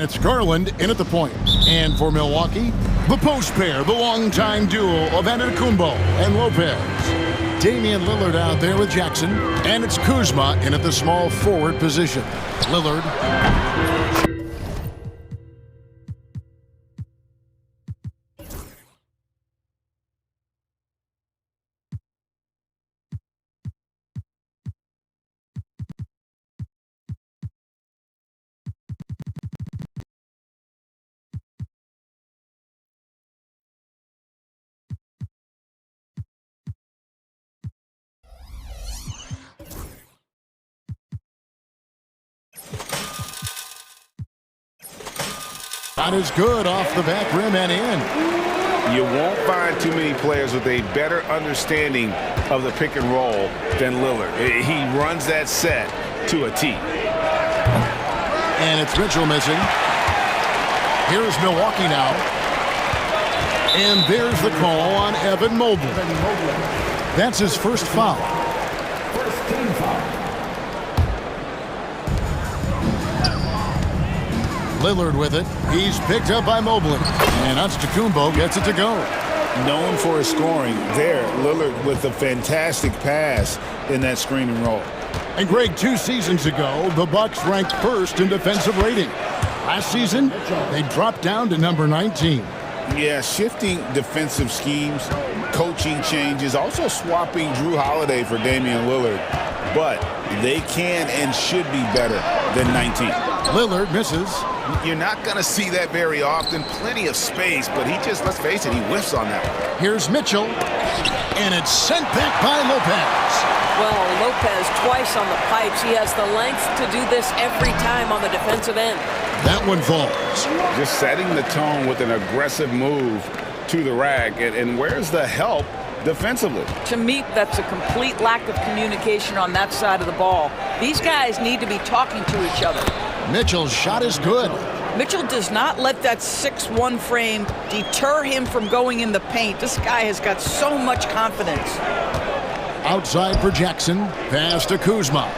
It's Garland in at the point. And for Milwaukee, the post pair, the longtime duo of Antetokounmpo and Lopez. Damian Lillard out there with Jackson. And it's Kuzma in at the small forward position. Lillard. Not as good off the back rim and in. You won't find too many players with a better understanding of the pick and roll than Lillard. He runs that set to a T. And it's Mitchell missing. Here's Milwaukee now. And there's the call on Evan Mobley. That's his first foul. First team foul. Lillard with it. He's picked up by Mobley. And Antetokounmpo gets it to go. Known for his scoring there, Lillard with a fantastic pass in that screen and roll. And Greg, 2 seasons ago, the Bucks ranked first in defensive rating. Last season, they dropped down to number 19. Yeah, shifting defensive schemes, coaching changes, also swapping Drew Holiday for Damian Lillard. But they can and should be better than 19. Lillard misses. You're not going to see that very often. Plenty of space, but he just, let's face it, he whiffs on that one. Here's Mitchell. And it's sent back by Lopez. Well, Lopez twice on the pipes. He has the length to do this every time on the defensive end. That one falls. Just setting the tone with an aggressive move to the rack. And where's the help defensively? To me, that's a complete lack of communication on that side of the ball. These guys need to be talking to each other. Mitchell's shot is good. Mitchell does not let that 6'1" frame deter him from going in the paint. This guy has got so much confidence. Outside for Jackson. Pass to Kuzma.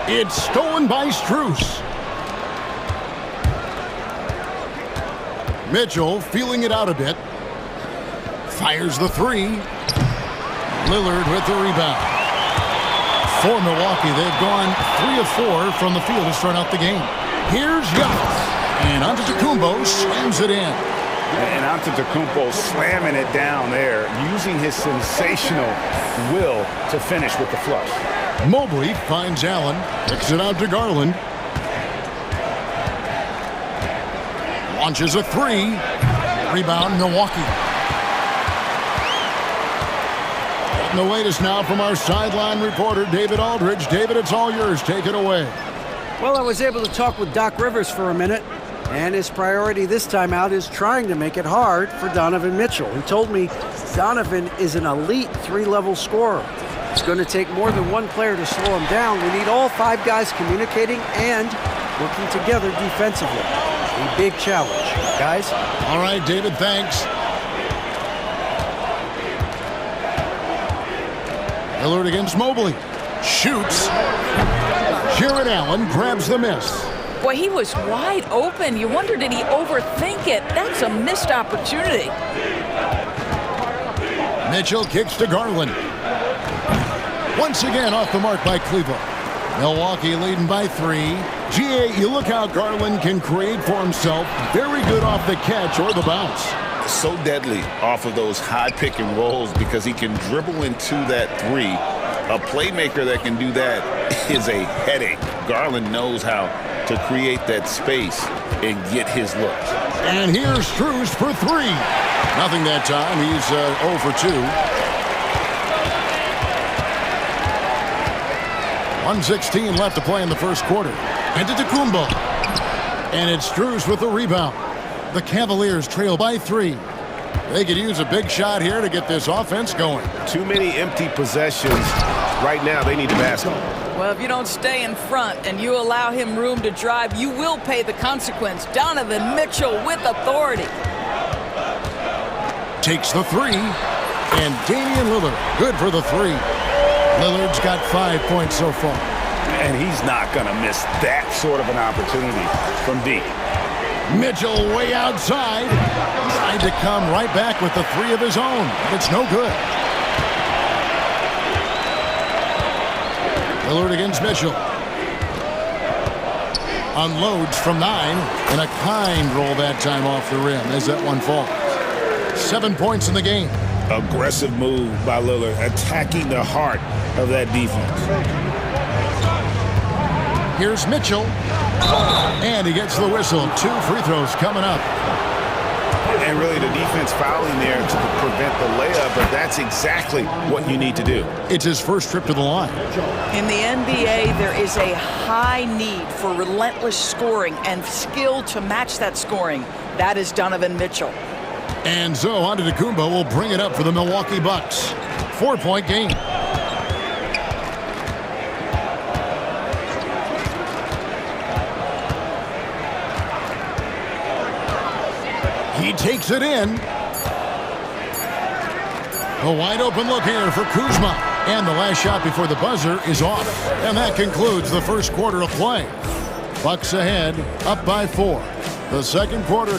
It's stolen by Strus. Mitchell feeling it out a bit. Fires the 3. Lillard with the rebound. For Milwaukee, they've gone 3 of 4 from the field to start out the game. Here's Giannis. And Antetokounmpo slams it in. And Antetokounmpo slamming it down there, using his sensational will to finish with the flush. Mobley finds Allen. Kicks it out to Garland. Launches a 3. Rebound, Milwaukee. And the latest now from our sideline reporter, David Aldridge. David, it's all yours. Take it away. Well, I was able to talk with Doc Rivers for a minute, and his priority this time out is trying to make it hard for Donovan Mitchell. He told me Donovan is an elite 3-level scorer. It's going to take more than one player to slow him down. We need all 5 guys communicating and working together defensively. A big challenge, guys. All right, David, thanks. Lillard against Mobley. Shoots. Jared Allen grabs the miss. Boy, he was wide open. You wonder, did he overthink it? That's a missed opportunity. Mitchell kicks to Garland. Once again off the mark by Cleveland. Milwaukee leading by 3. GA, you look how Garland can create for himself. Very good off the catch or the bounce. So deadly off of those high pick and rolls because he can dribble into that 3. A playmaker that can do that is a headache. Garland knows how to create that space and get his look. And here's Strus for 3. Nothing that time. He's 0 for 2. 1:16 left to play in the first quarter. Antetokounmpo. And it's Strus with the rebound. The Cavaliers trail by 3. They could use a big shot here to get this offense going. Too many empty possessions. Right now, they need a basket. Well, if you don't stay in front and you allow him room to drive, you will pay the consequence. Donovan Mitchell with authority. Takes the 3. And Damian Lillard, good for the 3. Lillard's got 5 points so far. And he's not going to miss that sort of an opportunity from deep. Mitchell way outside. Tried to come right back with the three of his own. It's no good. Lillard against Mitchell. Unloads from 9, and a kind roll that time off the rim as that one falls. 7 points in the game. Aggressive move by Lillard, attacking the heart of that defense. Here's Mitchell, and he gets the whistle. 2 free throws coming up. And really the defense fouling there to prevent the layup, but that's exactly what you need to do. It's his first trip to the line. In the NBA, there is a high need for relentless scoring and skill to match that scoring. That is Donovan Mitchell. And so Antetokounmpo will bring it up for the Milwaukee Bucks. 4-point game. He takes it in. A wide open look here for Kuzma. And the last shot before the buzzer is off. And that concludes the first quarter of play. Bucks ahead, up by 4. The second quarter.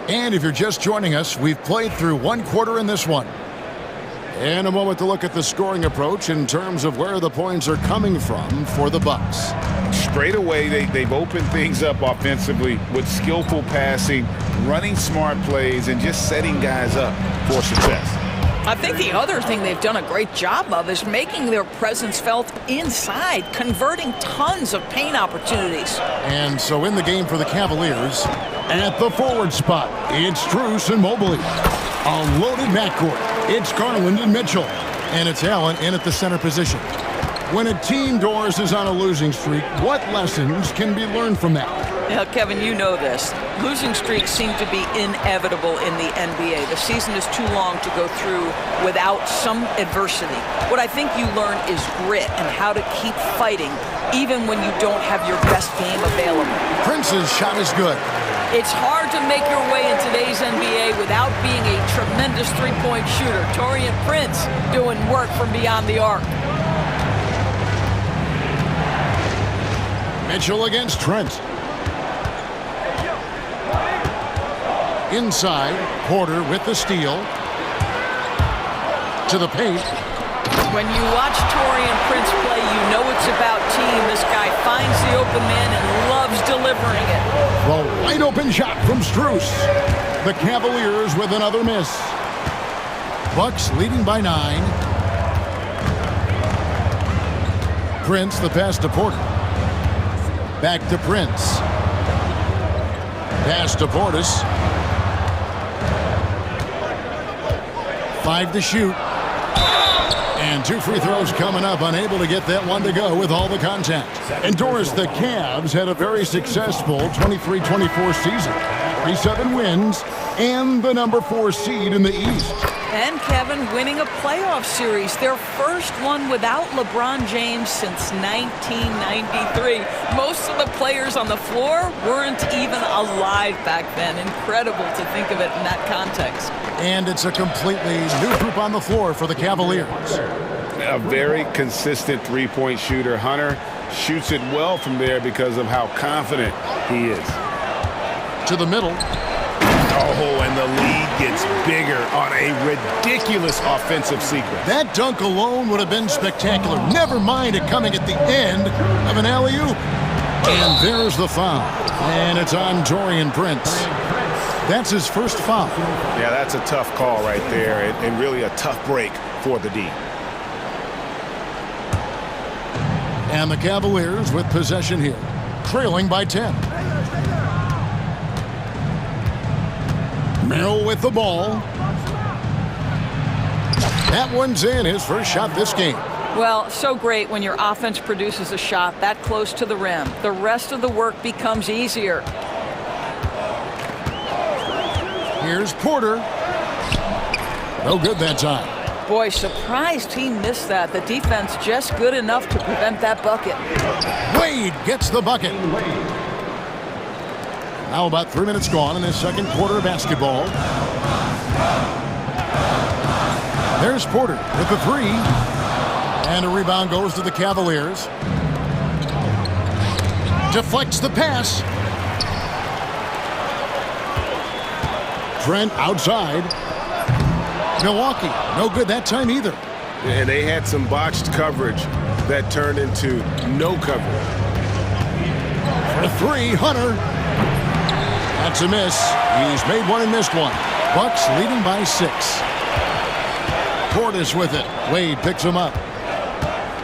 And if you're just joining us, we've played through one quarter in this one. In a moment to look at the scoring approach in terms of where the points are coming from for the Bucks. Straight away, they've opened things up offensively with skillful passing, running smart plays, and just setting guys up for success. I think the other thing they've done a great job of is making their presence felt inside, converting tons of paint opportunities. And so in the game for the Cavaliers, at the forward spot, it's Strus and Mobley. A loaded backcourt. It's Garland and Mitchell. And it's Allen in at the center position. When a team, Doris, is on a losing streak, what lessons can be learned from that? Now, Kevin, you know this. Losing streaks seem to be inevitable in the NBA. The season is too long to go through without some adversity. What I think you learn is grit and how to keep fighting even when you don't have your best game available. Prince's shot is good. It's hard to make your way in today's NBA without being a tremendous three-point shooter. Taurean Prince doing work from beyond the arc. Mitchell against Trent. Inside, Porter with the steal. To the paint. When you watch Taurean Prince play, you know it's about team. This guy finds the open man and loves delivering it. The wide open shot from Strus. The Cavaliers with another miss. Bucks leading by 9. Prince, the pass to Porter. Back to Prince. Pass to Portis. 5 to shoot. And 2 free throws coming up, unable to get that one to go with all the contact. And Doris, the Cavs had a very successful 23-24 season. 37 wins and the number 4 seed in the East. And Kevin winning a playoff series, their first one without LeBron James since 1993. Most of the players on the floor weren't even alive back then. Incredible to think of it in that context. And it's a completely new group on the floor for the Cavaliers. A very consistent three-point shooter. Hunter shoots it well from there because of how confident he is. To the middle. Oh, and the lead gets bigger on a ridiculous offensive sequence. That dunk alone would have been spectacular. Never mind it coming at the end of an alley-oop. And there's the foul. And it's on Taurean Prince. That's his first foul. Yeah, that's a tough call right there, and really a tough break for the D. And the Cavaliers with possession here, trailing by 10. Merrill with the ball. That one's in, his first shot this game. Well, so great when your offense produces a shot that close to the rim. The rest of the work becomes easier. Here's Porter. No good that time. Boy, surprised he missed that. The defense just good enough to prevent that bucket. Wade gets the bucket. Now about 3 minutes gone in this second quarter of basketball. There's Porter with the three. And a rebound goes to the Cavaliers. Deflects the pass. Trent outside. Milwaukee, no good that time either. And they had some botched coverage that turned into no coverage. For three, Hunter. That's a miss. He's made one and missed one. Bucks leading by 6. Portis with it. Wade picks him up.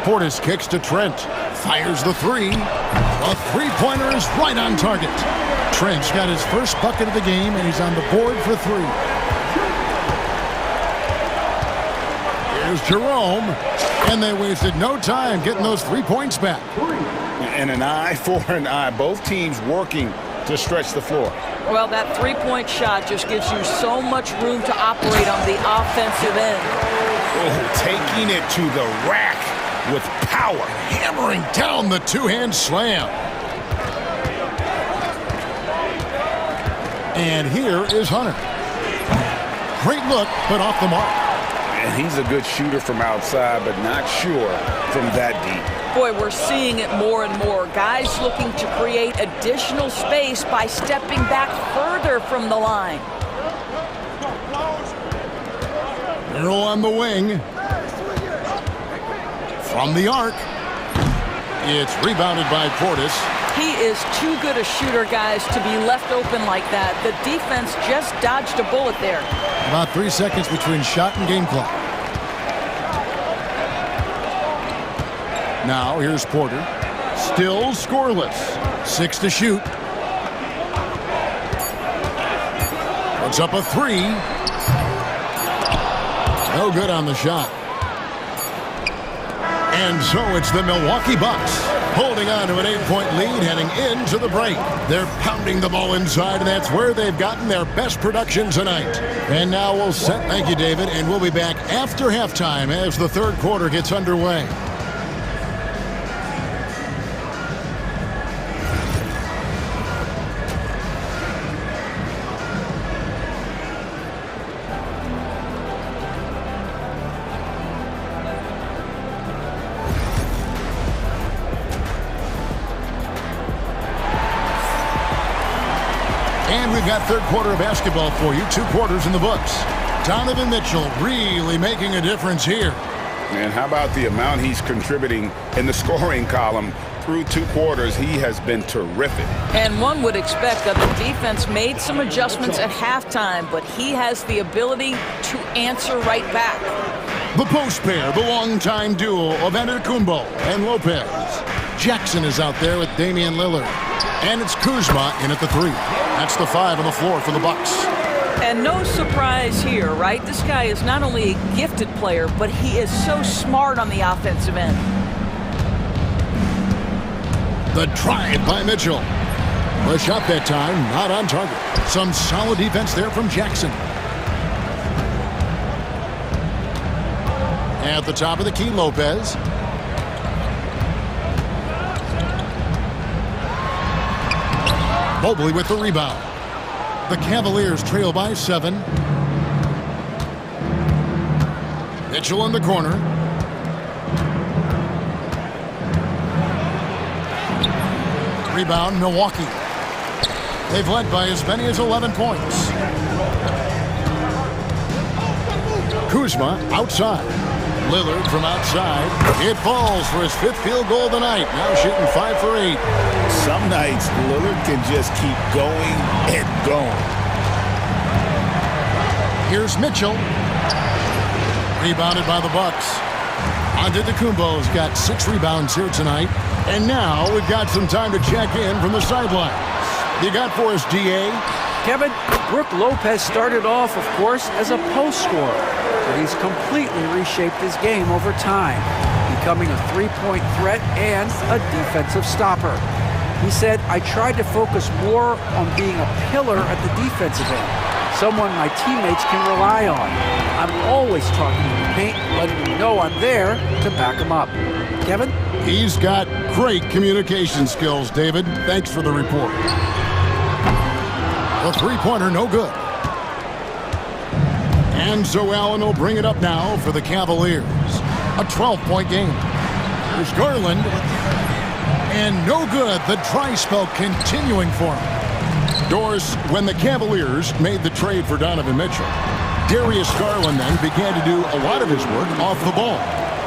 Portis kicks to Trent. Fires the three. A three-pointer is right on target. Trent's got his first bucket of the game, and he's on the board for 3. Here's Jerome. And they wasted no time getting those 3 points back. And an eye for an eye. Both teams working to stretch the floor. Well, that three-point shot just gives you so much room to operate on the offensive end. Oh, taking it to the rack with power. Hammering down the two-hand slam. And here is Hunter. Great look, but off the mark. And he's a good shooter from outside, but not sure from that deep. Boy, we're seeing it more and more. Guys looking to create additional space by stepping back further from the line. Earl on the wing. From the arc. It's rebounded by Portis. He is too good a shooter, guys, to be left open like that. The defense just dodged a bullet there. About 3 seconds between shot and game clock. Now here's Porter. Still scoreless. 6 to shoot. Puts up a 3. No good on the shot. And so it's the Milwaukee Bucks holding on to an 8-point lead heading into the break. They're pounding the ball inside, and that's where they've gotten their best production tonight. And now we'll set. Thank you, David. And we'll be back after halftime as the third quarter gets underway. And we've got third quarter of basketball for you. 2 quarters in the books. Donovan Mitchell really making a difference here. And how about the amount he's contributing in the scoring column through 2 quarters? He has been terrific. And one would expect that the defense made some adjustments at halftime, but he has the ability to answer right back. The post pair, the longtime duo of Antetokounmpo and Lopez. Jackson is out there with Damian Lillard. And it's Kuzma in at the 3. That's the 5 on the floor for the Bucks. And no surprise here, right? This guy is not only a gifted player, but he is so smart on the offensive end. The drive by Mitchell. The shot that time, not on target. Some solid defense there from Jackson. At the top of the key, Lopez. Mobley with the rebound. The Cavaliers trail by 7. Mitchell in the corner. Rebound, Milwaukee. They've led by as many as 11 points. Kuzma outside. Lillard from outside. It falls for his 5th field goal of the night. Now shooting 5 for 8. Some nights, Lillard can just keep going and going. Here's Mitchell. Rebounded by the Bucks. Antetokounmpo's got 6 rebounds here tonight. And now we've got some time to check in from the sidelines. You got for us, DA? Kevin, Brook Lopez started off, of course, as a post scorer, but he's completely reshaped his game over time, becoming a 3-point threat and a defensive stopper. He said, I tried to focus more on being a pillar at the defensive end, someone my teammates can rely on. I'm always talking to the paint, letting them know I'm there to back them up. Kevin? He's got great communication skills, David. Thanks for the report. The 3-pointer, no good. And so Allen will bring it up now for the Cavaliers. A 12-point game. There's Garland. And no good. The dry spell continuing for him. Doris, when the Cavaliers made the trade for Donovan Mitchell, Darius Garland then began to do a lot of his work off the ball.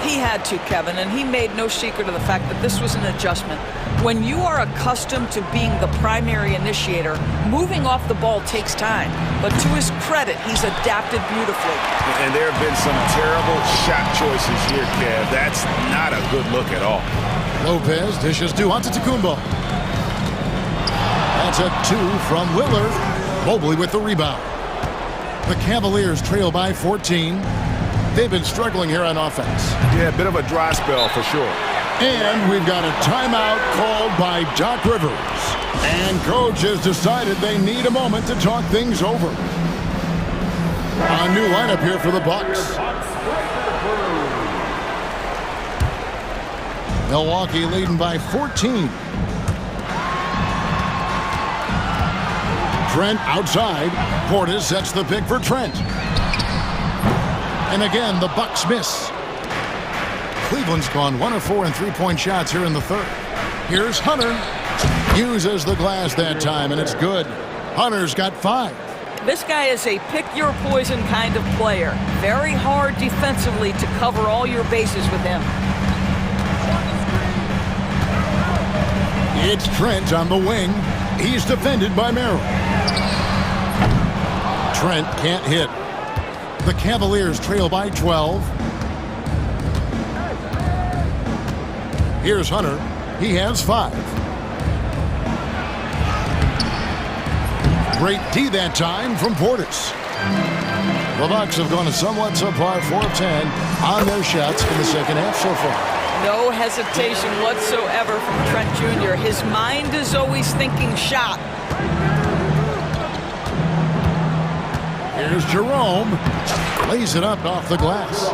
He had to, Kevin, and he made no secret of the fact that this was an adjustment. When you are accustomed to being the primary initiator, moving off the ball takes time. But to his credit, he's adapted beautifully. And there have been some terrible shot choices here, Kev. That's not a good look at all. Lopez dishes to Antetokounmpo. That's a 2 from Lillard. Mobley with the rebound. The Cavaliers trail by 14. They've been struggling here on offense. Yeah, a bit of a dry spell for sure. And we've got a timeout called by Doc Rivers. And coach has decided they need a moment to talk things over. A new lineup here for the Bucks. Milwaukee leading by 14. Trent outside. Portis sets the pick for Trent. And again, the Bucks miss. Cleveland's gone 1 of 4 in three-point shots here in the third. Here's Hunter. Uses the glass that time, and it's good. Hunter's got 5. This guy is a pick-your-poison kind of player. Very hard defensively to cover all your bases with him. It's Trent on the wing. He's defended by Merrill. Trent can't hit. The Cavaliers trail by 12. Here's Hunter. He has 5. Great D that time from Portis. The Bucks have gone a somewhat subpar 4 of 10 on their shots in the second half so far. No hesitation whatsoever from Trent Jr. His mind is always thinking shot. Here's Jerome. Lays it up off the glass.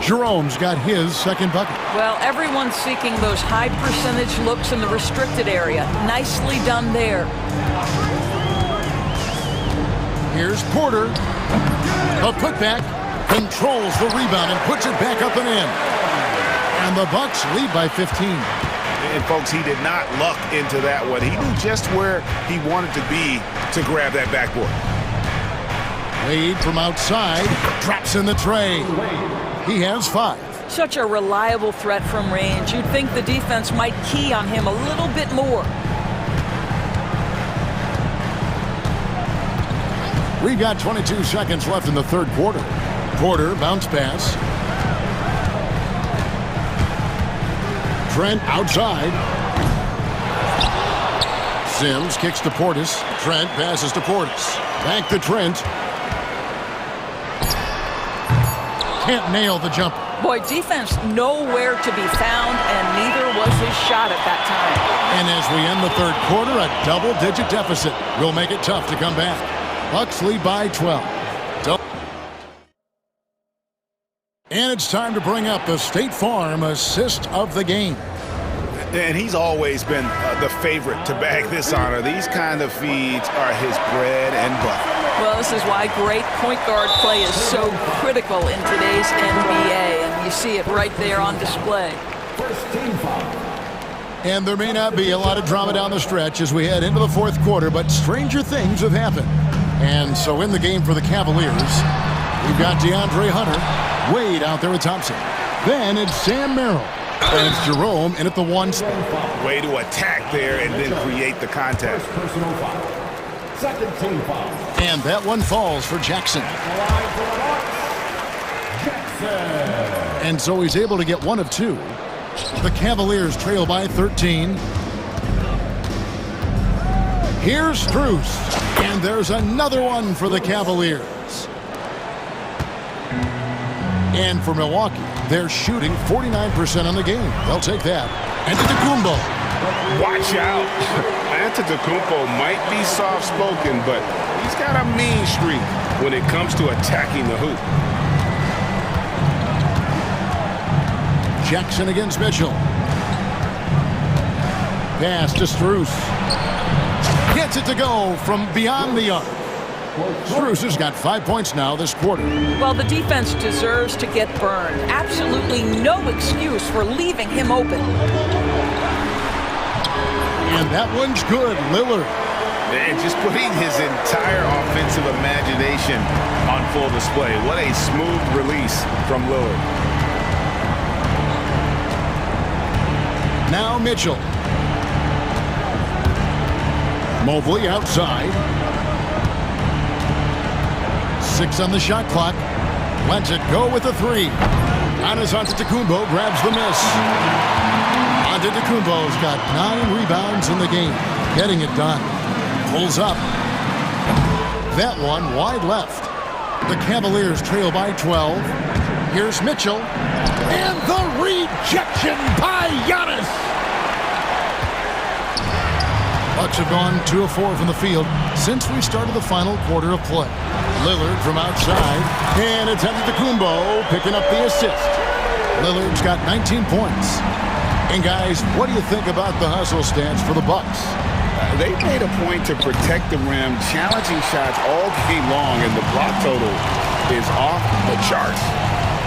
Jerome's got his second bucket. Well, everyone's seeking those high percentage looks in the restricted area. Nicely done there. Here's Porter. A putback. Controls the rebound and puts it back up and in. And the Bucks lead by 15. And folks, he did not luck into that one. He knew just where he wanted to be to grab that backboard. Wade from outside, drops in the tray. He has 5. Such a reliable threat from range. You'd think the defense might key on him a little bit more. We've got 22 seconds left in the third quarter. Porter, bounce pass. Trent outside. Sims kicks to Portis. Trent passes to Portis. Back to Trent. Can't nail the jumper. Boy, defense nowhere to be found, and neither was his shot at that time. And as we end the third quarter, a double-digit deficit will make it tough to come back. Bucks lead by 12. And it's time to bring up the State Farm assist of the game. And he's always been the favorite to bag this honor. These kind of feeds are his bread and butter. Well, this is why great point guard play is so critical in today's NBA, and you see it right there on display. And there may not be a lot of drama down the stretch as we head into the fourth quarter, but stranger things have happened. And so in the game for the Cavaliers, we've got DeAndre Hunter, Wade out there with Thompson. Then it's Sam Merrill. And it's Jerome in at the 1 spot. Way to attack there and then create the contact. Personal foul. Second team foul. And that one falls for Jackson. And so he's able to get 1 of 2. The Cavaliers trail by 13. Here's Strus. And there's another one for the Cavaliers. And for Milwaukee, they're shooting 49% on the game. They'll take that. Antetokounmpo. Watch out. Antetokounmpo might be soft-spoken, but he's got a mean streak when it comes to attacking the hoop. Jackson against Mitchell. Pass to Strus. Gets it to go from beyond the arc. Strus has got 5 points now this quarter. Well, the defense deserves to get burned. Absolutely no excuse for leaving him open. And that one's good. Lillard. And just putting his entire offensive imagination on full display. What a smooth release from Lillard. Now Mitchell. Mobley outside. 6 on the shot clock. Lets it go with a 3. Giannis Antetokounmpo grabs the miss. Antetokounmpo's got 9 rebounds in the game. Getting it done. Pulls up. That one wide left. The Cavaliers trail by 12. Here's Mitchell. And the rejection by Giannis. Bucks have gone 2 of 4 from the field since we started the final quarter of play. Lillard from outside. And it's Antetokounmpo picking up the assist. Lillard's got 19 points. And guys, what do you think about the hustle stance for the Bucks? They made a point to protect the rim, challenging shots all game long, and the block total is off the charts.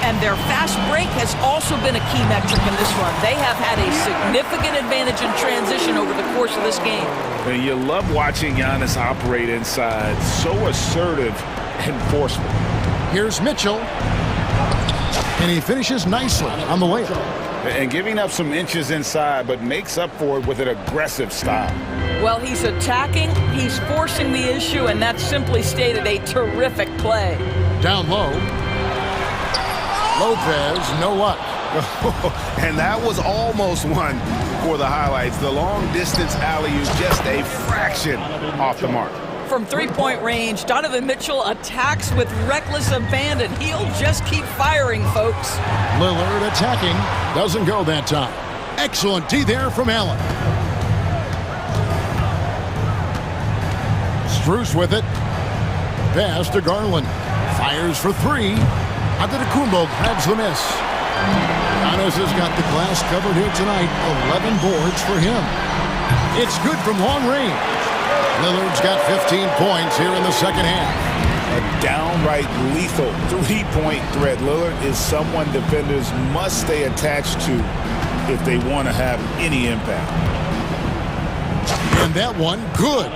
And their fast break has also been a key metric in this one. They have had a significant advantage in transition over the course of this game. And you love watching Giannis operate inside. So assertive and forceful. Here's Mitchell. And he finishes nicely on the layup. And giving up some inches inside, but makes up for it with an aggressive style. Well, he's attacking, he's forcing the issue, and that's simply stated a terrific play. Down low. Lopez, no luck. And that was almost one for the highlights. The long-distance alley-oop just a fraction off the mark. From three-point range, Donovan Mitchell attacks with reckless abandon. He'll just keep firing, folks. Lillard attacking. Doesn't go that time. Excellent D there from Allen. Strus with it. Pass to Garland. Fires for 3. Antetokounmpo grabs the miss. Giannis has got the glass covered here tonight. 11 boards for him. It's good from long range. Lillard's got 15 points here in the second half. A downright lethal three-point threat. Lillard is someone defenders must stay attached to if they want to have any impact. And that one, good.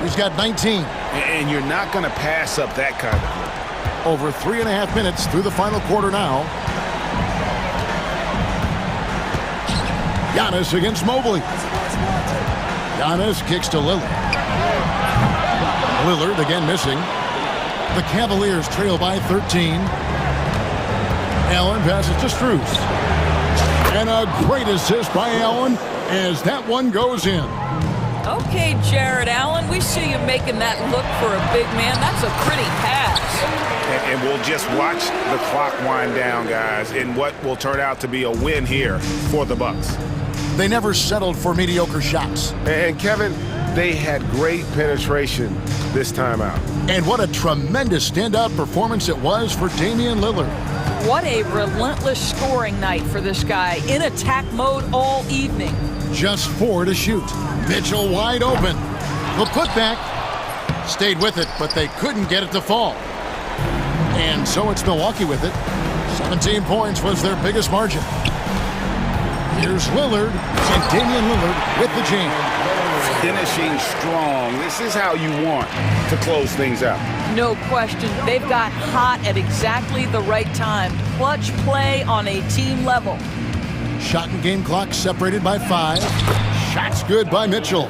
He's got 19. And you're not going to pass up that kind of play. Over 3.5 minutes through the final quarter now. Giannis against Mobley. Giannis kicks to Lillard. Lillard again missing. The Cavaliers trail by 13. Allen passes to Strus. And a great assist by Allen as that one goes in. Okay, Jared Allen, we see you making that look for a big man. That's a pretty pass. And we'll just watch the clock wind down, guys, in what will turn out to be a win here for the Bucks. They never settled for mediocre shots. And Kevin, they had great penetration this time out. And what a tremendous standout performance it was for Damian Lillard. What a relentless scoring night for this guy. In attack mode all evening. Just 4 to shoot. Mitchell wide open. The putback. Stayed with it, but they couldn't get it to fall. And so it's Milwaukee with it. 17 points was their biggest margin. Here's Lillard, and Damian Lillard with the jam. Finishing strong. This is how you want to close things out. No question. They've got hot at exactly the right time. Clutch play on a team level. Shot and game clock separated by 5. Shots good by Mitchell.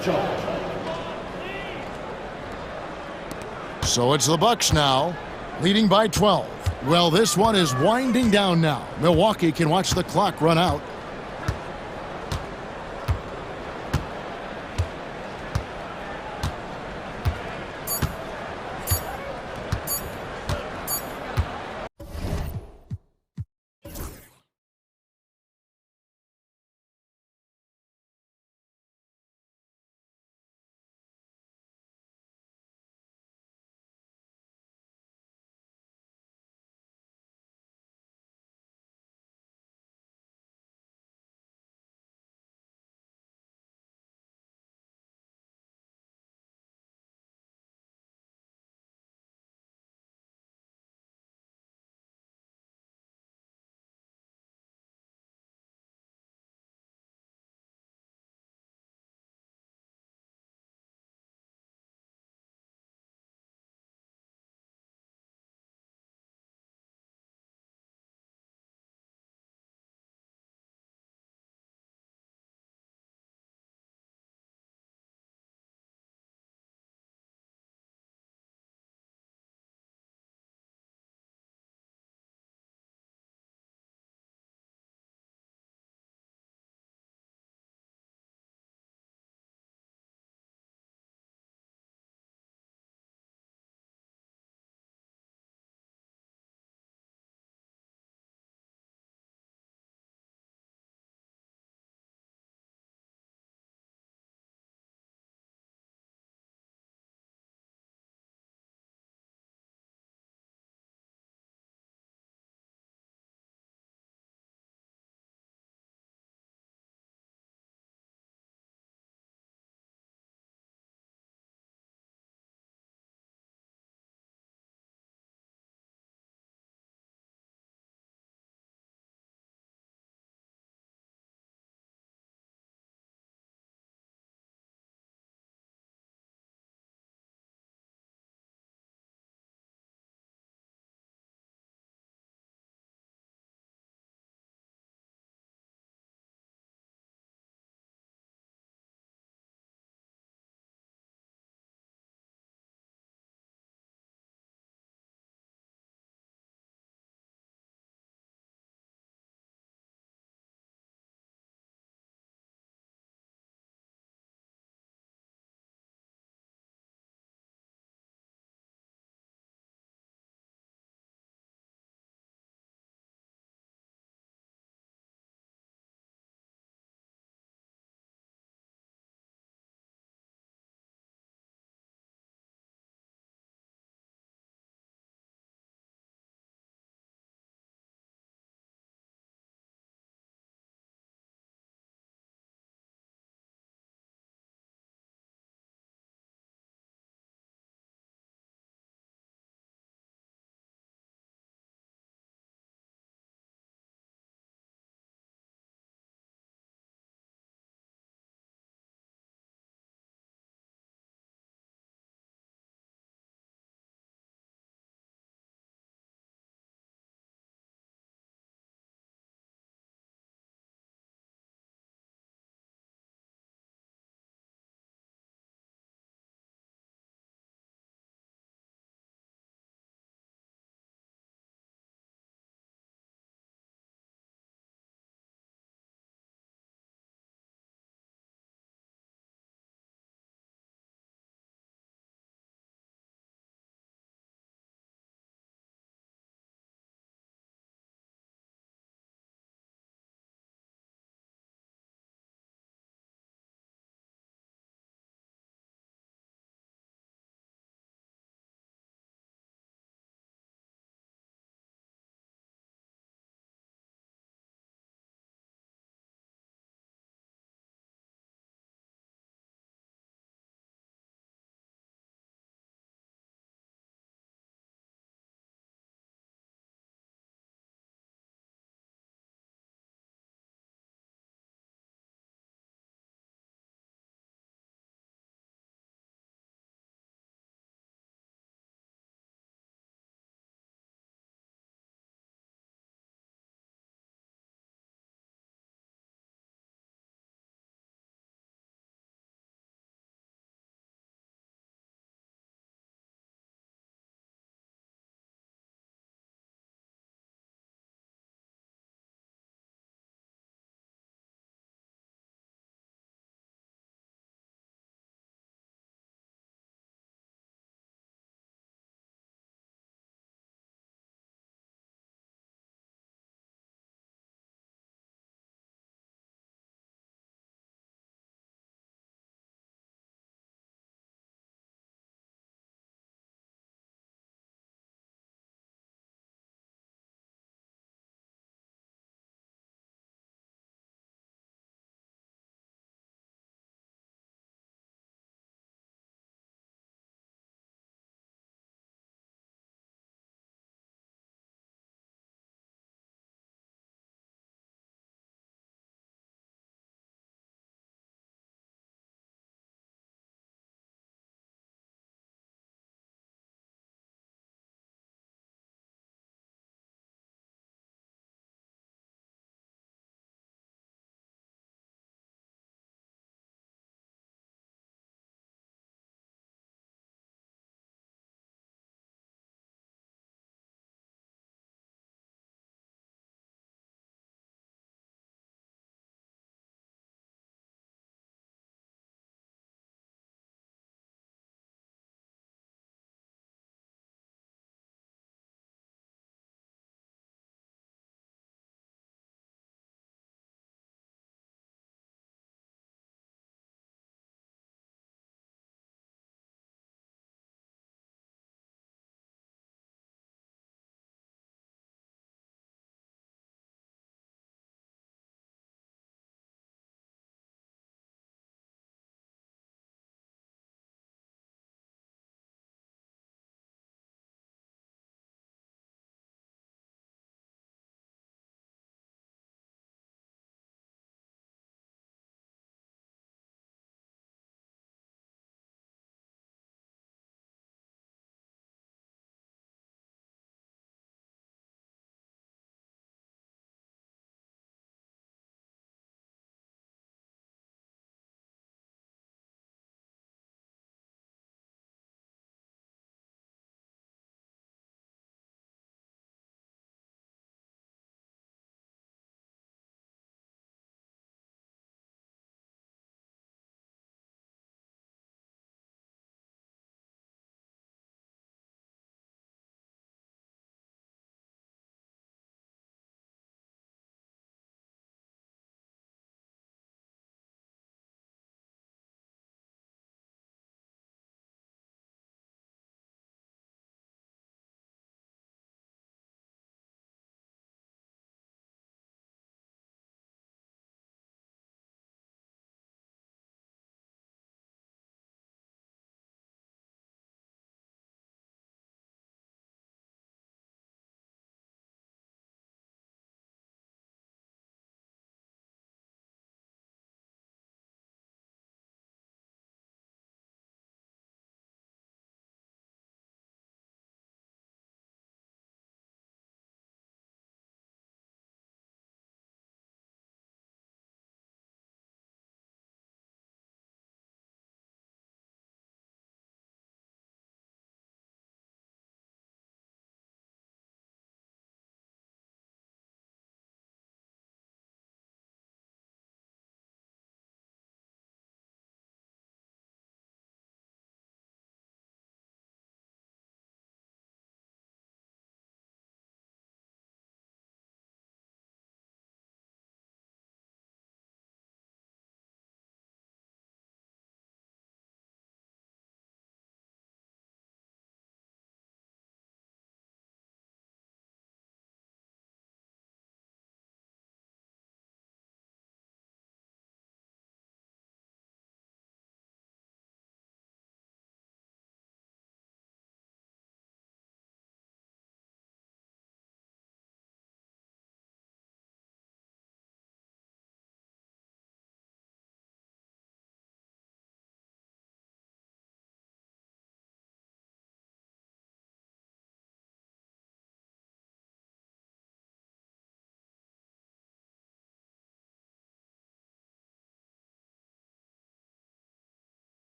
So it's the Bucks now, leading by 12. Well, this one is winding down now. Milwaukee can watch the clock run out.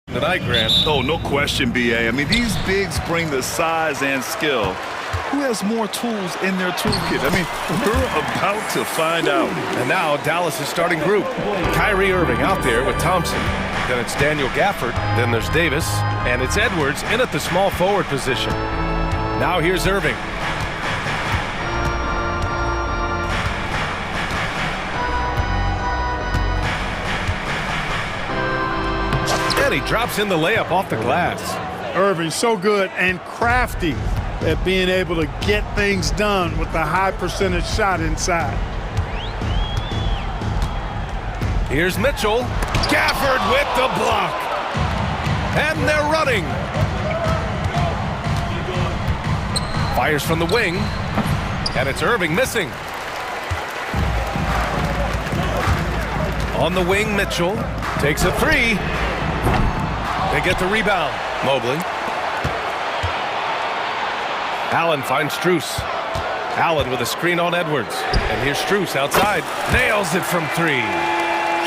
Tonight, Grant. Oh, no question, B.A. I mean, these bigs bring the size and skill. Who has more tools in their toolkit? I mean, we're about to find out. And now Dallas' starting group. Kyrie Irving out there with Thompson. Then it's Daniel Gafford. Then there's Davis. And it's Edwards in at the small forward position. Now here's Irving. And he drops in the layup off the glass. Irving so good and crafty at being able to get things done with the high percentage shot inside. Here's Mitchell. Gafford with the block. And they're running. Fires from the wing. And it's Irving missing. On the wing, Mitchell takes a three. They get the rebound. Mobley. Allen finds Strus. Allen with a screen on Edwards. And here's Strus outside. Nails it from three.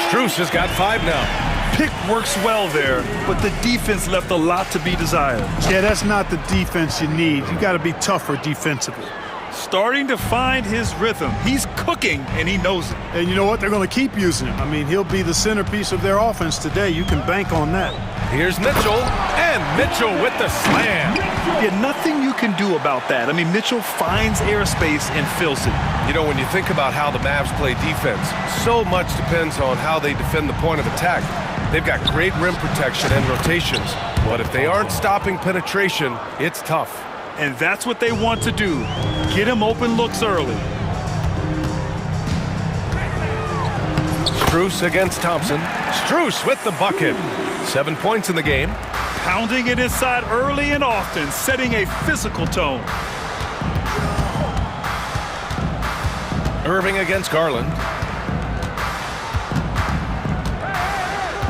Strus has got 5 now. Pick works well there, but the defense left a lot to be desired. Yeah, that's not the defense you need. You got to be tougher defensively. Starting to find his rhythm. He's cooking, and he knows it. And you know what? They're going to keep using him. I mean, he'll be the centerpiece of their offense today. You can bank on that. Here's Mitchell, and Mitchell with the slam. Yeah, nothing you can do about that. I mean, Mitchell finds airspace and fills it. You know, when you think about how the Mavs play defense, so much depends on how they defend the point of attack. They've got great rim protection and rotations, but if they aren't stopping penetration, it's tough. And that's what they want to do. Get him open looks early. Strus against Thompson. Strus with the bucket. 7 points in the game. Pounding it inside early and often, setting a physical tone. Irving against Garland.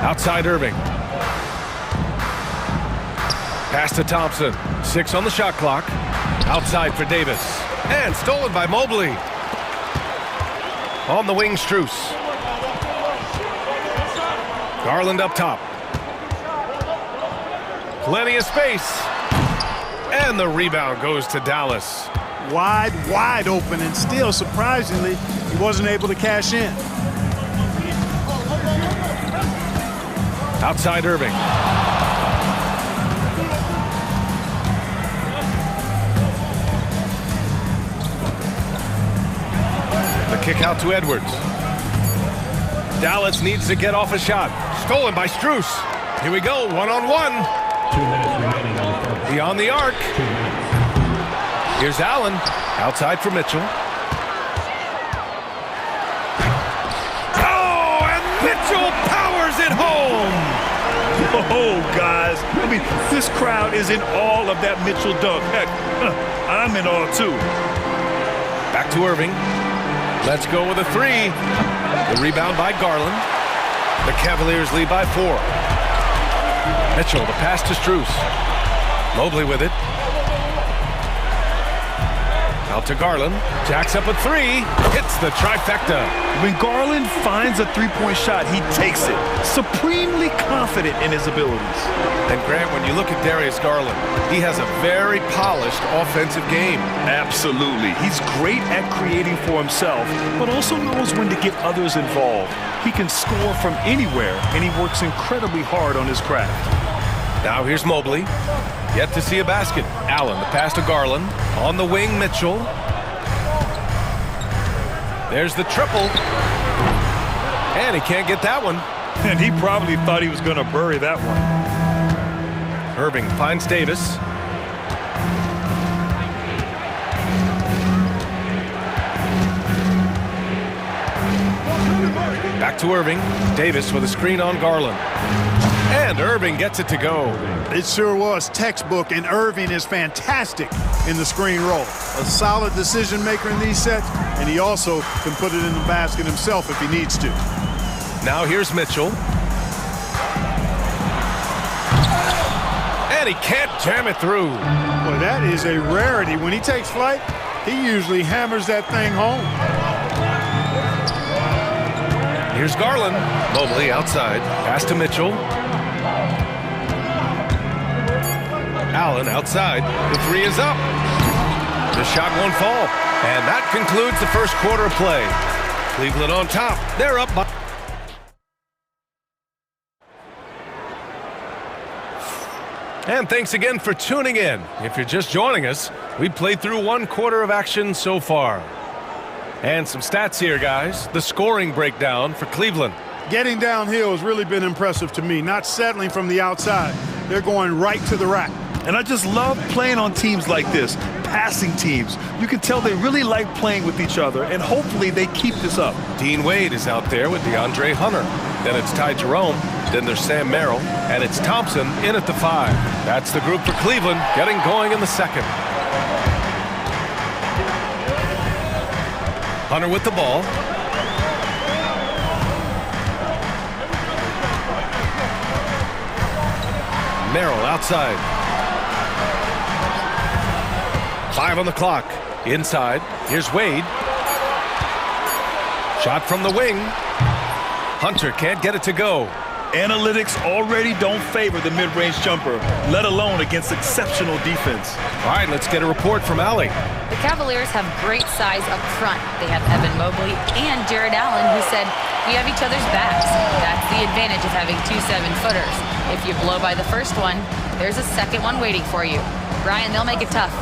Outside Irving. Pass to Thompson. 6 on the shot clock. Outside for Davis. And stolen by Mobley. On the wing, Strus. Garland up top. Plenty of space. And the rebound goes to Dallas. Wide open, and still, surprisingly, he wasn't able to cash in. Outside Irving. The kick out to Edwards. Dallas needs to get off a shot. Stolen by Strus. Here we go, one-on-one. 2 minutes remaining on the clock. Beyond the arc. 2 minutes. Here's Allen. Outside for Mitchell. Oh, and Mitchell powers it home. Oh, guys. I mean, this crowd is in awe of that Mitchell dunk. Heck, I'm in awe, too. Back to Irving. Let's go with a three. The rebound by Garland. The Cavaliers lead by 4. Mitchell, the pass to Strus. Mobley with it. Out to Garland. Jacks up a three. Hits the trifecta. When Garland finds a three-point shot, he takes it. Supremely confident in his abilities. And Grant, when you look at Darius Garland, he has a very polished offensive game. Absolutely. He's great at creating for himself, but also knows when to get others involved. He can score from anywhere, and he works incredibly hard on his craft. Now here's Mobley. Yet to see a basket. Allen, the pass to Garland. On the wing, Mitchell. There's the triple. And he can't get that one. And he probably thought he was going to bury that one. Irving finds Davis. Back to Irving. Davis with a screen on Garland. And Irving gets it to go. It sure was textbook, and Irving is fantastic in the screen roll. A solid decision maker in these sets, and he also can put it in the basket himself if he needs to. Now here's Mitchell. And he can't jam it through. Boy, that is a rarity. When he takes flight, he usually hammers that thing home. Here's Garland. Mobley outside. Pass to Mitchell. Allen outside. The three is up. The shot won't fall. And that concludes the first quarter of play. Cleveland on top. They're up by... And thanks again for tuning in. If you're just joining us, we played through one quarter of action so far. And some stats here, guys. The scoring breakdown for Cleveland. Getting downhill has really been impressive to me, not settling from the outside. They're going right to the rack. And I just love playing on teams like this, passing teams. You can tell they really like playing with each other, and hopefully they keep this up. Dean Wade is out there with DeAndre Hunter. Then it's Ty Jerome. Then there's Sam Merrill. And it's Thompson in at the 5. That's the group for Cleveland getting going in the second. Hunter with the ball. Merrill outside. 5 on the clock. Inside. Here's Wade. Shot from the wing. Hunter can't get it to go. Analytics already don't favor the mid-range jumper, let alone against exceptional defense. All right, let's get a report from Allie. The Cavaliers have great size up front. They have Evan Mobley and Jared Allen, who said, "We have each other's backs." That's the advantage of having 2 7-footers. If you blow by the first one, there's a second one waiting for you. Brian, they'll make it tough.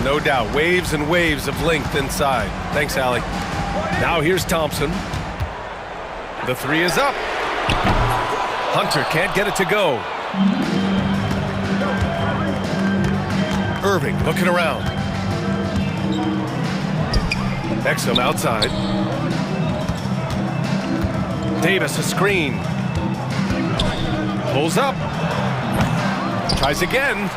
No doubt. Waves and waves of length inside. Thanks, Allie. Now here's Thompson. The 3 is up. Hunter can't get it to go. Irving looking around. Exum outside. Davis a screen. Pulls up. Tries again.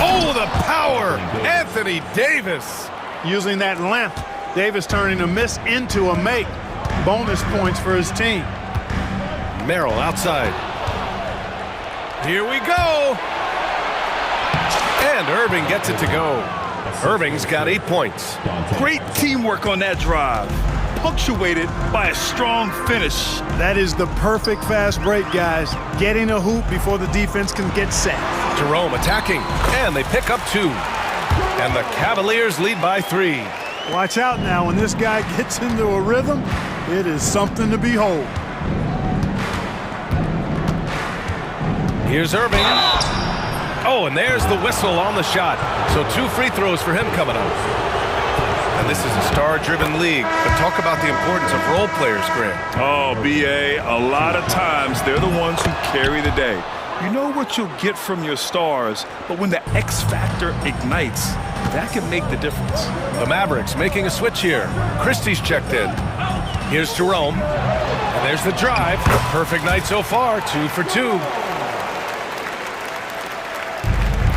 Oh, the power! Anthony Davis. Using that length, Davis turning a miss into a make. Bonus points for his team. Merrill outside. Here we go. And Irving gets it to go. Irving's got 8 points. Great teamwork on that drive, punctuated by a strong finish. That is the perfect fast break, guys. Getting a hoop before the defense can get set. Jerome attacking, and they pick up 2. And the Cavaliers lead by 3. Watch out now. When this guy gets into a rhythm, it is something to behold. Here's Irving. Oh, and there's the whistle on the shot. So 2 free throws for him coming up. And this is a star-driven league, but talk about the importance of role players, Grant. Oh, B.A., a lot of times they're the ones who carry the day. You know what you'll get from your stars, but when the X factor ignites, that can make the difference. The Mavericks making a switch here. Christie's checked in. Here's Jerome. And there's the drive. Perfect night so far, 2 for 2.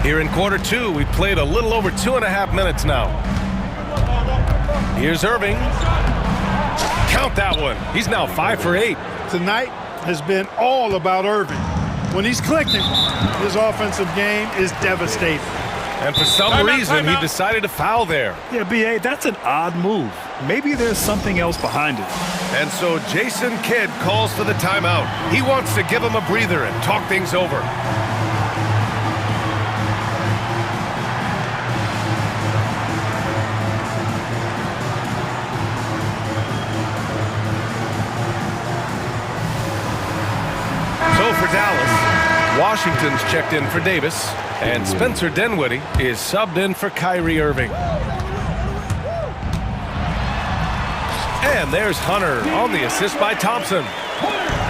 Here in quarter 2, we played a little over 2.5 minutes now. Here's Irving. Count that one. He's now 5 for 8. Tonight has been all about Irving. When he's clicking, his offensive game is devastating. And for some reason, he decided to foul there. Yeah, B.A., that's an odd move. Maybe there's something else behind it. And so Jason Kidd calls for the timeout. He wants to give him a breather and talk things over. For Dallas, Washington's checked in for Davis, and Spencer Dinwiddie is subbed in for Kyrie Irving. And there's Hunter on the assist by Thompson.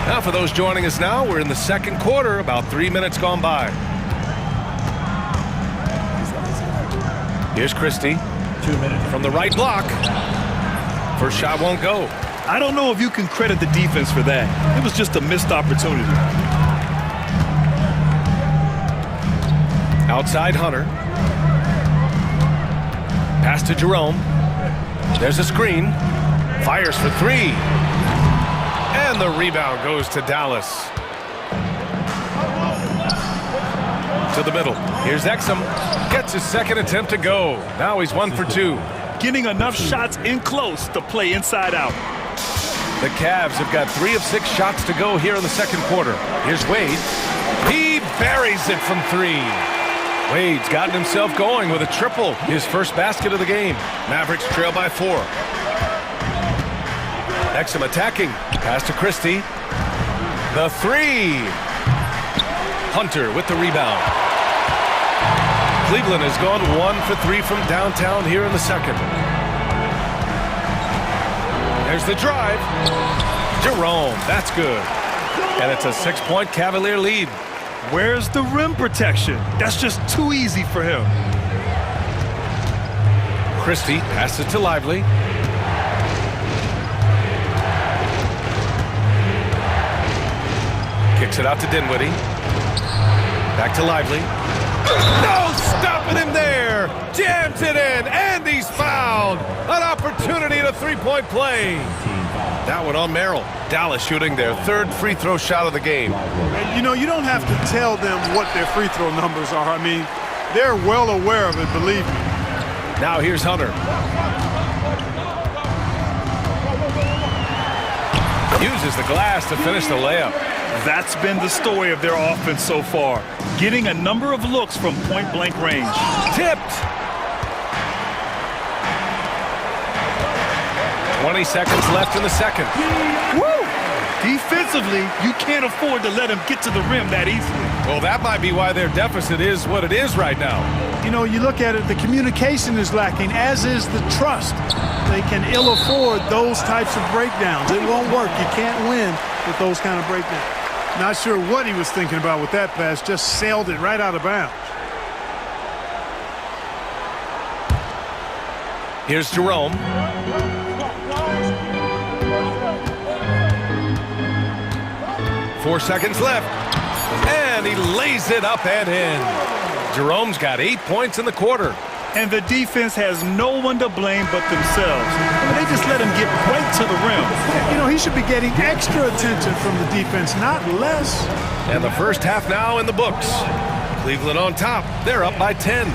Now for those joining us now, we're in the second quarter, about 3 minutes gone by. Here's Christie. 2 minutes. From the right block. First shot won't go. I don't know if you can credit the defense for that. It was just a missed opportunity. Outside Hunter. Pass to Jerome. There's a screen. Fires for 3. And the rebound goes to Dallas. To the middle. Here's Exum. Gets his second attempt to go. Now he's 1 for 2. Getting enough shots in close to play inside out. The Cavs have got 3 of 6 shots to go here in the second quarter. Here's Wade. He buries it from 3. Wade's gotten himself going with a triple. His first basket of the game. Mavericks trail by 4. Exum attacking. Pass to Christie. The 3. Hunter with the rebound. Cleveland has gone 1 for 3 from downtown here in the second. There's the drive. Jerome, that's good. And it's a 6-point Cavalier lead. Where's the rim protection? That's just too easy for him. Christie passes to Lively. Kicks it out to Dinwiddie. Back to Lively. No stopping him there. Jams it in, and he's fouled. An opportunity at a three-point play. That one on Merrill. Dallas shooting their 3rd free throw shot of the game. And, you know, you don't have to tell them what their free throw numbers are. I mean, they're well aware of it, believe me. Now here's Hunter. Uses the glass to finish the layup. That's been the story of their offense so far. Getting a number of looks from point-blank range. Tipped. 20 seconds left in the second. Woo! Defensively, you can't afford to let him get to the rim that easily. Well, that might be why their deficit is what it is right now. You know, you look at it, the communication is lacking, as is the trust. They can ill afford those types of breakdowns. It won't work. You can't win with those kind of breakdowns. Not sure what he was thinking about with that pass. Just sailed it right out of bounds. Here's Jerome. Four seconds left. And he lays it up and in. Jerome's got 8 points in the quarter. And the defense has no one to blame but themselves. I mean, they just let him get right to the rim. You know, he should be getting extra attention from the defense, not less. And the first half now in the books. Cleveland on top. They're up by 10.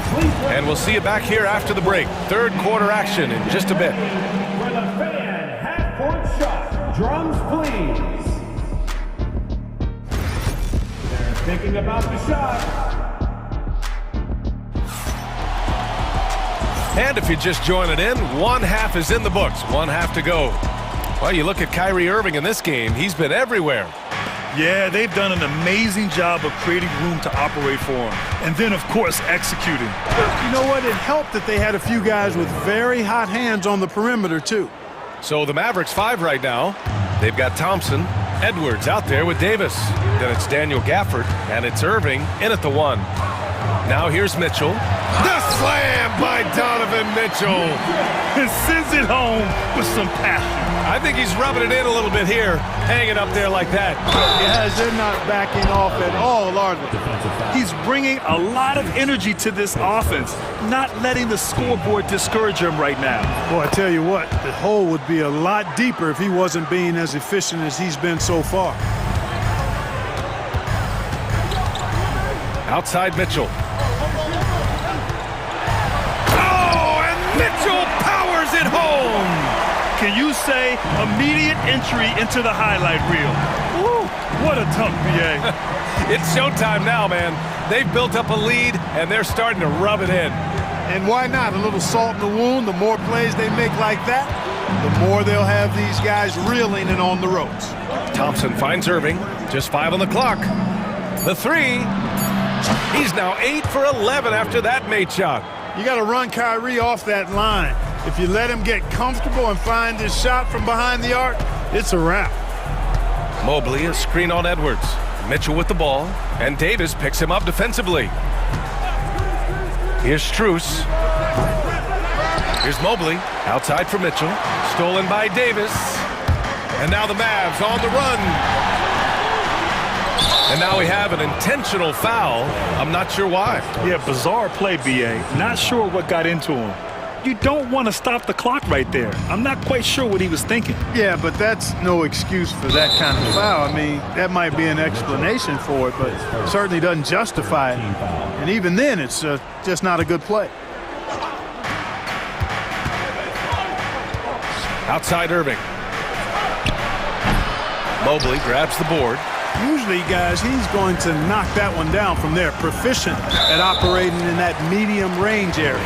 And we'll see you back here after the break. Third quarter action in just a bit. For the fan half-court shot, drums please. They're thinking about the shot. And if you're just joining in, one half is in the books. One half to go. Well, you look at Kyrie Irving in this game. He's been everywhere. Yeah, they've done an amazing job of creating room to operate for him. And then, of course, executing. You know what? It helped that they had a few guys with very hot hands on the perimeter, too. So the Mavericks 5 right now. They've got Thompson, Edwards out there with Davis. Then it's Daniel Gafford, and it's Irving in at the 1. Now here's Mitchell. The slam by Donovan Mitchell. And sends it home with some passion. I think he's rubbing it in a little bit here, hanging up there like that. Yes, they're not backing off at all, are they? He's bringing a lot of energy to this offense, not letting the scoreboard discourage him right now. Boy, I tell you what, the hole would be a lot deeper if he wasn't being as efficient as he's been so far. Outside Mitchell. Mitchell powers it home. Can you say immediate entry into the highlight reel? Woo, what a tough BA. It's showtime now, man. They've built up a lead, and they're starting to rub it in. And why not? A little salt in the wound. The more plays they make like that, the more they'll have these guys reeling and on the ropes. Thompson finds Irving. Just 5 on the clock. The 3. He's now 8 for 11 after that made shot. You got to run Kyrie off that line. If you let him get comfortable and find his shot from behind the arc, it's a wrap. Mobley, a screen on Edwards. Mitchell with the ball, and Davis picks him up defensively. Here's Strus. Here's Mobley, outside for Mitchell. Stolen by Davis. And now the Mavs on the run. And now we have an intentional foul. I'm not sure why. Yeah, bizarre play, B.A. Not sure what got into him. You don't want to stop the clock right there. I'm not quite sure what he was thinking. Yeah, but that's no excuse for that kind of foul. I mean, that might be an explanation for it, but it certainly doesn't justify it. And even then, it's just not a good play. Outside Irving. Mobley grabs the board. Usually, guys, he's going to knock that one down from there. Proficient at operating in that medium range area.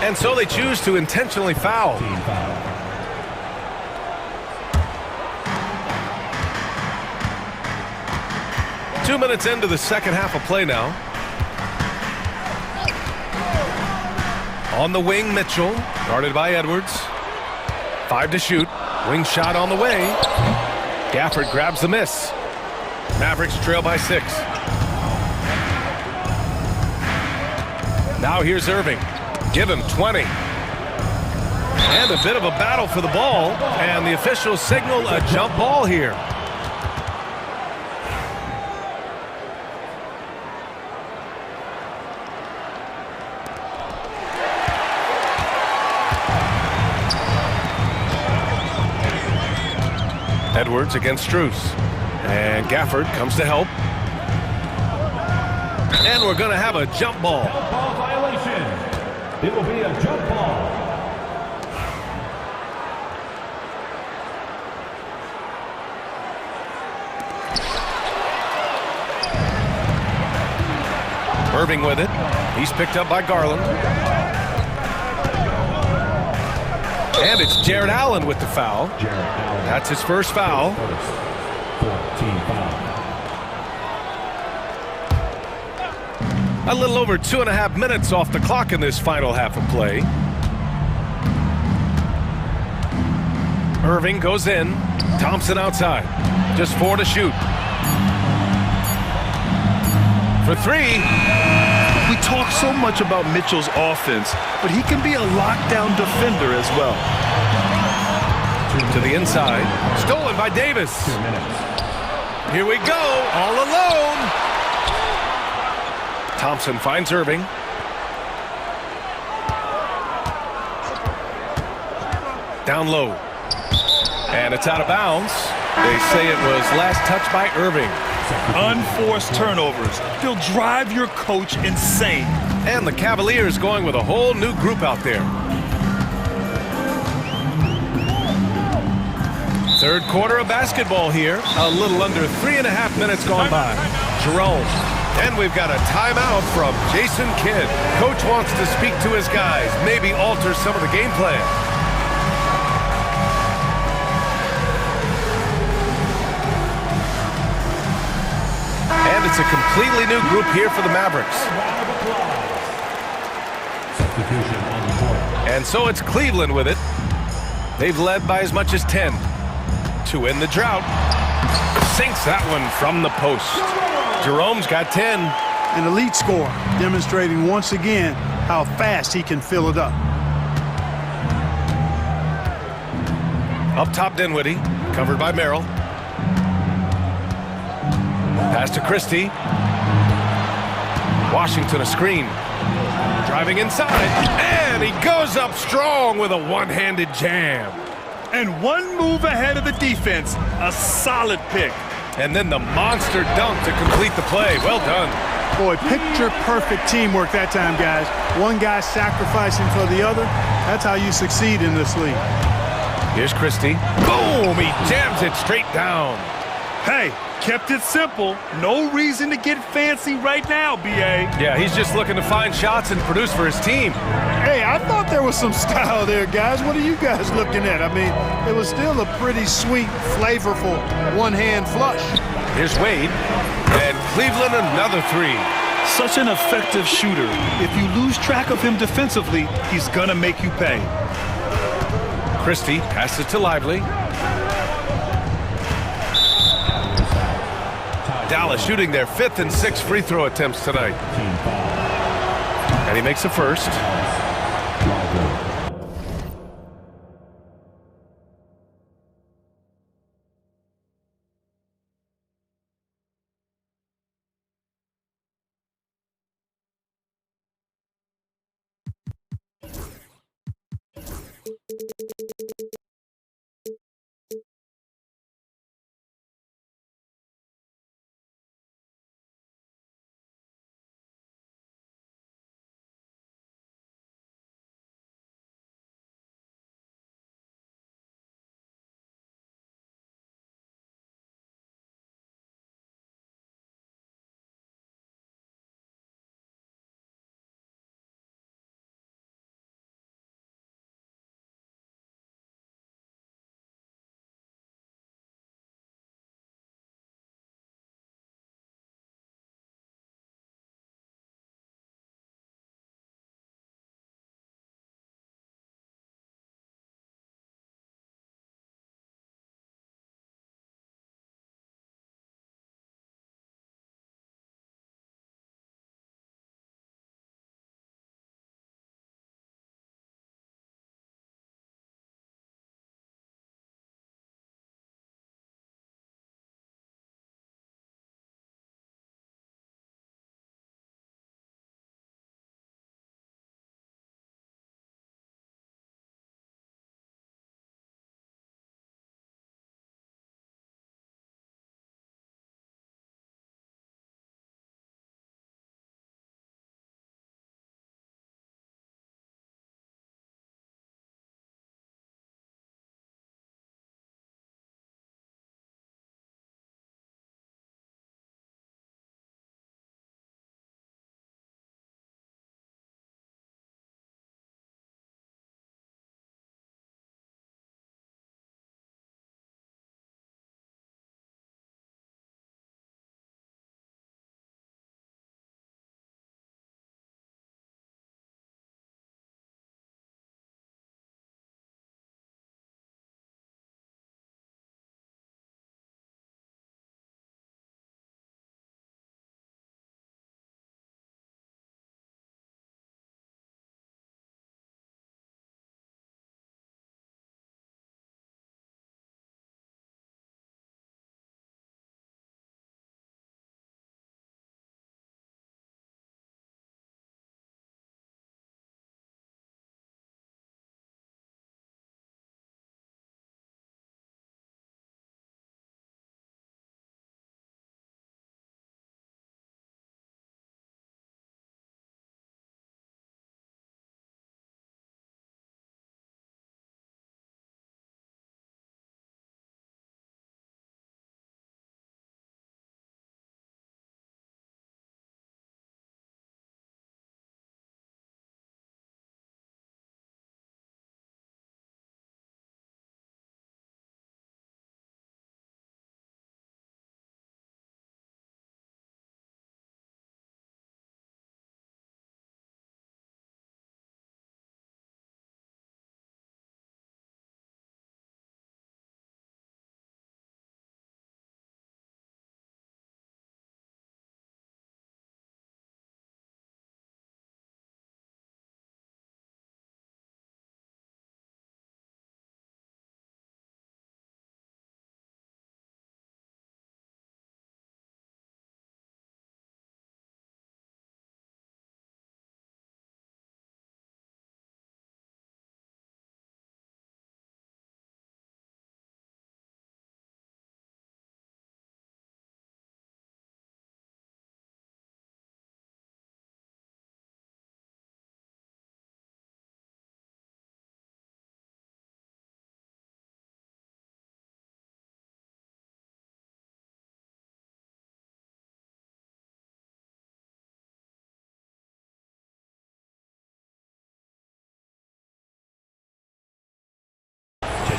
And so they choose to intentionally foul. Team foul. Two minutes into the second half of play now. On the wing, Mitchell, guarded by Edwards. 5 to shoot. Wing shot on the way. Gafford grabs the miss. Mavericks trail by 6. Now here's Irving. Give him 20. And a bit of a battle for the ball. And the officials signal a jump ball here. Edwards against Strus. And Gafford comes to help. And we're going to have a jump ball. Ball violation. It will be a jump ball. Irving with it. He's picked up by Garland. And it's Jared Allen with the foul. That's his first foul. Team foul. A little over 2.5 minutes off the clock in this final half of play. Irving goes in. Thompson outside. Just 4 to shoot. For 3. We talk so much about Mitchell's offense, but he can be a lockdown defender as well. To the inside. Stolen by Davis. 2 minutes. Here we go. All alone. Thompson finds Irving. Down low. And it's out of bounds. They say it was last touched by Irving. Unforced turnovers. They'll drive your coach insane. And the Cavaliers going with a whole new group out there. Third quarter of basketball here. A little under 3.5 minutes gone by. Jerome. And we've got a timeout from Jason Kidd. Coach wants to speak to his guys, maybe alter some of the game plan. And it's a completely new group here for the Mavericks. Substitution on the court. And so it's Cleveland with it. They've led by as much as 10. To end the drought. Sinks that one from the post. Jerome's got 10. An elite score, demonstrating once again how fast he can fill it up. Up top, Dinwiddie. Covered by Merrill. Pass to Christie. Washington a screen. Driving inside. And he goes up strong with a one-handed jam. And one move ahead of the defense. A solid pick. And then the monster dunk to complete the play. Well done. Boy, picture-perfect teamwork that time, guys. One guy sacrificing for the other. That's how you succeed in this league. Here's Christie. Boom! He jams it straight down. Hey, kept it simple. No reason to get fancy right now, B.A. Yeah, he's just looking to find shots and produce for his team. Hey, I thought there was some style there, guys. What are you guys looking at? I mean, it was still a pretty sweet, flavorful one-hand flush. Here's Wade. And Cleveland another 3. Such an effective shooter. If you lose track of him defensively, he's gonna make you pay. Christie passes to Lively. Dallas shooting their 5th and 6th free throw attempts tonight. And he makes the first.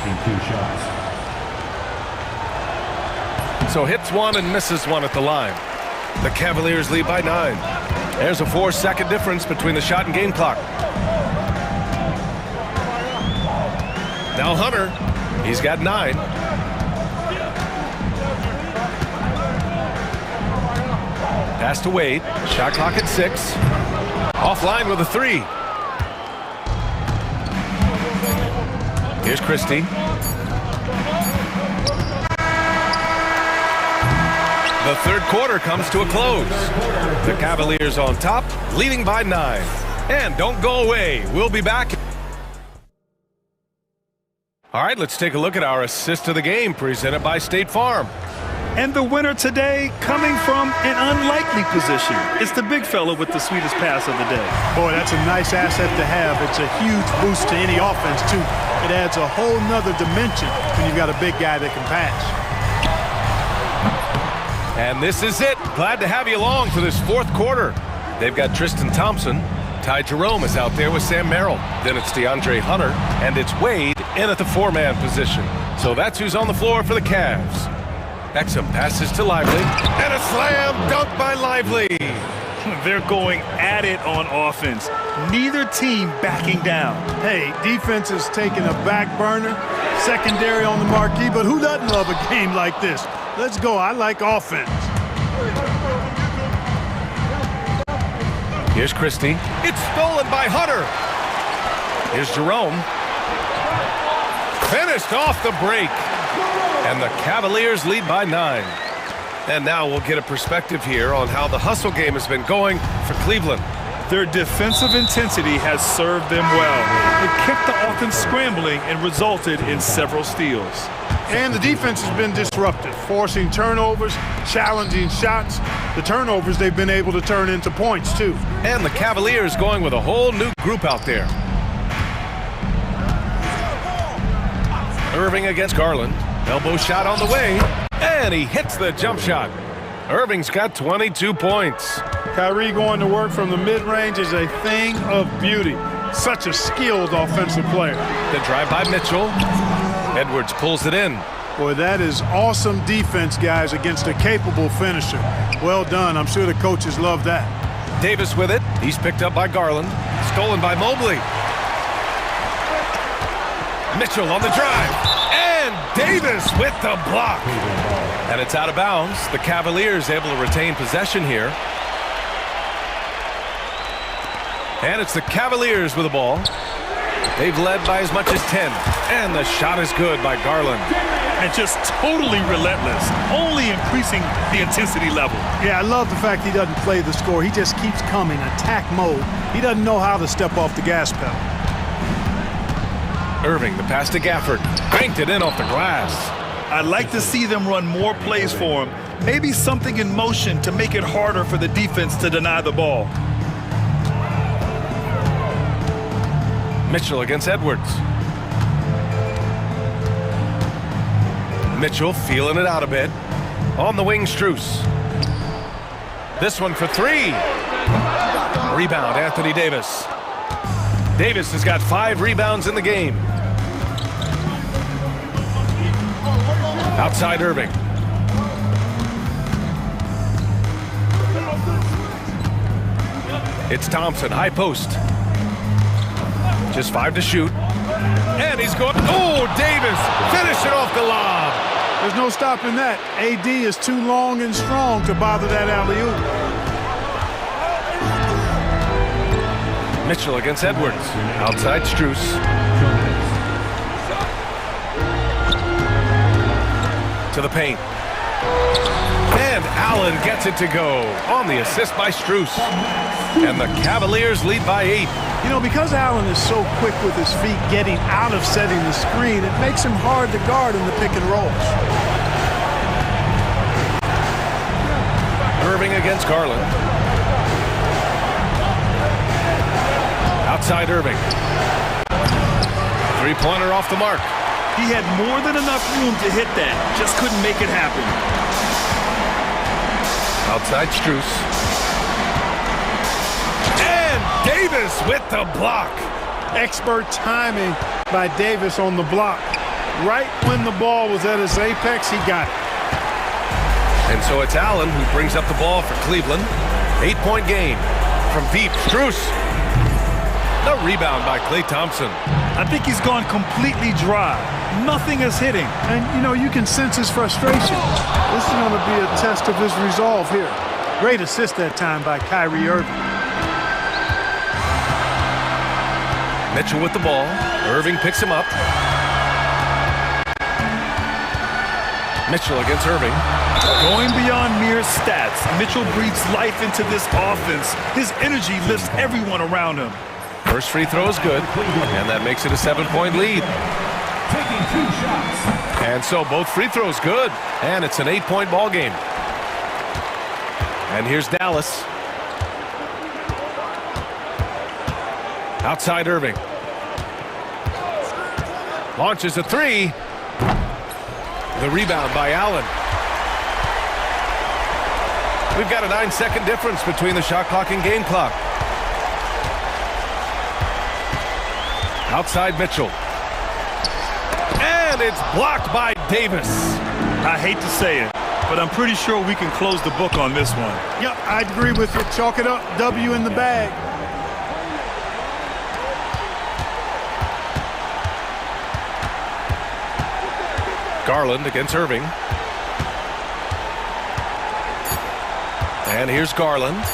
taking 2 shots. So hits one and misses one at the line. The Cavaliers lead by 9. There's a 4-second difference between the shot and game clock. Now Hunter, he's got 9. Pass to Wade, shot clock at 6. Offline with a 3. Here's Christie. The third quarter comes to a close. The Cavaliers on top, leading by 9. And don't go away. We'll be back. All right, let's take a look at our assist of the game presented by State Farm. And the winner today coming from an unlikely position. It's the big fella with the sweetest pass of the day. Boy, that's a nice asset to have. It's a huge boost to any offense, too. It adds a whole nother dimension when you've got a big guy that can pass. And this is it. Glad to have you along for this fourth quarter. They've got Tristan Thompson. Ty Jerome is out there with Sam Merrill. Then it's DeAndre Hunter. And it's Wade in at the 4-man position. So that's who's on the floor for the Cavs. Exum passes to Lively. And a slam dunk by Lively. They're going at it on offense. Neither team backing down. Hey, defense is taking a back burner. Secondary on the marquee. But who doesn't love a game like this? Let's go. I like offense. Here's Christie. It's stolen by Hunter. Here's Jerome. Finished off the break. And the Cavaliers lead by 9. And now we'll get a perspective here on how the hustle game has been going for Cleveland. Their defensive intensity has served them well. It kept the offense scrambling and resulted in several steals. And the defense has been disruptive, forcing turnovers, challenging shots. The turnovers they've been able to turn into points, too. And the Cavaliers going with a whole new group out there. Irving against Garland. Elbow shot on the way. And he hits the jump shot. Irving's got 22 points. Kyrie going to work from the mid-range is a thing of beauty. Such a skilled offensive player. The drive by Mitchell. Edwards pulls it in. Boy, that is awesome defense, guys, against a capable finisher. Well done. I'm sure the coaches love that. Davis with it. He's picked up by Garland. Stolen by Mobley. Mitchell on the drive. And Davis with the block. And it's out of bounds. The Cavaliers able to retain possession here. And it's the Cavaliers with the ball. They've led by as much as 10. And the shot is good by Garland. And just totally relentless, only increasing the intensity level. Yeah, I love the fact he doesn't play the score. He just keeps coming, attack mode. He doesn't know how to step off the gas pedal. Irving, the pass to Gafford. Banked it in off the glass. I'd like to see them run more plays for him. Maybe something in motion to make it harder for the defense to deny the ball. Mitchell against Edwards. Mitchell feeling it out a bit. On the wing, Strus. This one for 3. Rebound, Anthony Davis. Davis has got 5 rebounds in the game. Outside Irving. It's Thompson, high post. Just 5 to shoot. And he's going, oh, Davis, finish it off the lob. There's no stopping that. AD is too long and strong to bother that alley-oop. Mitchell against Edwards. Outside Strus. To the paint. And Allen gets it to go on the assist by Strus. And the Cavaliers lead by 8. You know, because Allen is so quick with his feet getting out of setting the screen, it makes him hard to guard in the pick and rolls. Irving against Garland. Outside Irving. 3-pointer off the mark. He had more than enough room to hit that. Just couldn't make it happen. Outside Strus. And Davis with the block. Expert timing by Davis on the block. Right when the ball was at its apex, he got it. And so it's Allen who brings up the ball for Cleveland. 8-point game from deep. Strus. The rebound by Klay Thompson. I think he's gone completely dry. Nothing is hitting. And, you know, you can sense his frustration. This is going to be a test of his resolve here. Great assist that time by Kyrie Irving. Mitchell with the ball. Irving picks him up. Mitchell against Irving. Going beyond mere stats, Mitchell breathes life into this offense. His energy lifts everyone around him. First free throw is good, and that makes it a 7-point lead. Taking 2 shots. And so both free throws good, and it's an 8-point ball game. And here's Dallas. Outside Irving. Launches a 3. The rebound by Allen. We've got a 9-second difference between the shot clock and game clock. Outside Mitchell. And it's blocked by Davis. I hate to say it, but I'm pretty sure we can close the book on this one. Yep, I agree with you. Chalk it up. W in the bag. Garland against Irving. And here's Garland.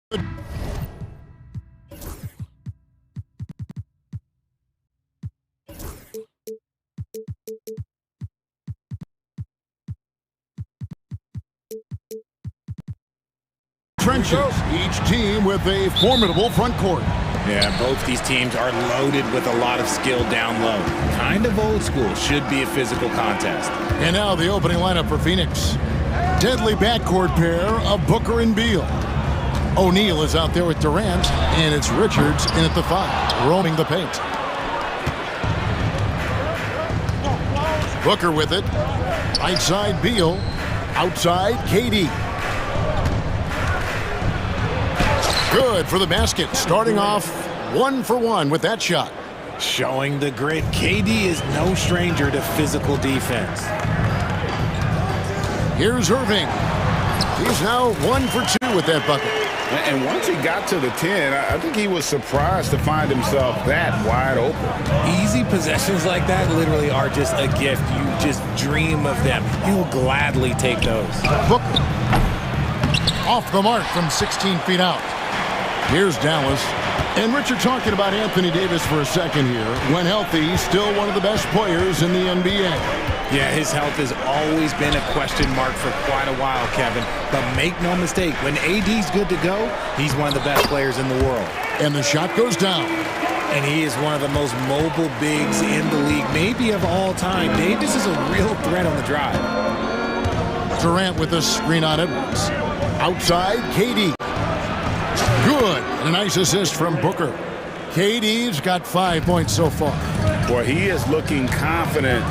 Trenches, each team with a formidable front court. Yeah, both these teams are loaded with a lot of skill down low. Kind of old school, should be a physical contest. And now the opening lineup for Phoenix. Deadly backcourt pair of Booker and Beal. O'Neal is out there with Durant, and it's Richards in at the 5, roaming the paint. Booker with it. Right side Beal. Outside KD. Good for the basket. Starting off 1 for 1 with that shot. Showing the grit. KD is no stranger to physical defense. Here's Irving. He's now 1 for 2 with that bucket. And once he got to the 10, I think he was surprised to find himself that wide open. Easy possessions like that literally are just a gift. You just dream of them. He'll gladly take those. Booker. Off the mark from 16 feet out. Here's Dallas. And Richard, talking about Anthony Davis for a second here. When healthy, still one of the best players in the NBA. Yeah, his health has always been a question mark for quite a while, Kevin. But make no mistake, when AD's good to go, he's one of the best players in the world. And the shot goes down. And he is one of the most mobile bigs in the league, maybe of all time. Davis is a real threat on the drive. Durant with a screen on Edwards. Outside, KD. Good. A nice assist from Booker. KD's got 5 points so far. Boy, he is looking confident.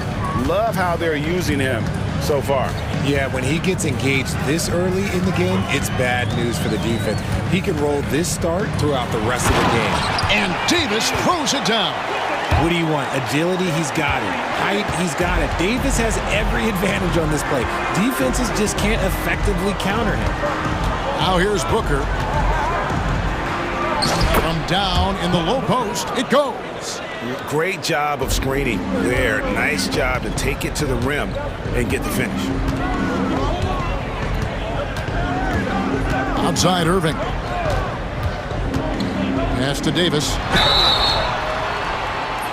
Love how they're using him so far. Yeah, when he gets engaged this early in the game, it's bad news for the defense. He can roll this start throughout the rest of the game. And Davis throws it down. What do you want? Agility, he's got it. Height, he's got it. Davis has every advantage on this play. Defenses just can't effectively counter him. Now here's Booker. From down in the low post, it goes. Great job of screening there. Nice job to take it to the rim and get the finish. Outside Irving. Pass to Davis.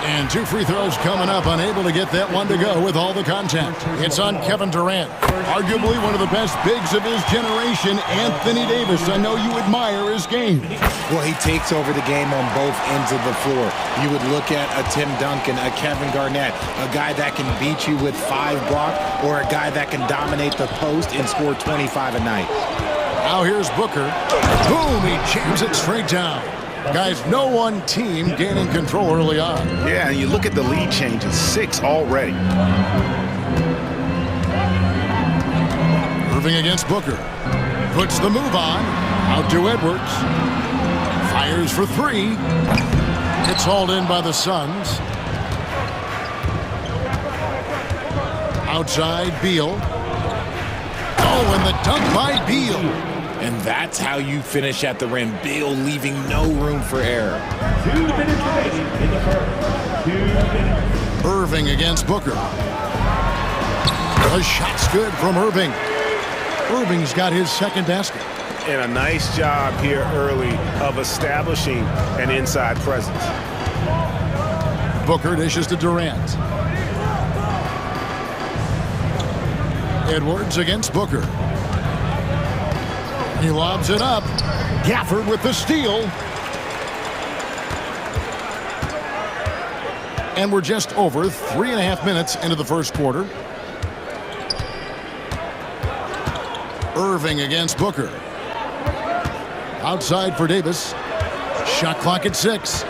And 2 free throws coming up, unable to get that one to go with all the contact. It's on Kevin Durant. Arguably one of the best bigs of his generation, Anthony Davis. I know you admire his game. Well, he takes over the game on both ends of the floor. You would look at a Tim Duncan, a Kevin Garnett, a guy that can beat you with 5 blocks, or a guy that can dominate the post and score 25 a night. Now here's Booker. Boom, he jams it straight down. Guys, no one team gaining control early on. Yeah, and you look at the lead changes, 6 already. Irving against Booker. Puts the move on. Out to Edwards. Fires for 3. It's hauled in by the Suns. Outside Beal. Oh, and the dunk by Beal. And that's how you finish at the rim. Beal leaving no room for error. 2 minutes remaining in the first. 2 minutes. Irving against Booker. The shot's good from Irving. Irving's got his second basket. And a nice job here early of establishing an inside presence. Booker dishes to Durant. Edwards against Booker. He lobs it up. Gafford with the steal. And we're just over 3.5 minutes into the first quarter. Irving against Booker. Outside for Davis. Shot clock at 6.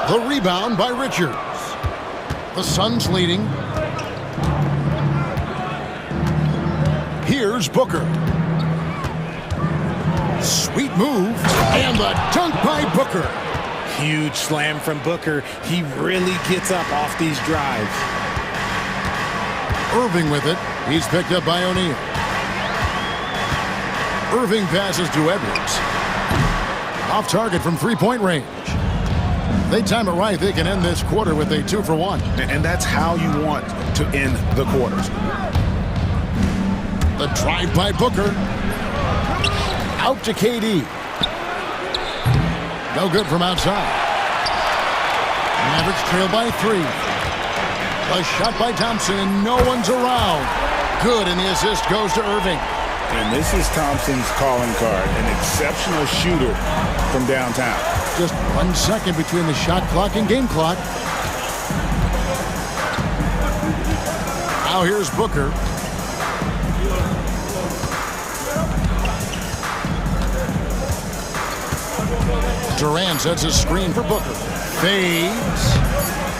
The rebound by Richards. The Suns leading. Here's Booker. Sweet move. And the dunk by Booker. Huge slam from Booker. He really gets up off these drives. Irving with it. He's picked up by O'Neal. Irving passes to Edwards. Off target from 3-point range. They time it right, they can end this quarter with a 2 for 1. And that's how you want to end the quarters. The drive by Booker. Out to KD. No good from outside. Mavericks trail by 3. A shot by Thompson, and no one's around. Good, and the assist goes to Irving. And this is Thompson's calling card, an exceptional shooter from downtown. Just 1 second between the shot clock and game clock. Now here's Booker. Durant sets a screen for Booker. Fades.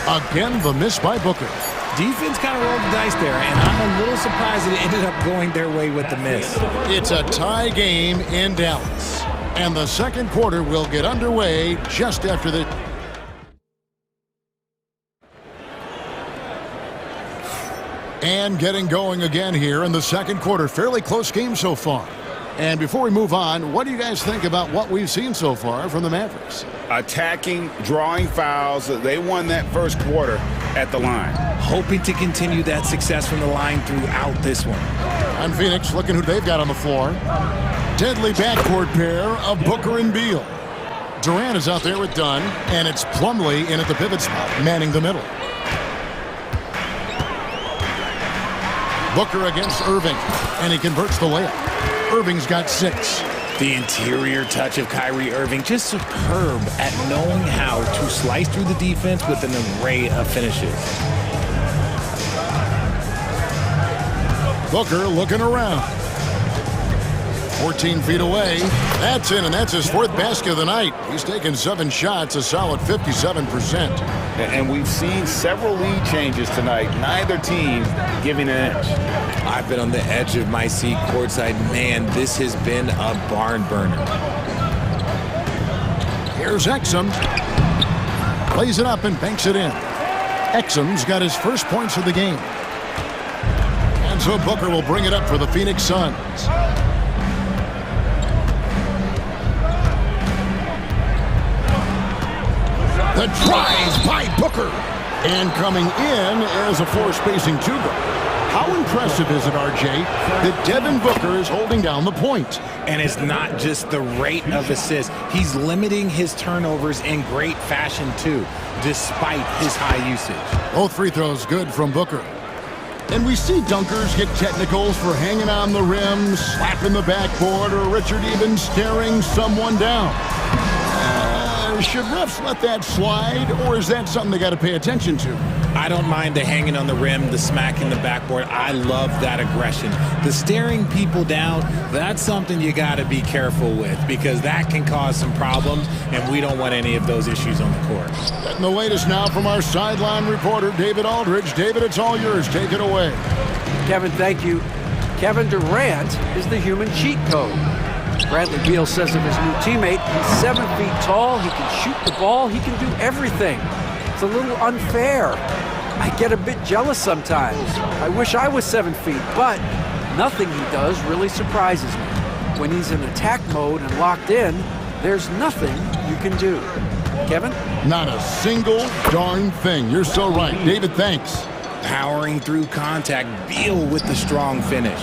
Again, the miss by Booker. Defense kind of rolled the dice there, and I'm a little surprised it ended up going their way with the miss. It's a tie game in Dallas, and the second quarter will get underway just after the... And getting going again here in the second quarter. Fairly close game so far. And before we move on, what do you guys think about what we've seen so far from the Mavericks? Attacking, drawing fouls. They won that first quarter at the line. Hoping to continue that success from the line throughout this one. On Phoenix, looking who they've got on the floor. Deadly backcourt pair of Booker and Beal. Durant is out there with Dunn, and it's Plumlee in at the pivot spot, manning the middle. Booker against Irving, and he converts the layup. Irving's got 6. The interior touch of Kyrie Irving, just superb at knowing how to slice through the defense with an array of finishes. Booker looking around. 14 feet away. That's in, and that's his 4th basket of the night. He's taken 7 shots, a solid 57%. And we've seen several lead changes tonight. Neither team giving an edge. I've been on the edge of my seat courtside. Man, this has been a barn burner. Here's Exum. Plays it up and banks it in. Exum's got his first points of the game. And so Booker will bring it up for the Phoenix Suns. The drive by Booker. And coming in as a floor-spacing 2-guard. How impressive is it, RJ, that Devin Booker is holding down the point? And it's not just the rate of assists. He's limiting his turnovers in great fashion, too, despite his high usage. Both free throws good from Booker. And we see dunkers get technicals for hanging on the rim, slapping the backboard, or Richard even staring someone down. Should refs let that slide, or is that something they got to pay attention to? I don't mind the hanging on the rim, the smacking the backboard. I love that aggression. The staring people down, that's something you got to be careful with, because that can cause some problems, and we don't want any of those issues on the court. Getting the latest now from our sideline reporter, David Aldridge. David, it's all yours. Take it away. Kevin, thank you. Kevin Durant is the human cheat code. Bradley Beal says of his new teammate, he's 7 feet tall, he can shoot the ball, he can do everything. It's a little unfair. I get a bit jealous sometimes. I wish I was 7 feet, but nothing he does really surprises me. When he's in attack mode and locked in, there's nothing you can do. Kevin? Not a single darn thing. You're so right. David, thanks. Powering through contact, Beal with the strong finish.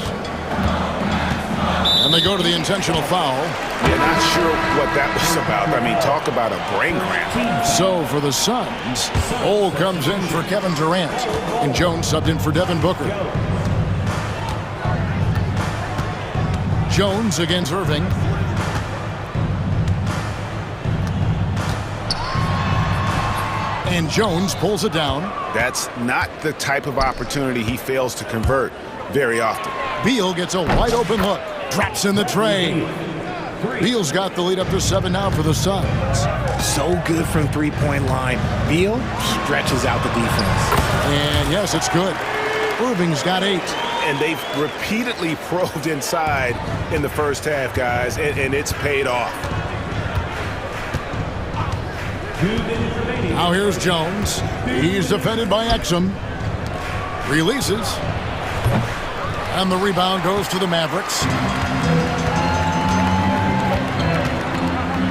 And they go to the intentional foul. Yeah, not sure what that was about. I mean, talk about a brain cramp. So for the Suns, Cole comes in for Kevin Durant, and Jones subbed in for Devin Booker. Jones against Irving. And Jones pulls it down. That's not the type of opportunity he fails to convert very often. Beal gets a wide open look. Drops in the tray. Beal's got the lead up to 7 now for the Suns. So good from three-point line. Beal stretches out the defense. And yes, it's good. Irving's got 8. And they've repeatedly probed inside in the first half, guys, and it's paid off. Now here's Jones. He's defended by Exum. Releases. And the rebound goes to the Mavericks.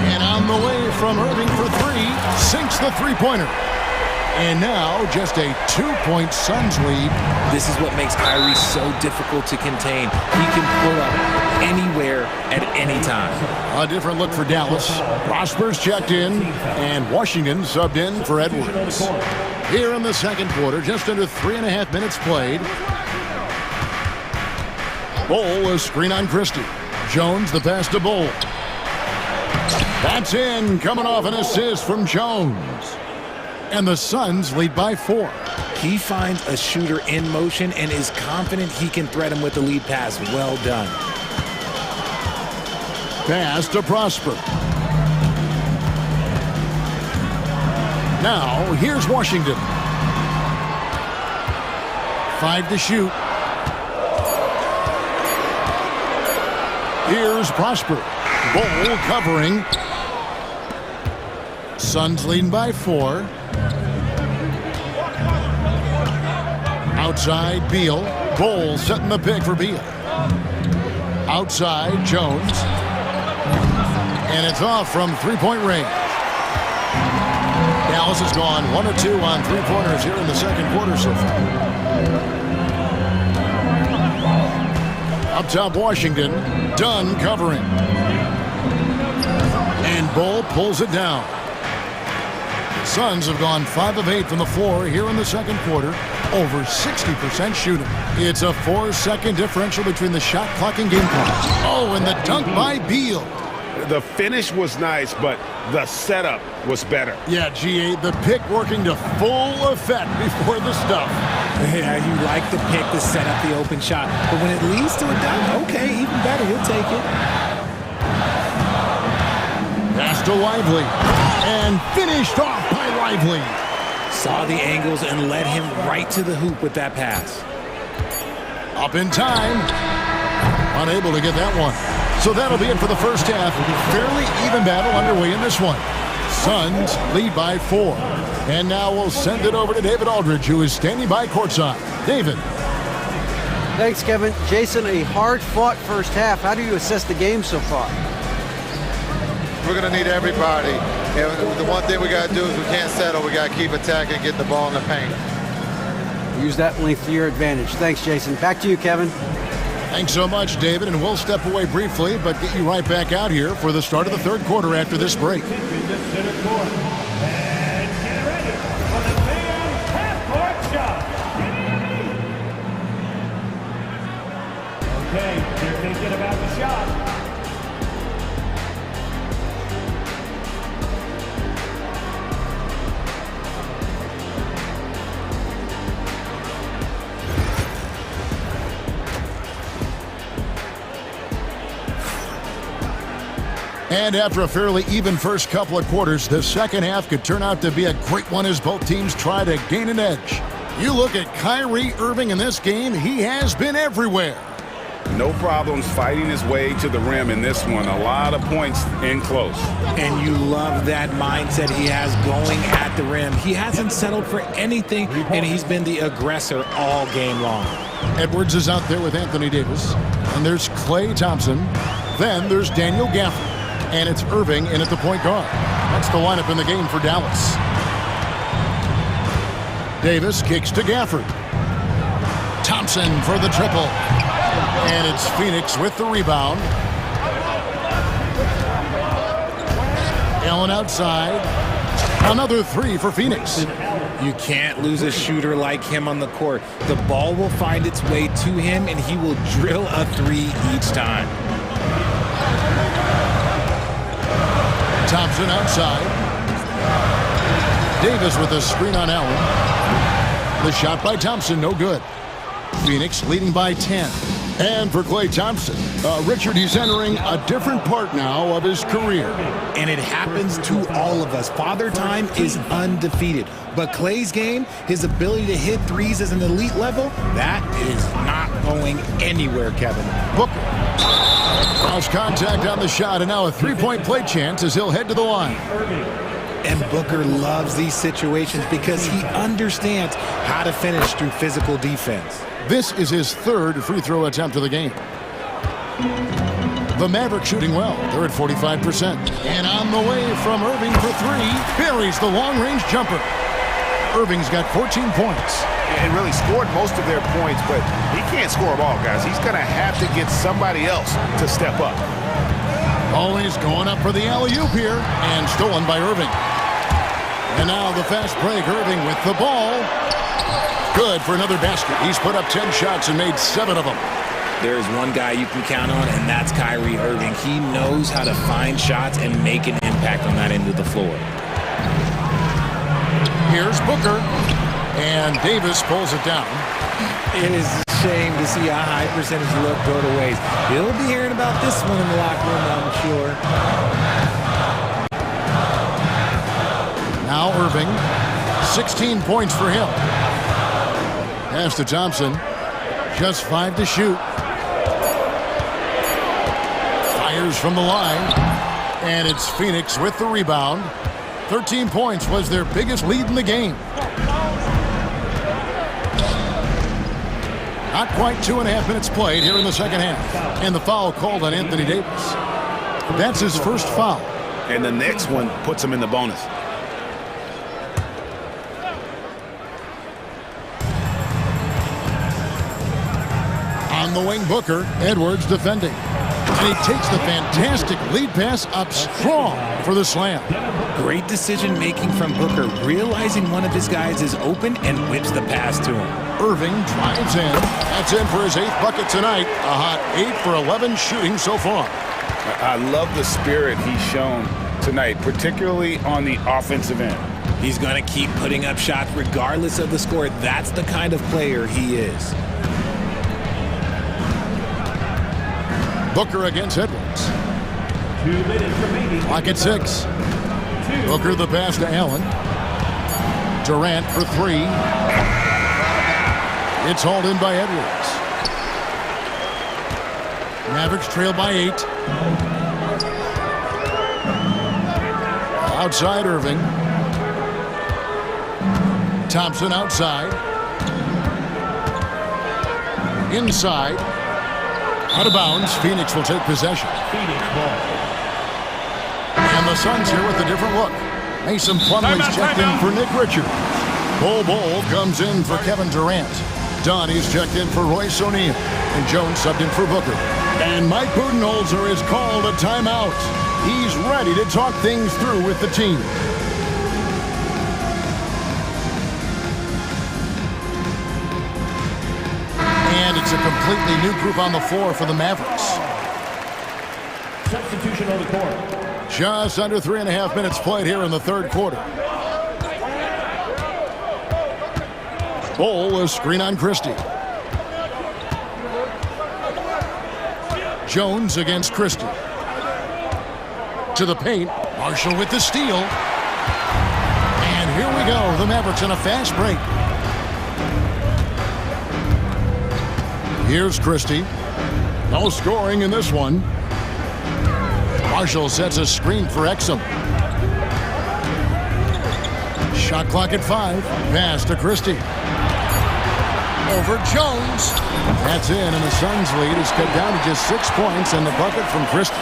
And on the way from Irving for 3, sinks the three-pointer. And now just a 2-point Suns lead. This is what makes Kyrie so difficult to contain. He can pull up anywhere at any time. A different look for Dallas. Prosper's checked in, and Washington subbed in for Edwards. Here in the second quarter, just under 3.5 minutes played. Bol, a screen on Christie. Jones, the pass to Bol. That's in, coming off an assist from Jones. And the Suns lead by 4. He finds a shooter in motion and is confident he can thread him with the lead pass. Well done. Pass to Prosper. Now, here's Washington. 5 to shoot. Here's Prosper. Bol covering. Suns leading by 4. Outside, Beal. Bol setting the pick for Beal. Outside, Jones. And it's off from three-point range. Dallas has gone 1 of 2 on three-pointers here in the second quarter so far. Up top, Washington. Dunn covering. And Bol pulls it down. Suns have gone 5 of 8 from the floor here in the second quarter. Over 60% shooting. It's a 4-second differential between the shot clock and game clock. Oh, and the dunk by Beal. The finish was nice, but the setup was better. Yeah, GA, the pick working to full effect before the stuff. Yeah, you like the pick to set up the open shot, but when it leads to a dunk, okay, even better, he'll take it. Pass to Lively, and finished off by Lively. Saw the angles and led him right to the hoop with that pass. Up in time. Unable to get that one. So that'll be it for the first half. Fairly even battle underway in this one. Suns lead by 4. And now we'll send it over to David Aldridge, who is standing by courtside. David. Thanks, Kevin. Jason, a hard-fought first half. How do you assess the game so far? We're going to need everybody. And the one thing we got to do is we can't settle. We got to keep attacking, get the ball in the paint. Use that length to your advantage. Thanks, Jason. Back to you, Kevin. Thanks so much, David, and we'll step away briefly, but get you right back out here for the start of the third quarter after this break. And get ready for the fan half-court shot. Okay, they're thinking about the shot. And after a fairly even first couple of quarters, the second half could turn out to be a great one as both teams try to gain an edge. You look at Kyrie Irving in this game, he has been everywhere. No problems fighting his way to the rim in this one. A lot of points in close. And you love that mindset he has going at the rim. He hasn't settled for anything, and he's been the aggressor all game long. Edwards is out there with Anthony Davis. And there's Klay Thompson. Then there's Daniel Gafford. And it's Irving in at the point guard. That's the lineup in the game for Dallas. Davis kicks to Gafford. Thompson for the triple. And it's Phoenix with the rebound. Allen outside. Another 3 for Phoenix. You can't lose a shooter like him on the court. The ball will find its way to him, and he will drill a 3 each time. Thompson outside. Davis with a screen on Allen. The shot by Thompson, no good. Phoenix leading by 10. And for Klay Thompson, Richard, he's entering a different part now of his career. And it happens to all of us. Father Time is undefeated. But Klay's game, his ability to hit threes as an elite level, that is not going anywhere, Kevin. Booker. Cross contact on the shot, and now a three-point play chance as he'll head to the line. And Booker loves these situations because he understands how to finish through physical defense. This is his third free throw attempt of the game. The Mavericks shooting well. They're at 45%. And on the way from Irving for 3, buries the long-range jumper. Irving's got 14 points. And really scored most of their points, but he can't score them all, guys. He's going to have to get somebody else to step up. Always going up for the alley-oop here, and stolen by Irving. And now the fast break, Irving with the ball. Good for another basket. He's put up 10 shots and made 7 of them. There's one guy you can count on, and that's Kyrie Irving. He knows how to find shots and make an impact on that end of the floor. Here's Booker, and Davis pulls it down. It is a shame to see a high percentage look go to waste. He'll be hearing about this one in the locker room, I'm sure. Now Irving, 16 points for him. Pass to Thompson, just 5 to shoot. Fires from the line, and it's Phoenix with the rebound. 13 points was their biggest lead in the game. Not quite 2.5 minutes played here in the second half. And the foul called on Anthony Davis. That's his first foul. And the next one puts him in the bonus. On the wing, Booker. Edwards defending. And he takes the fantastic lead pass up strong for the slam. Great decision-making from Booker, realizing one of his guys is open and whips the pass to him. Irving drives in. That's in for his 8th bucket tonight. A hot 8 for 11 shooting so far. I love the spirit he's shown tonight, particularly on the offensive end. He's going to keep putting up shots regardless of the score. That's the kind of player he is. Booker against Edwards. 2 minutes remaining. Clock at 6. Booker the pass to Allen. Durant for 3. It's hauled in by Edwards. Mavericks trail by 8. Outside Irving. Thompson outside. Inside. Out of bounds. Phoenix will take possession. Phoenix ball. And the Suns here with a different look. Mason Plumlee's checked in for Nick Richards. Bol comes in for Kevin Durant. Donnie's checked in for Royce O'Neal. And Jones subbed in for Booker. And Mike Budenholzer is called a timeout. He's ready to talk things through with the team. And it's a completely new group on the floor for the Mavericks. Substitution on the court. Just under 3.5 minutes played here in the third quarter. Bol a screen on Christie. Jones against Christie. To the paint. Marshall with the steal. And here we go. The Mavericks in a fast break. Here's Christie. No scoring in this one. Marshall sets a screen for Exum. Shot clock at 5. Pass to Christie. Over Jones. That's in, and the Suns' lead is cut down to just 6 points and the bucket from Christie.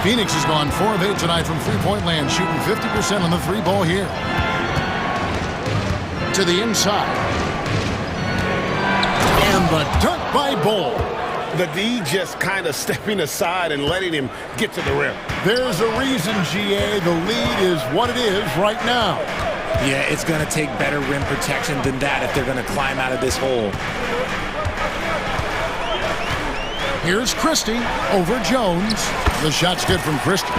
Phoenix has gone 4 of 8 tonight from three-point land, shooting 50% on the 3-ball here. To the inside. And the dunk by Bol. The D just kind of stepping aside and letting him get to the rim. There's a reason, GA. The lead is what it is right now. Yeah, it's going to take better rim protection than that if they're going to climb out of this hole. Here's Christie over Jones. The shot's good from Christie.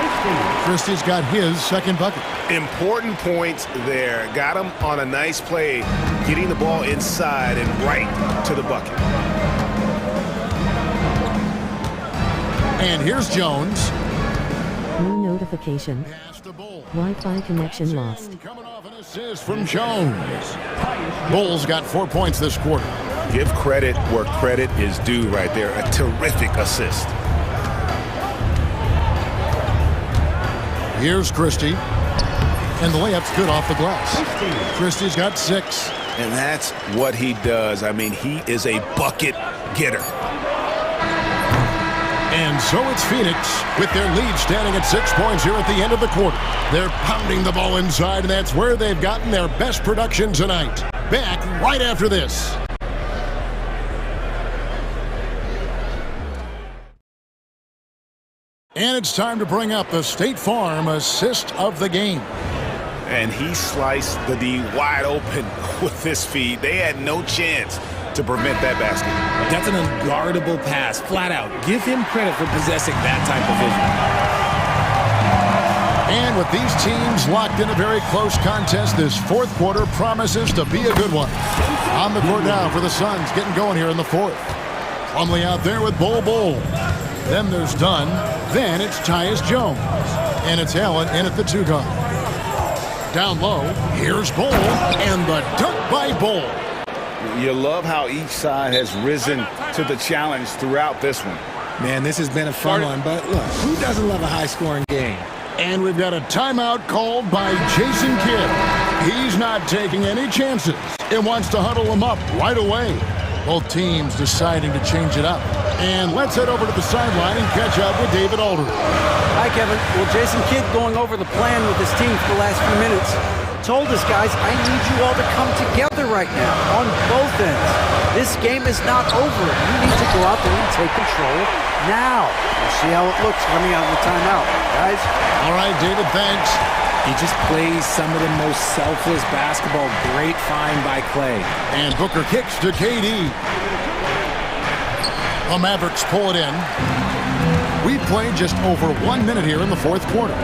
Christie's got his second bucket. Important points there. Got him on a nice play, getting the ball inside and right to the bucket. And here's Jones. New notification. Wi-Fi connection lost. Coming off an assist from Jones. Bol's got 4 points this quarter. Give credit where credit is due right there. A terrific assist. Here's Christie. And the layup's good off the glass. Christie's got 6. And that's what he does. I mean, he is a bucket getter. And so it's Phoenix with their lead standing at 6 points here at the end of the quarter. They're pounding the ball inside, and that's where they've gotten their best production tonight. Back right after this. And it's time to bring up the State Farm assist of the game. And he sliced the D wide open with his feet. They had no chance to prevent that basket. That's an unguardable pass, flat out. Give him credit for possessing that type of vision. And with these teams locked in a very close contest, this fourth quarter promises to be a good one. On the court now for the Suns, getting going here in the fourth. Plumlee out there with Bull. Then there's Dunn. Then it's Tyus Jones. And it's Allen in at the 2 guard. Down low, here's Bull, and the dunk by Bull. You love how each side has risen to the challenge throughout this one. Man, this has been a fun one, but look, who doesn't love a high-scoring game? And we've got a timeout called by Jason Kidd. He's not taking any chances and wants to huddle them up right away. Both teams deciding to change it up. And let's head over to the sideline and catch up with David Aldridge. Hi, Kevin. Well, Jason Kidd going over the plan with his team for the last few minutes. Told us, guys, I need you all to come together right now on both ends. This game is not over. You need to go out there and take control now. We'll see how it looks coming out of the timeout, guys. All right, David, thanks. He just plays some of the most selfless basketball. Great find by Clay. And Booker kicks to KD. The Mavericks pull it in. We've played just over 1 minute here in the fourth quarter.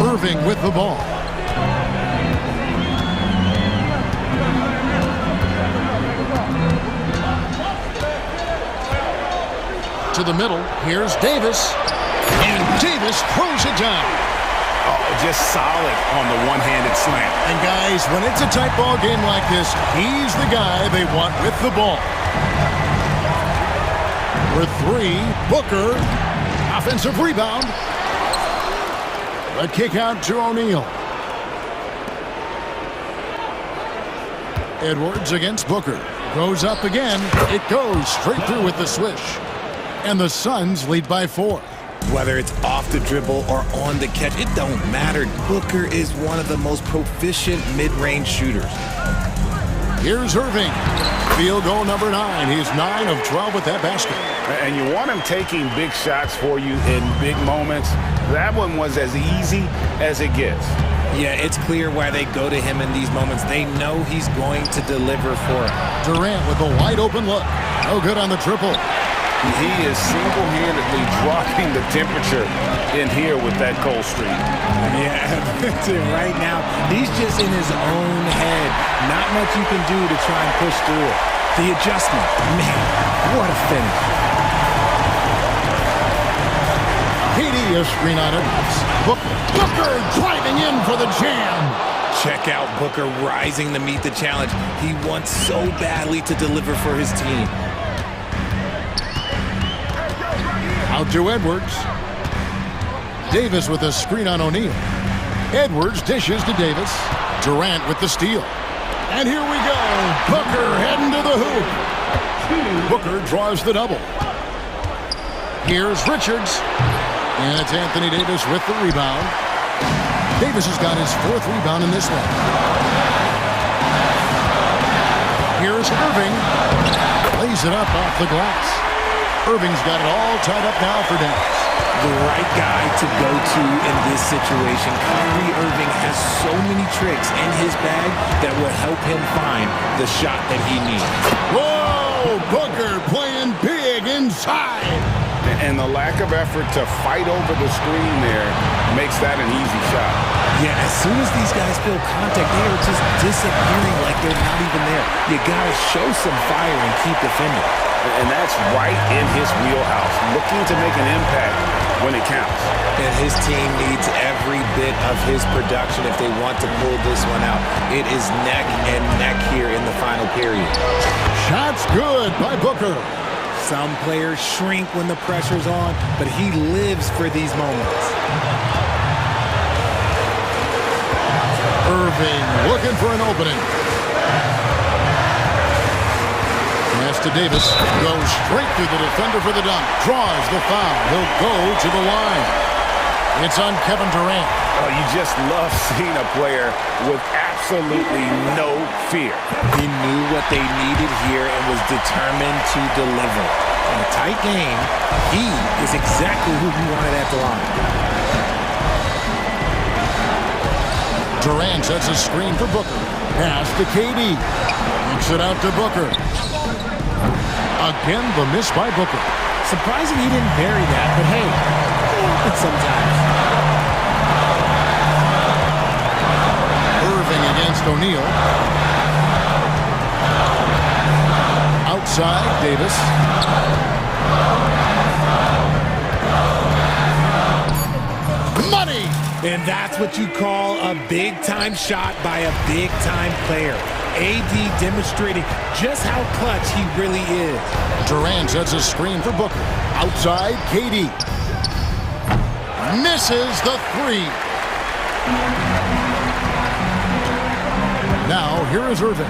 Irving with the ball. To the middle, here's Davis. And Davis throws it down. Oh, just solid on the one-handed slam. And guys, when it's a tight ball game like this, he's the guy they want with the ball. For 3, Booker. Offensive rebound. A kick out to O'Neal. Edwards against Booker. Goes up again. It goes straight through with the swish. And the Suns lead by 4. Whether it's off the dribble or on the catch, it don't matter. Booker is one of the most proficient mid-range shooters. Here's Irving. Field goal number 9. He's 9 of 12 with that basket. And you want him taking big shots for you in big moments. That one was as easy as it gets. Yeah, it's clear why they go to him in these moments. They know he's going to deliver for it. Durant with a wide open look. No good on the triple. He is single-handedly dropping the temperature in here with that cold streak. Yeah, right now, he's just in his own head. Not much you can do to try and push through it. The adjustment, man, what a finish. KD a screen on it. Booker driving in for the jam. Check out Booker rising to meet the challenge. He wants so badly to deliver for his team. Out to Edwards. Davis with a screen on O'Neal. Edwards dishes to Davis. Durant with the steal. And here we go. Booker heading to the hoop. Booker draws the double. Here's Richards. And it's Anthony Davis with the rebound. Davis has got his 4th rebound in this one. Here's Irving. Lays it up off the glass. Irving's got it all tied up now for Dallas. The right guy to go to in this situation. Kyrie Irving has so many tricks in his bag that will help him find the shot that he needs. Whoa! Booker playing big inside. And the lack of effort to fight over the screen there makes that an easy shot. Yeah, as soon as these guys feel contact, they are just disappearing like they're not even there. You got to show some fire and keep defending. And that's right in his wheelhouse, looking to make an impact when it counts. And his team needs every bit of his production if they want to pull this one out. It is neck and neck here in the final period. Shots good by Booker. Some players shrink when the pressure's on, but he lives for these moments. Irving looking for an opening. Pass to Davis. Goes straight through the defender for the dunk. Draws the foul. He'll go to the line. It's on Kevin Durant. Oh, you just love seeing a player with absolutely no fear. He knew what they needed here and was determined to deliver. In a tight game, he is exactly who you wanted at the line. Durant sets a screen for Booker. Pass to KD. Kicks it out to Booker. Again, the miss by Booker. Surprising he didn't bury that, but hey, it happens sometimes. Irving against O'Neal. Outside, Davis. Money! And that's what you call a big-time shot by a big-time player. AD demonstrating just how clutch he really is. Durant sets a screen for Booker. Outside, KD. Misses the three. Now, here is Irving.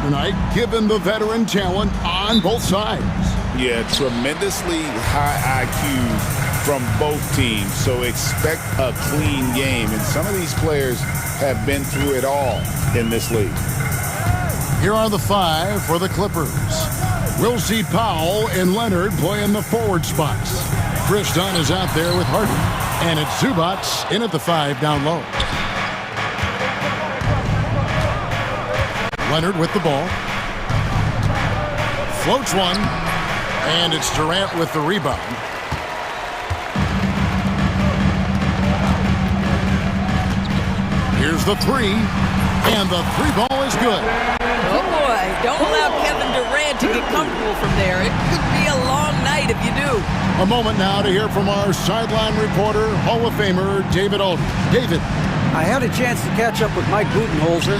tonight, given the veteran talent on both sides. Yeah, tremendously high IQ from both teams, so expect a clean game. And some of these players have been through it all in this league. Here are the 5 for the Clippers. We'll see Powell and Leonard play in the forward spots. Chris Dunn is out there with Harden, and it's Zubats in at the 5 down low. Leonard with the ball. Floats one, and it's Durant with the rebound. Here's the 3, and the 3 ball is good. Oh boy, don't allow Kevin Durant to get comfortable from there. It could be a long night if you do. A moment now to hear from our sideline reporter, Hall of Famer David Alden. David. I had a chance to catch up with Mike Budenholzer.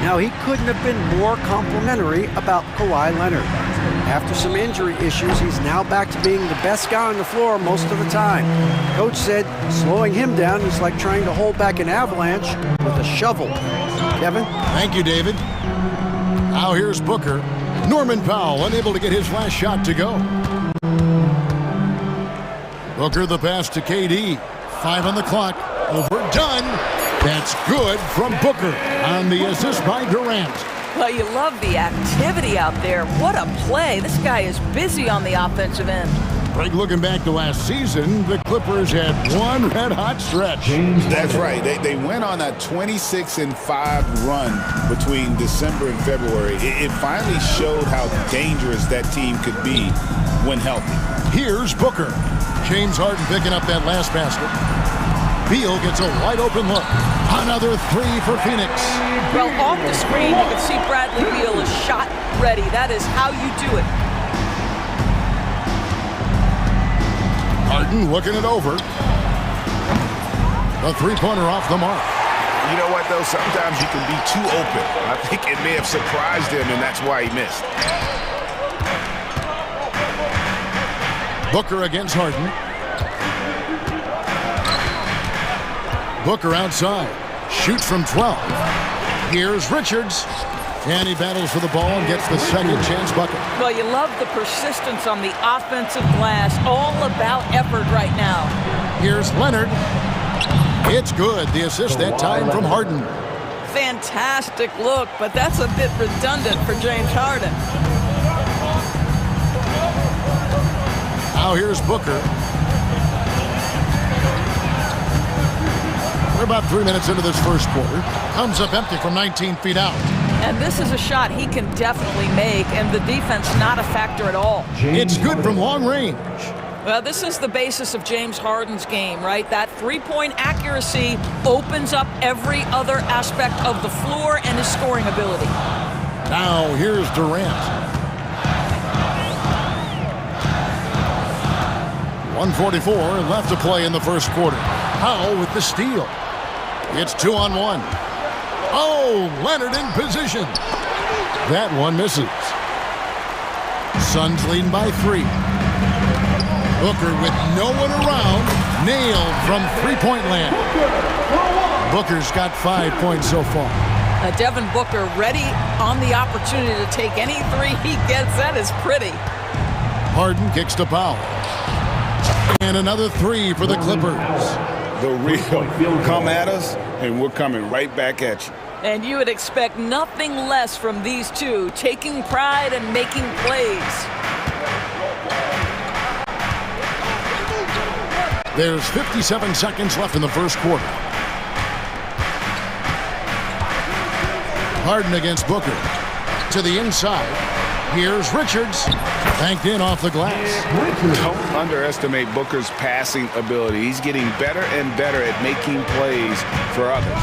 Now, he couldn't have been more complimentary about Kawhi Leonard. After some injury issues, he's now back to being the best guy on the floor most of the time. Coach said slowing him down is like trying to hold back an avalanche with a shovel. Kevin? Thank you, David. Now here's Booker. Norman Powell unable to get his last shot to go. Booker the pass to KD. 5 on the clock. Overdone. That's good from Booker on the assist by Durant. Well, you love the activity out there. What a play. This guy is busy on the offensive end. Greg, looking back to last season, the Clippers had one red-hot stretch. That's right. They went on a 26-5 run between December and February. It finally showed how dangerous that team could be when healthy. Here's Booker. James Harden picking up that last basket. Beal gets a wide-open look. Another 3 for Phoenix. Well, off the screen, you can see Bradley Beal is shot ready. That is how you do it. Harden looking it over. A 3-pointer off the mark. You know what, though? Sometimes you can be too open. I think it may have surprised him, and that's why he missed. Booker against Harden. Booker outside. Shoots from 12. Here's Richards. And he battles for the ball and gets the second chance bucket. Well, you love the persistence on the offensive glass. All about effort right now. Here's Leonard. It's good. The assist that time from Harden. Fantastic look, but that's a bit redundant for James Harden. Now here's Booker. We're about 3 minutes into this first quarter. Comes up empty from 19 feet out. And this is a shot he can definitely make, and the defense not a factor at all. It's good from long range. Well, this is the basis of James Harden's game, right? That three-point accuracy opens up every other aspect of the floor and his scoring ability. Now here's Durant. 1:44 left to play in the first quarter. Powell with the steal. It's 2-on-1. Oh, Leonard in position. That one misses. Suns leading by 3. Booker with no one around. Nailed from three-point land. Booker's got 5 points so far. Devin Booker ready on the opportunity to take any 3 he gets. That is pretty. Harden kicks to Powell. And another 3 for the Clippers. The real come at us, and we're coming right back at you. And you would expect nothing less from these two, taking pride and making plays. There's 57 seconds left in the first quarter. Harden against Booker. To the inside. Here's Richards. Banked in off the glass. Don't underestimate Booker's passing ability. He's getting better and better at making plays for others.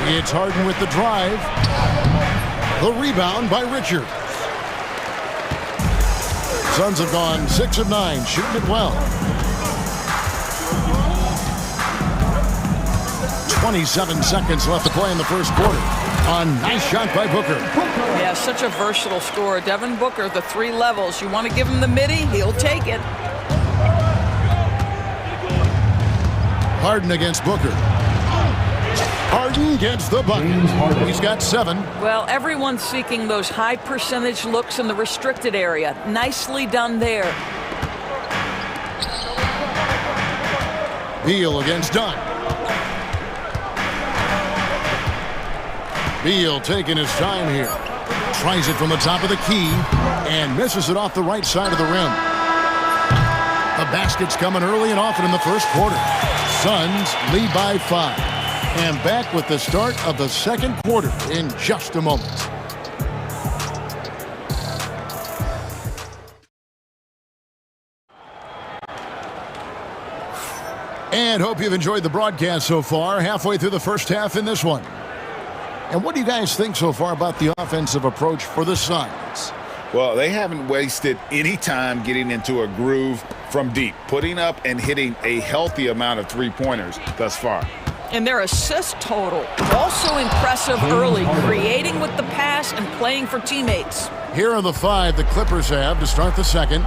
It's Harden with the drive. The rebound by Richards. Suns have gone 6 of 9, shooting it well. 27 seconds left to play in the first quarter. A nice shot by Booker. Yeah, such a versatile scorer. Devin Booker, the 3 levels. You want to give him the midi, he'll take it. Harden against Booker. Harden gets the bucket. He's got 7. Well, everyone's seeking those high percentage looks in the restricted area. Nicely done there. Beal against Dunn. Beal taking his time here. Tries it from the top of the key and misses it off the right side of the rim. The basket's coming early and often in the first quarter. Suns lead by 5. And back with the start of the second quarter in just a moment. And hope you've enjoyed the broadcast so far. Halfway through the first half in this one. And what do you guys think so far about the offensive approach for the Suns? Well, they haven't wasted any time getting into a groove from deep, putting up and hitting a healthy amount of three-pointers thus far. And their assist total, also impressive early, creating with the pass and playing for teammates. Here are the 5 the Clippers have to start the second.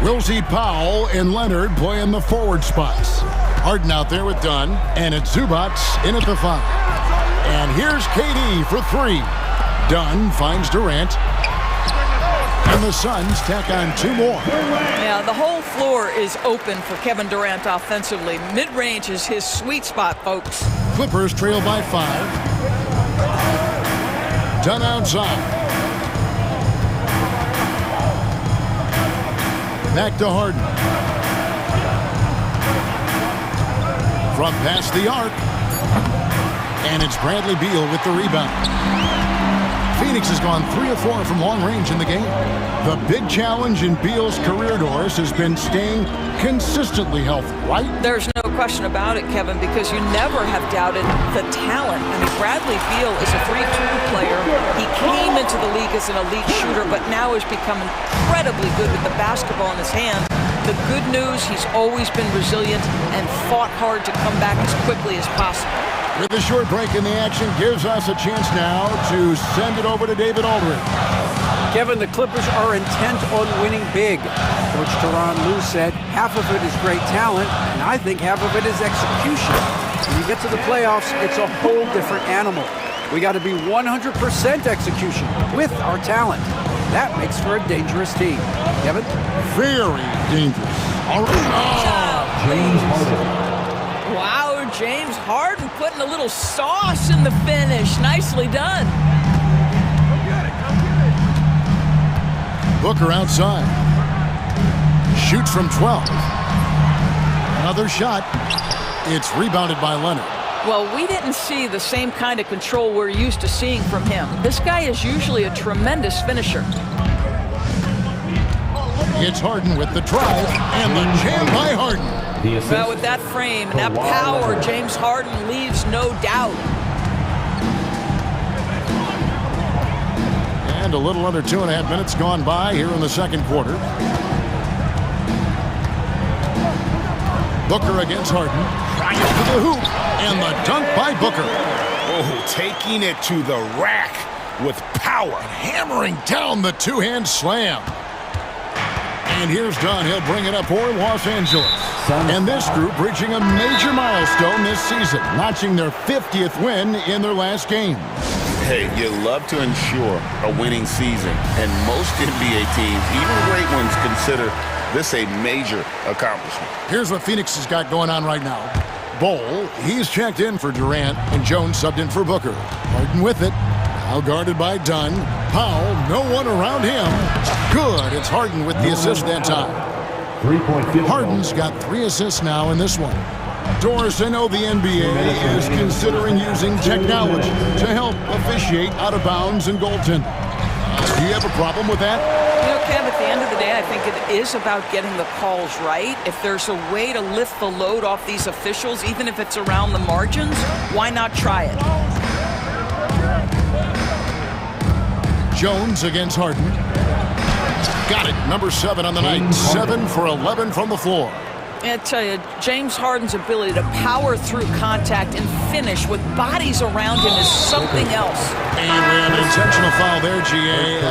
Wilsey, Powell, and Leonard play in the forward spots. Harden out there with Dunn, and it's Zubac in at the 5. And here's KD for 3. Dunn finds Durant. And the Suns tack on 2 more. Yeah, the whole floor is open for Kevin Durant offensively. Mid-range is his sweet spot, folks. Clippers trail by 5. Dunn outside. Back to Harden. From past the arc. And it's Bradley Beal with the rebound. Phoenix has gone 3 of 4 from long range in the game. The big challenge in Beal's career, Doris, has been staying consistently healthy, right? There's no question about it, Kevin, because you never have doubted the talent. I mean, Bradley Beal is a 3-2 player. He came into the league as an elite shooter, but now has become incredibly good with the basketball in his hand. The good news, he's always been resilient and fought hard to come back as quickly as possible. With a short break in the action, gives us a chance now to send it over to David Aldridge. Kevin, the Clippers are intent on winning big. Coach Tyronn Lue said half of it is great talent, and I think half of it is execution. When you get to the playoffs, it's a whole different animal. We got to be 100% execution with our talent. That makes for a dangerous team. Kevin? Very dangerous. All right. James Harden. Wow, James Harden putting a little sauce in the finish. Nicely done. Booker outside. Shoots from 12. Another shot. It's rebounded by Leonard. Well, we didn't see the same kind of control we're used to seeing from him. This guy is usually a tremendous finisher. It's Harden with the drive and the jam by Harden. Well, with that frame and that power, James Harden leaves no doubt. And a little under 2.5 minutes gone by here in the second quarter. Booker against Harden. Trying it to the hoop. And the dunk by Booker. Oh, taking it to the rack with power. Hammering down the two-hand slam. And here's Dunn. He'll bring it up for Los Angeles. And this group reaching a major milestone this season, notching their 50th win in their last game. Hey, you love to ensure a winning season, and most NBA teams, even great ones, consider this a major accomplishment. Here's what Phoenix has got going on right now. Bol, he's checked in for Durant, and Jones subbed in for Booker. Harden with it. Now guarded by Dunn. Powell, no one around him. Good. It's Harden with the assist that time. Harden's got 3 assists now in this one. Doris, I know the NBA is considering using technology to help officiate out of bounds and goaltending. Do you have a problem with that? You know, Kev, at the end of the day, I think it is about getting the calls right. If there's a way to lift the load off these officials, even if it's around the margins, why not try it? Jones against Harden. Got it. Number 7 on the night. 7 for 11 from the floor. I tell you, James Harden's ability to power through contact and finish with bodies around him is something else. And we have an intentional foul there, GA.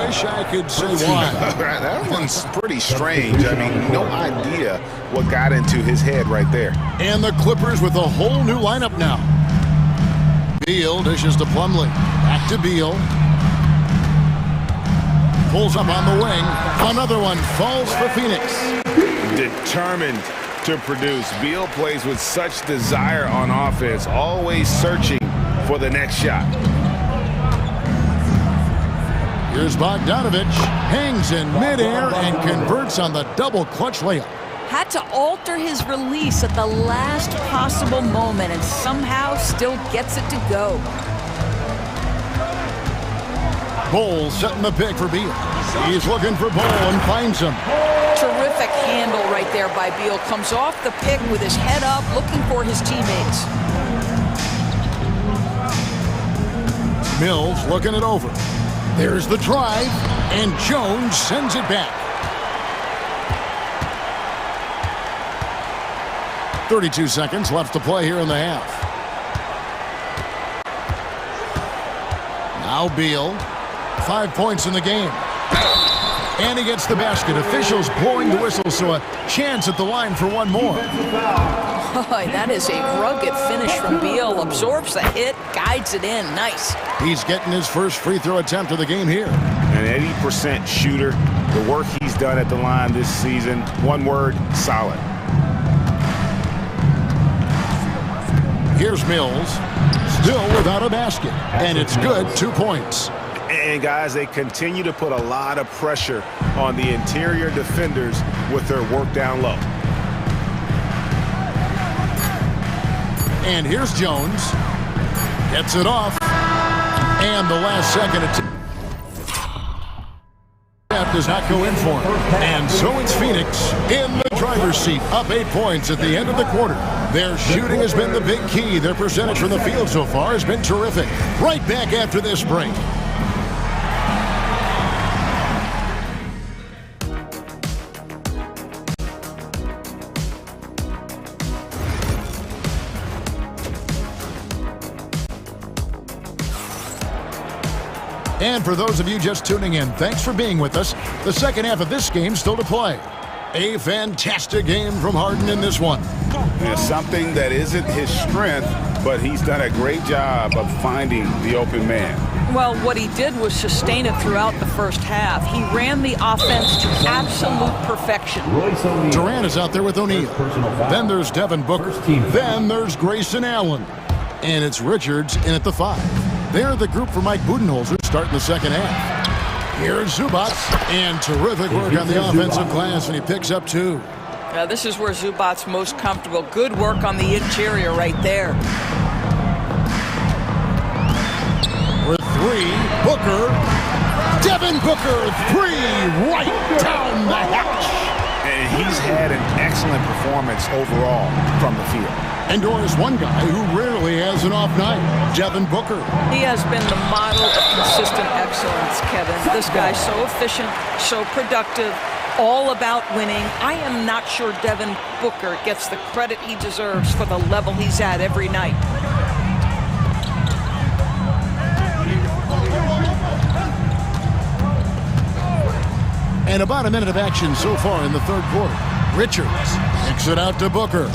Wish I could say why. That one's pretty strange. I mean, no idea what got into his head right there. And the Clippers with a whole new lineup now. Beal dishes to Plumlee. Back to Beal. Pulls up on the wing. Another one falls for Phoenix. Determined to produce. Beal plays with such desire on offense, always searching for the next shot. Here's Bogdanovich. Hangs in midair and converts on the double clutch layup. Had to alter his release at the last possible moment and somehow still gets it to go. Bol setting the pick for Beal. He's looking for Bol and finds him. Terrific handle right there by Beal. Comes off the pick with his head up, looking for his teammates. Mills looking it over. There's the drive, and Jones sends it back. 32 seconds left to play here in the half. Now Beal. 5 points in the game. And he gets the basket. Officials blowing the whistle, so a chance at the line for one more. Boy, that is a rugged finish from Beal. Absorbs the hit, guides it in. Nice. He's getting his first free throw attempt of the game here. An 80% shooter. The work he's done at the line this season, one word, solid. Here's Mills, still without a basket, and it's good, 2 points. And guys, they continue to put a lot of pressure on the interior defenders with their work down low. And here's Jones, gets it off, and the last second attempt does not go in for him. And so it's Phoenix in the driver's seat, up 8 points at the end of the quarter. Their shooting has been the big key. Their percentage from the field so far has been terrific. Right back after this break. And for those of you just tuning in, thanks for being with us. The second half of this game still to play. A fantastic game from Harden in this one. And something that isn't his strength, but he's done a great job of finding the open man. Well, what he did was sustain it throughout the first half. He ran the offense to absolute perfection. Durant is out there with O'Neal. Then there's Devin Booker. Then there's Grayson Allen. And it's Richards in at the 5. They're the group for Mike Budenholzer starting the second half. Here's Zubac, and terrific work on the offensive glass, and he picks up 2. Now this is where Zubac's most comfortable. Good work on the interior right there. For 3, Booker. Devin Booker, 3, right down the hatch. And he's had an excellent performance overall from the field. And Doris, one guy who rarely has an off night, Devin Booker. He has been the model of consistent excellence, Kevin. This guy's so efficient, so productive, all about winning. I am not sure Devin Booker gets the credit he deserves for the level he's at every night. And about a minute of action so far in the third quarter. Richards kicks it out to Booker.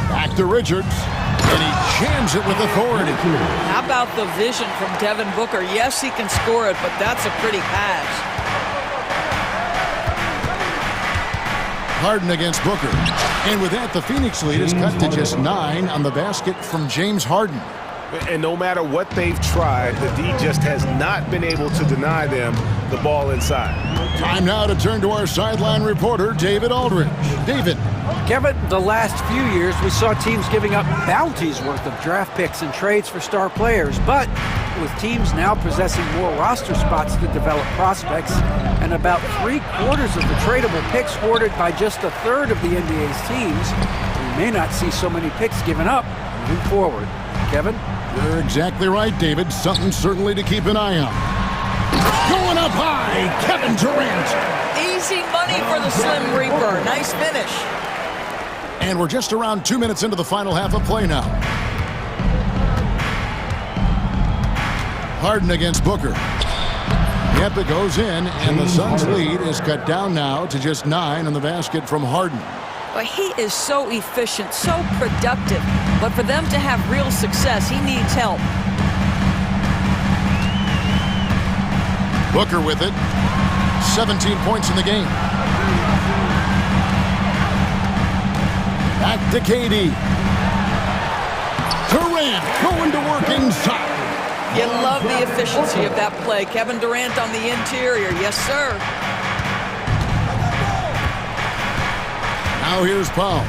Back to Richards, and he jams it with authority. How about the vision from Devin Booker? Yes, he can score it, but that's a pretty pass. Harden against Booker. And with that, the Phoenix lead is cut to just 9 on the basket from James Harden. And no matter what they've tried, the D just has not been able to deny them the ball inside. Time now to turn to our sideline reporter, David Aldridge. David. Kevin, the last few years we saw teams giving up bounties worth of draft picks and trades for star players, but with teams now possessing more roster spots to develop prospects and about 3/4 of the tradable picks hoarded by just 1/3 of the NBA's teams, we may not see so many picks given up moving forward. Kevin? You're exactly right, David. Something certainly to keep an eye on. Going up high, Kevin Durant. Easy money for the Slim Reaper. Nice finish. And we're just around 2 minutes into the final half of play now. Harden against Booker. Yep, it goes in, and the Suns' lead is cut down now to just 9 on the basket from Harden. But he is so efficient, so productive. But for them to have real success, he needs help. Booker with it. 17 points in the game. Back to KD. Durant going to work inside. You love the efficiency of that play. Kevin Durant on the interior. Yes, sir. Now here's Powell.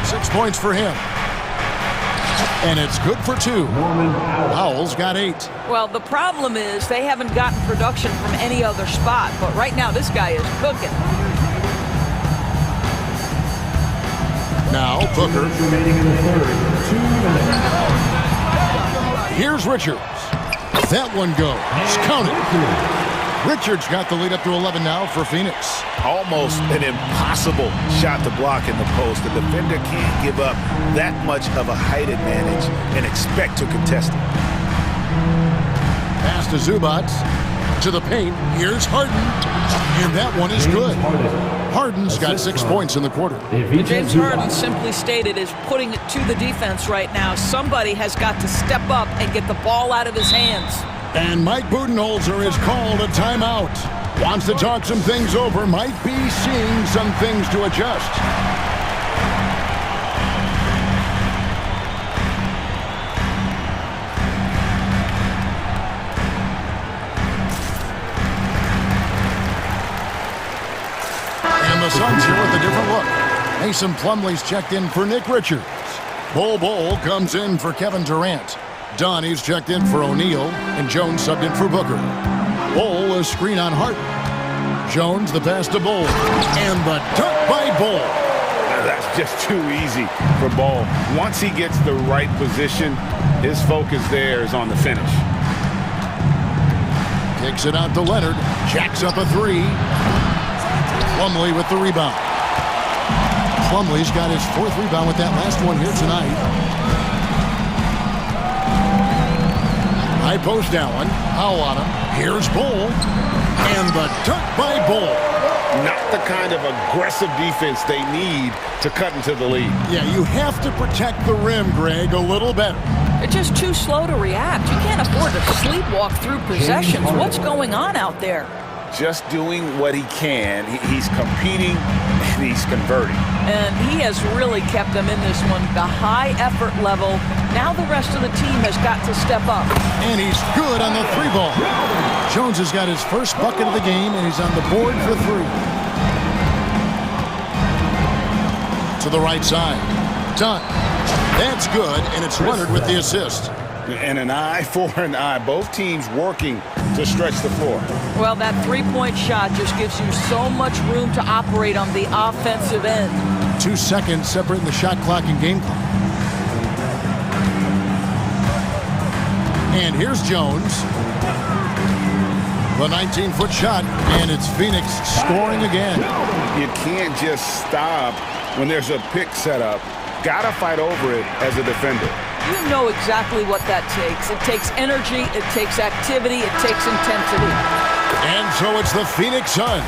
6 points for him. And it's good for 2. Powell's got 8. Well, the problem is they haven't gotten production from any other spot. But right now, this guy is cooking. Now Booker. Here's Richards. That one goes. Count it. Richards got the lead up to 11 now for Phoenix. Almost an impossible shot to block in the post. The defender can't give up that much of a height advantage and expect to contest it. Pass to Zubac. To the paint. Here's Harden. And that one is good. Harden's got 6 points in the quarter. James Harden, simply stated, is putting it to the defense right now. Somebody has got to step up and get the ball out of his hands. And Mike Budenholzer is called a timeout. Wants to talk some things over. Might be seeing some things to adjust. And the Suns here with a different look. Mason Plumlee's checked in for Nick Richards. Bol comes in for Kevin Durant. Donnie's checked in for O'Neal, and Jones subbed in for Booker. Bol, a screen on Harden. Jones, the pass to Bol. And the dunk by Bol. That's just too easy for Bol. Once he gets the right position, his focus there is on the finish. Kicks it out to Leonard. Jacks up a 3. Plumlee with the rebound. Plumlee's got his 4th rebound with that last one here tonight. High post Allen. Powell on him. Here's Bol. And the dunk by Bol. Not the kind of aggressive defense they need to cut into the lead. Yeah, you have to protect the rim, Greg, a little better. They're just too slow to react. You can't afford to sleepwalk through possessions. What's going on out there? Just doing what he can. He's competing and he's converting. And he has really kept them in this one. The high effort level. Now the rest of the team has got to step up. And he's good on the 3 ball. Jones has got his first bucket of the game, and he's on the board for 3. To the right side. Done. That's good, and it's Leonard with the assist. And an eye for an eye. Both teams working to stretch the floor. Well, that 3-point shot just gives you so much room to operate on the offensive end. 2 seconds separating the shot clock and game clock. And here's Jones. The 19-foot shot, and it's Phoenix scoring again. You can't just stop when there's a pick set up. Gotta fight over it as a defender. You know exactly what that takes. It takes energy, it takes activity, it takes intensity. And so it's the Phoenix Suns.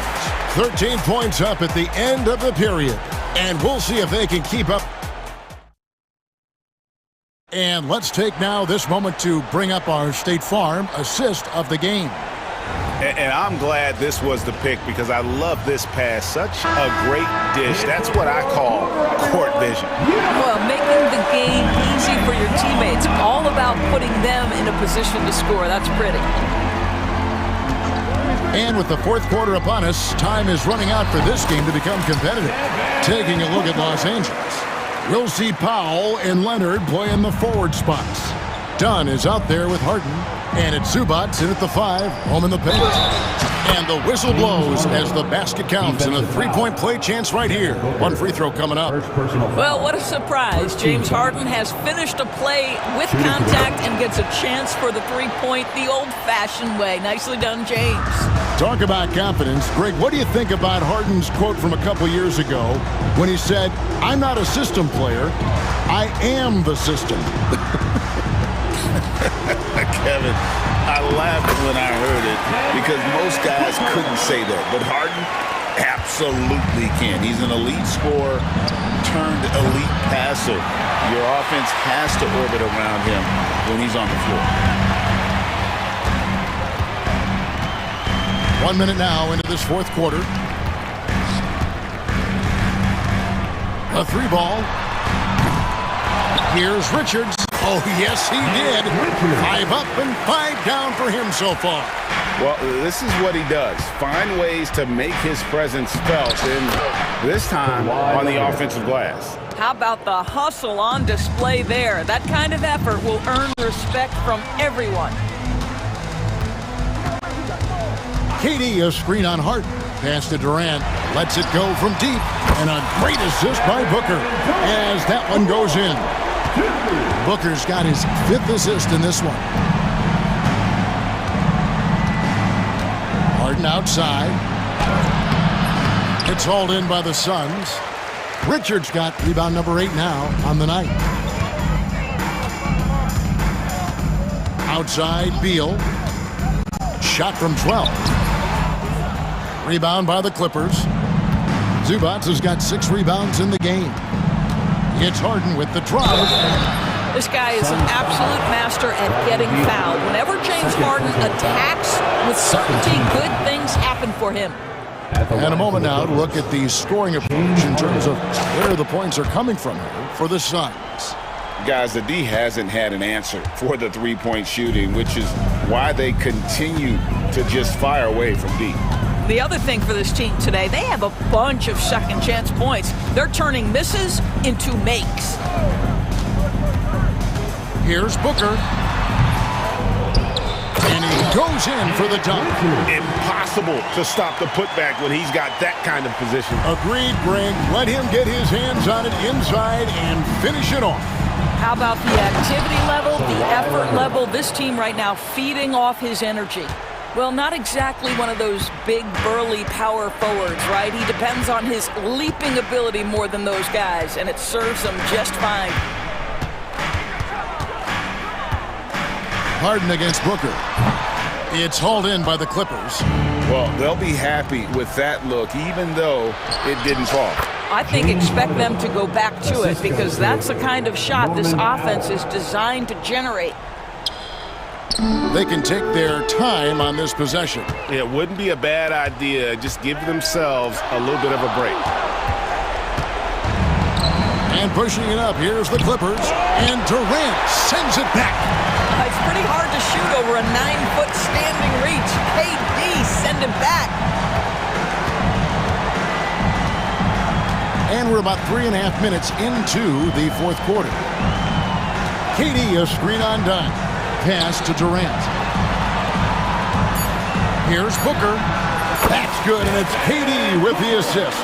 13 points up at the end of the period. And we'll see if they can keep up. And let's take now this moment to bring up our State Farm assist of the game. And I'm glad this was the pick because I love this pass. Such a great dish. That's what I call court vision. Well, making the game easy for your teammates. All about putting them in a position to score. That's pretty. And with the 4th quarter upon us, time is running out for this game to become competitive. Taking a look at Los Angeles. We'll see Powell and Leonard play in the forward spots. Dunn is out there with Harden. And it's Zubac in at the 5, home in the paint. And the whistle blows as the basket counts, and a 3-point play chance right here. 1 free throw coming up. Well, what a surprise. James Harden has finished a play with contact and gets a chance for the 3-point the old-fashioned way. Nicely done, James. Talk about confidence. Greg, what do you think about Harden's quote from a couple years ago when he said, "I'm not a system player, I am the system"? Kevin, I laughed when I heard it because most guys couldn't say that. But Harden Absolutely can. He's an elite scorer turned elite passer. Your offense has to orbit around him when he's on the floor. 1 minute now into this fourth quarter. A 3-ball. Here's Richards. Oh, yes, he did. 5 up and 5 down for him so far. Well, this is what he does. Find ways to make his presence felt, and this time on the offensive glass. How about the hustle on display there? That kind of effort will earn respect from everyone. KD, a screen on Hart. Pass to Durant. Lets it go from deep. And a great assist by Booker as that one goes in. Booker's got his 5th assist in this one. Harden outside. It's hauled in by the Suns. Richards got rebound number 8 now on the night. Outside, Beal. Shot from 12. Rebound by the Clippers. Zubac has got 6 rebounds in the game. It's Harden with the drive. This guy is an absolute master at getting fouled. Whenever James Harden attacks with certainty, good things happen for him. And a moment now to look at the scoring approach in terms of where the points are coming from here for the Suns. Guys, the D hasn't had an answer for the three-point shooting, which is why they continue to just fire away from deep. The other thing for this team today, they have a bunch of second chance points. They're turning misses into makes. Here's Booker. And he goes in for the dunk. Impossible to stop the putback when he's got that kind of position. Agreed, Greg. Let him get his hands on it inside and finish it off. How about the activity level, the effort level? This team right now feeding off his energy. Well, not exactly one of those big, burly power forwards, right? He depends on his leaping ability more than those guys, and it serves him just fine. Harden against Booker. It's hauled in by the Clippers. Well, they'll be happy with that look, even though it didn't fall. I think expect them to go back to it because that's the kind of shot this offense is designed to generate. They can take their time on this possession. It wouldn't be a bad idea. Just give themselves a little bit of a break. And pushing it up, here's the Clippers. And Durant sends it back. It's pretty hard to shoot over a 9-foot standing reach. KD, send him back. And we're about 3.5 minutes into the fourth quarter. KD, a screen on dime. Pass to Durant. Here's Booker. That's good, and it's KD with the assist.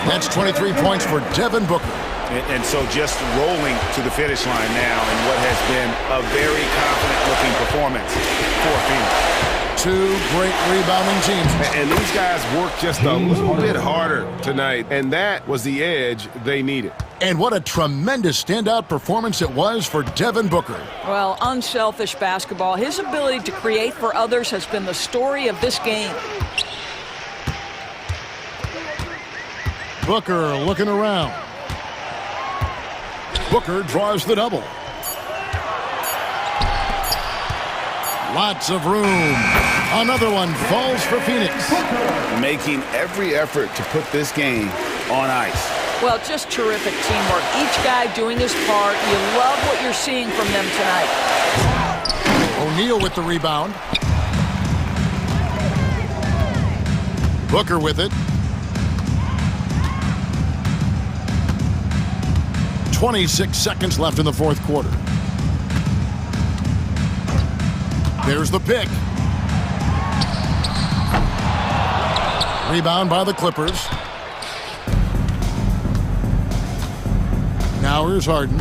That's 23 points for Devin Booker. And so just rolling to the finish line now in what has been a very confident-looking performance for Phoenix. 2 great rebounding teams. And these guys worked just a little bit harder tonight, and that was the edge they needed. And what a tremendous standout performance it was for Devin Booker. Well, unselfish basketball. His ability to create for others has been the story of this game. Booker looking around. Booker draws the double. Lots of room. Another one falls for Phoenix. Making every effort to put this game on ice. Well, just terrific teamwork. Each guy doing his part. You love what you're seeing from them tonight. O'Neal with the rebound. Booker with it. 26 seconds left in the fourth quarter. There's the pick. Rebound by the Clippers. Now here's Harden.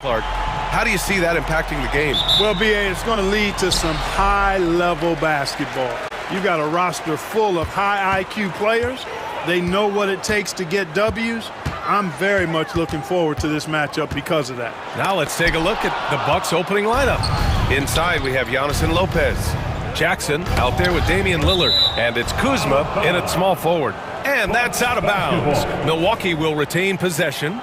Clark, how do you see that impacting the game? Well, BA, it's going to lead to some high-level basketball. You got a roster full of high IQ players. They know what it takes to get W's. I'm very much looking forward to this matchup because of that. Now let's take a look at the Bucks opening lineup. Inside we have Giannis and Lopez. Jackson out there with Damian Lillard. And it's Kuzma in at small forward. And that's out of bounds. Milwaukee will retain possession.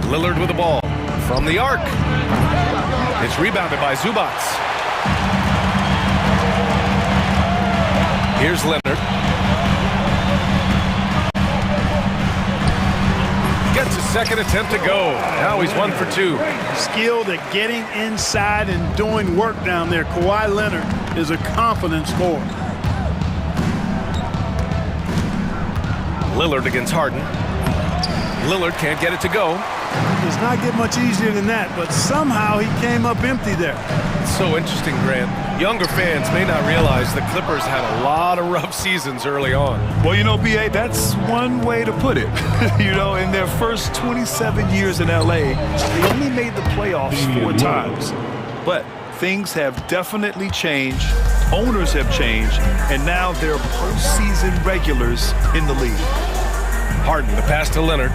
Lillard with the ball from the arc. It's rebounded by Zubac. Here's Leonard. Gets a second attempt to go. Now he's 1 for 2. Skilled at getting inside and doing work down there. Kawhi Leonard is a confident scorer. Lillard against Harden. Lillard can't get it to go. Does not get much easier than that, but somehow he came up empty there. It's so interesting, Grant. Younger fans may not realize the Clippers had a lot of rough seasons early on. Well, you know, BA, that's one way to put it. You know, in their first 27 years in LA, they only made the playoffs 4 times. But things have definitely changed. Owners have changed, and now they're postseason regulars in the league. Harden, the pass to Leonard.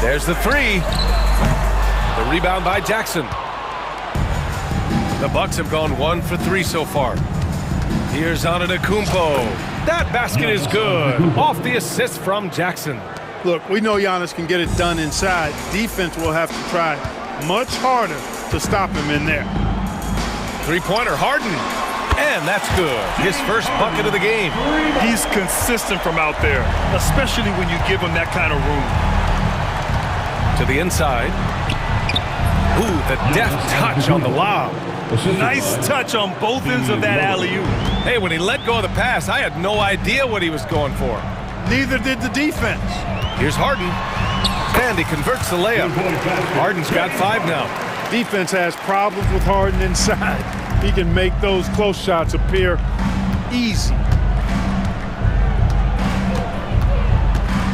There's the 3. The rebound by Jackson. The Bucks have gone 1 for 3 so far. Here's Antetokounmpo. That basket is good. Off the assist from Jackson. Look, we know Giannis can get it done inside. Defense will have to try much harder to stop him in there. Three-pointer, Harden. And that's good. His first bucket of the game. He's consistent from out there, especially when you give him that kind of room. To the inside. Ooh, the deft touch on the lob. Nice touch on both ends of that alley-oop. Hey, when he let go of the pass, I had no idea what he was going for. Neither did the defense. Here's Harden. And he converts the layup. Harden's got 5 now. Defense has problems with Harden inside. He can make those close shots appear easy.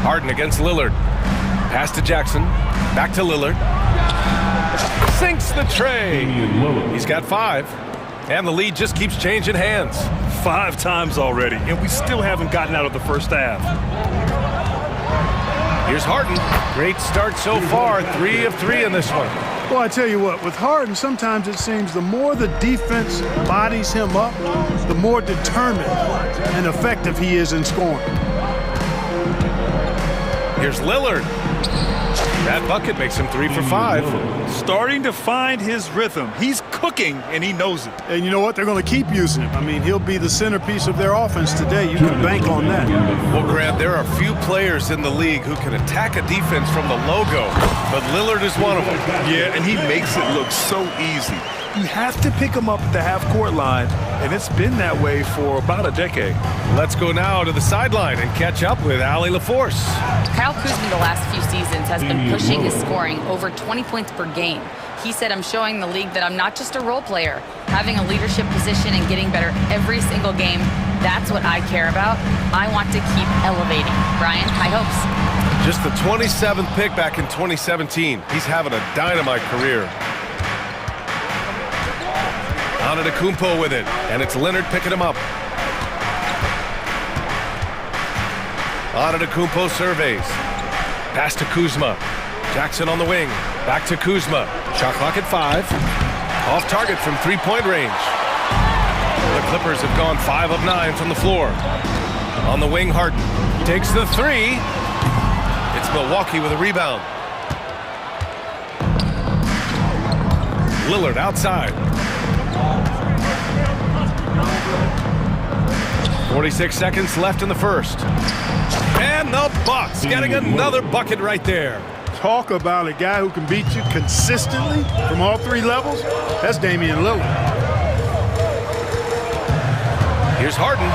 Harden against Lillard. Pass to Jackson. Back to Lillard. Sinks the tray. He's got 5. And the lead just keeps changing hands. 5 times already, and we still haven't gotten out of the first half. Here's Harden. Great start so far. 3 of 3 in this one. Well, I tell you what, with Harden, sometimes it seems the more the defense bodies him up, the more determined and effective he is in scoring. Here's Lillard. That bucket makes him 3 for 5. Starting to find his rhythm. He's cooking, and he knows it. And you know what? They're going to keep using him. I mean, he'll be the centerpiece of their offense today. You can bank on that. Well, Grant, there are few players in the league who can attack a defense from the logo, but Lillard is one of them. Yeah, and he makes it look so easy. You have to pick him up at the half-court line, and it's been that way for about a decade. Let's go now to the sideline and catch up with Allie LaForce. Kyle Kuzma the last few seasons has been pushing his scoring over 20 points per game. He said, I'm showing the league that I'm not just a role player. Having a leadership position and getting better every single game, that's what I care about. I want to keep elevating. Brian, high hopes. Just the 27th pick back in 2017. He's having a dynamite career. Antetokounmpo with it, and it's Leonard picking him up. Antetokounmpo surveys. Pass to Kuzma. Jackson on the wing. Back to Kuzma. Shot clock at 5. Off target from 3-point range. The Clippers have gone 5 of 9 from the floor. On the wing, Harden takes the 3. It's Milwaukee with a rebound. Lillard outside. 46 seconds left in the first. And the Bucks getting another bucket right there. Talk about a guy who can beat you consistently from all 3 levels. That's Damian Lillard. Here's Harden.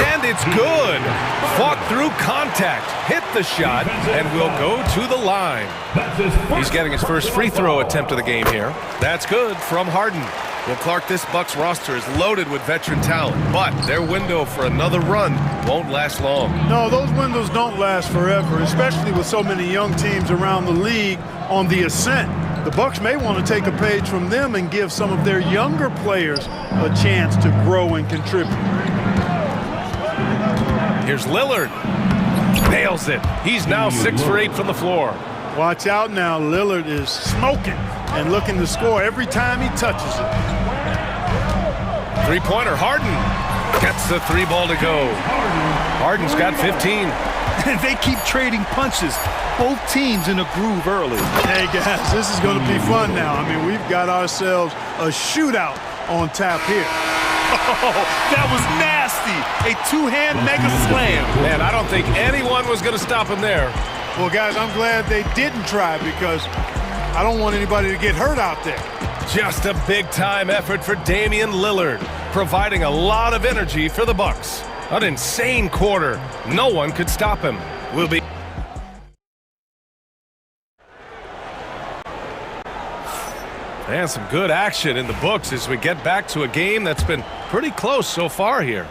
And it's good. Fought through contact. Hit the shot and will go to the line. He's getting his first free throw attempt of the game here. That's good from Harden. Well, Clark, this Bucks roster is loaded with veteran talent, but their window for another run won't last long. No, those windows don't last forever, especially with so many young teams around the league on the ascent. The Bucks may want to take a page from them and give some of their younger players a chance to grow and contribute. Here's Lillard. Nails it. He's now 6 for 8 from the floor. Watch out now. Lillard is smoking and looking to score every time he touches it. Three-pointer, Harden gets the 3 ball to go. Harden's got 15. And they keep trading punches. Both teams in a groove early. Hey, guys, this is going to be fun now. I mean, we've got ourselves a shootout on tap here. Oh, that was nasty. A two-hand mega slam. Man, I don't think anyone was going to stop him there. Well, guys, I'm glad they didn't try because I don't want anybody to get hurt out there. Just a big-time effort for Damian Lillard, providing a lot of energy for the Bucks. An insane quarter. No one could stop him. We'll be... And some good action in the books as we get back to a game that's been pretty close so far here.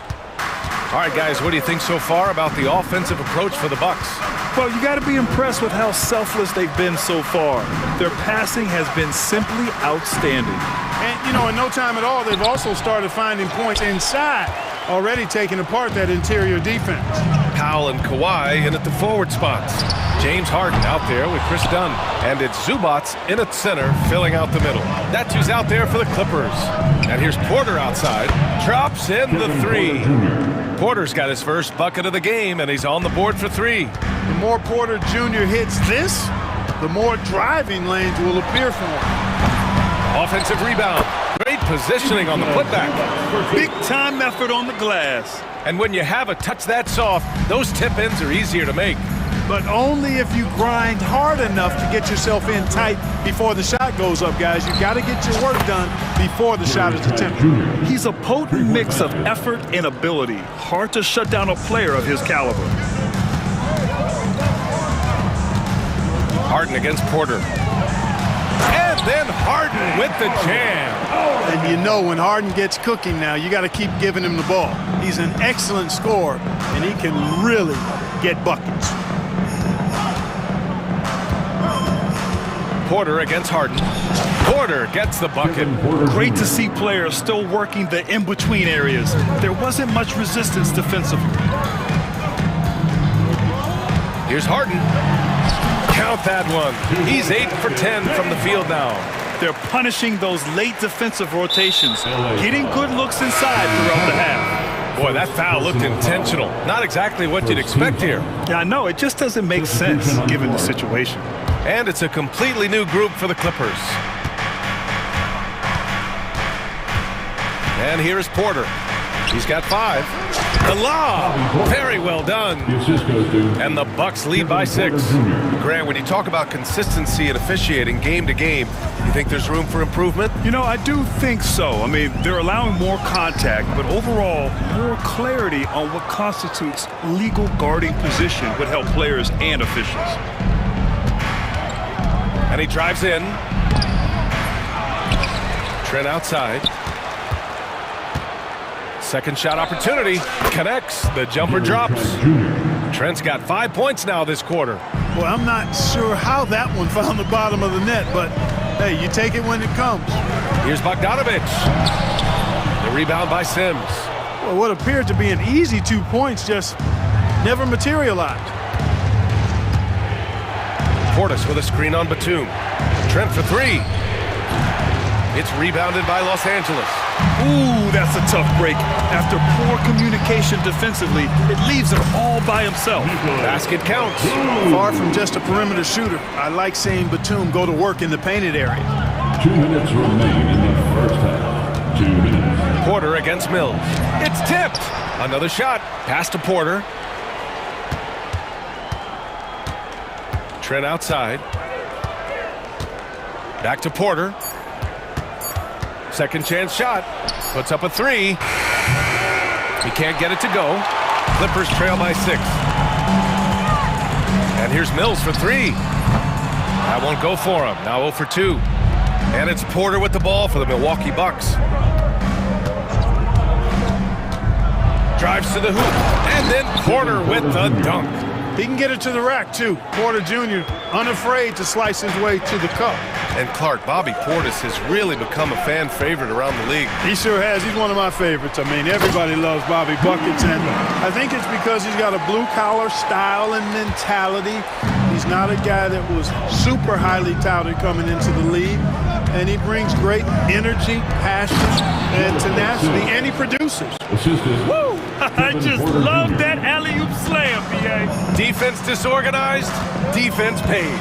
All right, guys, what do you think so far about the offensive approach for the Bucks? Well, you got to be impressed with how selfless they've been so far. Their passing has been simply outstanding. And, you know, in no time at all, they've also started finding points inside, already taking apart that interior defense. Powell and Kawhi in at the forward spots. James Harden out there with Chris Dunn. And it's Zubats in at center, filling out the middle. That's who's out there for the Clippers. And here's Porter outside. Drops in the 3. Porter's got his first bucket of the game, and he's on the board for 3. The more Porter Jr. hits this, the more driving lanes will appear for him. Offensive rebound. Great positioning on the putback. Big-time effort on the glass. And when you have a touch that soft, those tip-ins are easier to make. But only if you grind hard enough to get yourself in tight before the shot goes up, guys. You got to get your work done before the shot is attempted. He's a potent mix of effort and ability. Hard to shut down a player of his caliber. Harden against Porter. And then Harden with the jam. And you know when Harden gets cooking now, you got to keep giving him the ball. He's an excellent scorer, and he can really get buckets. Porter against Harden. Porter gets the bucket. Great to see players still working the in-between areas. There wasn't much resistance defensively. Here's Harden. Count that one. He's 8 for 10 from the field now. They're punishing those late defensive rotations, getting good looks inside throughout the half. Boy, that foul looked intentional. Not exactly what you'd expect here. Yeah, I know. It just doesn't make sense given the situation. And it's a completely new group for the Clippers. And here is Porter. He's got 5. The lob! Very well done. And the Bucks lead by 6. Grant, when you talk about consistency and officiating game to game, you think there's room for improvement? You know, I do think so. I mean, they're allowing more contact, but overall, more clarity on what constitutes legal guarding position would help players and officials. And he drives in. Trent outside. Second shot opportunity. Connects. The jumper drops. Trent's got 5 points now this quarter. Well, I'm not sure how that one found the bottom of the net, but hey, you take it when it comes. Here's Bogdanovich. The rebound by Sims. Well, what appeared to be an easy 2 points just never materialized. Portis with a screen on Batum. Trent for 3. It's rebounded by Los Angeles. Ooh, that's a tough break. After poor communication defensively, it leaves him all by himself. Basket counts. Far from just a perimeter shooter, I like seeing Batum go to work in the painted area. 2 minutes remain in the first half. 2 minutes. Porter against Mills. It's tipped. Another shot. Pass to Porter. Trent outside. Back to Porter. Second chance shot. Puts up a 3. He can't get it to go. Clippers trail by 6. And here's Mills for 3. That won't go for him. Now 0 for 2. And it's Porter with the ball for the Milwaukee Bucks. Drives to the hoop, and then Porter with the dunk. He can get it to the rack, too. Porter Jr., unafraid to slice his way to the cup. And Clark, Bobby Portis has really become a fan favorite around the league. He sure has. He's one of my favorites. I mean, everybody loves Bobby Buckets, and I think it's because he's got a blue-collar style and mentality. He's not a guy that was super highly touted coming into the league, and he brings great energy, passion, and tenacity, and he produces. Woo! I just love that alley-oop slam, B.A. Defense disorganized, defense pays.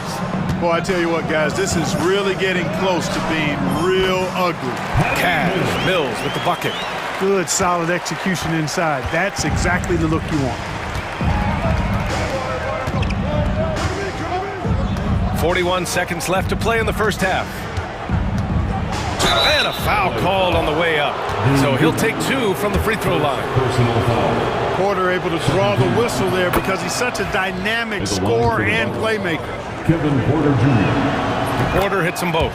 Boy, I tell you what, guys, this is really getting close to being real ugly. Cash, Mills with the bucket. Good, solid execution inside. That's exactly the look you want. 41 seconds left to play in the first half. And a foul called on the way up. So he'll take 2 from the free throw line. Porter able to draw the whistle there because he's such a dynamic scorer and playmaker. Kevin Porter Jr. Porter hits them both.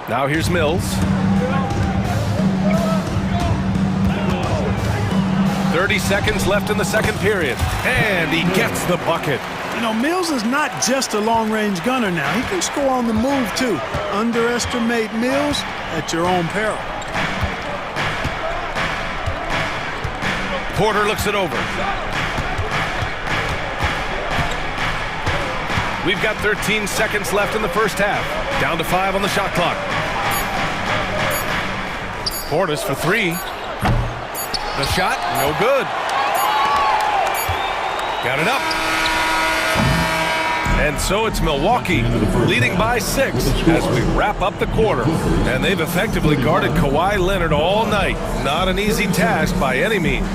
Now here's Mills. 30 seconds left in the second period. And he gets the bucket. You know, Mills is not just a long-range gunner now. He can score on the move, too. Underestimate Mills at your own peril. Porter looks it over. We've got 13 seconds left in the first half. Down to 5 on the shot clock. Portis for 3. The shot, no good. Got it up. And so it's Milwaukee leading by 6 as we wrap up the quarter. And they've effectively guarded Kawhi Leonard all night. Not an easy task by any means.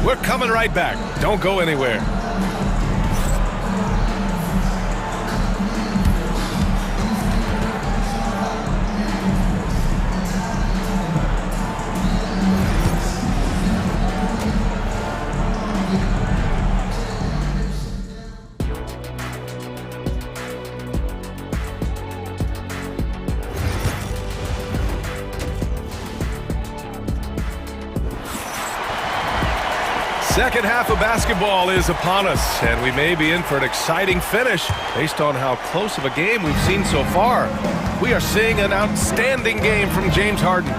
We're coming right back. Don't go anywhere. Second half of basketball is upon us, and we may be in for an exciting finish based on how close of a game we've seen so far. We are seeing an outstanding game from James Harden.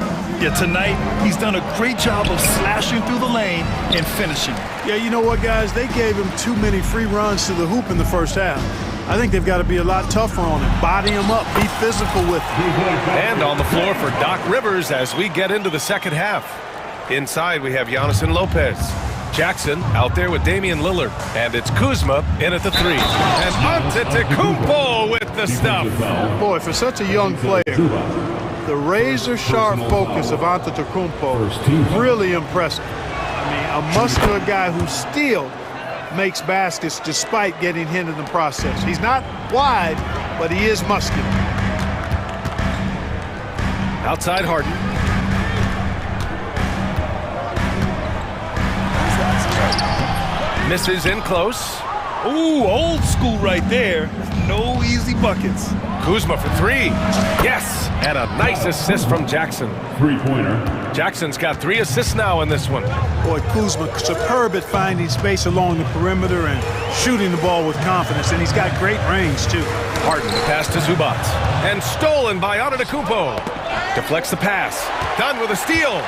Yeah, tonight he's done a great job of slashing through the lane and finishing. Yeah, you know what, guys? They gave him too many free runs to the hoop in the first half. I think they've got to be a lot tougher on him. Body him up, be physical with him. And on the floor for Doc Rivers as we get into the second half. Inside we have Giannis and Lopez. Jackson out there with Damian Lillard. And it's Kuzma in at the 3. And Antetokounmpo with the stuff. Boy, for such a young player, the razor-sharp focus of Antetokounmpo, really impressive. I mean, a muscular guy who still makes baskets despite getting hit in the process. He's not wide, but he is muscular. Outside Harden. Misses in close. Ooh, old school right there. No easy buckets. Kuzma for 3. Yes, and a nice assist from Jackson. Three-pointer. Jackson's got 3 assists now in this one. Boy, Kuzma, superb at finding space along the perimeter and shooting the ball with confidence, and he's got great range, too. Harden, the pass to Zubac. And stolen by Antetokounmpo. Deflects the pass. Done with a steal.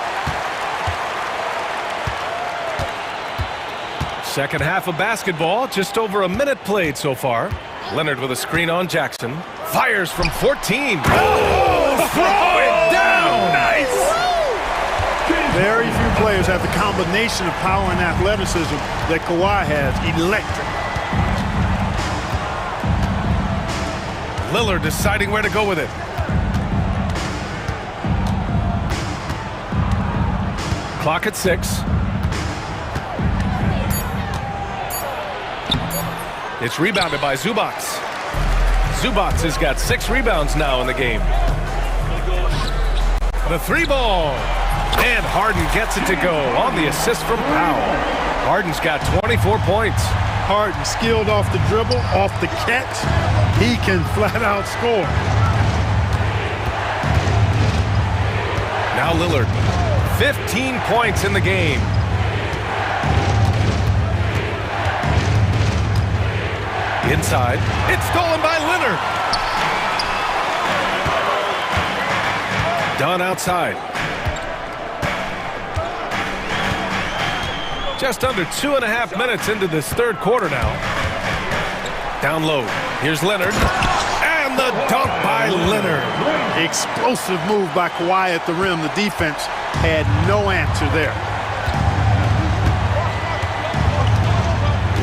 Second half of basketball, just over a minute played so far. Leonard with a screen on Jackson. Fires from 14. Oh, throw it down! Nice! Very few players have the combination of power and athleticism that Kawhi has. Electric. Lillard deciding where to go with it. Clock at 6. It's rebounded by Zubac. Zubac has got 6 rebounds now in the game. The 3-ball. And Harden gets it to go on the assist from Powell. Harden's got 24 points. Harden skilled off the dribble, off the catch. He can flat out score. Now Lillard, 15 points in the game. Inside, it's stolen by Leonard. Dunn outside. Just under 2.5 minutes into this third quarter now. Down low, here's Leonard. And the dunk by Leonard. Explosive move by Kawhi at the rim. The defense had no answer there.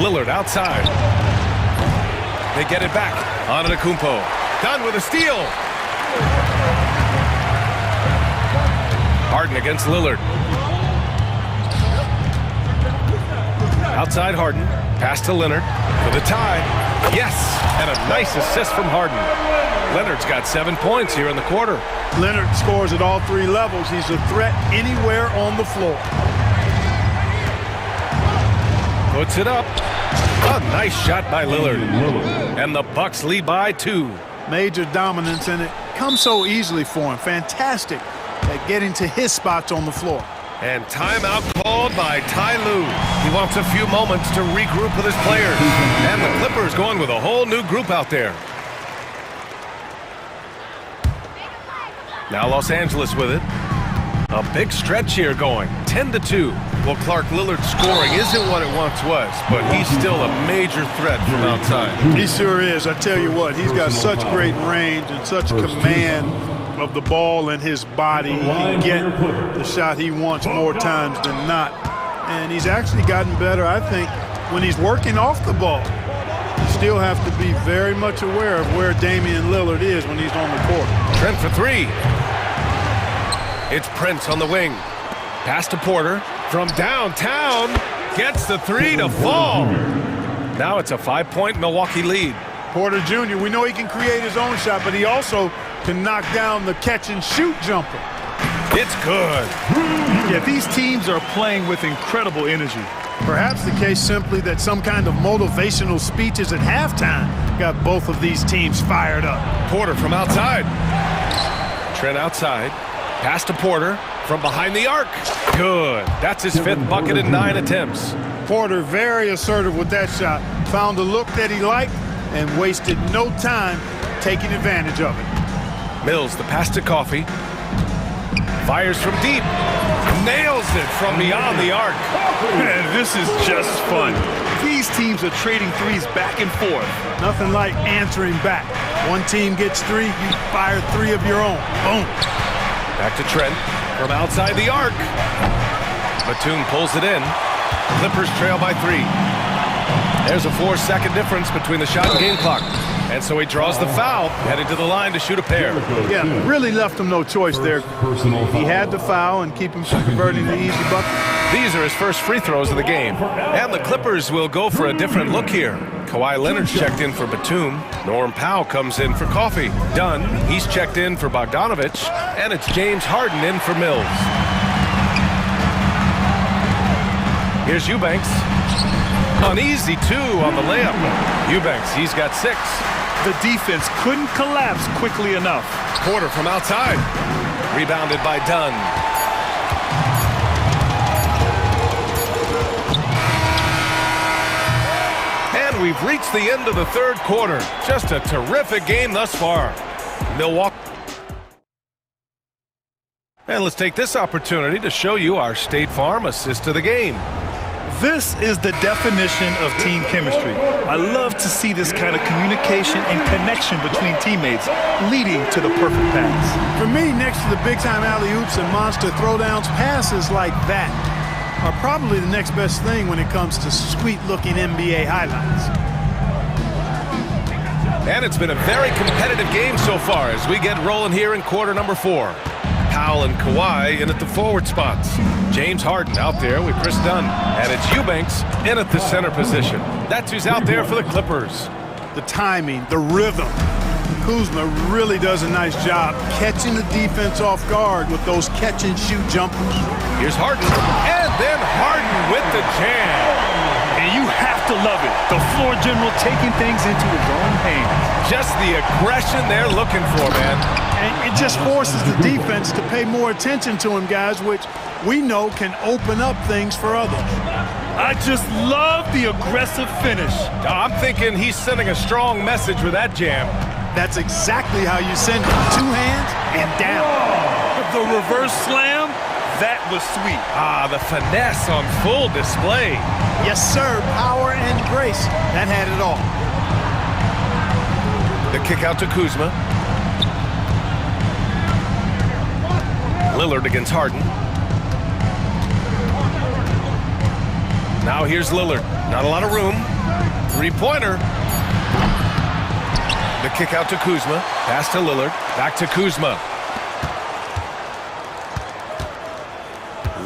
Lillard outside. They get it back. Antetokounmpo. Done with a steal. Harden against Lillard. Outside Harden. Pass to Leonard for the tie. Yes! And a nice assist from Harden. Leonard's got 7 points here in the quarter. Leonard scores at all three levels. He's a threat anywhere on the floor. Puts it up. A nice shot by Lillard. And the Bucks lead by 2. Major dominance, and it comes so easily for him. Fantastic at getting to his spots on the floor. And timeout called by Ty Lue. He wants a few moments to regroup with his players. And the Clippers going with a whole new group out there. Now Los Angeles with it. A big stretch here going, 10-2. Well, Clark, Lillard's scoring isn't what it once was, but he's still a major threat from outside. He sure is. I tell you what, he's got such great range and such command of the ball and his body. He can get the shot he wants more times than not. And he's actually gotten better, I think, when he's working off the ball. You still have to be very much aware of where Damian Lillard is when he's on the court. Trent for 3. It's Prince on the wing. Pass to Porter from downtown. Gets the 3 to fall. Now it's a 5-point Milwaukee lead. Porter Jr., we know he can create his own shot, but he also can knock down the catch-and-shoot jumper. It's good. Yeah, these teams are playing with incredible energy. Perhaps the case simply that some kind of motivational speeches at halftime got both of these teams fired up. Porter from outside. Trent outside. Pass to Porter from behind the arc. Good. That's his 5th bucket in 9 attempts. Porter very assertive with that shot. Found a look that he liked and wasted no time taking advantage of it. Mills, the pass to Coffey. Fires from deep. Nails it from beyond the arc. Man, this is just fun. These teams are trading threes back and forth. Nothing like answering back. One team gets 3, you fire 3 of your own. Boom. Back to Trent from outside the arc. Batum pulls it in. Clippers trail by 3. There's a 4-second difference between the shot and game clock. And so he draws the foul, headed to the line to shoot a pair. Yeah, really left him no choice there. He had to foul and keep him from converting the easy bucket. These are his first free throws of the game. And the Clippers will go for a different look here. Kawhi Leonard's checked in for Batum. Norm Powell comes in for Coffey. Dunn, he's checked in for Bogdanovich. And it's James Harden in for Mills. Here's Eubanks. An easy 2 on the layup. Eubanks, he's got 6. The defense couldn't collapse quickly enough. Porter from outside. Rebounded by Dunn. And we've reached the end of the third quarter. Just a terrific game thus far. Milwaukee. And let's take this opportunity to show you our State Farm assist to the game. This is the definition of team chemistry. I love to see this kind of communication and connection between teammates leading to the perfect pass. For me, next to the big-time alley-oops and monster throwdowns, passes like that are probably the next best thing when it comes to sweet-looking NBA highlights. And it's been a very competitive game so far as we get rolling here in quarter number 4. Powell and Kawhi in at the forward spots. James Harden out there with Chris Dunn. And it's Eubanks in at the center position. That's who's out there for the Clippers. The timing, the rhythm. Kuzma really does a nice job catching the defense off guard with those catch-and-shoot jumpers. Here's Harden. And then Harden with the jam. And you have to love it. The floor general taking things into his own hands. Just the aggression they're looking for, man. And it just forces the defense to pay more attention to him, guys, which we know can open up things for others. I just love the aggressive finish. I'm thinking he's sending a strong message with that jam. That's exactly how you send it. 2 hands and down. The reverse slam, that was sweet. The finesse on full display. Yes, sir. Power and grace. That had it all. The kick out to Kuzma. Lillard against Harden. Now here's Lillard. Not a lot of room. 3-pointer. The kick out to Kuzma. Pass to Lillard. Back to Kuzma.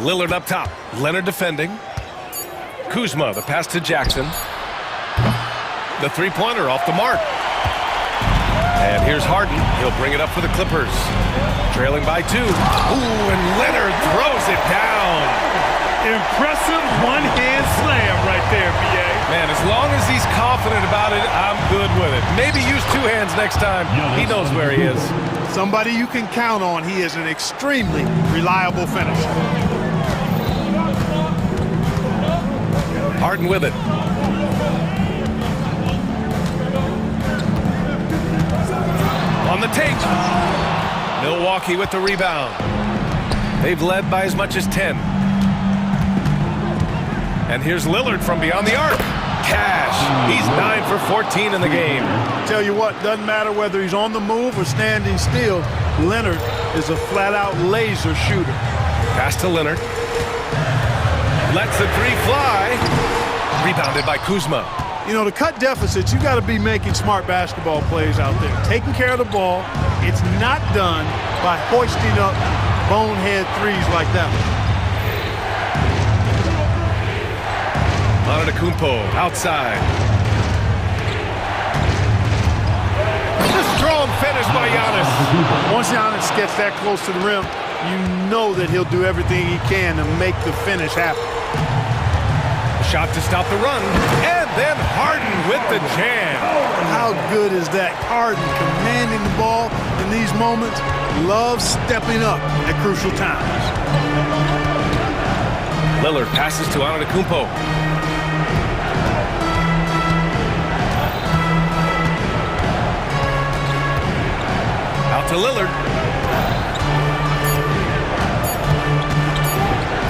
Lillard up top. Leonard defending. Kuzma, the pass to Jackson. The 3-pointer off the mark. And here's Harden. He'll bring it up for the Clippers. Trailing by 2. Ooh, and Leonard throws it down. Impressive one-hand slam right there, B.A. Man, as long as he's confident about it, I'm good with it. Maybe use 2 hands next time. He knows where he is. Somebody you can count on. He is an extremely reliable finisher. Harden with it. On the take. Milwaukee with the rebound. They've led by as much as 10. And here's Lillard from beyond the arc. Cash. He's 9 for 14 in the game. Tell you what, doesn't matter whether he's on the move or standing still, Leonard is a flat-out laser shooter. Pass to Leonard. Lets the 3 fly. Rebounded by Kuzma. You know, to cut deficits, you got to be making smart basketball plays out there. Taking care of the ball. It's not done by hoisting up bonehead threes like that one. Antetokounmpo outside. A strong finish by Giannis. Once Giannis gets that close to the rim, you know that he'll do everything he can to make the finish happen. Shot to stop the run, and then Harden with the jam. How good is that? Harden commanding the ball in these moments, loves stepping up at crucial times. Lillard passes to Antetokounmpo. Out to Lillard.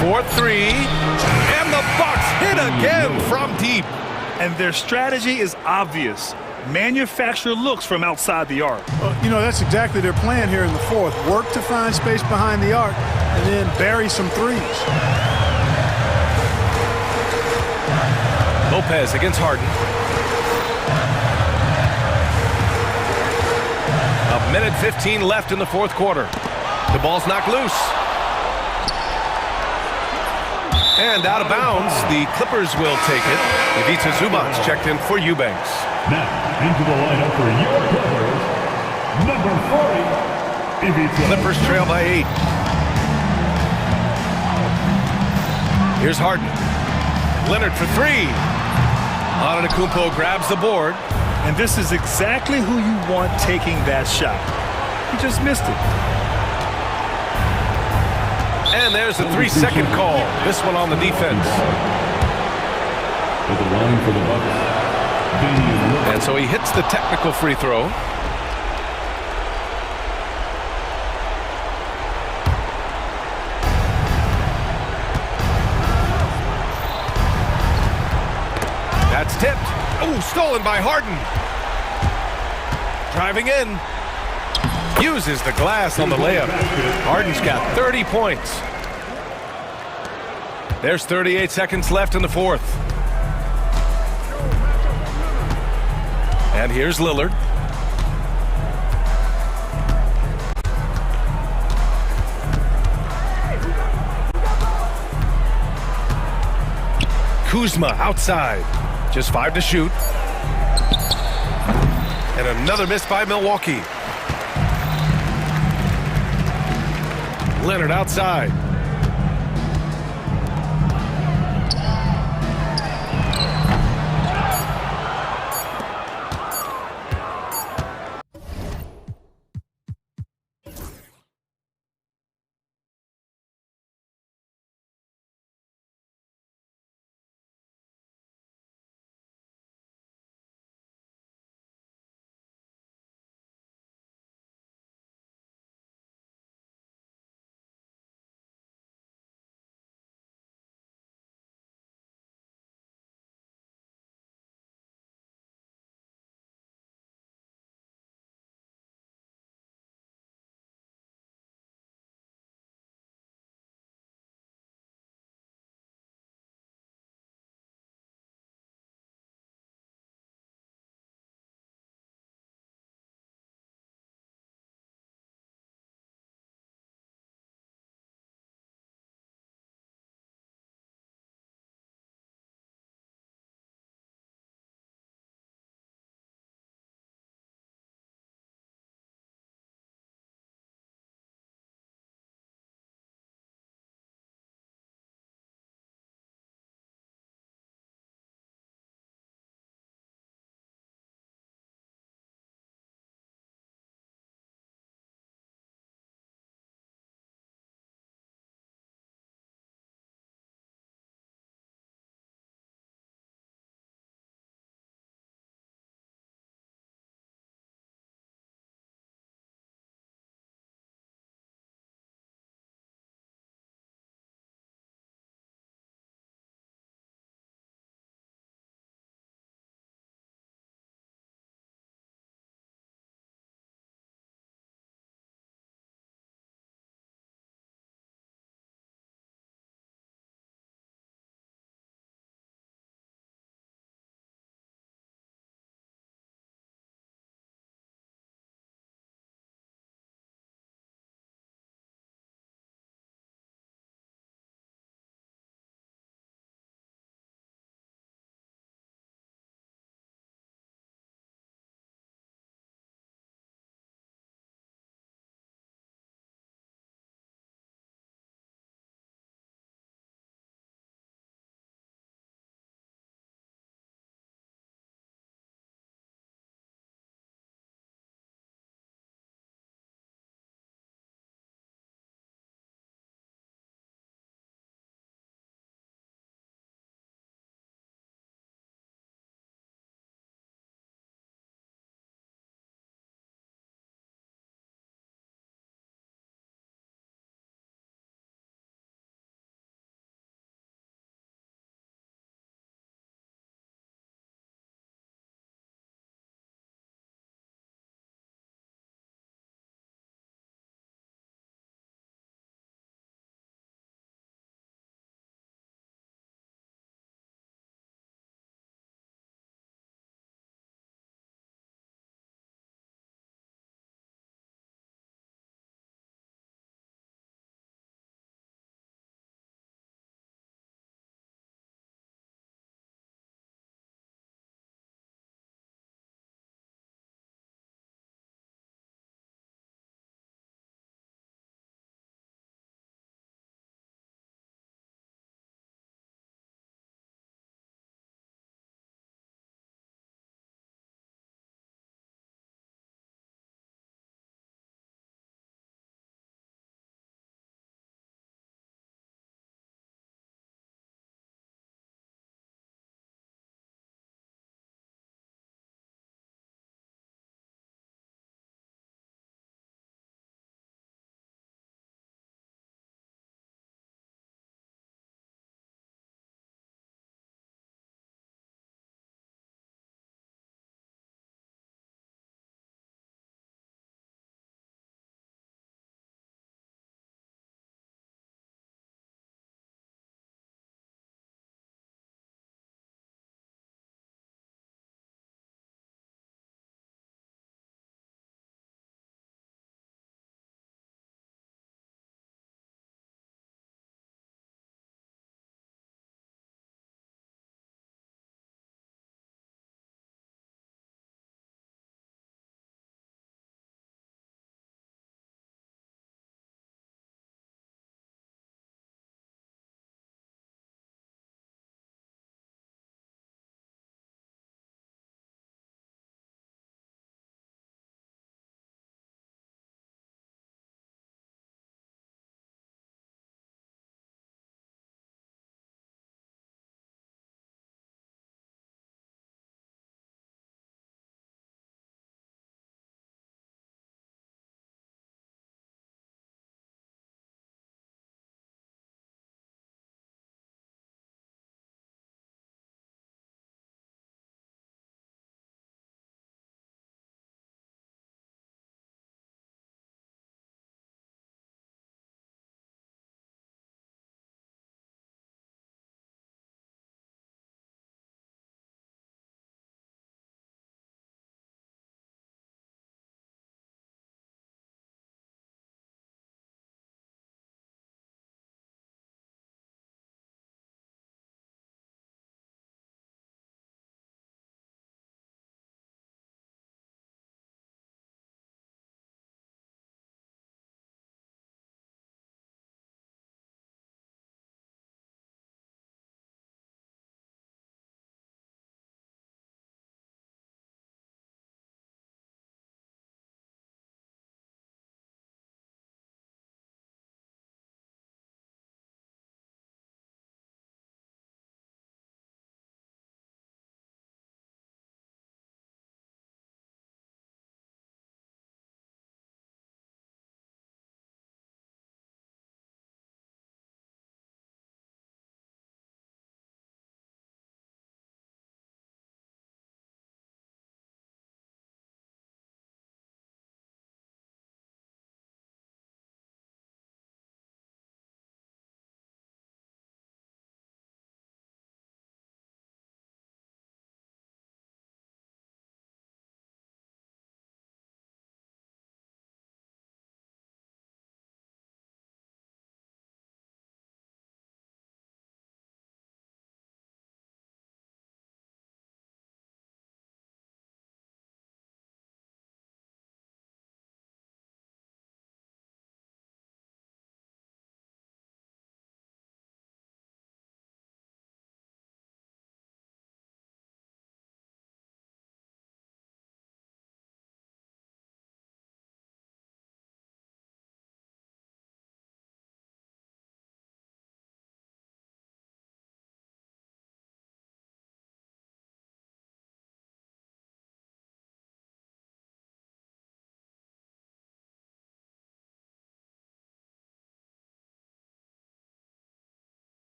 4-3, and the Bucks hit again from deep. And their strategy is obvious. Manufacture looks from outside the arc. You know, that's exactly their plan here in the 4th. Work to find space behind the arc and then bury some threes. Lopez against Harden. A minute 15 left in the 4th quarter. The ball's knocked loose. And out of bounds, the Clippers will take it. Ivica Zubac checked in for Eubanks. Now, into the lineup for your Clippers, number 40, Ivica. Clippers trail by 8. Here's Harden. Leonard for 3. Antetokounmpo grabs the board. And this is exactly who you want taking that shot. He just missed it. And there's a 3-second call. This one on the defense. At the line for the Bucks. And so he hits the technical free throw. That's tipped. Oh, stolen by Harden. Driving in. Uses the glass on the layup. Harden's got 30 points. There's 38 seconds left in the 4th. And here's Lillard. Kuzma outside. Just 5 to shoot. And another miss by Milwaukee. Leonard outside.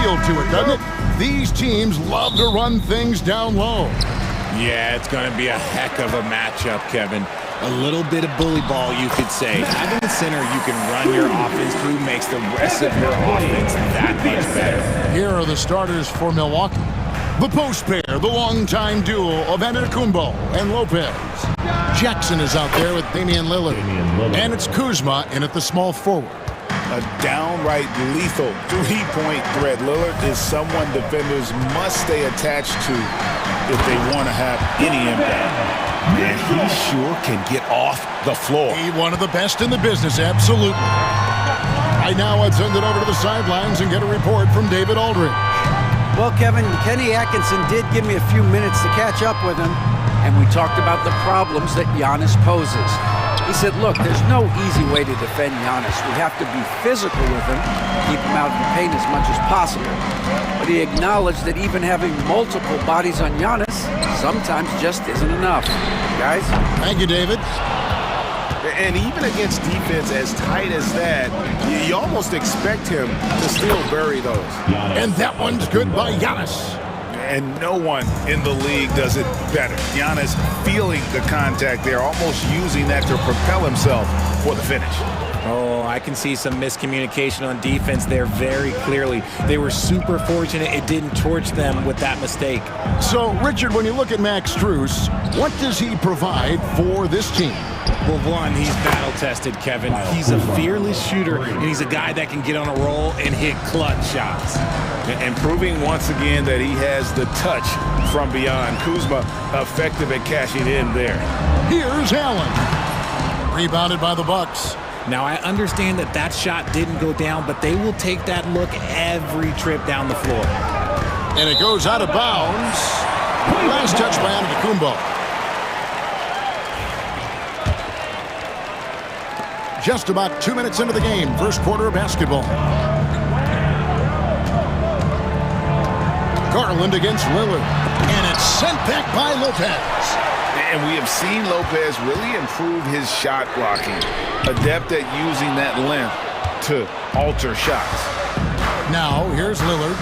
feel to it, doesn't it? These teams love to run things down low. Yeah, it's going to be a heck of a matchup, Kevin. A little bit of bully ball, you could say. Having a center you can run your offense through makes the rest of your offense that much better. Here are the starters for Milwaukee. The post pair, the longtime duo of Antetokounmpo and Lopez. Jackson is out there with Damian Lillard. And it's Kuzma in at the small forward. A downright lethal three-point threat. Lillard is someone defenders must stay attached to if they want to have any impact. And he sure can get off the floor. He's one of the best in the business, absolutely. Right now, I'd send it over to the sidelines and get a report from David Aldridge. Well, Kevin, Kenny Atkinson did give me a few minutes to catch up with him, and we talked about the problems that Giannis poses. He said, look, there's no easy way to defend Giannis. We have to be physical with him, keep him out of the paint as much as possible. But he acknowledged that even having multiple bodies on Giannis sometimes just isn't enough. Guys? Thank you, David. And even against defense as tight as that, you almost expect him to still bury those. And that one's good by Giannis. And no one in the league does it better. Giannis feeling the contact there, almost using that to propel himself for the finish. Oh, I can see some miscommunication on defense there very clearly. They were super fortunate it didn't torch them with that mistake. So, Richard, when you look at Max Strus, what does he provide for this team? Well, one, he's battle-tested, Kevin. He's a fearless shooter, and he's a guy that can get on a roll and hit clutch shots. And proving once again that he has the touch from beyond. Kuzma effective at cashing in there. Here's Allen. Rebounded by the Bucks. Now, I understand that that shot didn't go down, but they will take that look every trip down the floor. And it goes out of bounds. Last touch by Antetokounmpo. Just about 2 minutes into the game, first quarter of basketball. Garland against Lillard. And it's sent back by Lopez. And we have seen Lopez really improve his shot blocking. Adept at using that length to alter shots. Now, here's Lillard.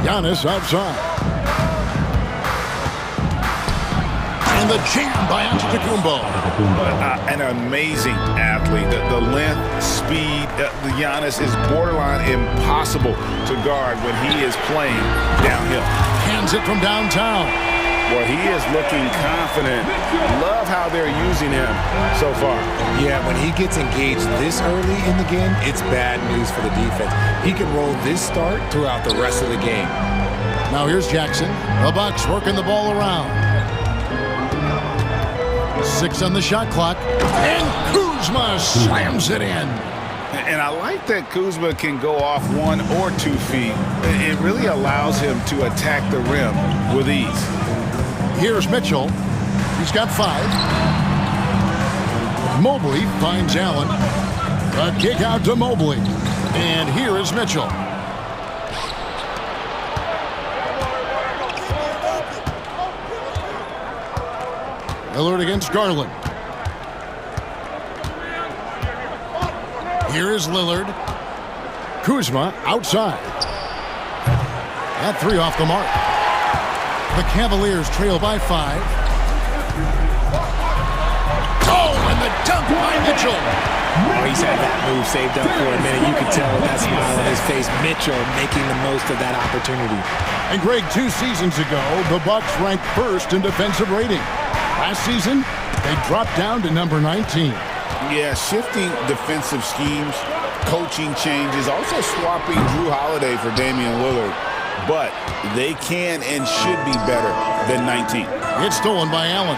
Giannis outside. And the jam by Antetokounmpo. An amazing athlete. The length, speed, the Giannis is borderline impossible to guard when he is playing downhill. Hands it from downtown. Well, he is looking confident. Love how they're using him so far. Yeah, when he gets engaged this early in the game, it's bad news for the defense. He can roll this start throughout the rest of the game. Now here's Jackson. The Bucks working the ball around. 6 on the shot clock. And Kuzma slams it in. And I like that Kuzma can go off 1 or 2 feet. It really allows him to attack the rim with ease. Here's Mitchell. He's got 5. Mobley finds Allen. A kick out to Mobley. And here is Mitchell. Lillard against Garland. Here is Lillard. Kuzma outside. That 3 off the mark. The Cavaliers trail by 5. Oh, and the dunk by Mitchell. Oh, he's had that move saved up for a minute. You could tell with that smile on his face. Mitchell making the most of that opportunity. And Greg, 2 seasons ago, the Bucks ranked 1st in defensive rating. Last season, they dropped down to number 19. Yeah, shifting defensive schemes, coaching changes, also swapping Drew Holiday for Damian Lillard. But they can and should be better than 19. It's stolen by Allen.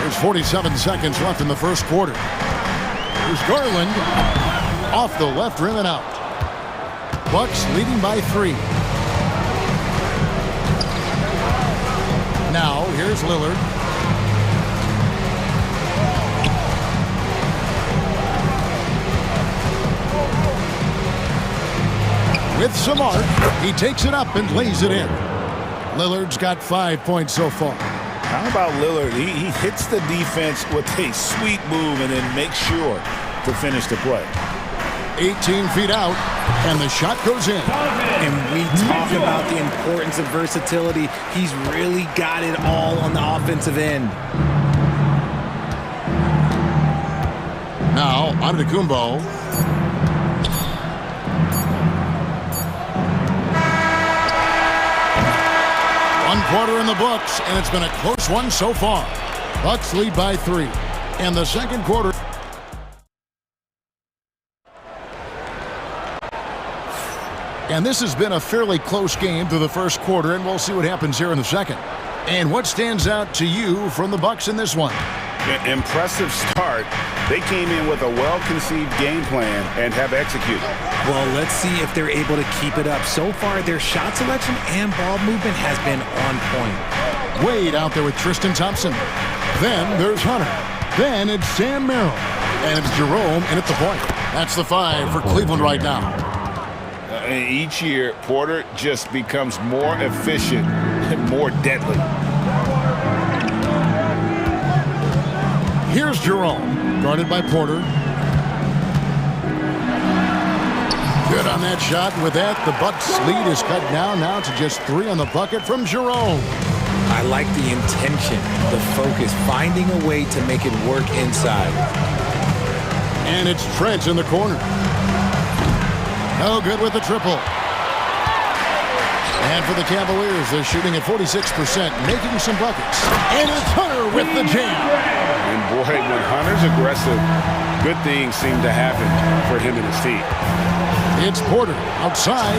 There's 47 seconds left in the first quarter. Here's Garland off the left rim and out. Bucks leading by 3. Now, here's Lillard. With some arc, he takes it up and lays it in. Lillard's got 5 points so far. How about Lillard? He hits the defense with a sweet move and then makes sure to finish the play. 18 feet out, and the shot goes in. And we talk about the importance of versatility. He's really got it all on the offensive end. Now, Antetokounmpo. One quarter in the books, and it's been a close one so far. Bucks lead by 3. And the second quarter. And this has been a fairly close game through the first quarter, and we'll see what happens here in the second. And what stands out to you from the Bucks in this one? Impressive start. They came in with a well-conceived game plan and have executed. Well, let's see if they're able to keep it up. So far, their shot selection and ball movement has been on point. Wade out there with Tristan Thompson. Then there's Hunter. Then it's Sam Merrill. And it's Jerome in at the point. That's the 5 for Cleveland right now. Each year, Porter just becomes more efficient and more deadly. Here's Jerome, guarded by Porter. Good on that shot. With that, the Bucks' lead is cut down now to just 3 on the bucket from Jerome. I like the intention, the focus, finding a way to make it work inside. And it's Trent in the corner. No good with the triple. And for the Cavaliers, they're shooting at 46%, making some buckets. And it's Hunter with the jam. And boy, when Hunter's aggressive, good things seem to happen for him and his team. It's Porter outside.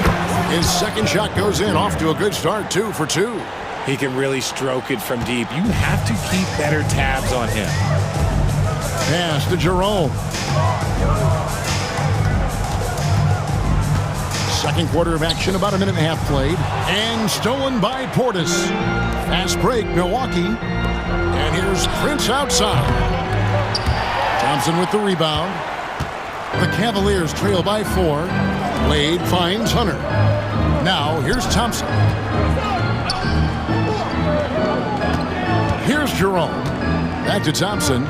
His second shot goes in, off to a good start, 2 for 2. He can really stroke it from deep. You have to keep better tabs on him. Pass to Jerome. Second quarter of action, about a minute and a half played. And stolen by Portis. Fast break, Milwaukee. And here's Prince outside. Thompson with the rebound. The Cavaliers trail by 4. Wade finds Hunter. Now here's Thompson. Here's Jerome. Back to Thompson.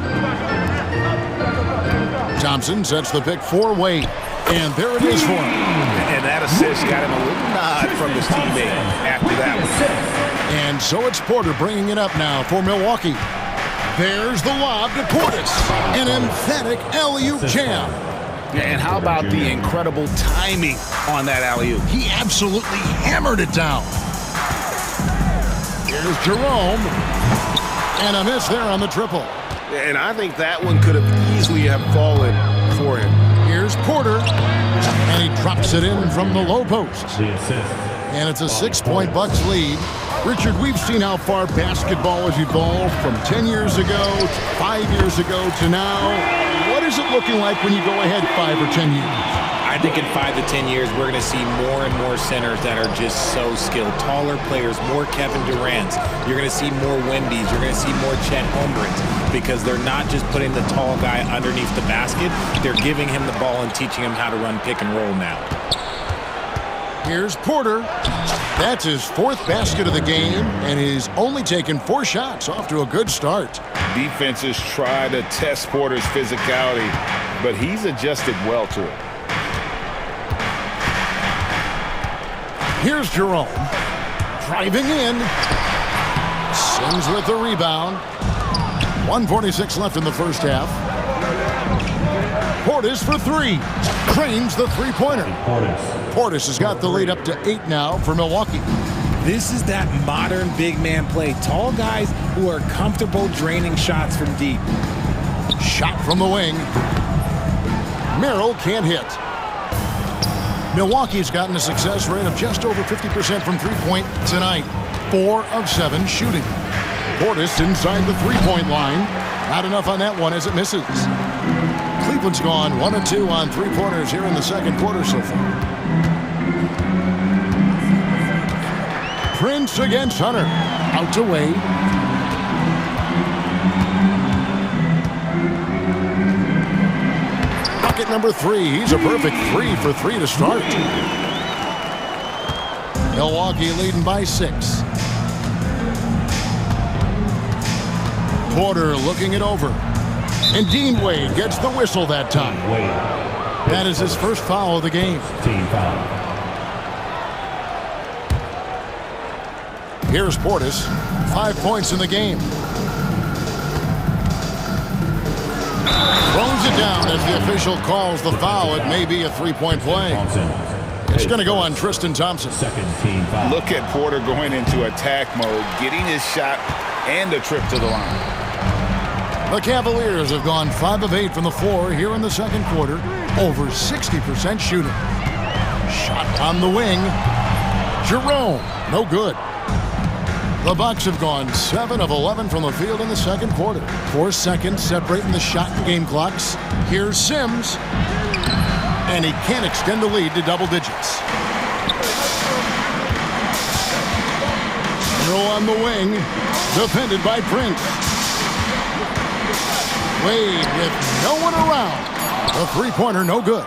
Thompson sets the pick for Wade. And there it is for him. And that assist got him a little nod from his teammate after that one. And so it's Porter bringing it up now for Milwaukee. There's the lob to Portis. An emphatic alley-oop jam. And how about the incredible timing on that alley-oop? He absolutely hammered it down. Here's Jerome. And a miss there on the triple. And I think that one could have easily have fallen for him. Here's Porter. And he drops it in from the low post. And it's a 6-point Bucks lead. Richard, we've seen how far basketball has evolved from 10 years ago to 5 years ago to now. What is it looking like when you go ahead 5 or 10 years? I think in 5 to 10 years, we're going to see more and more centers that are just so skilled. Taller players, more Kevin Durant's. You're going to see more Wemby's. You're going to see more Chet Holmgrens because they're not just putting the tall guy underneath the basket. They're giving him the ball and teaching him how to run pick and roll now. Here's Porter. That's his 4th basket of the game, and he's only taken 4 shots, off to a good start. Defenses try to test Porter's physicality, but he's adjusted well to it. Here's Jerome. Driving in. Sings with the rebound. 1:46 left in the first half. Portis for 3. Cranes the three-pointer. Portis has got the lead up to 8 now for Milwaukee. This is that modern big man play. Tall guys who are comfortable draining shots from deep. Shot from the wing. Merrill can't hit. Milwaukee's gotten a success rate of just over 50% from three-point tonight. 4 of 7 shooting. Portis inside the three-point line. Not enough on that one as it misses. Cleveland's gone 1 of 2 on three-pointers here in the second quarter so far. Prince against Hunter. Out to Wade. Bucket number 3. He's a perfect 3 for 3 to start. Milwaukee leading by 6. Porter looking it over. And Dean Wade gets the whistle that time. That is his first foul of the game. Team foul. Here's Portis, 5 points in the game. Throws it down as the official calls the foul. It may be a three-point play. It's going to go on Tristan Thompson. Second team foul. Look at Porter going into attack mode, getting his shot and a trip to the line. The Cavaliers have gone 5 of 8 from the floor here in the second quarter. Over 60% shooting. Shot on the wing. Jerome, no good. The Bucks have gone 7 of 11 from the field in the second quarter. 4 seconds separating the shot and game clocks. Here's Sims. And he can't extend the lead to double digits. Throw on the wing. Defended by Prince. Wade with no one around. The three-pointer no good.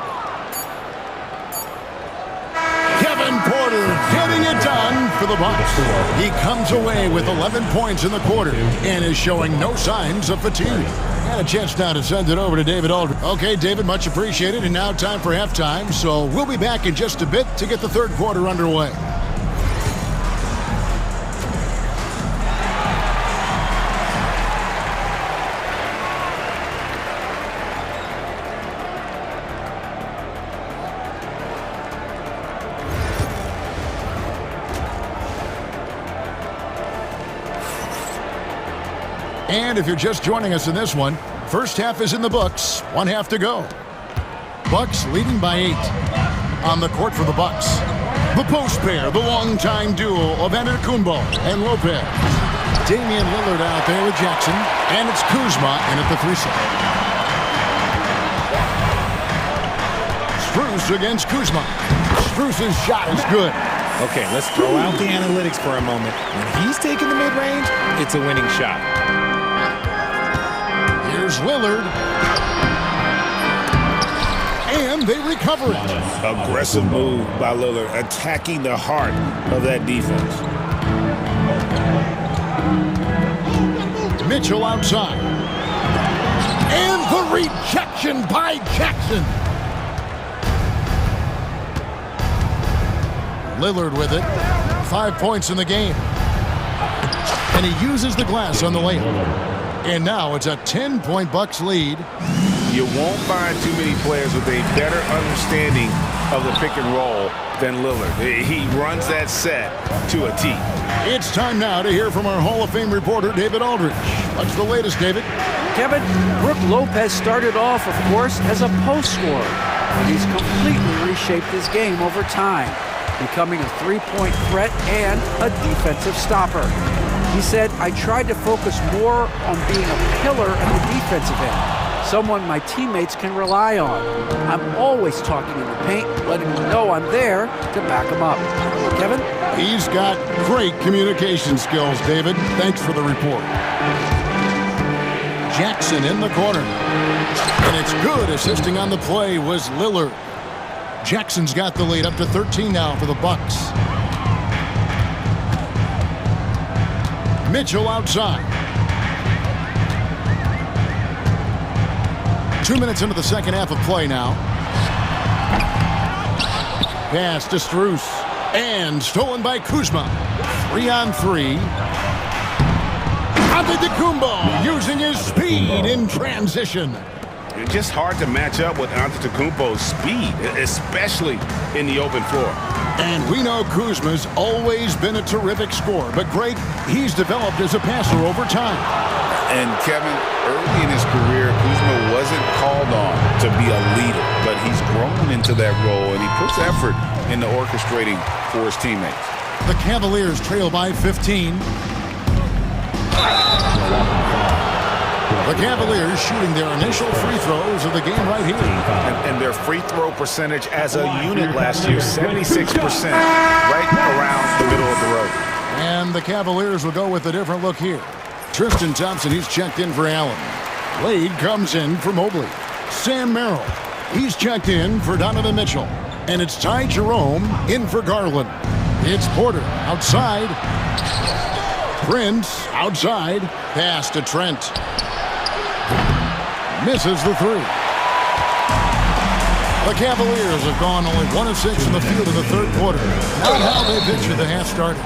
Kevin Porter getting it done for the Bucks. He comes away with 11 points in the quarter and is showing no signs of fatigue. And a chance now to send it over to David Aldridge. Okay, David, much appreciated. And now time for halftime. So we'll be back in just a bit to get the third quarter underway. And if you're just joining us in this one, first half is in the books. 1 half to go. Bucks leading by 8. On the court for the Bucks, the post pair, the longtime duo of Antetokounmpo and Lopez. Damian Lillard out there with Jackson, and it's Kuzma in at the 3 set. Strus against Kuzma. Strus's shot is good. Okay, let's throw out the analytics for a moment. When he's taking the mid-range, it's a winning shot. Here's Lillard. And they recover it. Aggressive move by Lillard, attacking the heart of that defense. Mitchell outside. And the rejection by Jackson. Lillard with it. 5 points in the game. And he uses the glass on the layup. And now it's a 10-point Bucks lead. You won't find too many players with a better understanding of the pick and roll than Lillard. He runs that set to a T. It's time now to hear from our Hall of Fame reporter, David Aldridge. What's the latest, David? Kevin, Brook Lopez started off, of course, as a post scorer. But he's completely reshaped his game over time, becoming a three-point threat and a defensive stopper. He said, I tried to focus more on being a pillar at the defensive end, someone my teammates can rely on. I'm always talking in the paint, letting them know I'm there to back them up. Kevin? He's got great communication skills, David. Thanks for the report. Jackson in the corner. And it's good. Assisting on the play was Lillard. Jackson's got the lead up to 13 now for the Bucks. Mitchell outside. 2 minutes into the second half of play now. Pass to Strus. And stolen by Kuzma. 3-on-3. Antetokounmpo using his speed in transition. It's just hard to match up with Antetokounmpo's speed, especially in the open floor. And we know Kuzma's always been a terrific scorer, but Greg, he's developed as a passer over time. And Kevin, early in his career, Kuzma wasn't called on to be a leader, but he's grown into that role, and he puts effort into orchestrating for his teammates. The Cavaliers trail by 15. The Cavaliers shooting their initial free throws of the game right here. And their free throw percentage as a unit last year, 76%, right around the middle of the road. And the Cavaliers will go with a different look here. Tristan Thompson, he's checked in for Allen. Wade comes in for Mobley. Sam Merrill, he's checked in for Donovan Mitchell. And it's Ty Jerome in for Garland. It's Porter outside. Prince outside. Pass to Trent. Misses the three. The Cavaliers have gone only 1 of 6 in the field in the third quarter. Not how they picture the half started.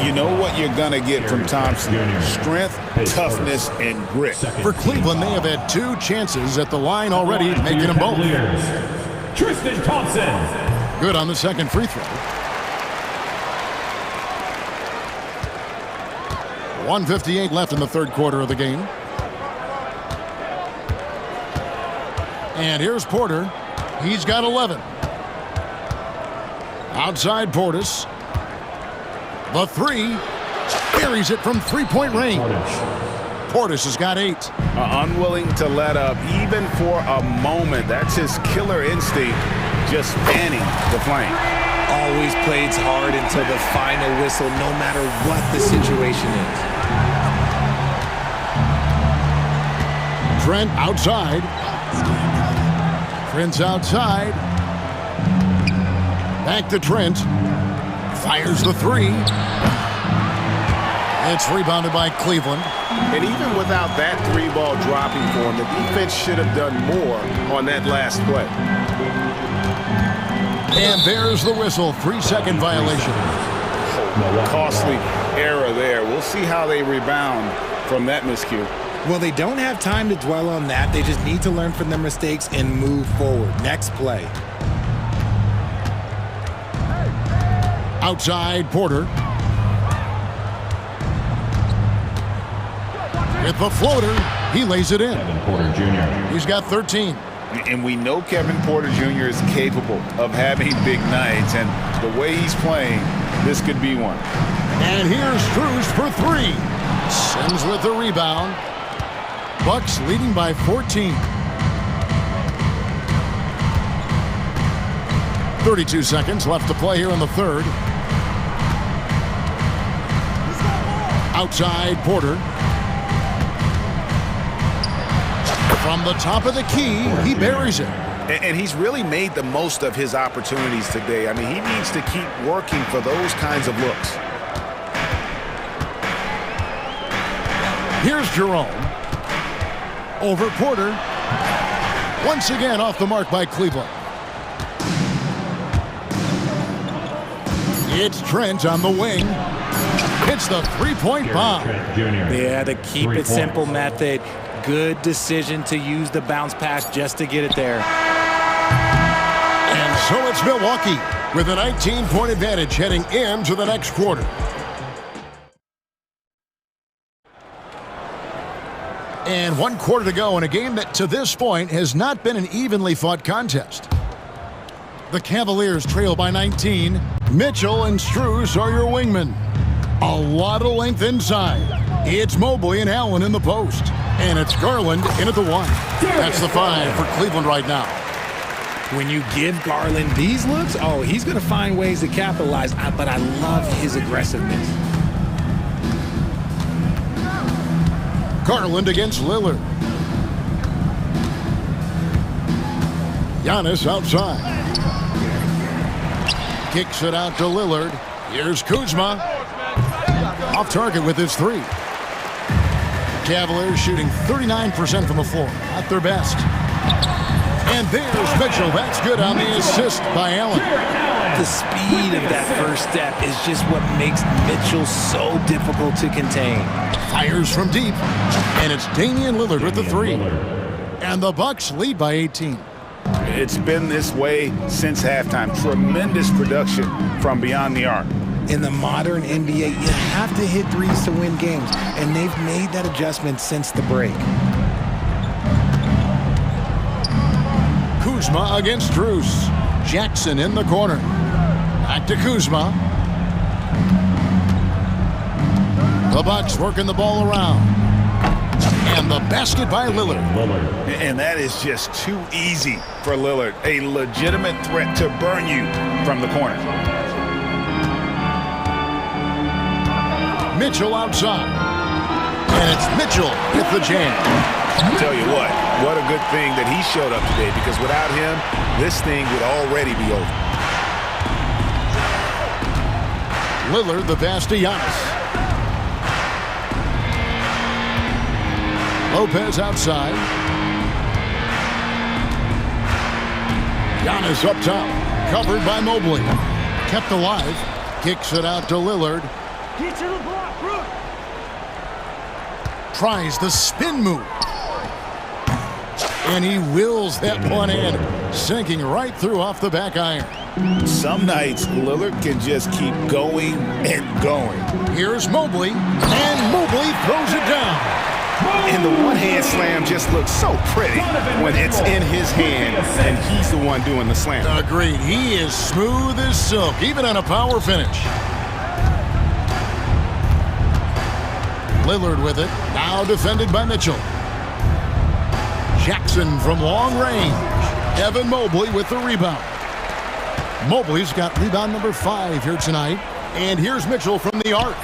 You know what you're going to get from Thompson. Strength, toughness, and grit. For Cleveland, they have had 2 chances at the line already, making them both. Tristan Thompson. Good on the second free throw. 1:58 left in the third quarter of the game. And here's Porter. He's got 11. Outside Portis. The 3. Buries it from three-point range. Portis has got 8. Unwilling to let up even for a moment. That's his killer instinct, just fanning the flame. Always plays hard until the final whistle, no matter what the situation is. Trent outside. Trent's outside. Back to Trent. Fires the 3. It's rebounded by Cleveland. And even without that 3-ball dropping for him, the defense should have done more on that last play. And there's the whistle. 3-second violation. Costly error there. We'll see how they rebound from that miscue. Well, they don't have time to dwell on that. They just need to learn from their mistakes and move forward. Next play. Outside Porter. With the floater, he lays it in. Kevin Porter Jr. He's got 13. And we know Kevin Porter Jr. is capable of having big nights, and the way he's playing, this could be one. And here's Strus for 3. Sims with the rebound. Bucks leading by 14. 32 seconds left to play here in the third. Outside Porter. From the top of the key, he buries it. And he's really made the most of his opportunities today. I mean, he needs to keep working for those kinds of looks. Here's Jerome. Over Porter. Once again off the mark by Cleveland. It's Trent on the wing. It's the three-point bomb. Yeah, the keep it simple method. Good decision to use the bounce pass just to get it there. And so it's Milwaukee with a 19-point advantage heading into the next quarter. And 1 quarter to go in a game that to this point has not been an evenly fought contest. The Cavaliers trail by 19. Mitchell and Strus are your wingmen. A lot of length inside. It's Mobley and Allen in the post. And it's Garland in at the 1. That's the 5 for Cleveland right now. When you give Garland these looks, oh, he's going to find ways to capitalize. But I love his aggressiveness. Garland against Lillard. Giannis outside. Kicks it out to Lillard. Here's Kuzma. Off target with his 3. Cavaliers shooting 39% from the floor. At their best. And there's Mitchell. That's good on the assist by Allen. The speed of that first step is just what makes Mitchell so difficult to contain. Fires from deep. And it's Damian Lillard with the 3. And the Bucks lead by 18. It's been this way since halftime. Tremendous production from beyond the arc. In the modern NBA, you have to hit threes to win games, and they've made that adjustment since the break. Kuzma against Strus. Jackson in the corner. Back to Kuzma. The Bucks working the ball around. And the basket by Lillard. And that is just too easy for Lillard. A legitimate threat to burn you from the corner. Mitchell outside. And it's Mitchell with the jam. I'll tell you what a good thing that he showed up today, because without him, this thing would already be over. Lillard the pass to Giannis. Lopez outside. Giannis up top, covered by Mobley. Kept alive, kicks it out to Lillard. Get to the block, Brooke. Tries the spin move. And he wills that one in, sinking right through off the back iron. Some nights, Lillard can just keep going and going. Here's Mobley, and Mobley throws it down. And the one-hand slam just looks so pretty when it's in his hand and he's the one doing the slam. Agreed. He is smooth as silk, even on a power finish. Lillard with it, now defended by Mitchell. Jackson from long range. Evan Mobley with the rebound. Mobley's got rebound number 5 here tonight. And here's Mitchell from the arc.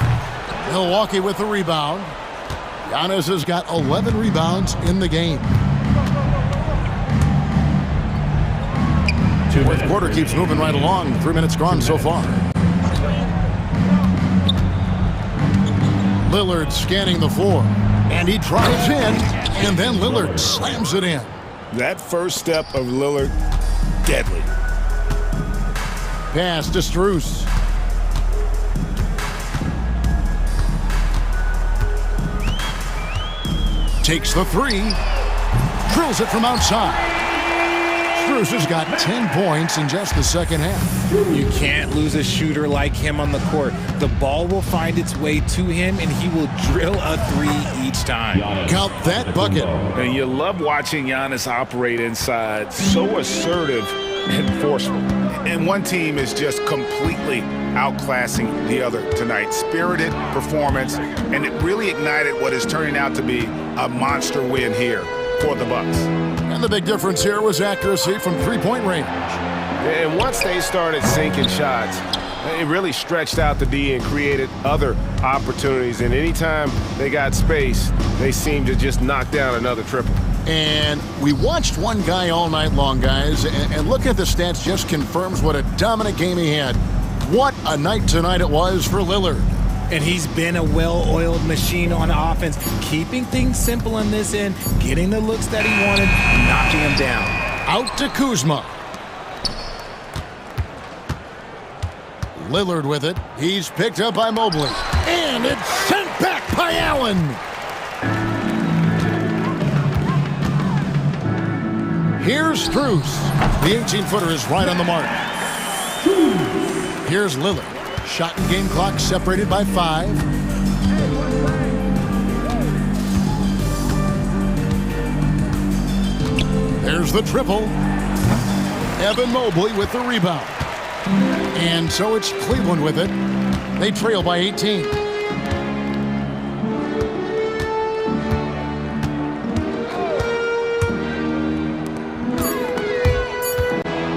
Milwaukee with the rebound. Giannis has got 11 rebounds in the game. Fourth quarter keeps moving right along. 3 minutes gone so far. Lillard scanning the floor. And he drives in, and then Lillard slams it in. That first step of Lillard, deadly. Pass to Strus. Takes the 3. Drills it from outside. Strus has got 10 points in just the second half. You can't lose a shooter like him on the court. The ball will find its way to him, and he will drill a 3 each time. Count that bucket. And you love watching Giannis operate inside. So assertive and forceful. And one team is just completely outclassing the other tonight. Spirited performance, and it really ignited what is turning out to be a monster win here for the Bucks. And the big difference here was accuracy from three-point range. And once they started sinking shots, it really stretched out the D and created other opportunities. And anytime they got space, they seemed to just knock down another triple. And we watched one guy all night long, guys, and looking at the stats just confirms what a dominant game he had. What a night tonight it was for Lillard. And he's been a well-oiled machine on offense, keeping things simple on this end, getting the looks that he wanted, knocking him down. Out to Kuzma. Lillard with it. He's picked up by Mobley. And it's sent back by Allen. Here's Strus. The 18-footer is right on the mark. Here's Lillard. Shot and game clock separated by 5. There's the triple. Evan Mobley with the rebound. And so it's Cleveland with it. They trail by 18.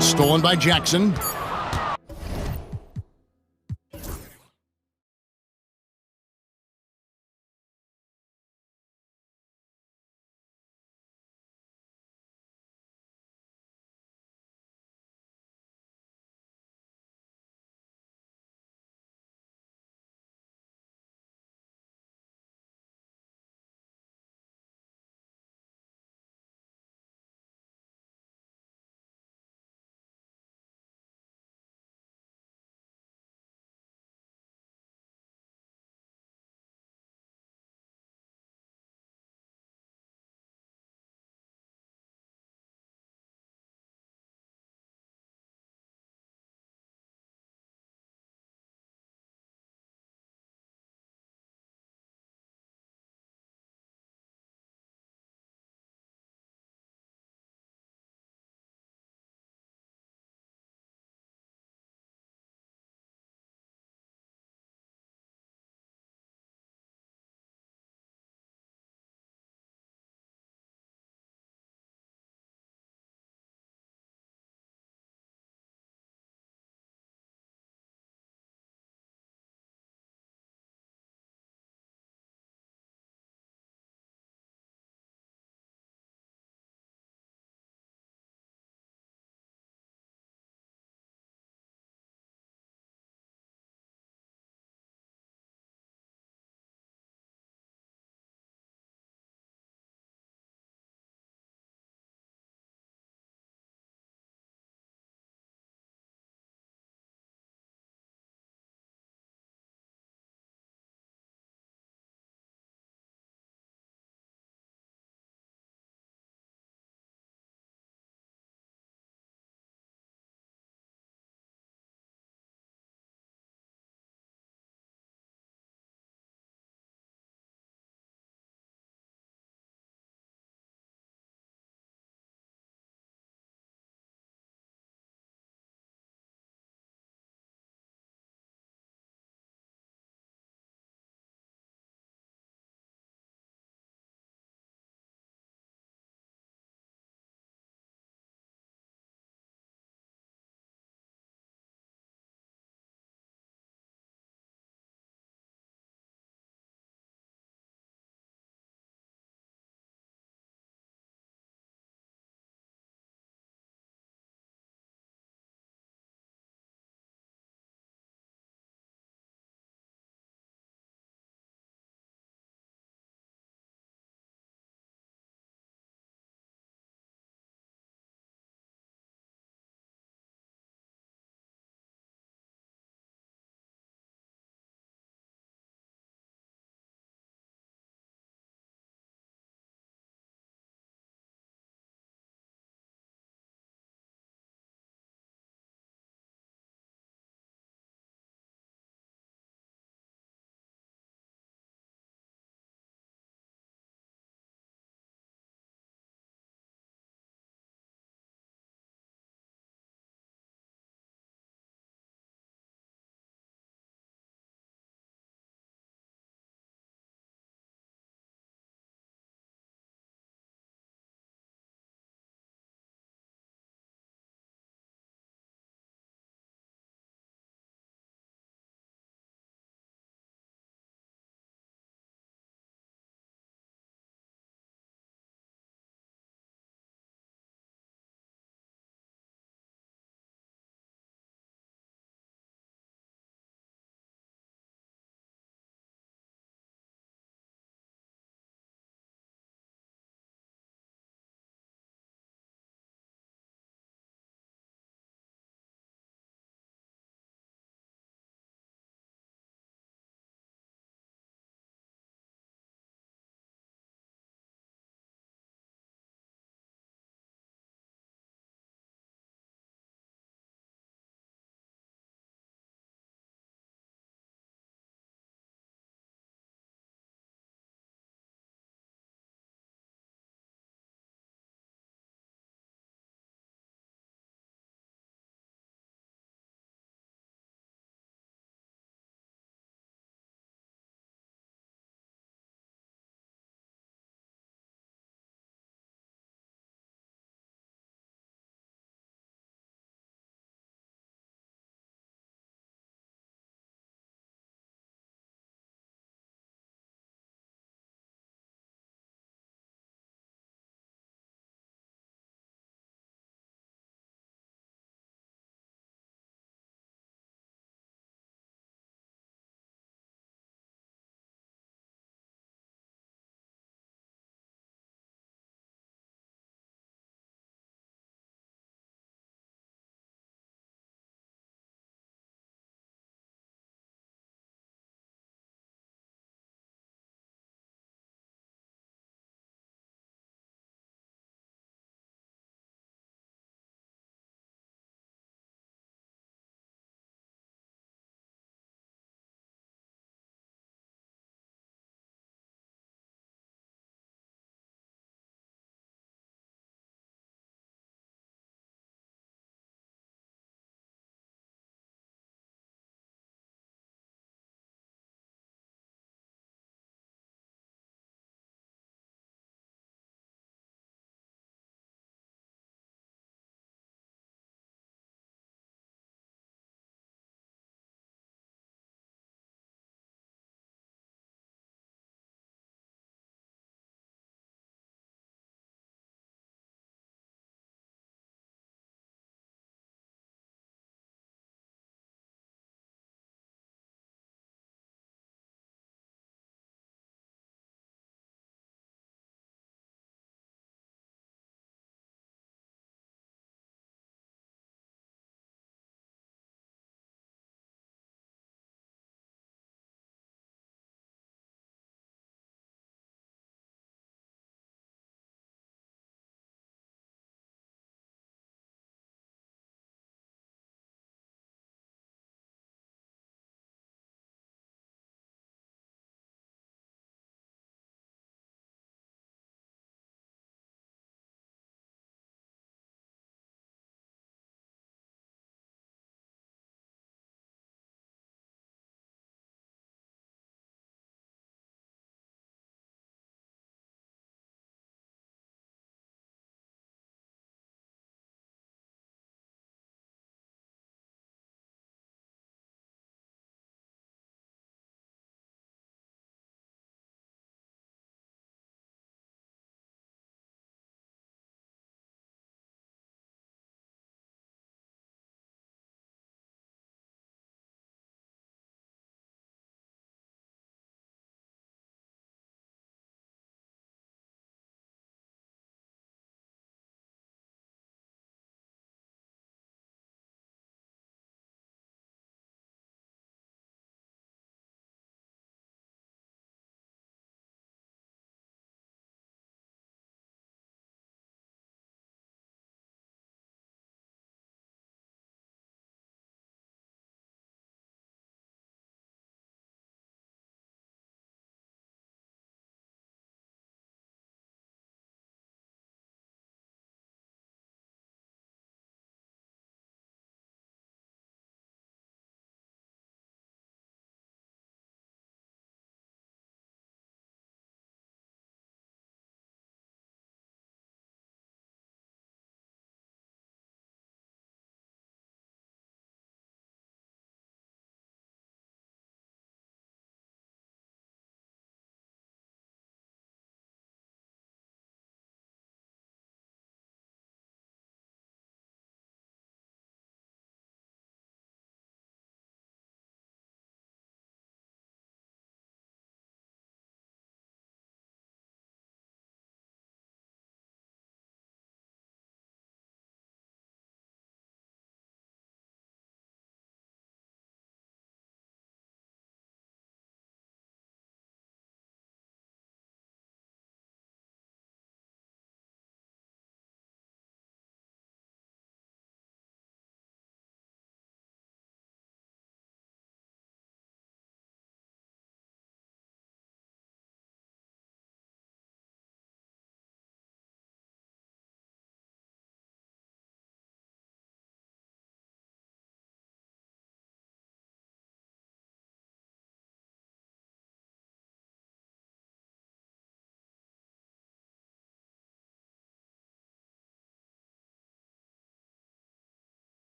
Stolen by Jackson.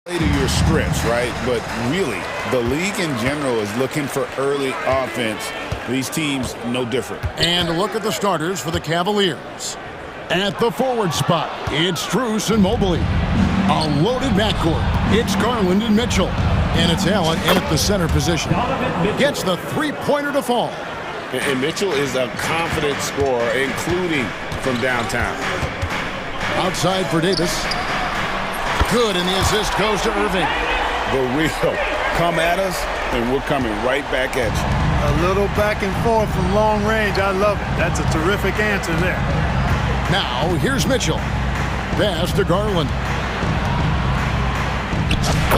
To your scripts, right? But really, the league in general is looking for early offense. These teams, no different. And look at the starters for the Cavaliers. At the forward spot, it's Strus and Mobley. A loaded backcourt. It's Garland and Mitchell. And it's Allen in at the center position. Gets the three-pointer to fall. And Mitchell is a confident scorer, including from downtown. Outside for Davis. Good, and the assist goes to Irving. The real come at us, and we're coming right back at you. A little back and forth from long range. I love it. That's a terrific answer there. Now, here's Mitchell. Pass to Garland.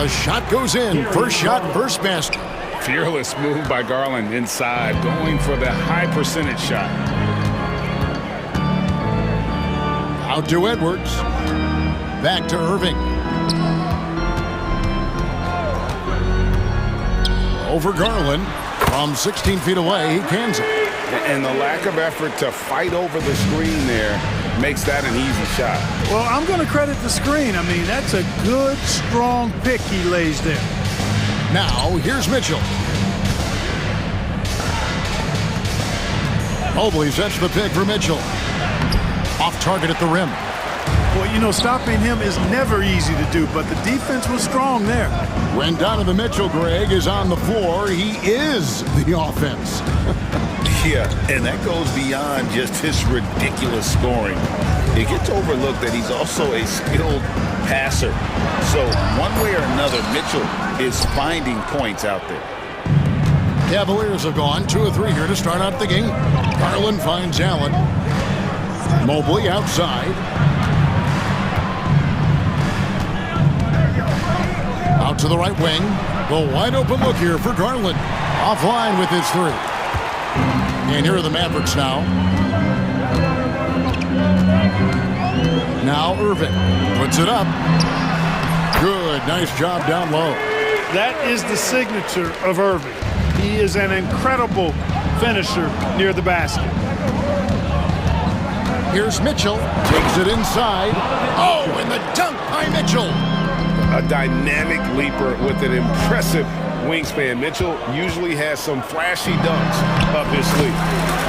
The shot goes in. First shot, first basket. Fearless move by Garland inside, going for the high percentage shot. Out to Edwards. Back to Irving. Over Garland. From 16 feet away, he cans it. And the lack of effort to fight over the screen there makes that an easy shot. Well, I'm going to credit the screen. I mean, that's a good, strong pick he lays there. Now, here's Mitchell. Mobley sets the pick for Mitchell. Off target at the rim. Well, you know, stopping him is never easy to do, but the defense was strong there. When Donovan Mitchell, Greg, is on the floor, he is the offense. Yeah, and that goes beyond just his ridiculous scoring. It gets overlooked that he's also a skilled passer. So one way or another, Mitchell is finding points out there. Cavaliers have gone 2 of 3 here to start out the game. Garland finds Allen. Mobley outside. Out to the right wing. The wide open look here for Garland. Offline with his 3. And here are the Mavericks now. Now Irving puts it up. Good, nice job down low. That is the signature of Irving. He is an incredible finisher near the basket. Here's Mitchell. Takes it inside. Oh, and the dunk by Mitchell. A dynamic leaper with an impressive wingspan. Mitchell usually has some flashy dunks up his sleeve.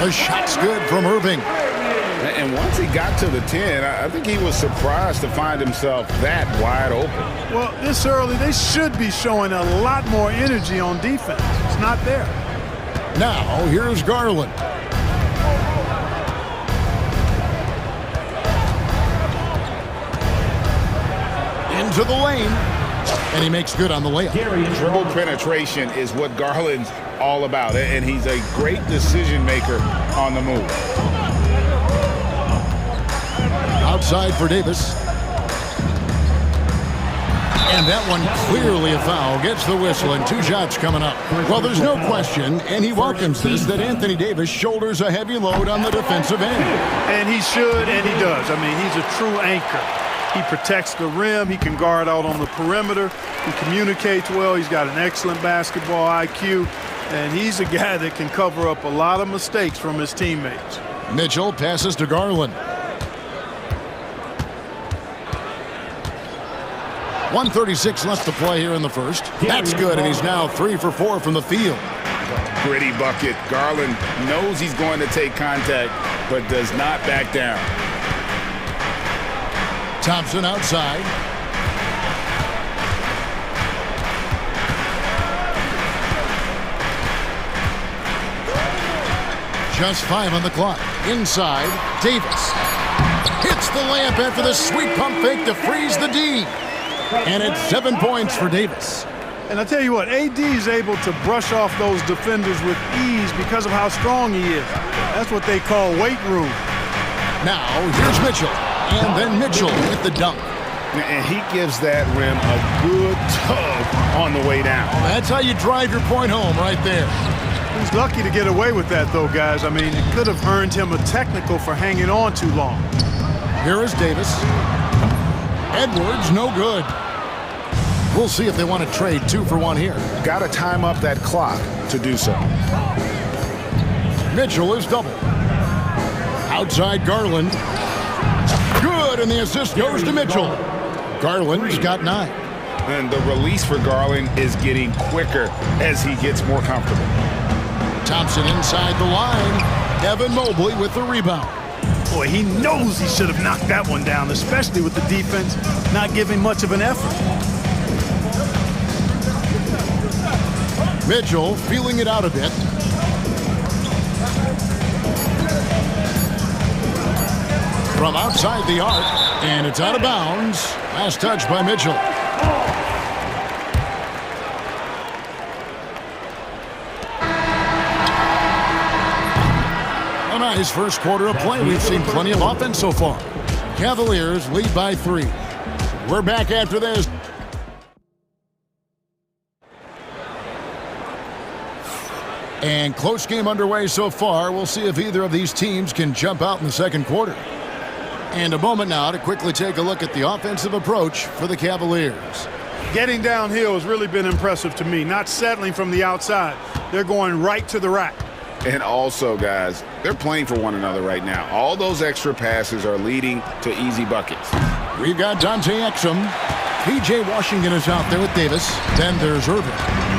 The shot's good from Irving. And once he got to the 10, I think he was surprised to find himself that wide open. Well, this early, they should be showing a lot more energy on defense. It's not there. Now, here's Garland. Into the lane. And he makes good on the layup. Dribble penetration is what Garland's all about. And he's a great decision maker on the move. Outside for Davis. And that one clearly a foul. Gets the whistle and 2 shots coming up. Well, there's no question, and he welcomes this, that Anthony Davis shoulders a heavy load on the defensive end. And he should, and he does. I mean, he's a true anchor. He protects the rim. He can guard out on the perimeter. He communicates well. He's got an excellent basketball IQ. And he's a guy that can cover up a lot of mistakes from his teammates. Mitchell passes to Garland. 1:36 left to play here in the first. That's good, and he's now 3 for 4 from the field. Gritty bucket. Garland knows he's going to take contact, but does not back down. Thompson outside. Just 5 on the clock. Inside, Davis. Hits the layup after the sweet pump fake to freeze the D. And it's 7 points for Davis. And I tell you what, AD is able to brush off those defenders with ease because of how strong he is. That's what they call weight room. Now, here's Mitchell. And then Mitchell with the dunk. And he gives that rim a good tug on the way down. That's how you drive your point home right there. He's lucky to get away with that, though, guys. I mean, it could have earned him a technical for hanging on too long. Here is Davis. Edwards, no good. We'll see if they want to trade 2 for 1 here. Got to time up that clock to do so. Mitchell is double. Outside Garland. Good, and the assist goes to Mitchell. Garland's got 9. And the release for Garland is getting quicker as he gets more comfortable. Thompson inside the line. Evan Mobley with the rebound. Boy, he knows he should have knocked that one down, especially with the defense not giving much of an effort. Mitchell feeling it out a bit. From outside the arc, and it's out of bounds. Last touch by Mitchell. A nice first quarter of play. We've seen plenty of offense so far. Cavaliers lead by 3. We're back after this. And close game underway so far. We'll see if either of these teams can jump out in the second quarter. And a moment now to quickly take a look at the offensive approach for the Cavaliers. Getting downhill has really been impressive to me, not settling from the outside. They're going right to the rack. And also, guys, they're playing for one another right now. All those extra passes are leading to easy buckets. We've got Dante Exum. P.J. Washington is out there with Davis. Then there's Irving.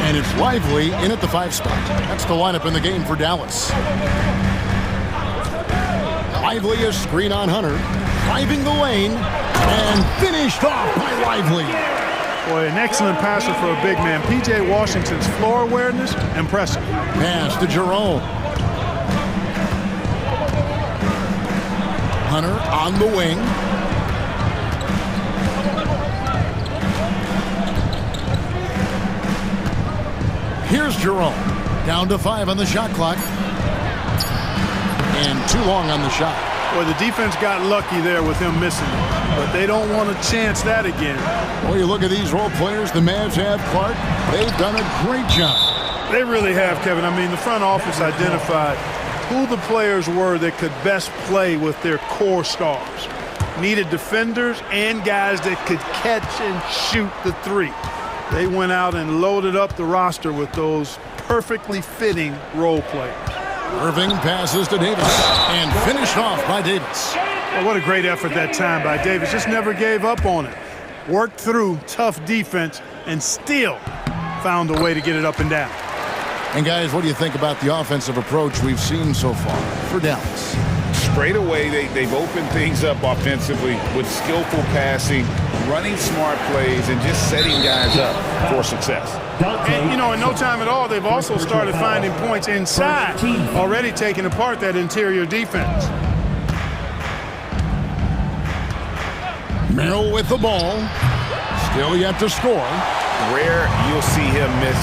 And it's Lively in at the 5 spot. That's the lineup in the game for Dallas. Lively is screen on Hunter. Driving the lane. And finished off by Lively. Boy, an excellent passer for a big man. P.J. Washington's floor awareness, impressive. Pass to Jerome. Hunter on the wing. Here's Jerome. Down to 5 on the shot clock. And too long on the shot. Boy, the defense got lucky there with him missing it, but they don't want to chance that again. Well, you look at these role players the Mavs have, Clark. They've done a great job. They really have, Kevin. I mean, the front office identified who the players were that could best play with their core stars. Needed defenders and guys that could catch and shoot the 3. They went out and loaded up the roster with those perfectly fitting role players. Irving passes to Davis and finished off by Davis. Well, what a great effort that time by Davis. Just never gave up on it. Worked through tough defense and still found a way to get it up and down. And guys, what do you think about the offensive approach we've seen so far for Dallas? Straight away, they've opened things up offensively with skillful passing, running smart plays, and just setting guys up for success. And, you know, in no time at all, they've also started finding points inside, already taking apart that interior defense. Merrill with the ball. Still yet to score. Rare you'll see him miss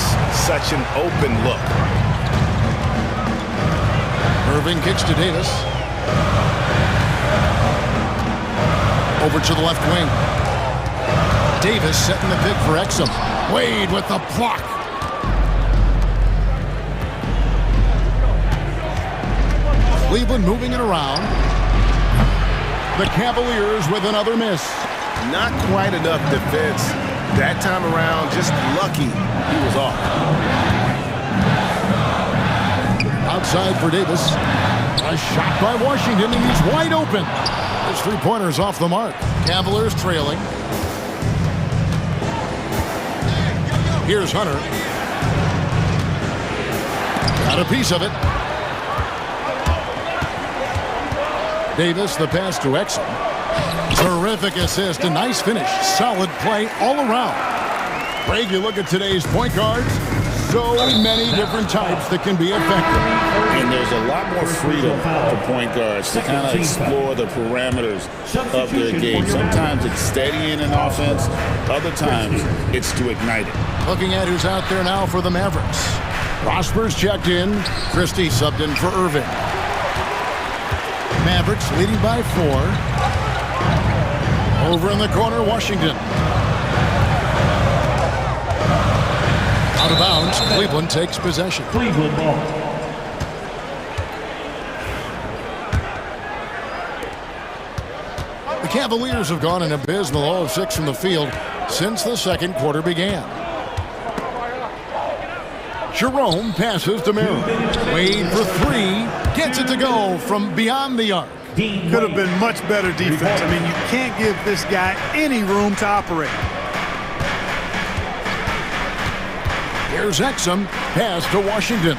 such an open look. Irving kicks to Davis. Over to the left wing. Davis setting the pick for Exum. Wade with the block. Cleveland moving it around. The Cavaliers with another miss. Not quite enough defense. That time around, just lucky he was off. Outside for Davis. A shot by Washington, and he's wide open. His 3-pointer's off the mark. Cavaliers trailing. Here's Hunter. Got a piece of it. Davis, the pass to Exum. Terrific assist, a nice finish. Solid play all around. Greg, you look at today's point guards. So many different types that can be effective. And there's a lot more freedom for point guards to kind of explore the parameters of their game. Sometimes it's steadying an offense. Other times it's to ignite it. Looking at who's out there now for the Mavericks. Prosper's checked in. Christie subbed in for Irving. Mavericks leading by 4. Over in the corner, Washington. Out of bounds, Cleveland takes possession. Cleveland ball. The Cavaliers have gone an abysmal 0 of 6 from the field since the second quarter began. Jerome passes to Merrill. Wade for 3. Gets it to go from beyond the arc. Could have been much better defense. I mean, you can't give this guy any room to operate. Here's Exum. Pass to Washington.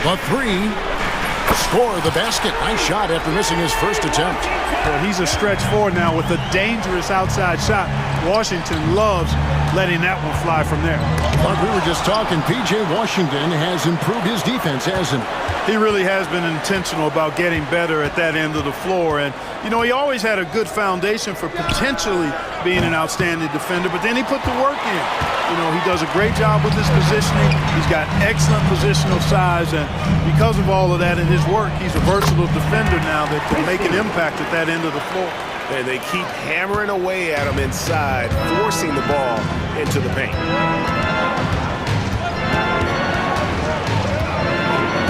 The three. Score the basket. Nice shot after missing his first attempt. Well, he's a stretch forward now with a dangerous outside shot. Washington loves letting that one fly from there. But we were just talking, P.J. Washington has improved his defense, hasn't he? He really has been intentional about getting better at that end of the floor. And, you know, he always had a good foundation for potentially being an outstanding defender, but then he put the work in. You know, he does a great job with his positioning. He's got excellent positional size, and because of all of that in his work, he's a versatile defender now that can make an impact at that end of the floor. And they keep hammering away at him inside, forcing the ball into the paint.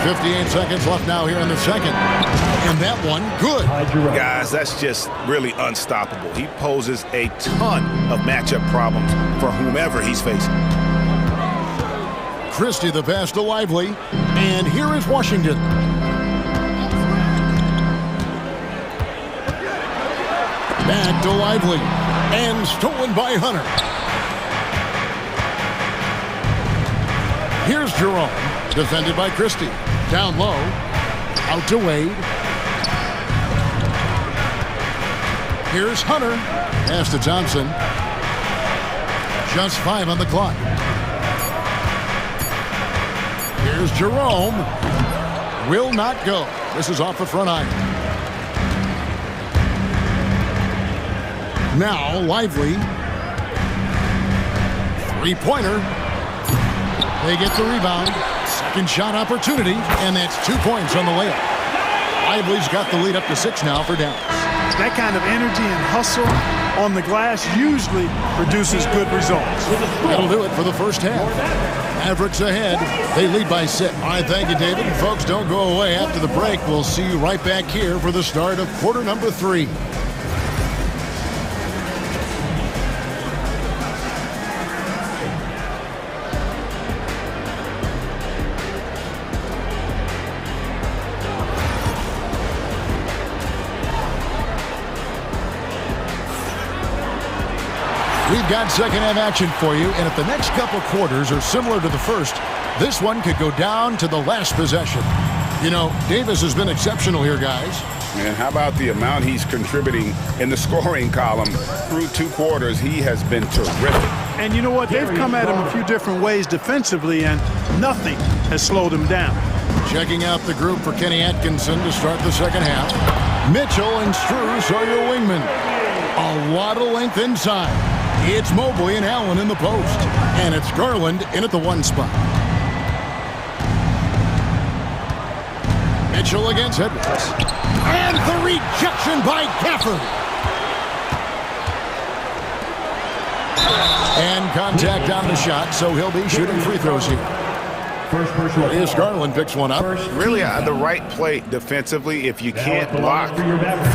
58 seconds left now here in the second. And that one, good. Guys, that's just really unstoppable. He poses a ton of matchup problems for whomever he's facing. Christie the pass to Lively. And here is Washington. Back to Lively. And stolen by Hunter. Here's Jerome. Defended by Christie. Down low. Out to Wade. Here's Hunter. Pass to Thompson. Just 5 on the clock. Here's Jerome. Will not go. This is off the front iron. Now Lively. Three-pointer. They get the rebound. Second shot opportunity, and that's 2 points on the layup. Lively's got the lead up to 6 now for Dallas. That kind of energy and hustle on the glass usually produces good results. That'll do it for the first half. Mavericks ahead. They lead by 6. All right, thank you, David. And folks, don't go away. After the break, we'll see you right back here for the start of quarter number 3. We've got second half action for you, and if the next couple quarters are similar to the first, this one could go down to the last possession. You know, Davis has been exceptional here, guys. And how about the amount he's contributing in the scoring column through 2 quarters? He has been terrific. And you know what? They've come at him a few different ways defensively, and nothing has slowed him down. Checking out the group for Kenny Atkinson to start the second half. Mitchell and Strus are your wingmen. A lot of length inside. It's Mobley and Allen in the post. And it's Garland in at the 1 spot. Mitchell against Edwards. And the rejection by Gafford. And contact on the shot, so he'll be shooting free throws here. Here's Garland picks one up. Really the right play defensively. If you can't block,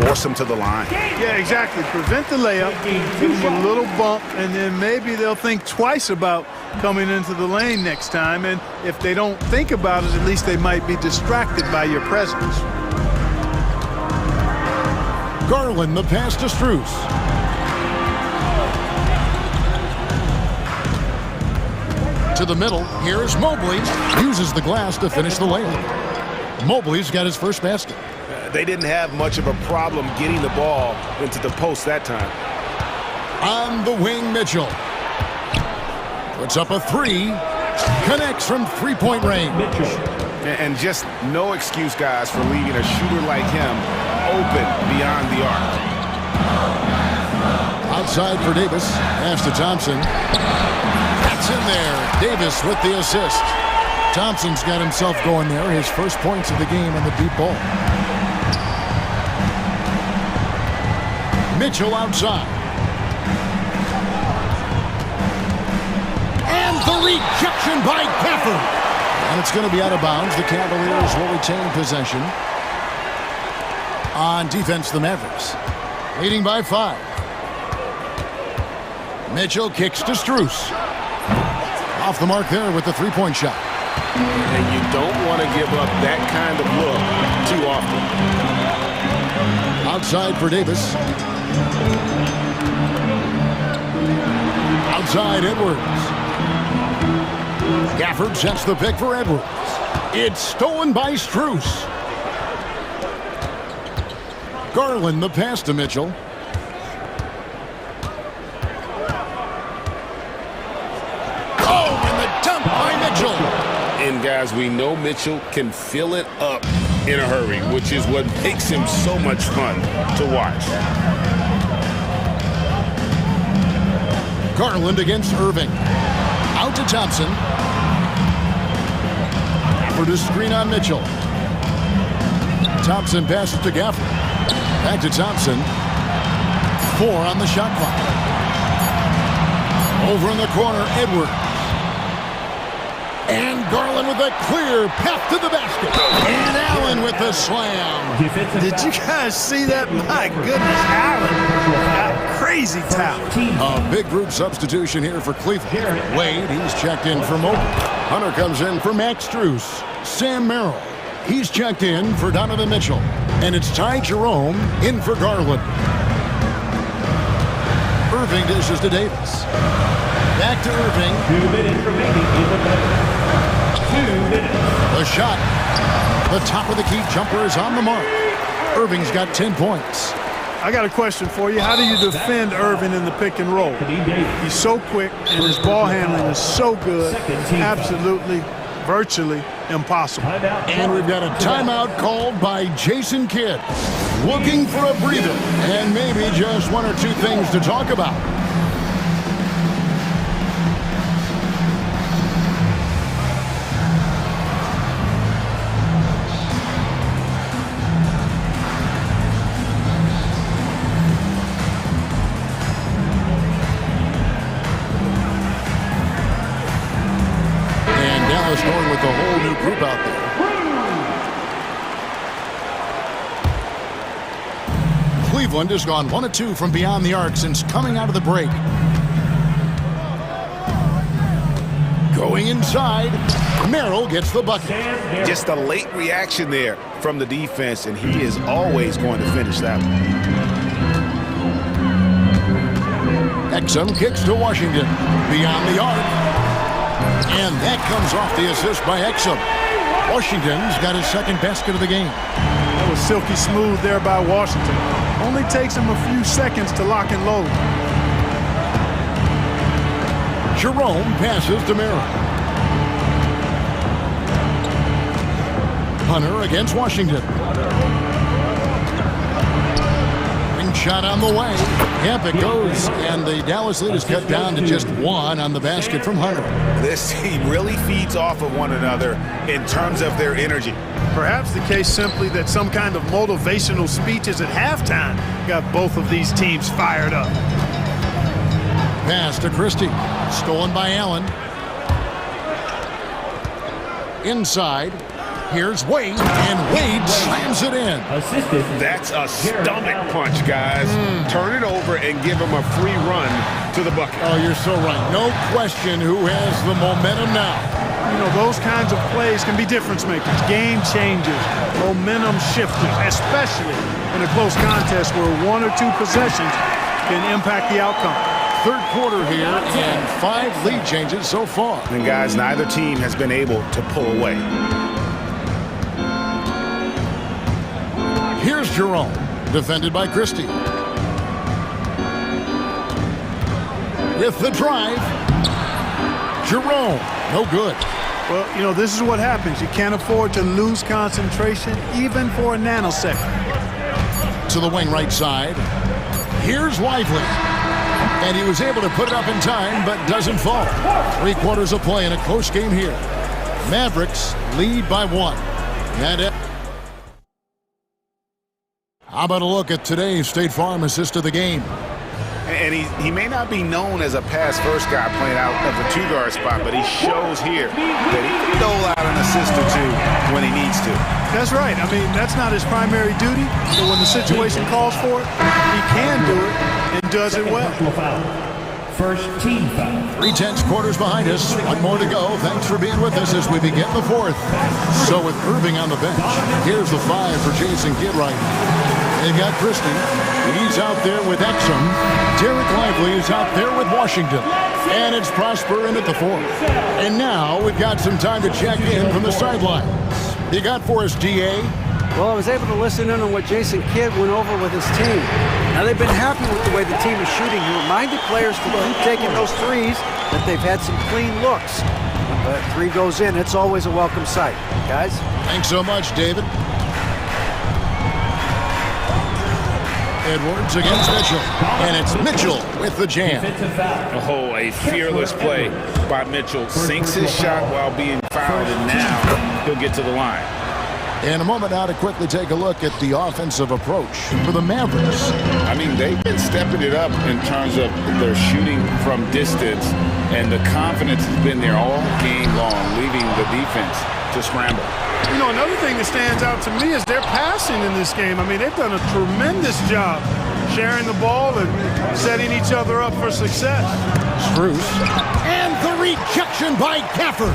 force them to the line. Yeah, exactly. Prevent the layup, give them a little bump, and then maybe they'll think twice about coming into the lane next time. And if they don't think about it, at least they might be distracted by your presence. Garland, the pass to Strus. To the middle, here's Mobley. Uses the glass to finish the layup. Mobley's got his first basket. They didn't have much of a problem getting the ball into the post that time. On the wing, Mitchell. Puts up a 3. Connects from three-point range. And just no excuse, guys, for leaving a shooter like him open beyond the arc. Outside for Davis. Pass to Thompson. That's in there. Davis with the assist. Thompson's got himself going there. His first points of the game on the deep ball. Mitchell outside. And the rejection by Gafford. And it's going to be out of bounds. The Cavaliers will retain possession. On defense, the Mavericks. Leading by 5. Mitchell kicks to Strus. Off the mark there with the three-point shot. And you don't want to give up that kind of look too often. Outside for Davis. inside Edwards. Gafford sets the pick for Edwards. It's stolen by Strus. Garland the pass to Mitchell. Oh, and the dunk by Mitchell. And guys, we know Mitchell can fill it up in a hurry, which is what makes him so much fun to watch. Garland against Irving. Out to Thompson. Gafford to screen on Mitchell. Thompson passes to Gafford. Back to Thompson. 4 on the shot clock. Over in the corner, Edwards. And Garland with a clear path to the basket. And Allen with the slam. Did you guys see that? My goodness, Allen. Crazy talent. A big group substitution here for Cleveland. Wade, he's checked in for Mobley. Hunter comes in for Max Strus. Sam Merrill, he's checked in for Donovan Mitchell. And it's Ty Jerome in for Garland. Irving dishes to Davis. Back to Irving. 2 minutes remaining in the game. 2 minutes. The shot. The top of the key jumper is on the mark. Irving's got 10 points. I got a question for you. How do you defend Irving in the pick and roll? He's so quick and his ball handling is so good. Absolutely, virtually impossible. And we've got a timeout called by Jason Kidd. Looking for a breather and maybe just 1 or 2 things to talk about. Going with the whole new group out there. Cleveland has gone 1 of 2 from beyond the arc since coming out of the break. Going inside, Merrill gets the bucket. Just a late reaction there from the defense, and he is always going to finish that one. Exum kicks to Washington. Beyond the arc. And that comes off the assist by Exum. Washington's got his second basket of the game. That was silky smooth there by Washington. Only takes him a few seconds to lock and load. Jerome passes to Merrill. Hunter against Washington. Ring shot on the way. Yep, it goes. And the Dallas lead is cut down to just 1 on the basket from Hunter. This team really feeds off of one another in terms of their energy. Perhaps the case simply that some kind of motivational speeches at halftime got both of these teams fired up. Pass to Christie. Stolen by Allen. Inside. Here's Wade, and Wade slams it in. That's a stomach punch, guys. Turn it over and give him a free run to the bucket. Oh, you're so right. No question who has the momentum now. You know, those kinds of plays can be difference makers, game changers, momentum shifters, especially in a close contest where 1 or 2 possessions can impact the outcome. Third quarter here and 5 lead changes so far. And guys, neither team has been able to pull away. Here's Jerome, defended by Christie. With the drive, Jerome, no good. Well, you know, this is what happens. You can't afford to lose concentration even for a nanosecond. To the wing right side. Here's Lively. And he was able to put it up in time, but doesn't fall. 3 quarters of play in a close game here. Mavericks lead by 1. And how about a look at today's State Farm assist of the game? And he may not be known as a pass-first guy playing out of the 2-guard spot, but he shows here that he can dole out an assist or 2 when he needs to. That's right. I mean, that's not his primary duty, but when the situation calls for it, he can do it and does it well. First team foul. 3/10 quarters behind us. 1 more to go. Thanks for being with us as we begin the 4th. So with Irving on the bench, here's the 5 for Jason Kidd. They've got Christie. He's out there with Exum. Derek Lively is out there with Washington. And it's Prosper in at the 4. And now we've got some time to check in from the sidelines. You got for us, DA? Well, I was able to listen in on what Jason Kidd went over with his team. Now, they've been happy with the way the team is shooting. He reminded players to keep taking those threes, that they've had some clean looks. When the three goes in, it's always a welcome sight. Guys? Thanks so much, David. Edwards against Mitchell. And it's Mitchell with the jam. Oh, a fearless play by Mitchell. Sinks his shot while being fouled, and now he'll get to the line. In a moment now to quickly take a look at the offensive approach for the Mavericks. I mean, they've been stepping it up in terms of their shooting from distance, and the confidence has been there all game long, leaving the defense to scramble. You know, another thing that stands out to me is their passing in this game. I mean, they've done a tremendous job sharing the ball and setting each other up for success. Strus. And the rejection by Gafford.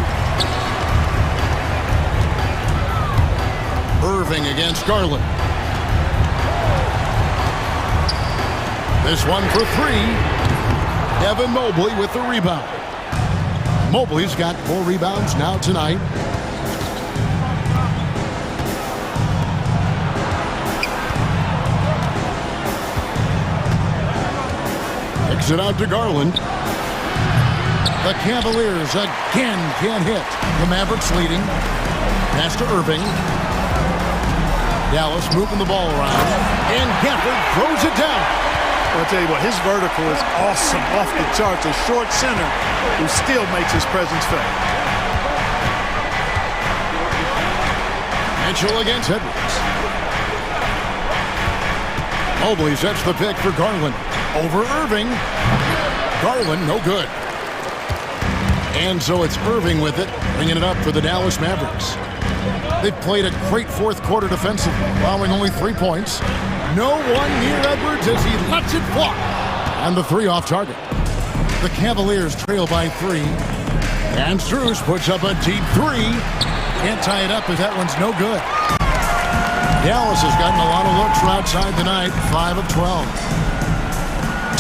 Irving against Garland. This one for 3. Evan Mobley with the rebound. Mobley's got 4 rebounds now tonight. Kicks it out to Garland. The Cavaliers again can't hit. The Mavericks leading. Pass to Irving. Dallas moving the ball around. And Gafford throws it down. I'll tell you what, his vertical is awesome, off the charts. A short center who still makes his presence felt. Mitchell against Edwards. Mobley sets the pick for Garland. Over Irving. Garland, no good. And so it's Irving with it, bringing it up for the Dallas Mavericks. They've played a great fourth quarter defensively, allowing only 3 points. No one near Edwards as he lets it fly. And the 3 off target. The Cavaliers trail by 3. And Strus puts up a deep 3. Can't tie it up as that one's no good. Dallas has gotten a lot of looks from outside tonight, 5 of 12.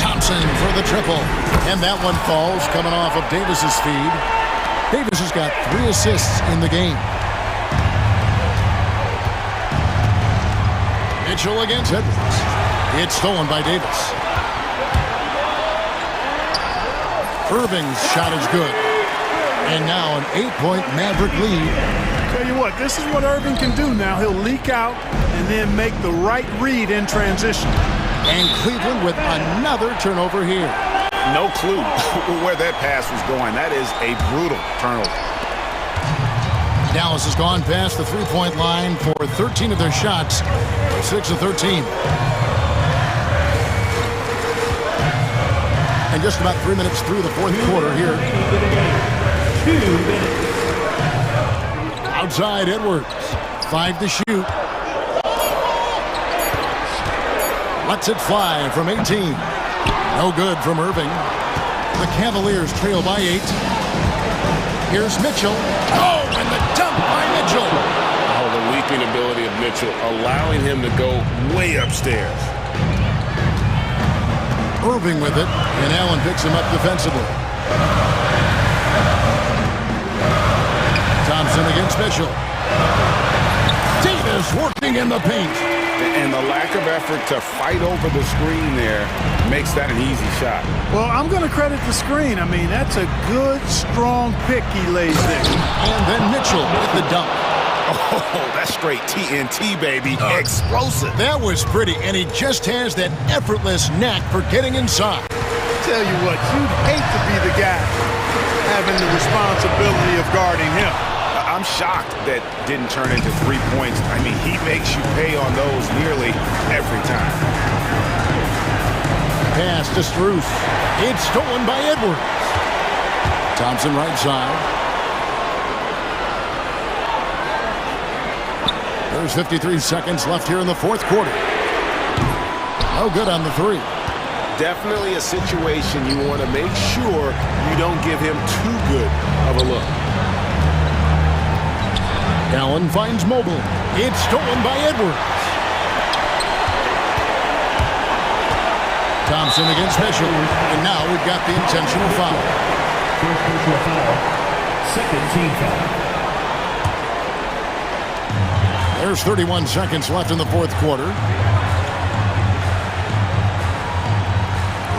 Thompson for the triple. And that one falls coming off of Davis's feed. Davis has got 3 assists in the game. Mitchell against Edwards. It's stolen by Davis. Irving's shot is good. And now an 8-point Maverick lead. Tell you what, this is what Irving can do now. He'll leak out and then make the right read in transition. And Cleveland with another turnover here. No clue where that pass was going. That is a brutal turnover. Dallas has gone past the three-point line for 13 of their shots, 6 of 13. And just about 3 minutes through the fourth quarter here. 2 minutes. Outside Edwards, 5 to shoot. Lets it fly from 18. No good from Irving. The Cavaliers trail by 8. Here's Mitchell. Oh, and the dunk by Mitchell. Oh, the leaping ability of Mitchell, allowing him to go way upstairs. Irving with it, and Allen picks him up defensively. Thompson against Mitchell. Davis working in the paint. And the lack of effort to fight over the screen there makes that an easy shot. Well, I'm going to credit the screen. I mean, that's a good, strong pick he lays there. And then Mitchell with the dunk. Oh, that's straight TNT, baby. Explosive. That was pretty, and he just has that effortless knack for getting inside. Tell you what, you'd hate to be the guy having the responsibility of guarding him. I'm shocked that didn't turn into 3 points. I mean, he makes you pay on those nearly every time. Pass to Strus. It's stolen by Edwards. Thompson right side. There's 53 seconds left here in the fourth quarter. No good on the 3. Definitely a situation you want to make sure you don't give him too good of a look. Allen finds Mobley. It's stolen by Edwards. Thompson against Mitchell. And now we've got the intentional foul. First personal foul. Second team foul. There's 31 seconds left in the fourth quarter.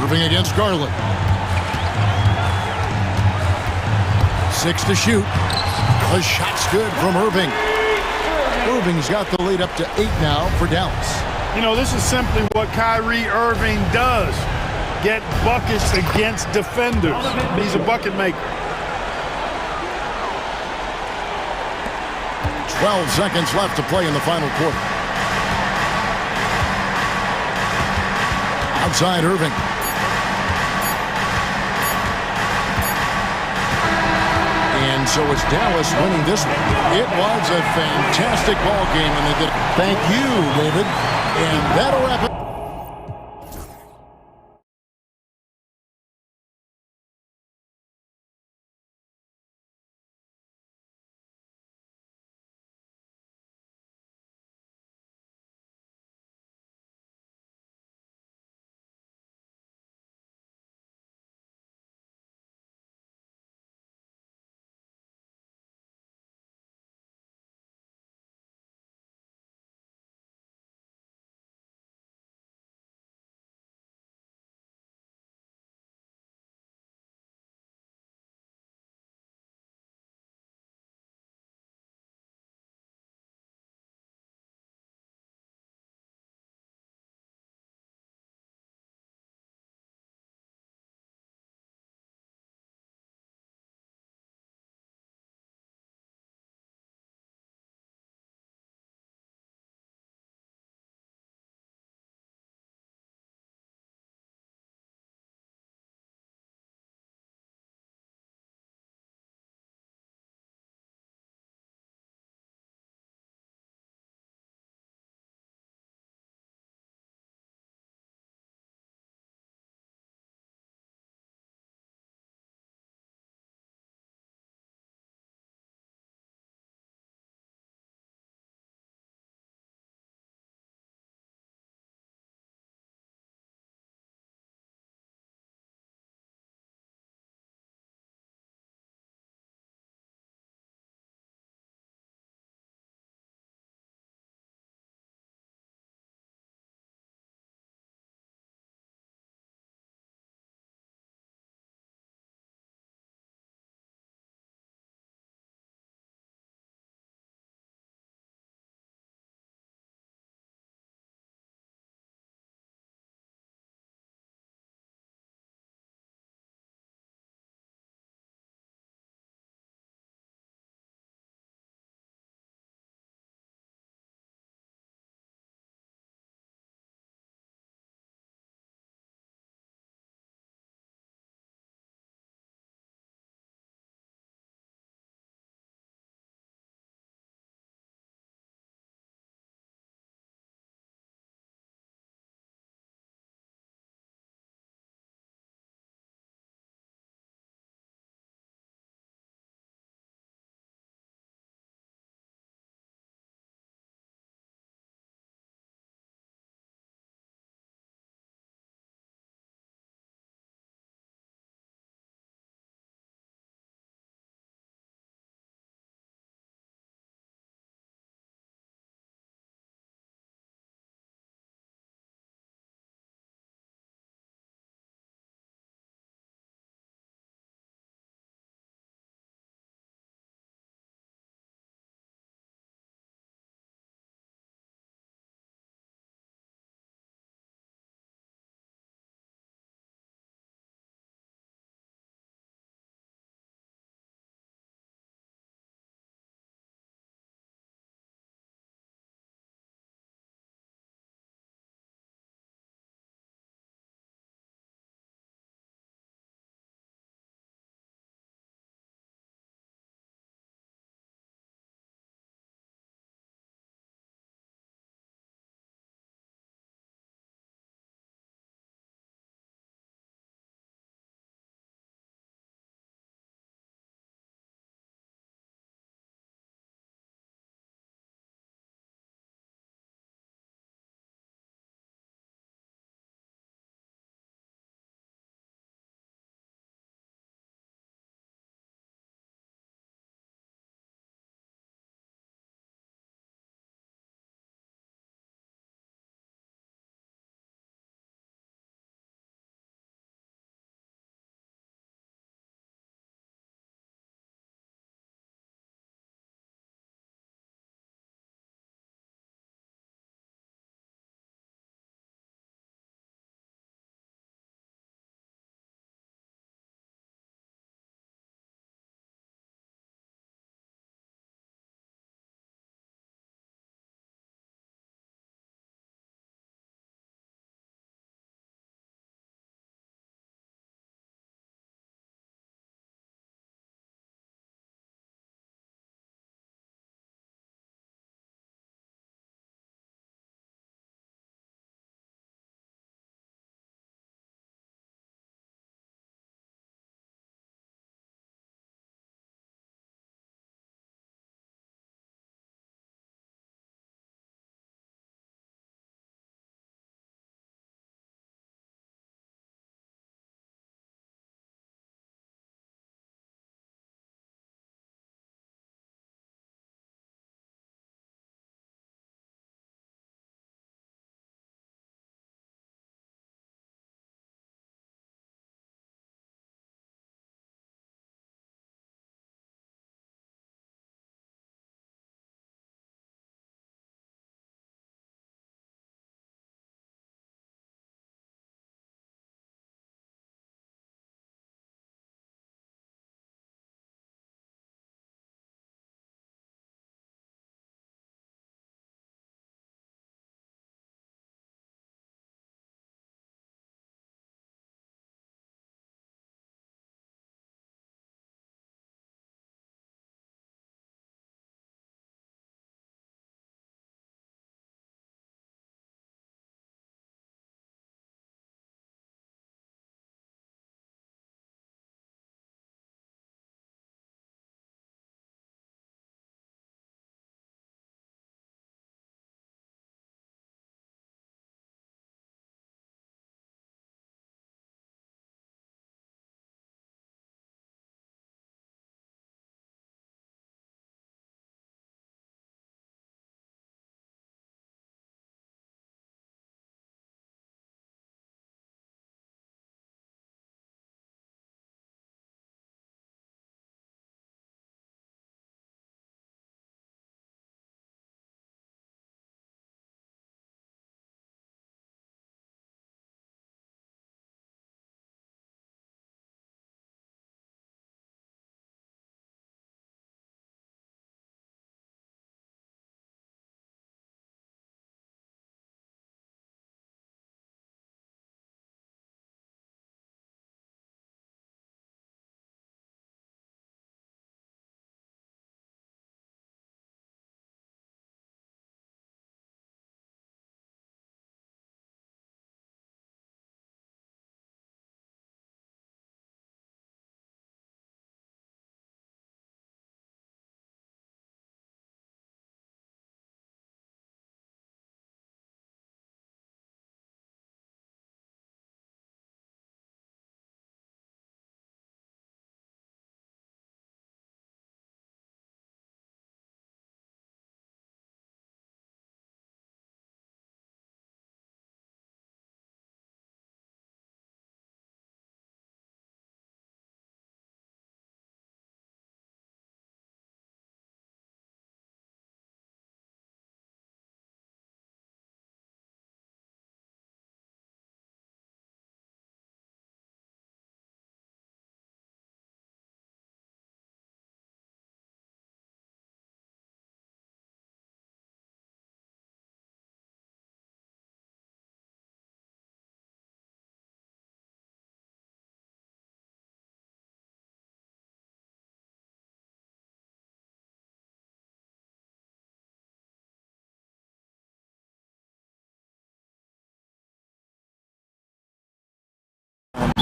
Irving against Garland. 6 to shoot. The shot's good from Irving. Irving's got the lead up to 8 now for Dallas. You know, this is simply what Kyrie Irving does. Get buckets against defenders. He's a bucket maker. 12 seconds left to play in the final quarter. Outside Irving. And so it's Dallas winning this one. It was a fantastic ball game, and they did. Thank you, David. And that'll wrap it.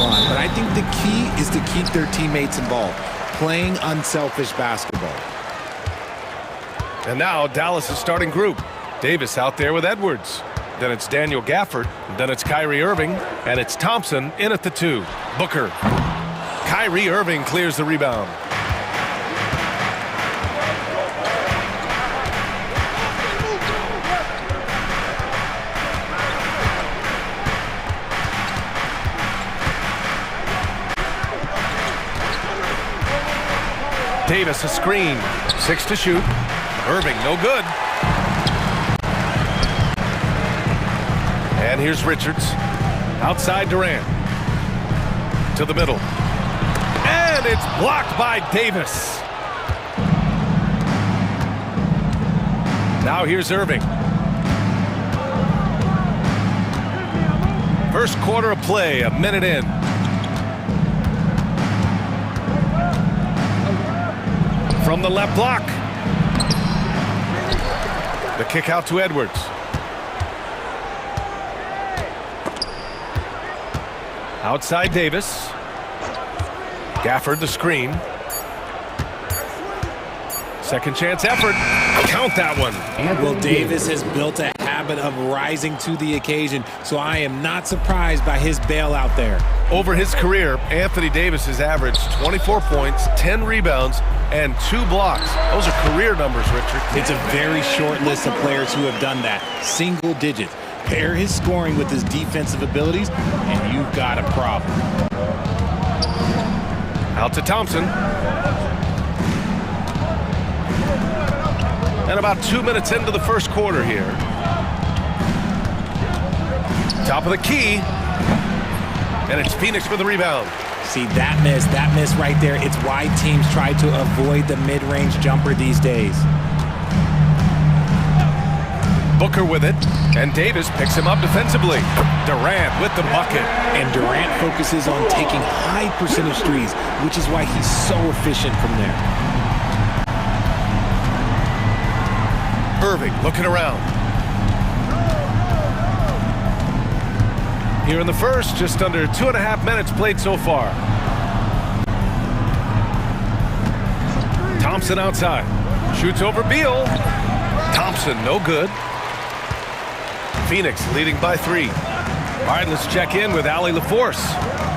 on. But I think the key is to keep their teammates involved, playing unselfish basketball. And now Dallas' starting group. Davis out there with Edwards. Then it's Daniel Gafford. Then it's Kyrie Irving. And it's Thompson in at the 2. Booker. Kyrie Irving clears the rebound. Davis a screen. 6 to shoot. Irving no good. And here's Richards. Outside Durant. To the middle. And it's blocked by Davis. Now here's Irving. First quarter of play, a minute in. From the left block. The kick out to Edwards. Outside Davis. Gafford the screen. Second chance effort. Count that one. Well, Davis has built a habit of rising to the occasion, so I am not surprised by his bailout there. Over his career, Anthony Davis has averaged 24 points, 10 rebounds, and 2 blocks. Those are career numbers, Richard. It's a very short list of players who have done that. Single digits. Pair his scoring with his defensive abilities, and you've got a problem. Out to Thompson. And about 2 minutes into the first quarter here. Top of the key. And it's Phoenix for the rebound. See, that miss right there. It's why teams try to avoid the mid-range jumper these days. Booker with it, and Davis picks him up defensively. Durant with the bucket. And Durant focuses on taking high percentage threes, which is why he's so efficient from there. Irving looking around. Here in the first, just under 2.5 minutes played so far. Thompson outside. Shoots over Beal. Thompson, no good. Phoenix leading by 3. All right, let's check in with Allie LaForce.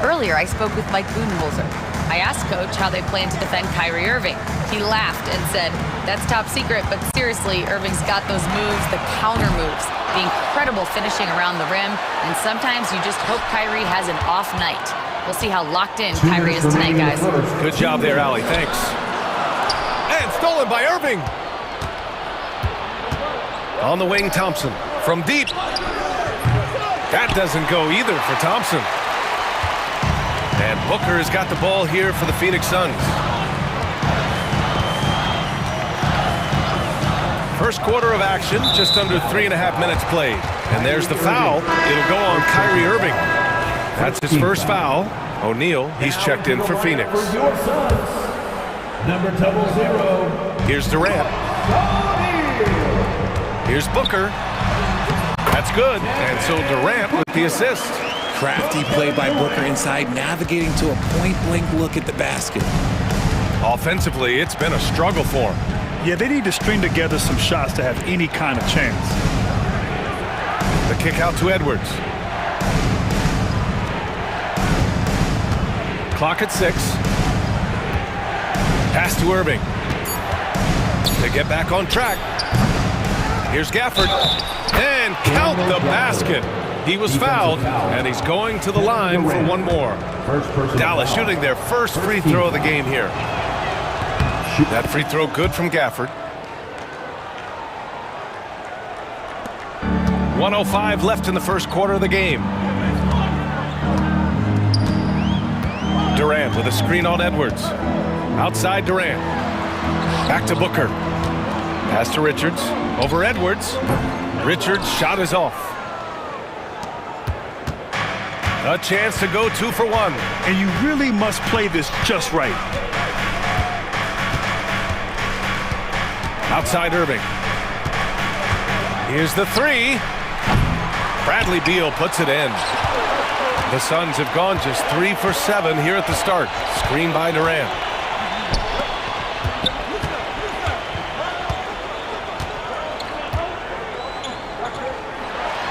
Earlier, I spoke with Mike Budenholzer. I asked Coach how they plan to defend Kyrie Irving. He laughed and said, "That's top secret, but seriously, Irving's got those moves, the counter moves, the incredible finishing around the rim, and sometimes you just hope Kyrie has an off night." We'll see how locked in Kyrie is tonight, guys. Good job there, Allie. Thanks. And stolen by Irving. On the wing, Thompson. From deep. That doesn't go either for Thompson. And Booker has got the ball here for the Phoenix Suns. First quarter of action, just under 3.5 minutes played. And there's the foul. It'll go on Kyrie Irving. That's his first foul. O'Neal, he's checked in for Phoenix. Number 00. Here's Durant. Here's Booker. That's good. And so Durant with the assist. Crafty play by Booker inside, navigating to a point-blank look at the basket. Offensively, it's been a struggle for him. Yeah, they need to string together some shots to have any kind of chance. The kick out to Edwards. Clock at 6. Pass to Irving. They get back on track. Here's Gafford. And count the basket. He was fouled, and he's going to the line for one more. Dallas shooting their first free throw of the game here. That free throw good from Gafford. 1:05 left in the first quarter of the game. Durant with a screen on Edwards. Outside Durant. Back to Booker. Pass to Richards. Over Edwards. Richards' shot is off. A chance to go 2 for 1. And you really must play this just right. Outside Irving. Here's the 3. Bradley Beal puts it in. The Suns have gone just 3 for 7 here at the start. Screen by Durant.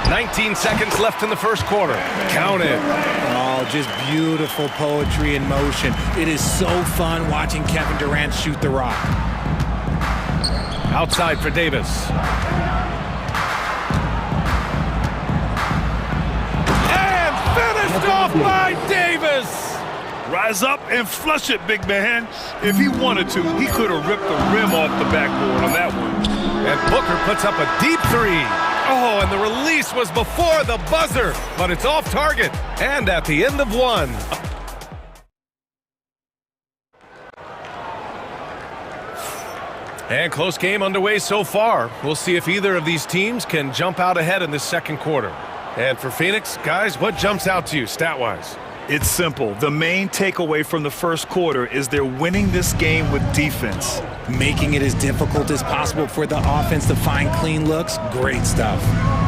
"19 seconds left in the first quarter. Count it." Oh, just beautiful poetry in motion. It is so fun watching Kevin Durant shoot the rock. Outside for Davis. And finished off by Davis. Rise up and flush it, big man. If he wanted to, he could have ripped the rim off the backboard on that one. And Booker puts up a deep three. Oh, and the release was before the buzzer, but it's off target and at the end of one. And close game underway so far. We'll see if either of these teams can jump out ahead in this second quarter. And for Phoenix, guys, what jumps out to you stat-wise? It's simple. The main takeaway from the first quarter is they're winning this game with defense. Making it as difficult as possible for the offense to find clean looks. Great stuff.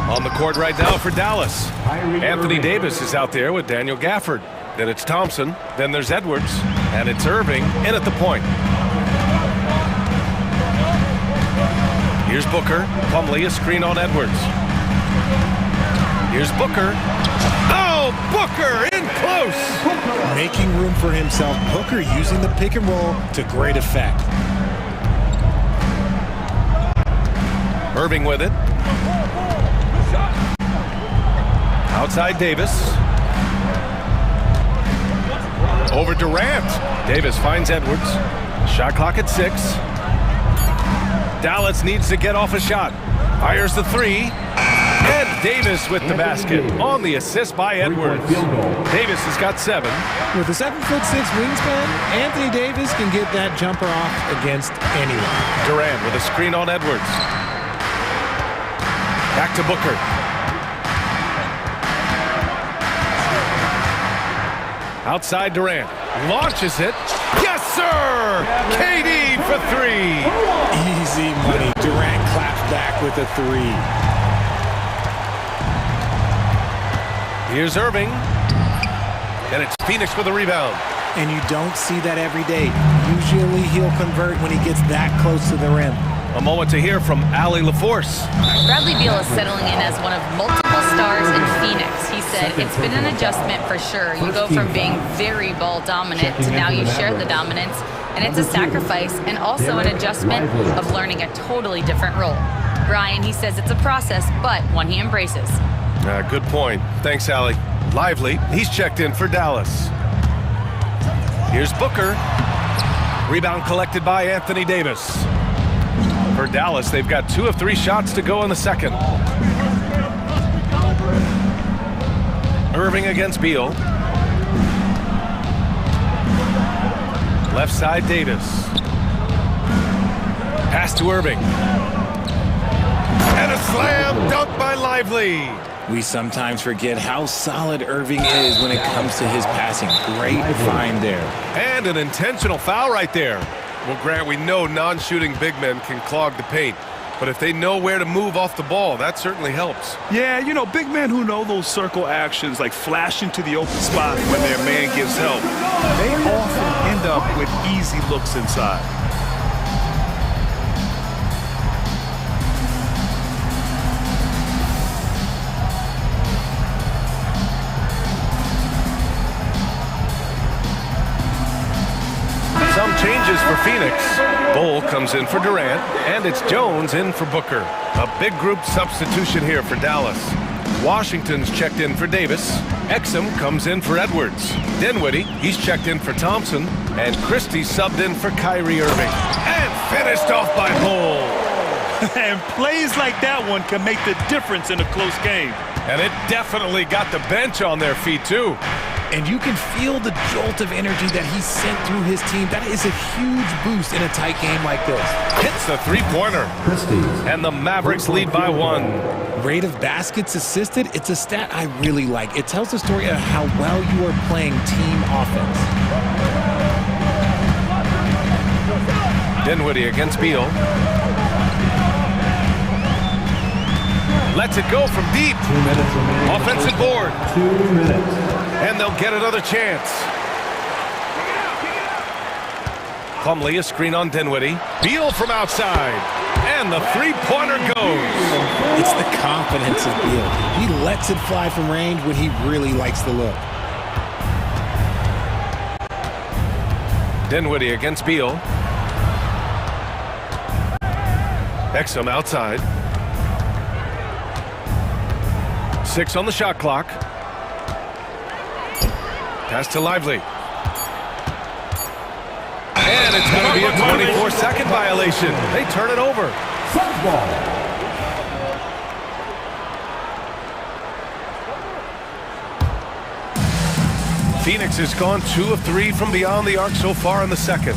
On the court right now for Dallas. Anthony Davis is out there with Daniel Gafford. Then it's Thompson. Then there's Edwards. And it's Irving in at the point. Here's Booker. Plumlee, a screen on Edwards. Here's Booker. Oh, Booker in close. Making room for himself. Booker using the pick and roll to great effect. Irving with it. Outside Davis. Over Durant. Davis finds Edwards. Shot clock at 6. Dallas needs to get off a shot. Fires the three. And Davis with the basket on the assist by Edwards. Davis has got 7. With a 7'6" wingspan, Anthony Davis can get that jumper off against anyone. Durant with a screen on Edwards. Back to Booker. Outside Durant. Launches it. Yes, sir! KD for 3. Easy money. Durant claps back with a 3. Here's Irving. And it's Phoenix with a rebound. And you don't see that every day. Usually he'll convert when he gets that close to the rim. A moment to hear from Allie LaForce. Bradley Beal is settling in as one of multiple stars in Phoenix. He said it's been an adjustment for sure. You go from being very ball dominant to now you share the dominance. And it's a sacrifice and also an adjustment of learning a totally different role. Brian, he says it's a process, but one he embraces. Good point. Thanks, Allie. Lively, he's checked in for Dallas. Here's Booker. Rebound collected by Anthony Davis. For Dallas, they've got 2 of 3 shots to go in the second. Irving against Beal. Left side, Davis. Pass to Irving. And a slam dunk by Lively. We sometimes forget how solid Irving is when it comes to his passing. Great find there. And an intentional foul right there. Well, Grant, we know non-shooting big men can clog the paint. But if they know where to move off the ball, that certainly helps. Yeah, you know, big men who know those circle actions, like flashing to the open spot when their man gives help, they often end up with easy looks inside. Some changes for Phoenix. Bull comes in for Durant, and it's Jones in for Booker. A big group substitution here for Dallas. Washington's checked in for Davis. Exum comes in for Edwards. Dinwiddie, he's checked in for Thompson. And Christie subbed in for Kyrie Irving. And finished off by Bull. And plays like that one can make the difference in a close game. And it definitely got the bench on their feet, too. And you can feel the jolt of energy that he sent through his team. That is a huge boost in a tight game like this. Hits the three-pointer. And the Mavericks lead by 1. Rate of baskets assisted, it's a stat I really like. It tells the story of how well you are playing team offense. Dinwiddie against Beal. Lets it go from deep. 2 minutes remaining. Offensive board. 2 minutes. And they'll get another chance. Plumlee, a screen on Dinwiddie. Beal from outside. And the three-pointer goes. It's the confidence of Beal. He lets it fly from range when he really likes the look. Dinwiddie against Beal. Exum outside. 6 on the shot clock. Pass to Lively. And it's going to be a 24-second violation. They turn it over. Phoenix has gone 2 of 3 from beyond the arc so far in the second.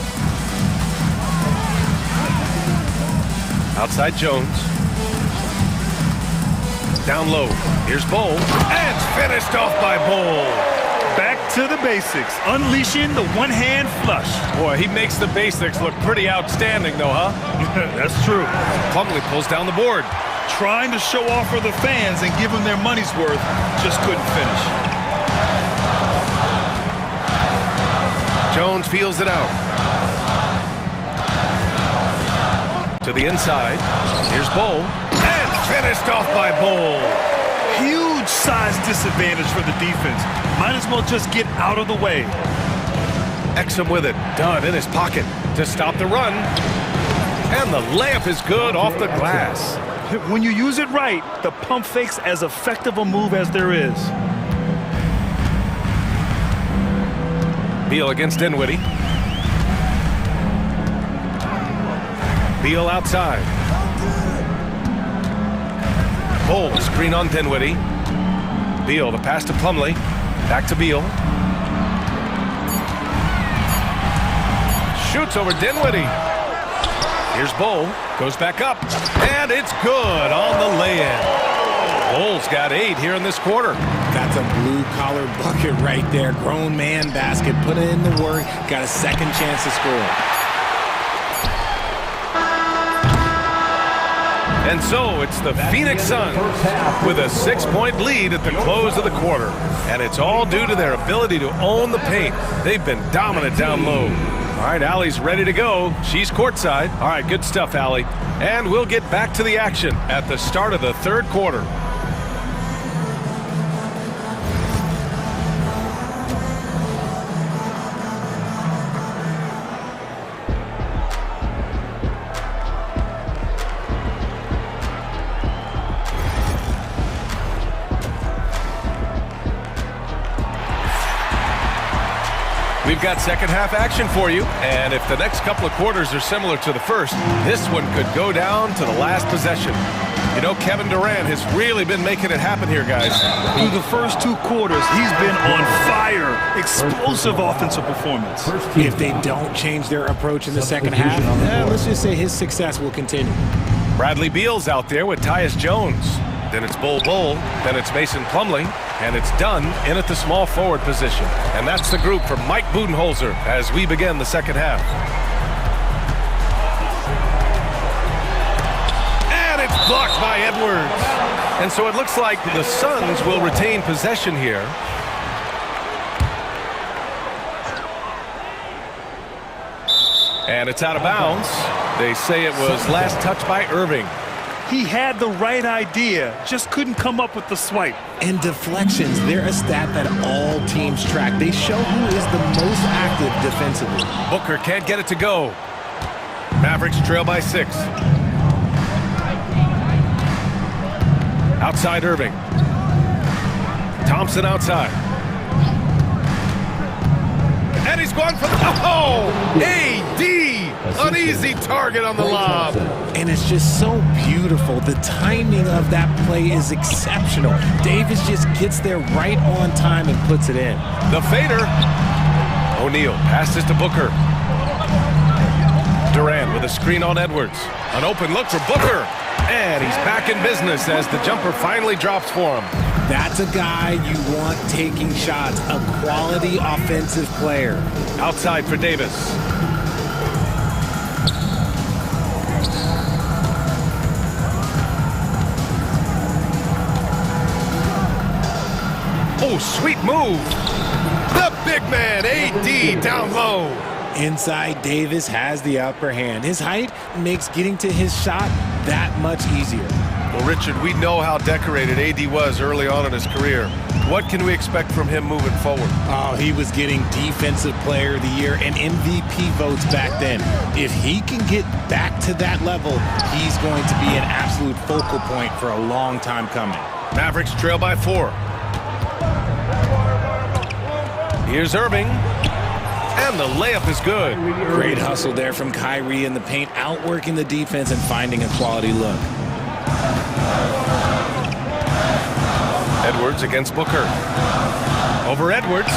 Outside Jones. Down low. Here's Bowl. And finished off by Bowl. Back to the basics, unleashing the one-hand flush. Boy, he makes the basics look pretty outstanding, though, huh? That's true. Plumlee pulls down the board. Trying to show off for the fans and give them their money's worth, just couldn't finish. Jones feels it out. To the inside. Here's Bowl. And finished off by Bowl. Huge size disadvantage for the defense. Might as well just get out of the way. Exum with it. Dunn in his pocket to stop the run. And the layup is good off the glass. When you use it right, the pump fake's as effective a move as there is. Beal against Dinwiddie. Beal outside. Bowl, screen on Dinwiddie. Beal, the pass to Plumlee. Back to Beal. Shoots over Dinwiddie. Here's Bowl. Goes back up. And it's good on the lay-in. Bowl's got 8 here in this quarter. That's a blue-collar bucket right there. Grown man basket. Put it in the work. Got a second chance to score. And so it's the Phoenix Suns with a 6-point lead at the close of the quarter. And it's all due to their ability to own the paint. They've been dominant down low. All right, Allie's ready to go. She's courtside. All right, good stuff, Allie. And we'll get back to the action at the start of the third quarter. We've got second half action for you, and if the next couple of quarters are similar to the first, this one could go down to the last possession. You know, Kevin Durant has really been making it happen here, guys. Through the first 2 quarters, he's been on fire. Explosive offensive performance. If they don't change their approach in the second half, let's just say his success will continue. Bradley Beal's out there with Tyus Jones. Then it's Bowl, then it's Mason Plumlee, and it's Dunn in at the small forward position. And that's the group for Mike Budenholzer as we begin the second half. And it's blocked by Edwards. And so it looks like the Suns will retain possession here. And it's out of bounds. They say it was last touched by Irving. He had the right idea, just couldn't come up with the swipe. And deflections, they're a stat that all teams track. They show who is the most active defensively. Booker can't get it to go. Mavericks trail by 6. Outside Irving. Thompson outside. And he's gone for the... Oh! AD! An easy target on the lob. And it's just so beautiful. The timing of that play is exceptional. Davis just gets there right on time and puts it in. The fader. O'Neal passes to Booker. Durant with a screen on Edwards. An open look for Booker. And he's back in business as the jumper finally drops for him. That's a guy you want taking shots. A quality offensive player. Outside for Davis. Oh, sweet move. The big man, AD, down low. Inside, Davis has the upper hand. His height makes getting to his shot that much easier. Well, Richard, we know how decorated AD was early on in his career. What can we expect from him moving forward? Oh, he was getting Defensive Player of the Year and MVP votes back then. If he can get back to that level, he's going to be an absolute focal point for a long time coming. Mavericks trail by 4. Here's Irving. And the layup is good. Great hustle there from Kyrie in the paint, outworking the defense and finding a quality look. Edwards against Booker. Over Edwards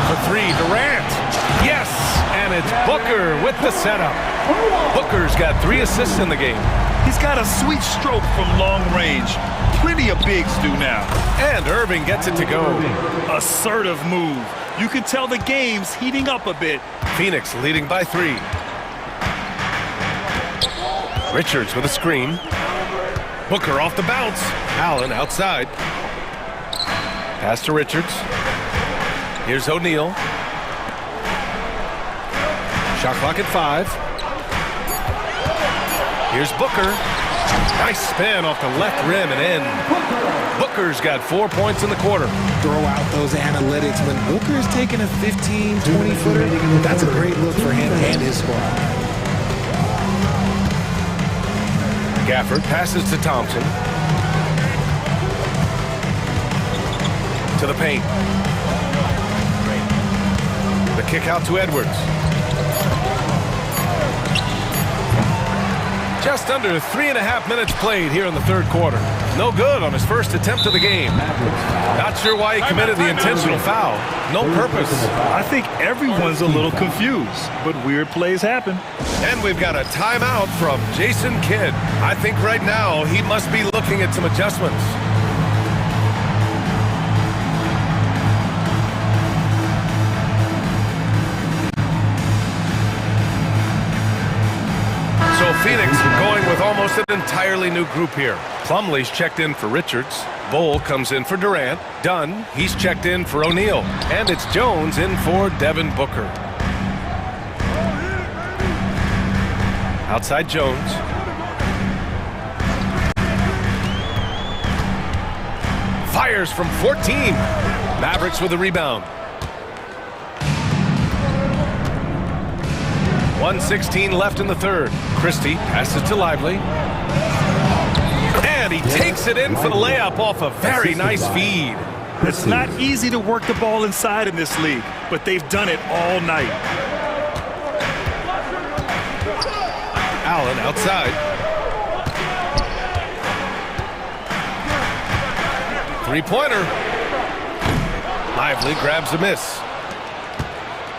for 3, Durant. Yes, and it's Booker with the setup. Booker's got 3 assists in the game. He's got a sweet stroke from long range. Plenty of bigs do now. And Irving gets it to go. Assertive move. You can tell the game's heating up a bit. Phoenix leading by 3. Richards with a screen. Booker off the bounce. Allen outside. Pass to Richards. Here's O'Neal. Shot clock at 5. Here's Booker. Nice spin off the left rim and in. Booker's got 4 points in the quarter. Throw out those analytics. When Booker's taking a 15, 20-footer, that's a great look for him and his squad. Gafford passes to Thompson. To the paint. The kick out to Edwards. Just under 3.5 minutes played here in the third quarter. No good on his first attempt of the game. Not sure why he committed the intentional foul. No purpose. I think everyone's a little confused, but weird plays happen. And we've got a timeout from Jason Kidd. I think right now he must be looking at some adjustments. So Phoenix going with almost an entirely new group here. Plumlee's checked in for Richards. Bowl comes in for Durant. Dunn, he's checked in for O'Neal. And it's Jones in for Devin Booker. Outside Jones. Fires from 14. Mavericks with a rebound. 1:16 left in the third. Christie passes to Lively. And he takes it in for the layup off a very nice feed. It's not easy to work the ball inside in this league, but they've done it all night. Allen outside. 3-pointer. Lively grabs a miss.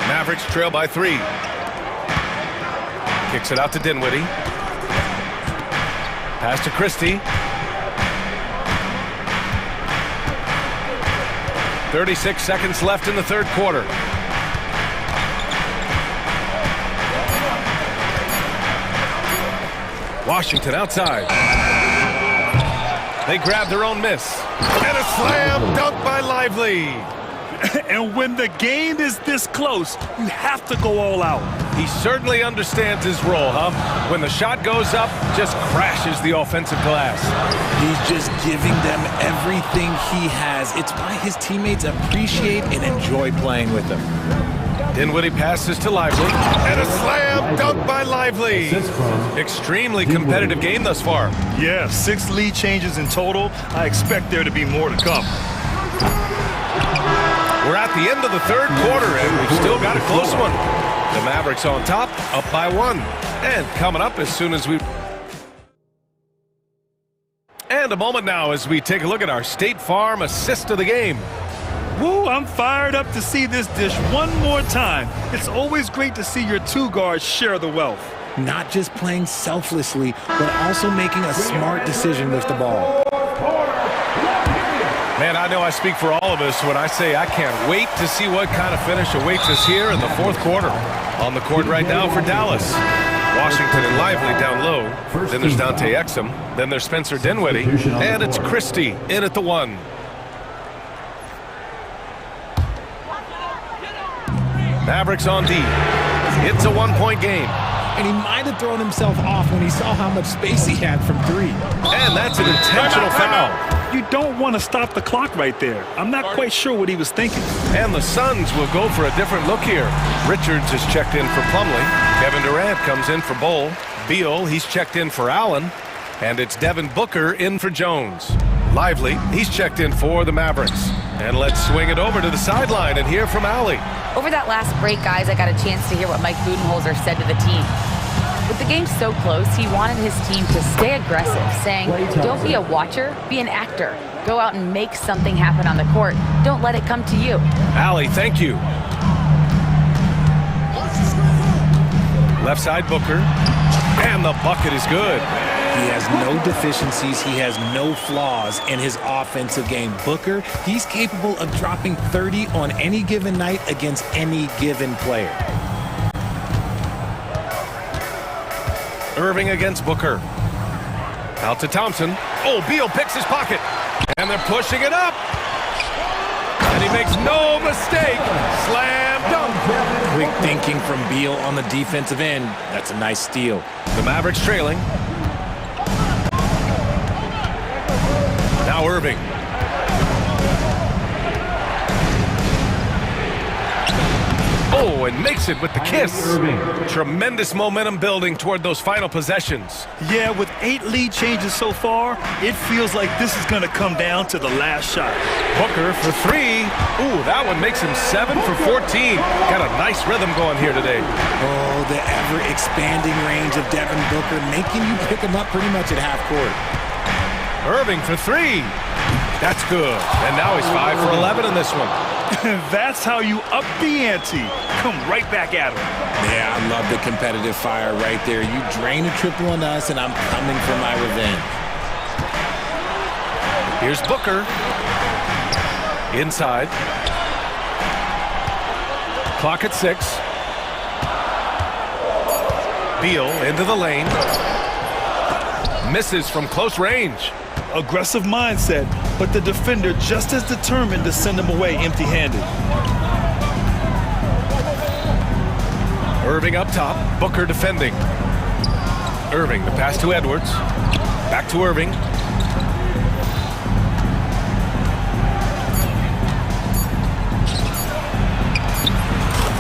Mavericks trail by 3. Kicks it out to Dinwiddie. Pass to Christie. 36 seconds left in the third quarter. Washington outside. They grab their own miss. And a slam dunk by Lively. And when the game is this close, you have to go all out. He certainly understands his role, huh? When the shot goes up, just crashes the offensive glass. He's just giving them everything he has. It's why his teammates appreciate and enjoy playing with him. Dinwiddie passes to Lively. And a slam dunk by Lively. Extremely competitive game thus far. Yeah, 6 lead changes in total. I expect there to be more to come. We're at the end of the third quarter, and we've still got a close one. The Mavericks on top, up by 1. And coming up as soon as we... And a moment now as we take a look at our State Farm assist of the game. Woo, I'm fired up to see this dish one more time. It's always great to see your 2 guards share the wealth. Not just playing selflessly, but also making a smart decision with the ball. Man, I know I speak for all of us when I say I can't wait to see what kind of finish awaits us here in the fourth quarter. On the court right now for Dallas. Washington and Lively down low. Then there's Dante Exum. Then there's Spencer Dinwiddie. And it's Christie in at the 1. Mavericks on D. It's a one-point game. And he might have thrown himself off when he saw how much space he had from three. And that's an intentional foul. You don't want to stop the clock right there. I'm not quite sure what he was thinking. And the Suns will go for a different look here. Richards is checked in for Plumlee. Kevin Durant comes in for Bol. Beal, he's checked in for Allen. And it's Devin Booker in for Jones. Lively, he's checked in for the Mavericks. And let's swing it over to the sideline and hear from Allie. Over that last break, guys, I got a chance to hear what Mike Budenholzer said to the team. With the game so close, he wanted his team to stay aggressive, saying, don't be a watcher, be an actor. Go out and make something happen on the court. Don't let it come to you. Allie, thank you. Left side Booker. And the bucket is good. He has no deficiencies. He has no flaws in his offensive game. Booker, he's capable of dropping 30 on any given night against any given player. Irving against Booker. Out to Thompson. Oh, Beal picks his pocket. And they're pushing it up. And he makes no mistake. Slam dunk. Quick thinking from Beal on the defensive end. That's a nice steal. The Mavericks trailing. Now Irving. Oh, and makes it with the kiss. Tremendous momentum building toward those final possessions. Yeah, with 8 lead changes so far, it feels like this is going to come down to the last shot. Booker for 3. Ooh, that one makes him 7 for 14. Got a nice rhythm going here today. Oh, the ever-expanding range of Devin Booker, making you pick him up pretty much at half court. Irving for 3. That's good. And now he's 5 for 11 in this one. That's how you up the ante. Come right back at him. Yeah, I love the competitive fire right there. You drain a triple on us, and I'm coming for my revenge. Here's Booker. Inside. Clock at 6. Beal into the lane. Misses from close range. Aggressive mindset, but the defender just as determined to send him away empty-handed. Irving up top, Booker defending. Irving, the pass to Edwards. Back to Irving.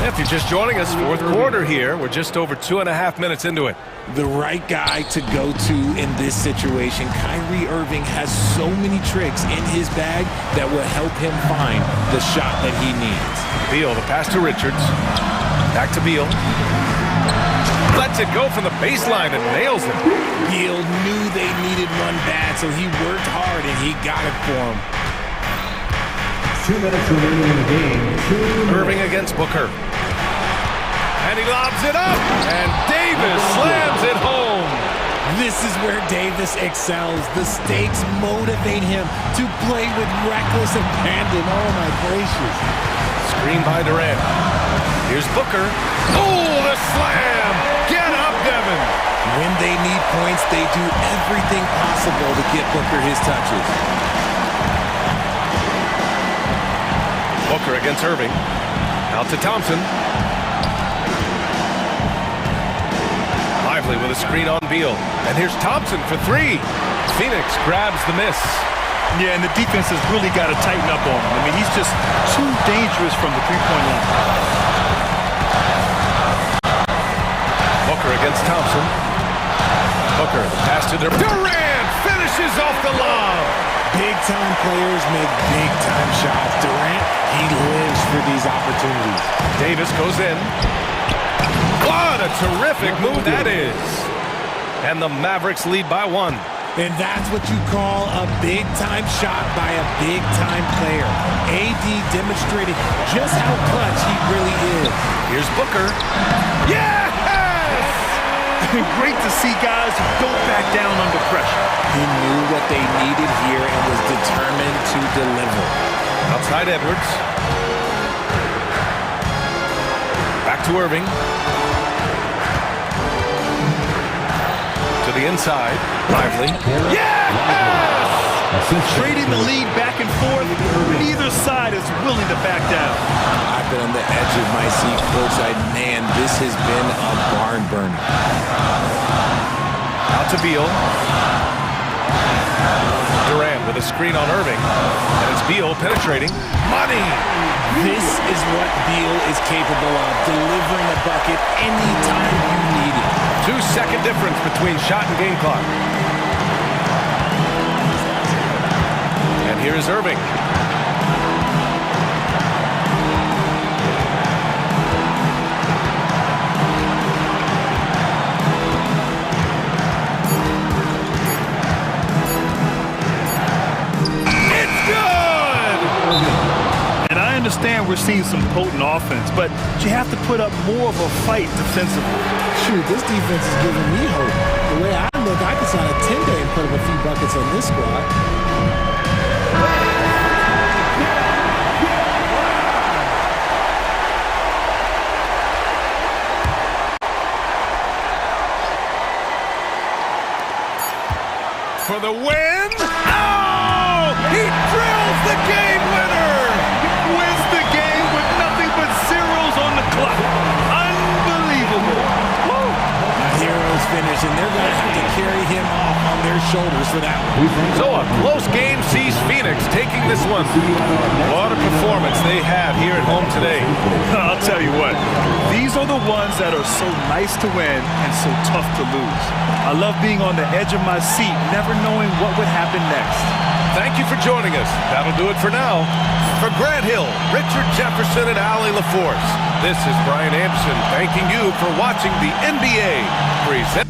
If you're just joining us, fourth quarter here. We're just over 2.5 minutes into it. The right guy to go to in this situation. Kyrie Irving has so many tricks in his bag that will help him find the shot that he needs. Beal, the pass to Richards. Back to Beal. Lets it go from the baseline and nails it. Beal knew they needed one bad, so he worked hard and he got it for him. 2 minutes remaining in the game. Irving against Booker. And he lobs it up, and Davis slams it home. This is where Davis excels. The stakes motivate him to play with reckless abandon. Oh, my gracious. Screen by Durant. Here's Booker. Oh, the slam! Get up, Devin! When they need points, they do everything possible to get Booker his touches. Booker against Irving. Out to Thompson. Lively with a screen on Beal. And here's Thompson for 3. Phoenix grabs the miss. Yeah, and the defense has really got to tighten up on him. I mean, he's just too dangerous from the three-point line. Booker against Thompson. Booker, the pass to Durant finishes off the lob. Big-time players make big-time shots. Durant, he lives for these opportunities. Davis goes in. What a terrific move that is. And the Mavericks lead by 1. And that's what you call a big-time shot by a big-time player. AD demonstrated just how clutch he really is. Here's Booker. Yes! Great to see guys who don't back down under pressure. He knew what they needed here and was determined to deliver. Outside Edwards. Back to Irving. To the inside. Lively. Yes! Trading the lead back and forth, neither side is willing to back down. I've been on the edge of my seat courtside. Man, this has been a barn burner. Out to Beal. Durant with a screen on Irving. And it's Beal penetrating. Money! This is what Beal is capable of, delivering a bucket anytime you need it. 2-second difference between shot and game clock. And here's Irving. I understand we're seeing some potent offense, but you have to put up more of a fight defensively. Shoot, this defense is giving me hope. The way I look, I could sign a 10-day and put up a few buckets on this squad. For the win! Oh! He drills the game winner! Wins the game with nothing but zeros on the clock. Unbelievable. Woo. A hero's finish, and they're going to have to carry him off on their shoulders for that one. So a close game sees Phoenix taking this one. What a performance they have here at home today. I'll tell you what, these are the ones that are so nice to win and so tough to lose. I love being on the edge of my seat, never knowing what would happen next. Thank you for joining us. That'll do it for now. For Grant Hill, Richard Jefferson, and Allie LaForce, this is Brian Anderson thanking you for watching the NBA present.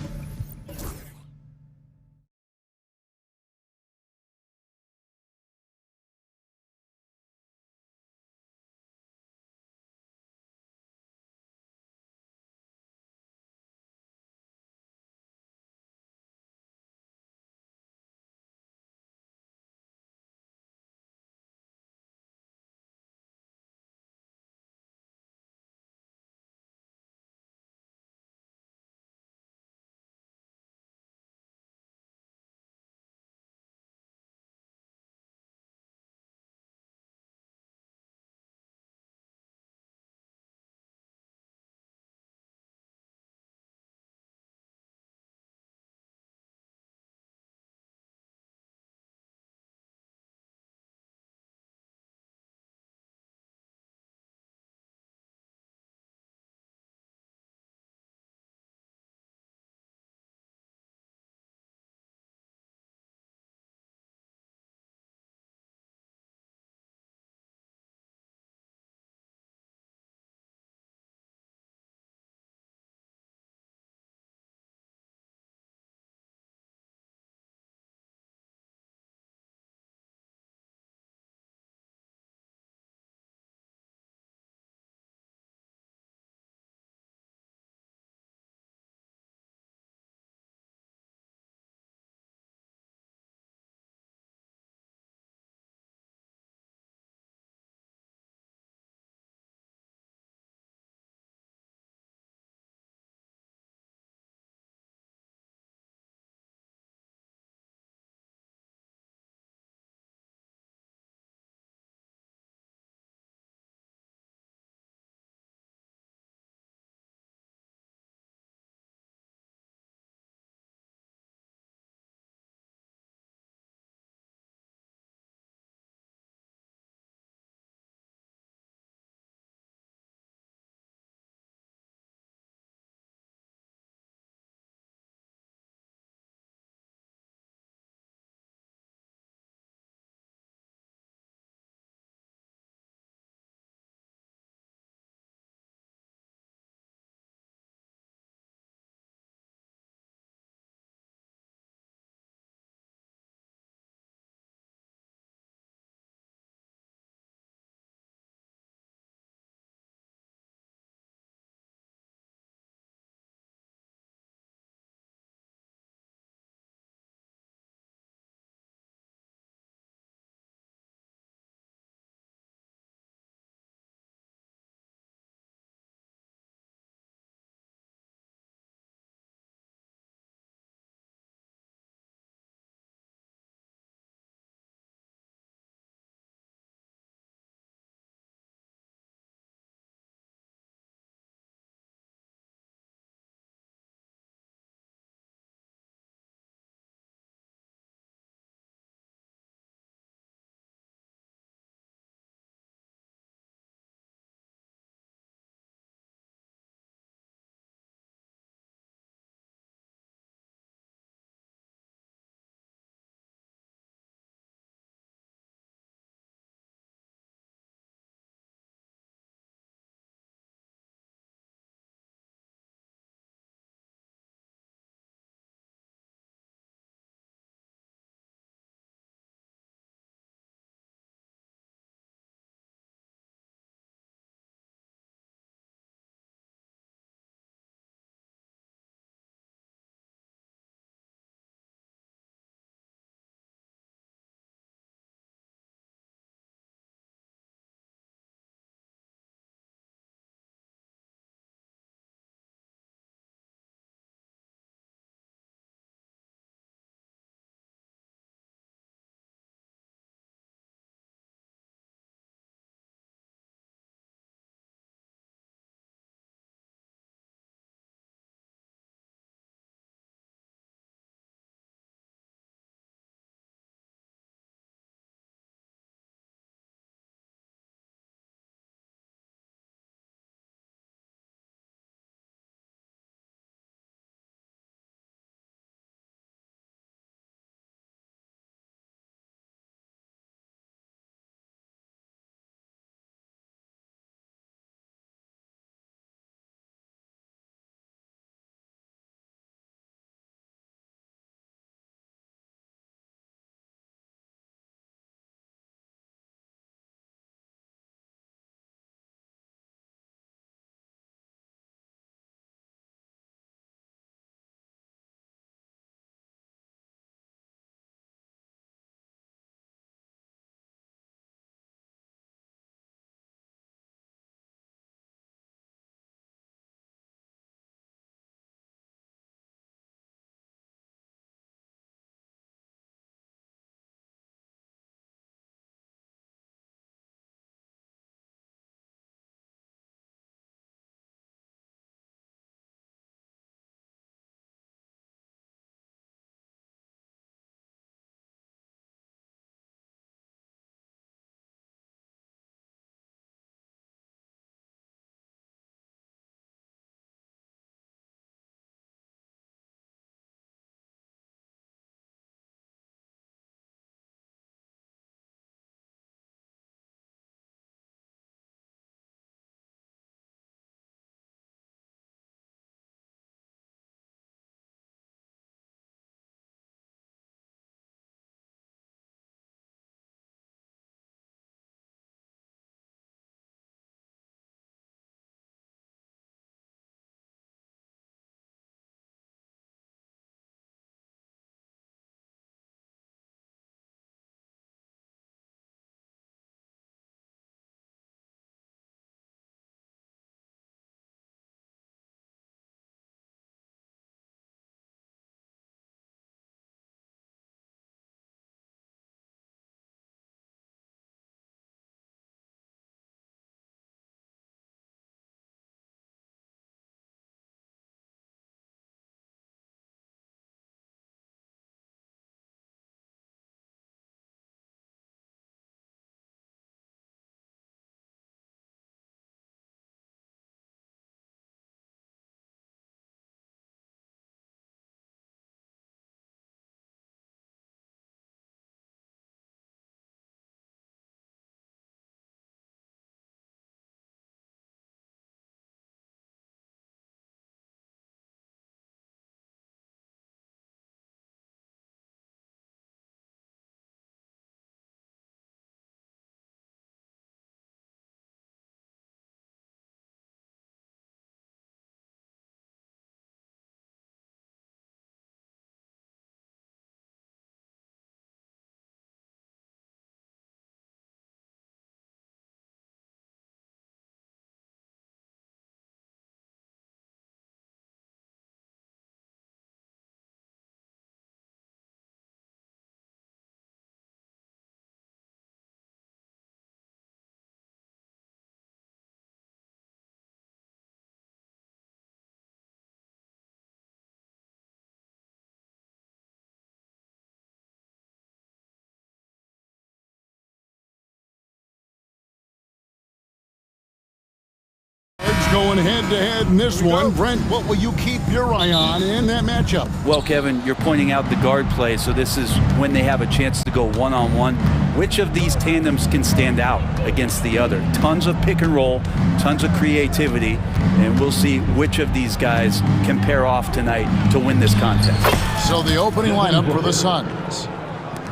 Going head-to-head in this one. Brent, what will you keep your eye on in that matchup? Well, Kevin, you're pointing out the guard play, so this is when they have a chance to go one-on-one. Which of these tandems can stand out against the other? Tons of pick and roll, tons of creativity, and we'll see which of these guys can pair off tonight to win this contest. So the opening lineup for the Suns.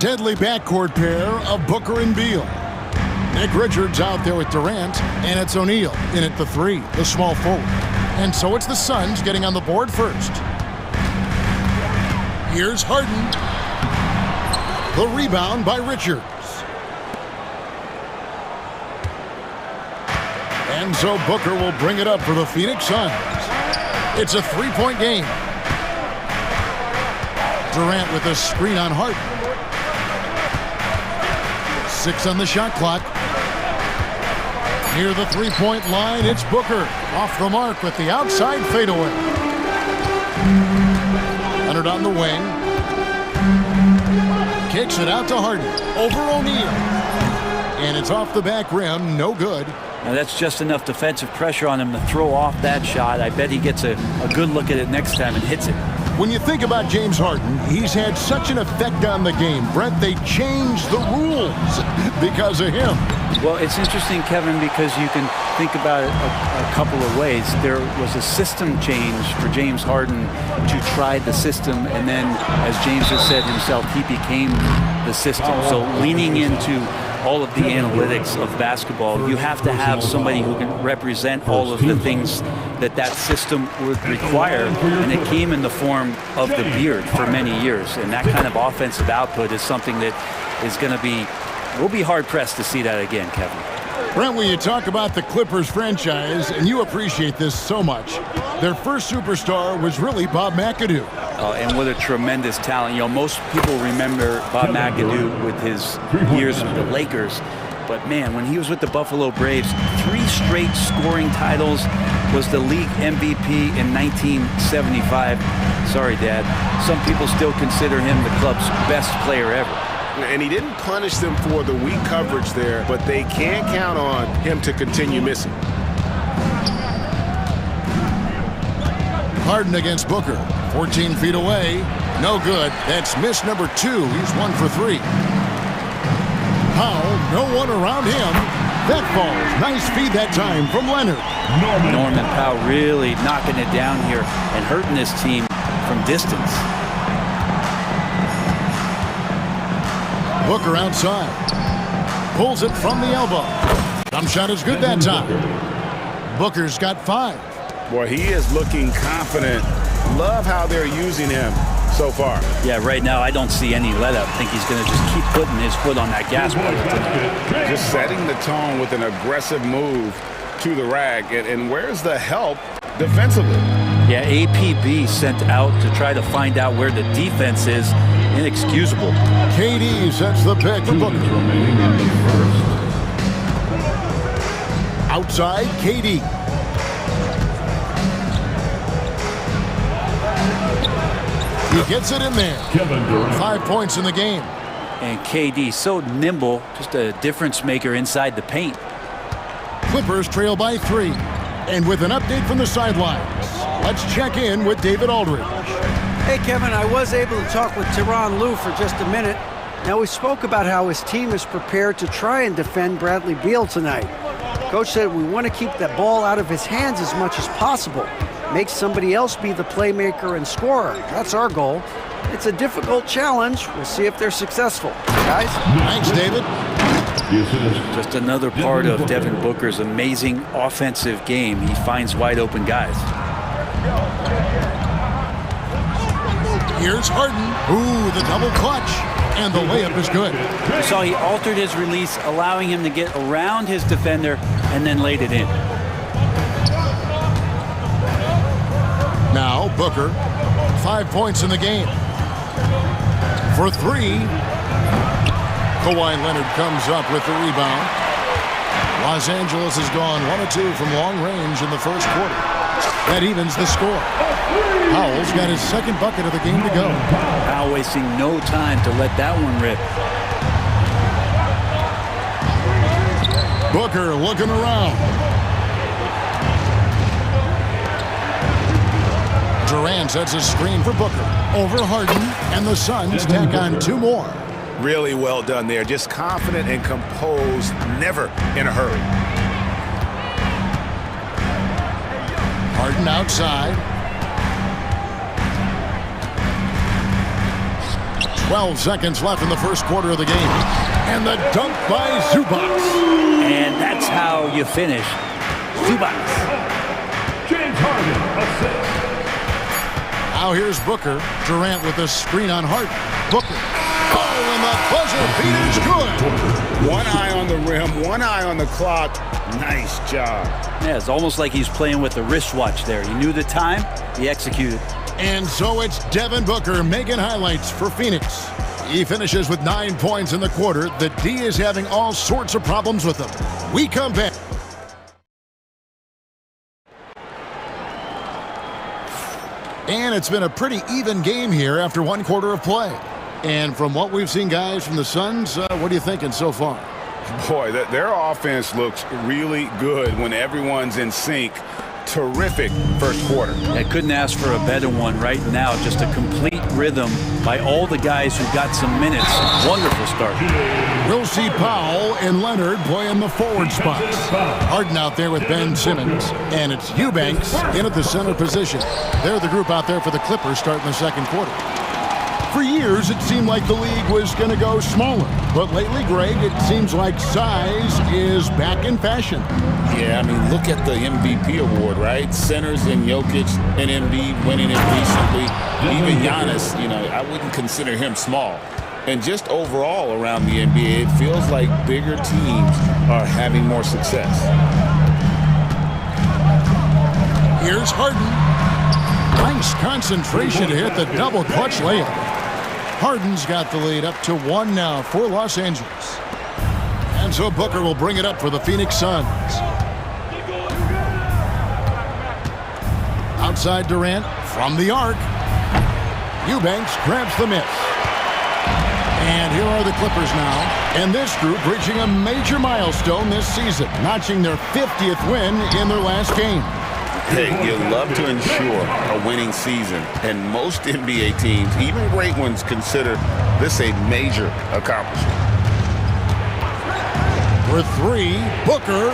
Deadly backcourt pair of Booker and Beal. Nick Richards out there with Durant, and it's O'Neal in at the 3, the small forward. And so it's the Suns getting on the board first. Here's Harden. The rebound by Richards. And so Booker will bring it up for the Phoenix Suns. It's a 3-point game. Durant with a screen on Harden. 6 on the shot clock. Near the 3-point line, it's Booker. Off the mark with the outside fadeaway. Leonard on the wing. Kicks it out to Harden. Over O'Neal. And it's off the back rim. No good. Now that's just enough defensive pressure on him to throw off that shot. I bet he gets a good look at it next time and hits it. When you think about James Harden, he's had such an effect on the game. Brent, they changed the rules because of him. Well, it's interesting, Kevin, because you can think about it a couple of ways. There was a system change for James Harden to try the system, and then, as James has said himself, he became the system. So leaning into all of the analytics of basketball, you have to have somebody who can represent all of the things that system would require, and it came in the form of the beard for many years, and that kind of offensive output is something that is going to be, we'll be hard-pressed to see that again, Kevin. Brent, when you talk about the Clippers franchise, and you appreciate this so much, their first superstar was really Bob McAdoo. And what a tremendous talent. You know, most people remember Bob McAdoo with his years with the Lakers. But, man, when he was with the Buffalo Braves, 3 straight scoring titles, was the league MVP in 1975. Sorry, Dad. Some people still consider him the club's best player ever. And he didn't punish them for the weak coverage there, but they can't count on him to continue missing. Harden against Booker. 14 feet away. No good. That's miss number 2. He's 1 for 3. Powell, no one around him. That falls. Nice feed that time from Leonard. Norman Powell really knocking it down here and hurting this team from distance. Booker outside. Pulls it from the elbow. Jump shot is good that time. Booker's got 5. Boy, he is looking confident. Love how they're using him so far. Yeah, right now I don't see any let-up. I think he's going to just keep putting his foot on that gas pedal tonight. Just setting the tone with an aggressive move to the rack. And where's the help defensively? Yeah, APB sent out to try to find out where the defense is. Inexcusable. KD sets the pick for Booker. Outside, KD. He gets it in there. 5 points in the game. And KD so nimble, just a difference maker inside the paint. Clippers trail by 3. And with an update from the sidelines, let's check in with David Aldridge. Hey, Kevin, I was able to talk with Tyronn Lue for just a minute. Now, we spoke about how his team is prepared to try and defend Bradley Beal tonight. Coach said we want to keep that ball out of his hands as much as possible. Make somebody else be the playmaker and scorer. That's our goal. It's a difficult challenge. We'll see if they're successful. Guys? Thanks, David. Just another part of Devin Booker's amazing offensive game. He finds wide open guys. Here's Harden. Ooh, the double clutch. And the layup is good. You saw he altered his release, allowing him to get around his defender and then laid it in. Now Booker, 5 points in the game. For 3, Kawhi Leonard comes up with the rebound. Los Angeles has gone 1 of 2 from long range in the first quarter. That evens the score. Powell's got his second bucket of the game to go. Powell wasting no time to let that one rip. Booker looking around. Durant sets a screen for Booker. Over Harden, and the Suns tack on 2 more. Really well done there. Just confident and composed, never in a hurry. Harden outside. 12 seconds left in the first quarter of the game. And the dunk by Zubac. And that's how you finish. Zubac. James Harden, assist. Now here's Booker. Durant with a screen on Harden. Booker. Oh, and the buzzer beat is good. One eye on the rim, one eye on the clock. Nice job. Yeah, it's almost like he's playing with the wristwatch there. He knew the time, he executed. And so it's Devin Booker making highlights for Phoenix. He finishes with 9 points in the quarter. The D is having all sorts of problems with him. We come back. And it's been a pretty even game here after 1 quarter of play. And from what we've seen, guys, from the Suns, what are you thinking so far? Boy, their offense looks really good when everyone's in sync. Terrific first quarter. I couldn't ask for a better one right now. Just a complete rhythm by all the guys who got some minutes. Wonderful start. We'll see Powell and Leonard playing the forward spots. Harden out there with Ben Simmons, and it's Eubanks in at the center position. They're the group out there for the Clippers starting the second quarter. For years, it seemed like the league was going to go smaller. But lately, Greg, it seems like size is back in fashion. Yeah, I mean, look at the MVP award, right? Centers and Jokic and Embiid winning it recently. Even Giannis, I wouldn't consider him small. And just overall around the NBA, it feels like bigger teams are having more success. Here's Harden. Nice concentration to hit the double clutch layup. Harden's got the lead up to 1 now for Los Angeles. And so Booker will bring it up for the Phoenix Suns. Outside Durant from the arc. Eubanks grabs the miss. And here are the Clippers now. And this group reaching a major milestone this season, notching their 50th win in their last game. Hey, you love to ensure a winning season, and most NBA teams, even great ones, consider this a major accomplishment. For 3, Booker,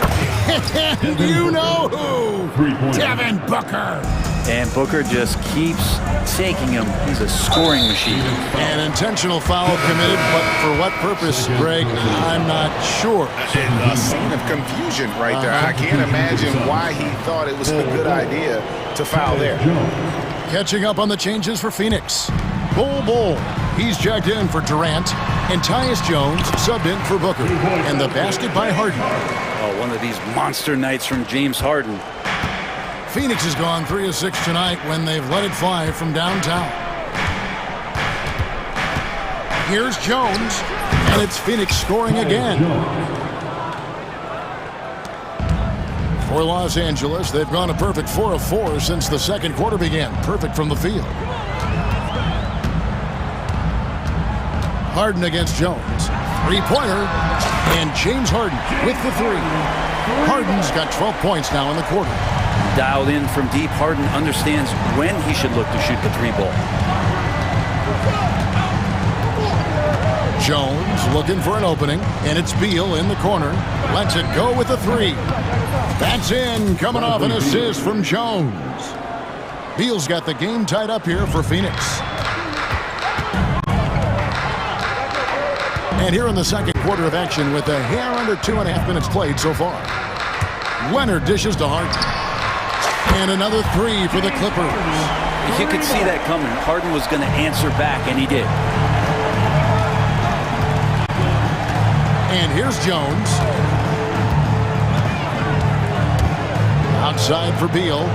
and you know who, Devin Booker. And Booker just keeps taking him. He's a scoring machine. An intentional foul committed, but for what purpose, Greg, I'm not sure. A scene of confusion right there. I can't imagine why he thought it was a good idea to foul there. Catching up on the changes for Phoenix. Bull. He's checked in for Durant. And Tyus Jones subbed in for Booker. And the basket by Harden. Oh, one of these monster nights from James Harden. Phoenix has gone 3 of 6 tonight when they've let it fly from downtown. Here's Jones, and it's Phoenix scoring again. For Los Angeles, they've gone a perfect 4 of 4 since the second quarter began. Perfect from the field. Harden against Jones. 3-pointer, and James Harden with the 3. Harden's got 12 points now in the quarter. Dialed in from deep, Harden understands when he should look to shoot the 3 ball. Jones looking for an opening, and it's Beal in the corner. Lets it go with the 3. That's in, coming off an assist from Jones. Beal's got the game tied up here for Phoenix. And here in the second quarter of action with a hair under 2.5 minutes played so far. Leonard dishes to Harden. And another 3 for the Clippers. You could see that coming. Harden was going to answer back, and he did. And here's Jones. Outside for Beal.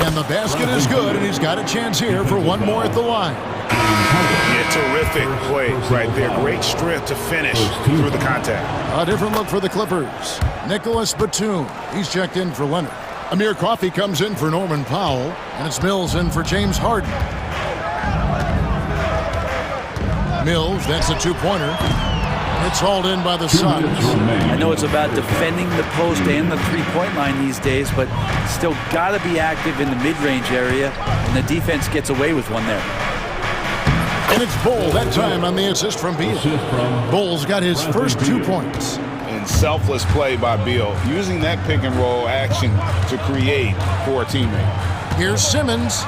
And the basket is good, and he's got a chance here for 1 more at the line. Yeah, terrific play right there. Great strength to finish through the contact. A different look for the Clippers. Nicholas Batum. He's checked in for Leonard. Amir Coffey comes in for Norman Powell. And it's Mills in for James Harden. Mills, that's a 2-pointer. It's hauled in by the Suns. I know it's about defending the post and the three-point line these days, but still got to be active in the mid-range area, and the defense gets away with one there. And it's Bull that time on the assist from Beal. Bull's got his first 2 points. And selfless play by Beal, using that pick and roll action to create for a teammate. Here's Simmons.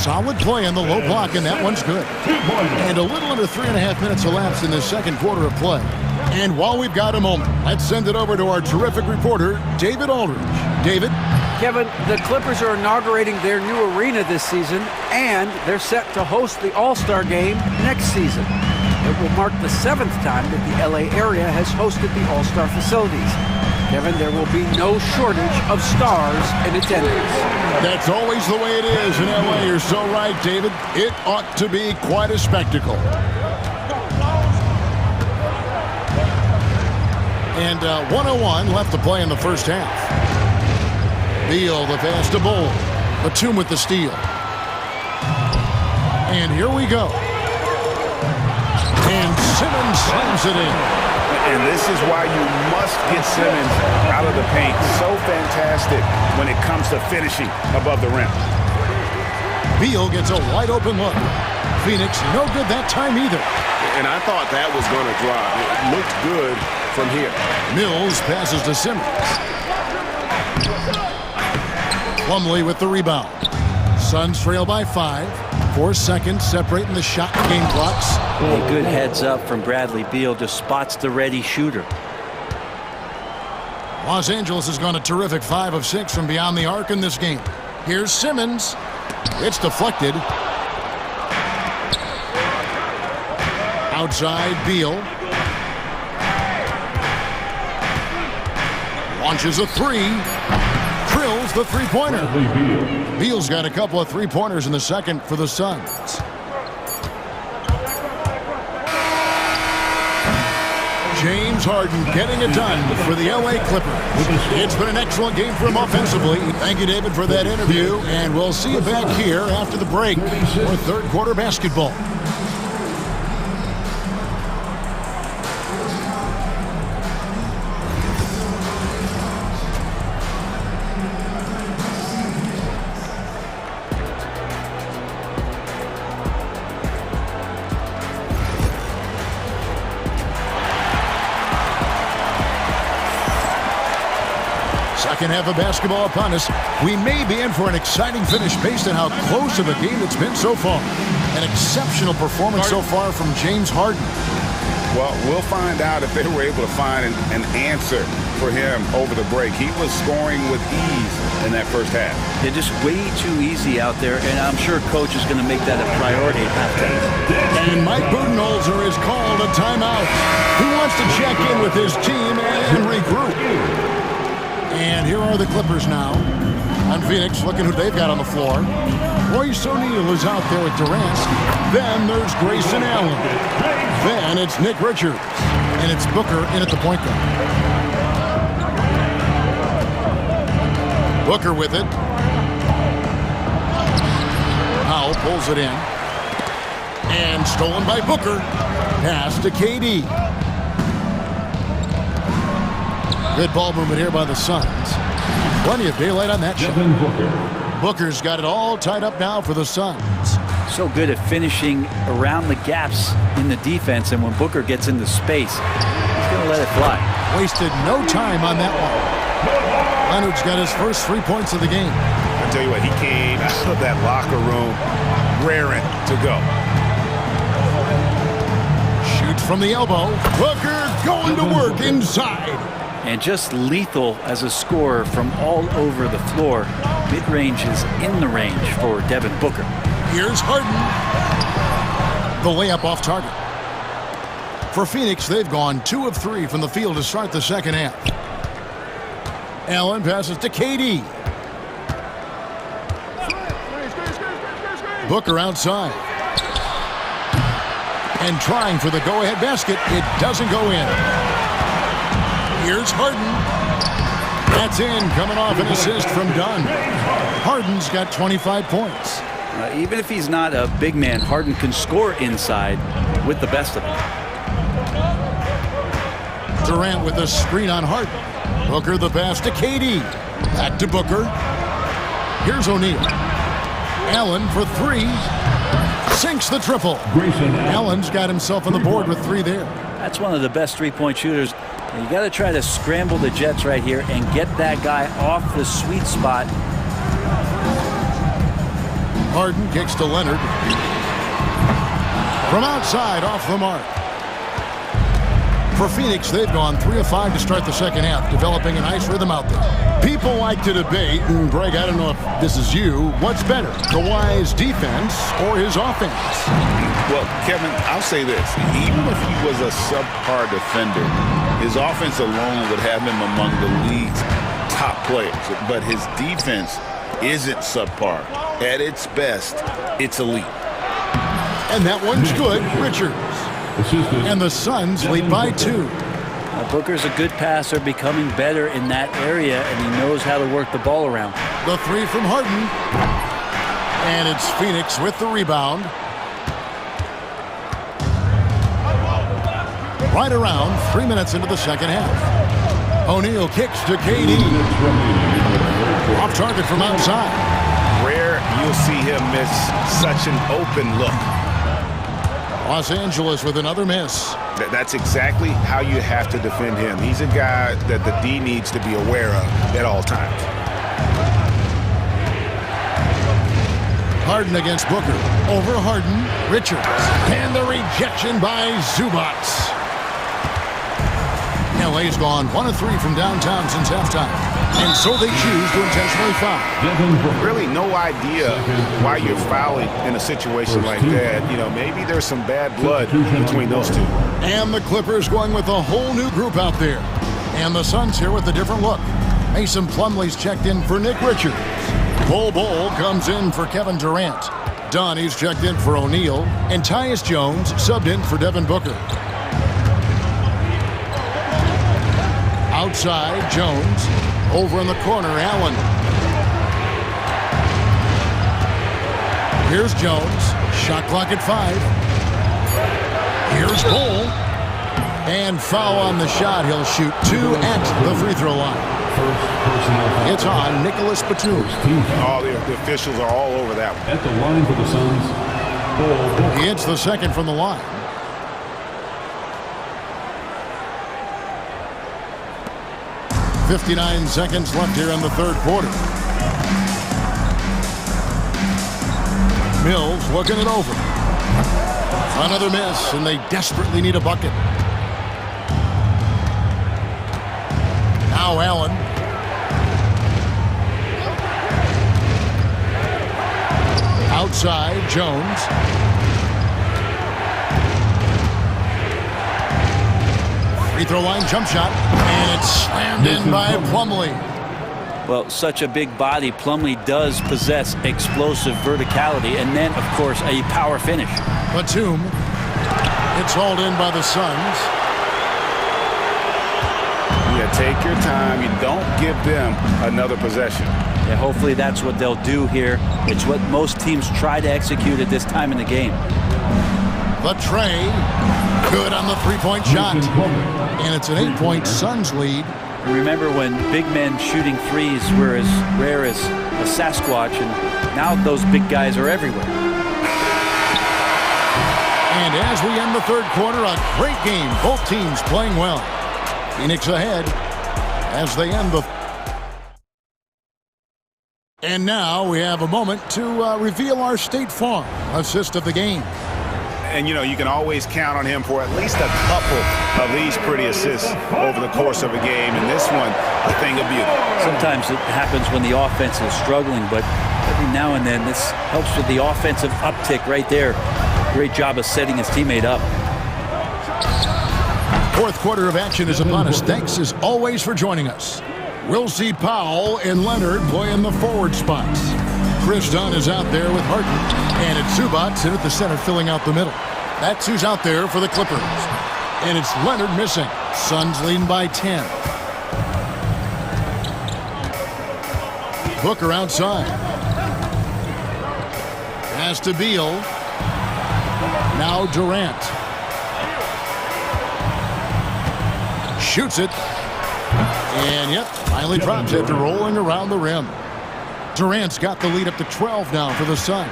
Solid play on the low block, and that one's good. And a little under 3.5 minutes elapsed in the second quarter of play. And while we've got a moment, let's send it over to our terrific reporter, David Aldridge. David? Kevin, the Clippers are inaugurating their new arena this season, and they're set to host the All-Star Game next season. It will mark the 7th time that the LA area has hosted the All-Star facilities. Kevin, there will be no shortage of stars in attendance. That's always the way it is in LA. You're so right, David. It ought to be quite a spectacle. And 1:01 left to play in the first half. Beal, the pass to Bull. Batum with the steal. And here we go. And Simmons slams it in. And this is why you must get Simmons out of the paint. So fantastic when it comes to finishing above the rim. Beal gets a wide open look. Phoenix no good that time either. And I thought that was going to drop. It looked good from here. Mills passes to Simmons. Plumlee with the rebound. Suns trail by 5. 4 seconds separating the shot and game clocks. A good heads up from Bradley Beal, just spots the ready shooter. Los Angeles has gone a terrific 5 of 6 from beyond the arc in this game. Here's Simmons. It's deflected. Outside, Beal. Launches a 3. Drills the three-pointer. Beal's got a couple of three-pointers in the second for the Suns. James Harden getting it done for the LA Clippers. It's been an excellent game for him offensively. Thank you, David, for that interview. And we'll see you back here after the break for third quarter basketball. Second half of basketball upon us. We may be in for an exciting finish based on how close of a game it's been so far. An exceptional performance so far from James Harden. Well, we'll find out if they were able to find an answer for him over the break. He was scoring with ease in that first half. They're just way too easy out there, and I'm sure coach is going to make that a priority at halftime. And Mike Budenholzer has called a timeout. He wants to check in with his team and regroup. And here are the Clippers now. On Phoenix, looking who they've got on the floor. Royce O'Neal is out there with Durant. Then there's Grayson Allen. Then it's Nick Richards. And it's Booker in at the point guard. Booker with it. Powell pulls it in. And stolen by Booker. Pass to KD. Good ball movement here by the Suns. Plenty of daylight on that shot. Booker's got it all tied up now for the Suns. So good at finishing around the gaps in the defense, and when Booker gets into space, he's going to let it fly. Wasted no time on that one. Leonard's got his first 3 points of the game. I tell you what, he came out of that locker room raring to go. Shoots from the elbow. Booker going to work inside. And just lethal as a scorer from all over the floor. Mid-range is in the range for Devin Booker. Here's Harden. The layup off target. For Phoenix, they've gone 2 of 3 from the field to start the second half. Allen passes to KD. Booker outside. And trying for the go-ahead basket. It doesn't go in. Here's Harden. That's in, coming off an assist from Dunn. Harden's got 25 points. Even if he's not a big man, Harden can score inside with the best of them. Durant with a screen on Harden. Booker the pass to KD. Back to Booker. Here's O'Neal. Allen for three. Sinks the triple. Allen's got himself on the board with three there. That's one of the best three-point shooters. You got to try to scramble the Jets right here and get that guy off the sweet spot. Harden kicks to Leonard. From outside, off the mark. For Phoenix, they've gone 3 of 5 to start the second half, developing a nice rhythm out there. People like to debate, and Greg, I don't know if this is you, what's better, Kawhi's defense or his offense? Well, Kevin, I'll say this. Even if he was a subpar defender, his offense alone would have him among the league's top players. But his defense isn't subpar. At its best, it's elite. And that one's good, Richards. And the Suns lead by 2. Booker's a good passer, becoming better in that area, and he knows how to work the ball around. The three from Harden. And it's Phoenix with the rebound. Right around 3 minutes into the second half. O'Neal kicks to KD. Off target from outside. Rare you'll see him miss such an open look. Los Angeles with another miss. That's exactly how you have to defend him. He's a guy that the D needs to be aware of at all times. Harden against Booker. Over Harden, Richards. And the rejection by Zubats. LA's gone 1 of 3 from downtown since halftime. And so they choose to intentionally foul. Really no idea why you're fouling in a situation like that. You know, maybe there's some bad blood between those two. And the Clippers going with a whole new group out there. And the Suns here with a different look. Mason Plumlee's checked in for Nick Richards. Bol comes in for Kevin Durant. Donnie's checked in for O'Neal. And Tyus Jones subbed in for Devin Booker. Outside, Jones. Over in the corner, Allen. Here's Jones. Shot clock at 5. Here's Bol. And foul on the shot. He'll shoot 2 at the free throw line. It's on Nicholas Batum. Oh, the officials are all over that one. At the line for the Suns, He hits the second from the line. .59 seconds left here in the third quarter. Mills looking it over. Another miss, and they desperately need a bucket. Now Allen. Outside, Jones. Free throw line jump shot, and it's slammed in by Plumlee. Well, such a big body, Plumlee does possess explosive verticality, and then, of course, a power finish. Batum. It's hauled in by the Suns. Yeah, take your time. You don't give them another possession. Yeah, hopefully that's what they'll do here. It's what most teams try to execute at this time in the game. The tray. Good on the three-point shot. And it's an 8-point Suns lead. Remember when big men shooting threes were as rare as a Sasquatch, and now those big guys are everywhere. And as we end the third quarter, a great game. Both teams playing well. Phoenix ahead as they end the... And now we have a moment to reveal our State Farm assist of the game. And, you know, you can always count on him for at least a couple of these pretty assists over the course of a game. And this one, a thing of beauty. Sometimes it happens when the offense is struggling, but every now and then this helps with the offensive uptick right there. Great job of setting his teammate up. Fourth quarter of action is upon us. Thanks as always for joining us. We'll see Powell and Leonard play in the forward spots. Chris Dunn is out there with Harden, and it's Zubats in at the center filling out the middle. That's who's out there for the Clippers. And it's Leonard missing. Suns leading by 10. Booker outside. Pass to Beal. Now Durant. Shoots it. And yep, finally drops after rolling around the rim. Durant's got the lead up to 12 now for the Suns.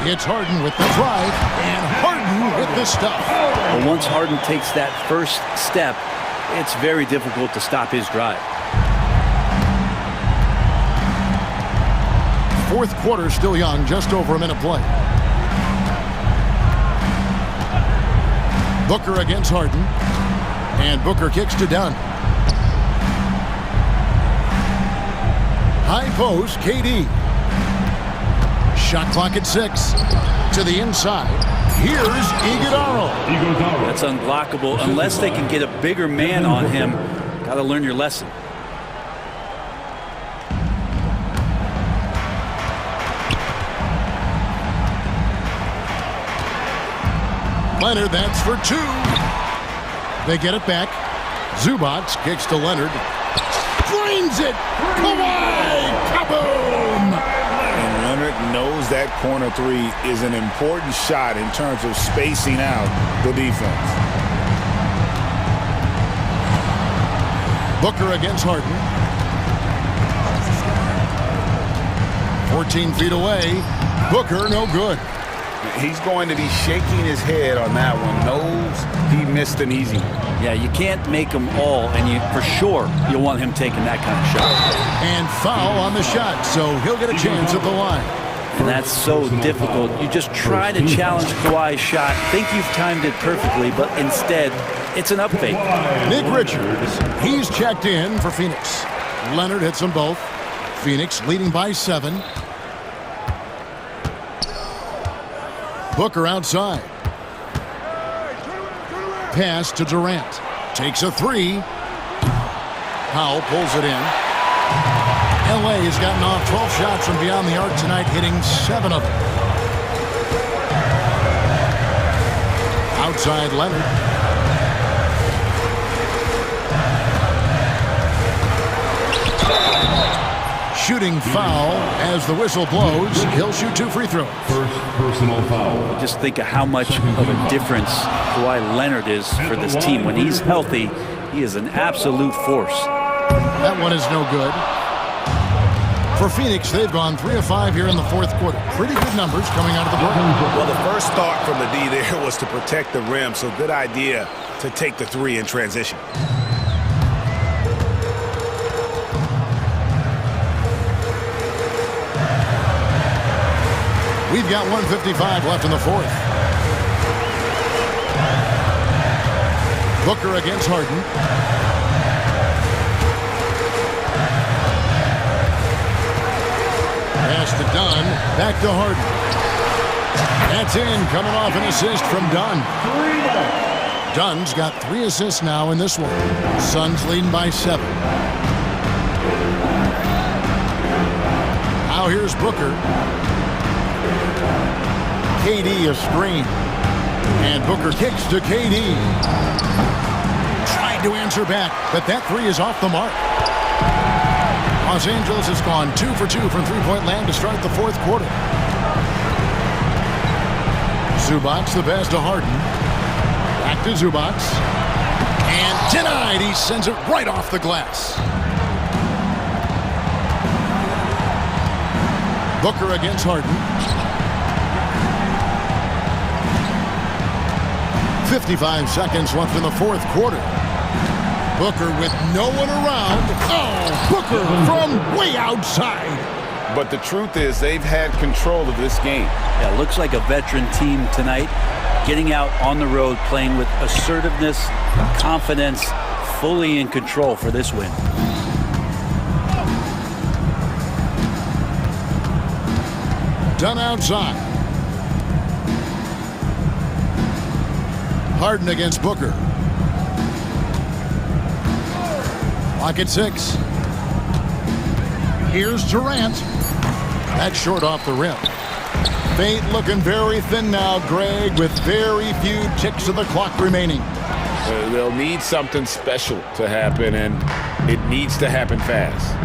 It's Harden with the drive, and Harden with the stuff. Well, once Harden takes that first step, it's very difficult to stop his drive. Fourth quarter still young, just over a minute play. Booker against Harden, and Booker kicks to Dunn. High post, KD. Shot clock at 6. To the inside. Here's Iguodala. That's unblockable unless they can get a bigger man on him. Got to learn your lesson. Leonard, that's for 2. They get it back. Zubac kicks to Leonard. Drains it. Kawhi. Kaboom. And Leonard knows that corner 3 is an important shot in terms of spacing out the defense. Booker against Harden. 14 feet away. Booker, no good. He's going to be shaking his head on that one. Knows he missed an easy one. Yeah, you can't make them all, and for sure you'll want him taking that kind of shot. And foul on the shot, so he'll get a chance at the line. And that's so difficult. You just try to challenge Kawhi's shot, think you've timed it perfectly, but instead, it's an up fake. Nick Richards, he's checked in for Phoenix. Leonard hits them both. Phoenix leading by 7. Booker outside. Pass to Durant. Takes a 3. Powell pulls it in. LA has gotten off 12 shots from beyond the arc tonight, hitting 7 of them. Outside Leonard. Shooting foul as the whistle blows. He'll shoot 2 free throws. First personal foul. Just think of how much of a difference Kawhi Leonard is for this team. When he's healthy, he is an absolute force. That one is no good. For Phoenix, they've gone 3 of 5 here in the fourth quarter. Pretty good numbers coming out of the break. Well, the first thought from the D there was to protect the rim, so good idea to take the 3 in transition. We've got 1:55 left in the fourth. Booker against Harden. Pass to Dunn. Back to Harden. That's in. Coming off an assist from Dunn. Dunn's got 3 assists now in this one. Suns leading by 7. Now here's Booker. KD a screen. And Booker kicks to KD. Tried to answer back, but that 3 is off the mark. Los Angeles has gone 2 for 2 from three-point land to start the fourth quarter. Zubac the pass to Harden. Back to Zubac. And denied. He sends it right off the glass. Booker against Harden. 55 seconds left in the fourth quarter. Booker with no one around. Oh, Booker from way outside. But the truth is they've had control of this game. Yeah, looks like a veteran team tonight. Getting out on the road, playing with assertiveness, confidence, fully in control for this win. Done outside. Harden against Booker. Clock at 6. Here's Durant. That's short off the rim. Fate looking very thin now, Greg, with very few ticks of the clock remaining. They'll need something special to happen, and it needs to happen fast.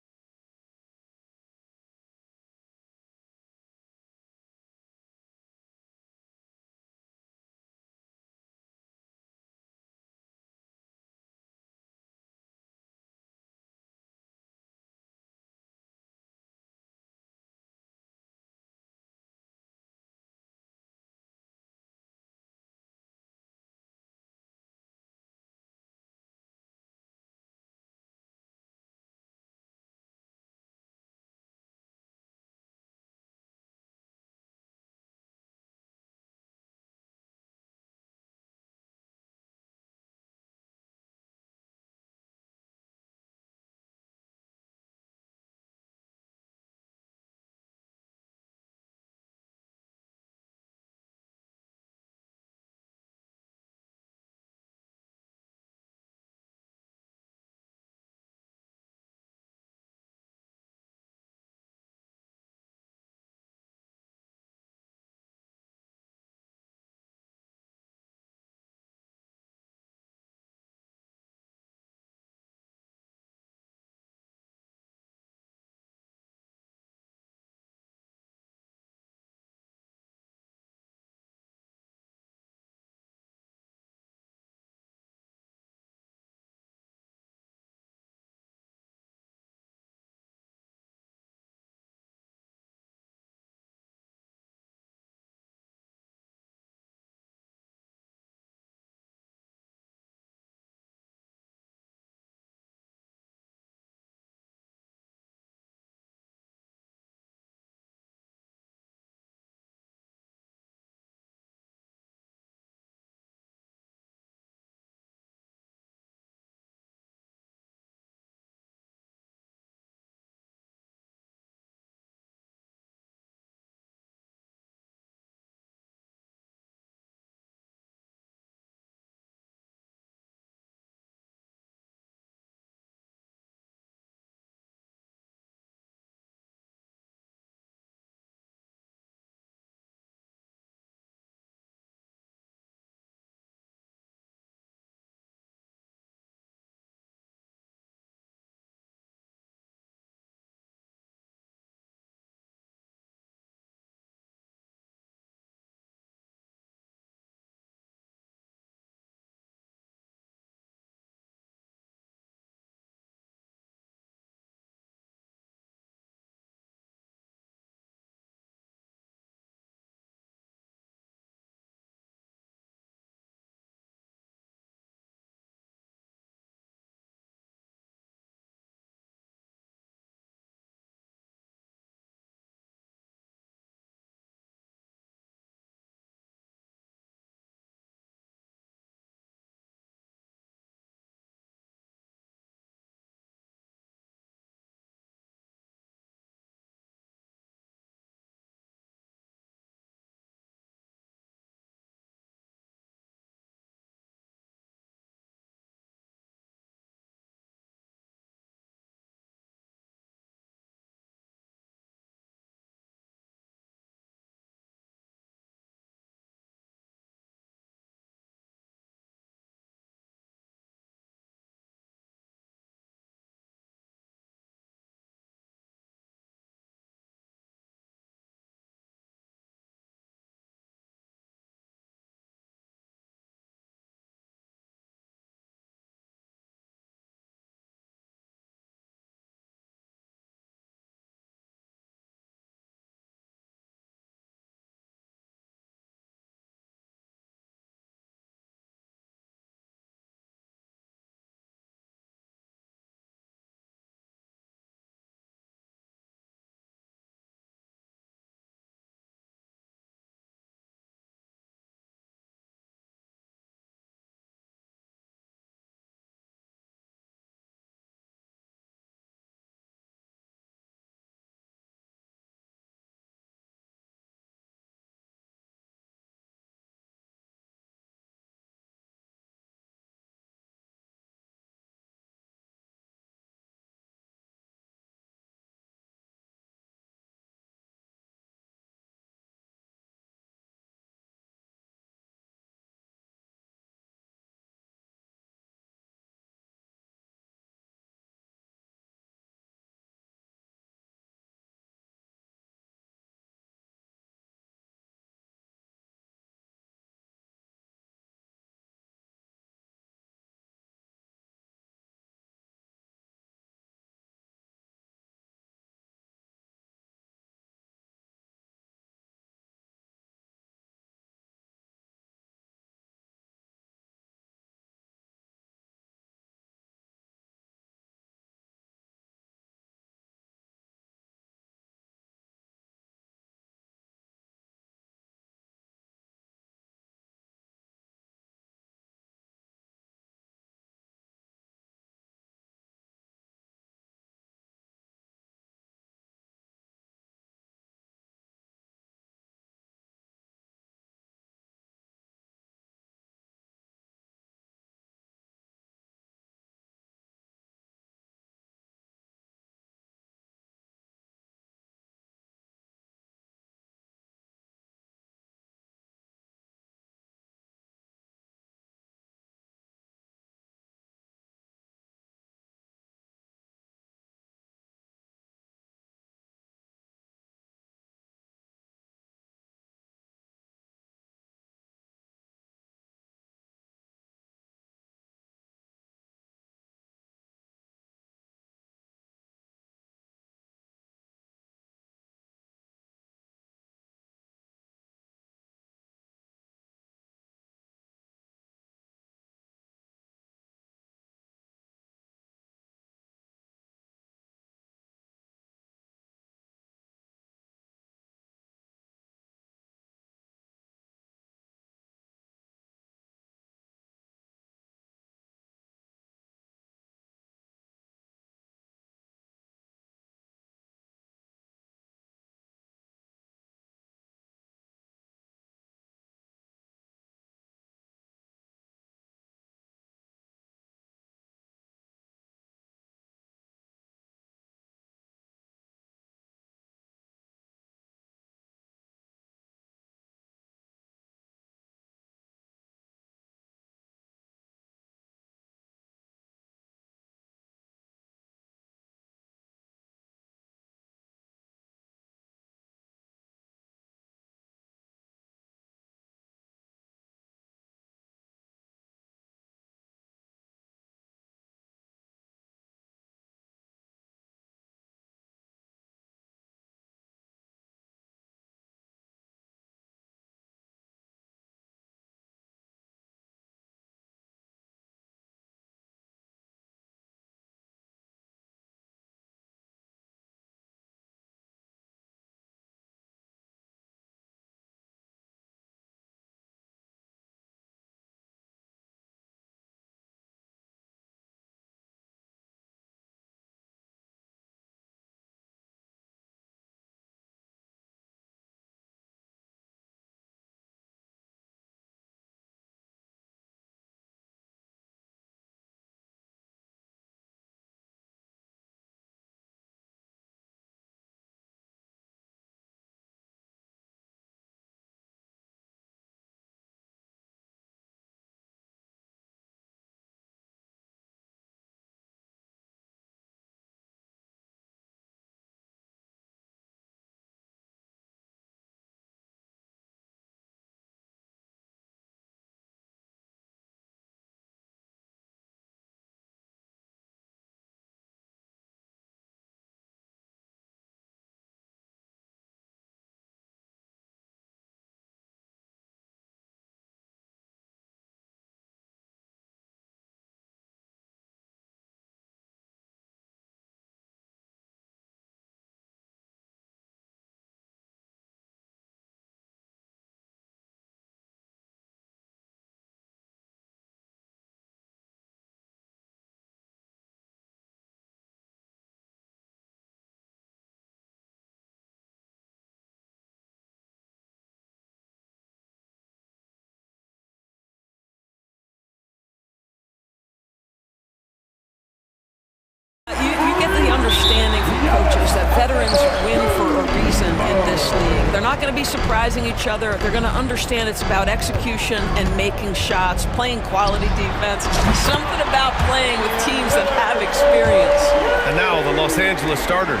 veterans win for a reason in this league. They're not going to be surprising each other. They're going to understand it's about execution and making shots, playing quality defense. Something about playing with teams that have experience. And now the Los Angeles starters.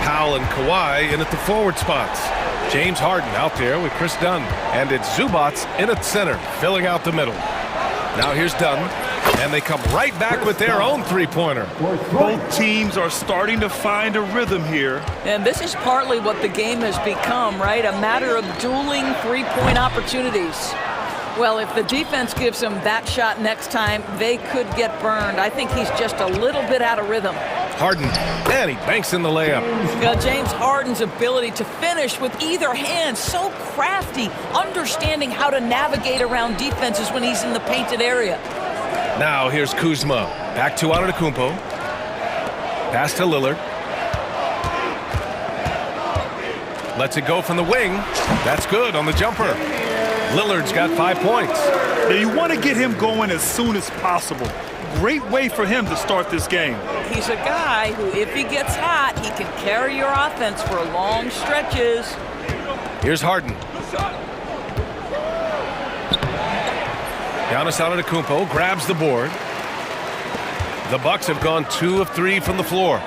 Powell and Kawhi in at the forward spots. James Harden out there with Chris Dunn. And it's Zubats in at center, filling out the middle. Now here's Dunn. And they come right back with their own three-pointer. Both teams are starting to find a rhythm here. And this is partly what the game has become, right? A matter of dueling three-point opportunities. Well, if the defense gives them that shot next time, they could get burned. I think he's just a little bit out of rhythm. Harden, and he banks in the layup. James Harden's ability to finish with either hand, so crafty, understanding how to navigate around defenses when he's in the painted area. Now here's Kuzma. Back to Antetokounmpo. Pass to Lillard. Lets it go from the wing. That's good on the jumper. Lillard's got 5 points. Now you want to get him going as soon as possible. Great way for him to start this game. He's a guy who, if he gets hot, he can carry your offense for long stretches. Here's Harden. Giannis Antetokounmpo grabs the board. The Bucks have gone 2 of 3 from the floor.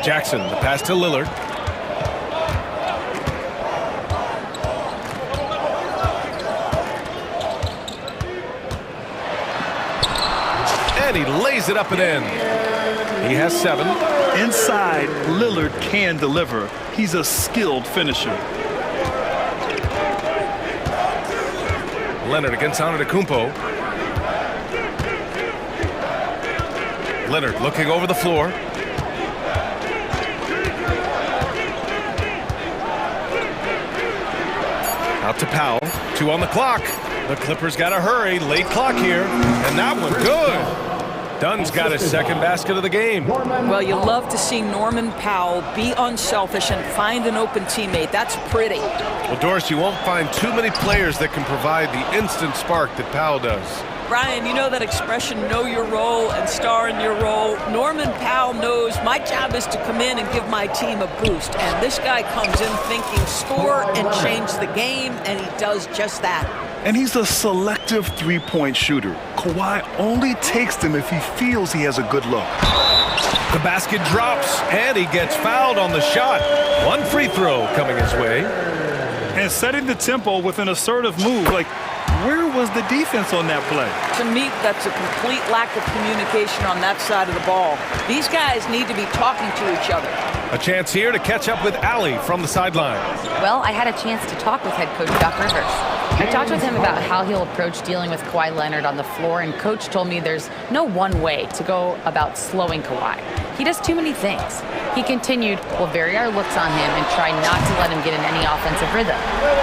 Jackson, the pass to Lillard. And he lays it up and in. He has 7. Inside, Lillard can deliver. He's a skilled finisher. Leonard against Antetokounmpo. Leonard looking over the floor. Out to Powell. 2 on the clock. The Clippers got to hurry. Late clock here. And that one good. Dunn's got his second basket of the game. Well, you love to see Norman Powell be unselfish and find an open teammate. That's pretty. Well, Doris, you won't find too many players that can provide the instant spark that Powell does. Brian, you know that expression, know your role and star in your role. Norman Powell knows my job is to come in and give my team a boost. And this guy comes in thinking score and change the game, and he does just that. And he's a selective three-point shooter. Kawhi only takes them if he feels he has a good look. The basket drops, and he gets fouled on the shot. 1 free throw coming his way. And setting the tempo with an assertive move. Like, where was the defense on that play? To me, that's a complete lack of communication on that side of the ball. These guys need to be talking to each other. A chance here to catch up with Allie from the sideline. Well, I had a chance to talk with head coach Doc Rivers. I talked with him about how he'll approach dealing with Kawhi Leonard on the floor, and coach told me there's no one way to go about slowing Kawhi. He does too many things. He continued, we'll vary our looks on him and try not to let him get in any offensive rhythm.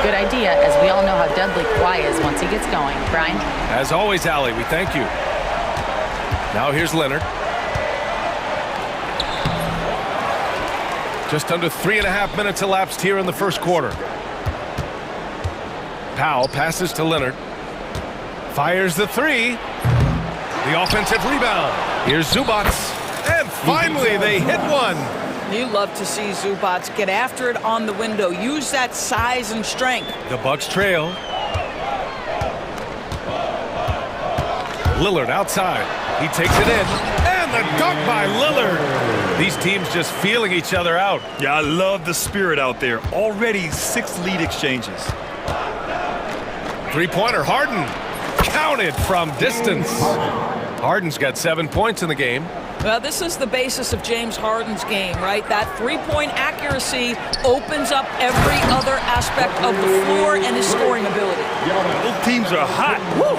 Good idea, as we all know how deadly Kawhi is once he gets going. Brian? As always, Allie, we thank you. Now here's Leonard. Just under 3.5 minutes elapsed here in the first quarter. Powell passes to Leonard. Fires the 3. The offensive rebound. Here's Zubats. And finally, they hit one. You love to see Zubats get after it on the window. Use that size and strength. The Bucks trail. Lillard outside. He takes it in. And the dunk by Lillard. These teams just feeling each other out. Yeah, I love the spirit out there. Already 6 lead exchanges. Three-pointer, Harden. Counted from distance. Harden's got 7 points in the game. Well, this is the basis of James Harden's game, right? That three-point accuracy opens up every other aspect of the floor and his scoring ability. Both teams are hot. Woo!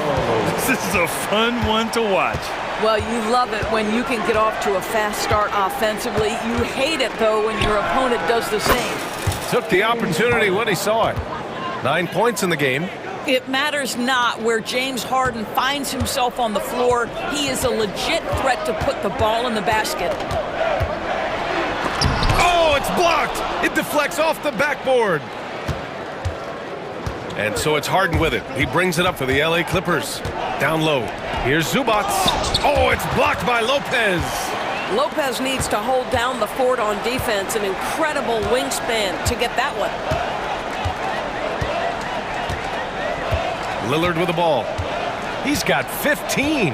This is a fun one to watch. Well, you love it when you can get off to a fast start offensively. You hate it, though, when your opponent does the same. Took the opportunity when he saw it. 9 points in the game. It matters not where James Harden finds himself on the floor. He is a legit threat to put the ball in the basket. Oh, it's blocked. It deflects off the backboard. And so it's Harden with it. He brings it up for the LA Clippers. Down low. Here's Zubats. Oh, it's blocked by Lopez. Lopez needs to hold down the fort on defense. An incredible wingspan to get that one. Lillard with the ball. He's got 15.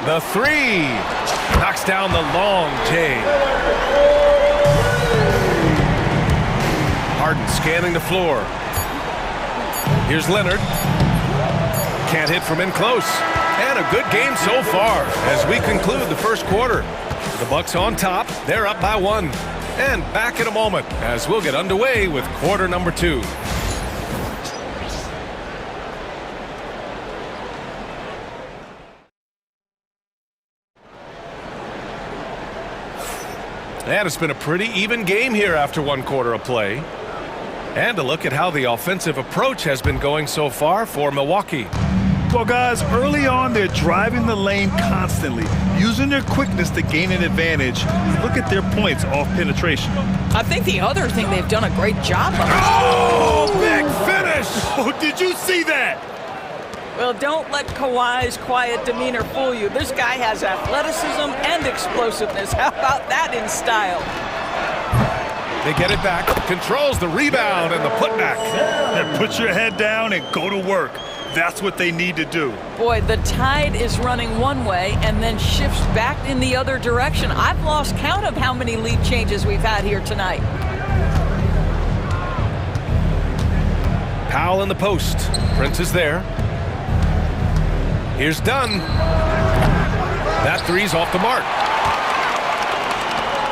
The three. Knocks down the long J. Harden scanning the floor. Here's Leonard. Can't hit from in close. And a good game so far as we conclude the first quarter. The Bucks on top. They're up by 1. And back in a moment as we'll get underway with quarter number 2. And it's been a pretty even game here after 1 quarter of play. And a look at how the offensive approach has been going so far for Milwaukee. Well, guys, early on, they're driving the lane constantly, using their quickness to gain an advantage. Look at their points off penetration. I think the other thing they've done a great job of. Oh, big finish! Oh, did you see that? Well, don't let Kawhi's quiet demeanor fool you. This guy has athleticism and explosiveness. How about that in style? They get it back, controls the rebound and the putback. And put your head down and go to work. That's what they need to do. Boy, the tide is running one way and then shifts back in the other direction. I've lost count of how many lead changes we've had here tonight. Powell in the post. Prince is there. Here's Dunn. That three's off the mark.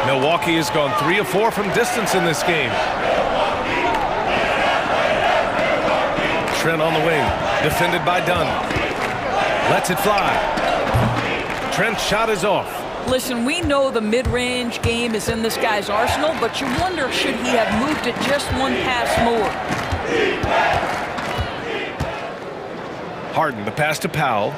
Milwaukee has gone 3 of 4 from distance in this game. Trent on the wing, defended by Dunn. Lets it fly. Trent's shot is off. Listen, we know the mid-range game is in this guy's arsenal, but you wonder, should he have moved it just 1 pass more? Harden, the pass to Powell.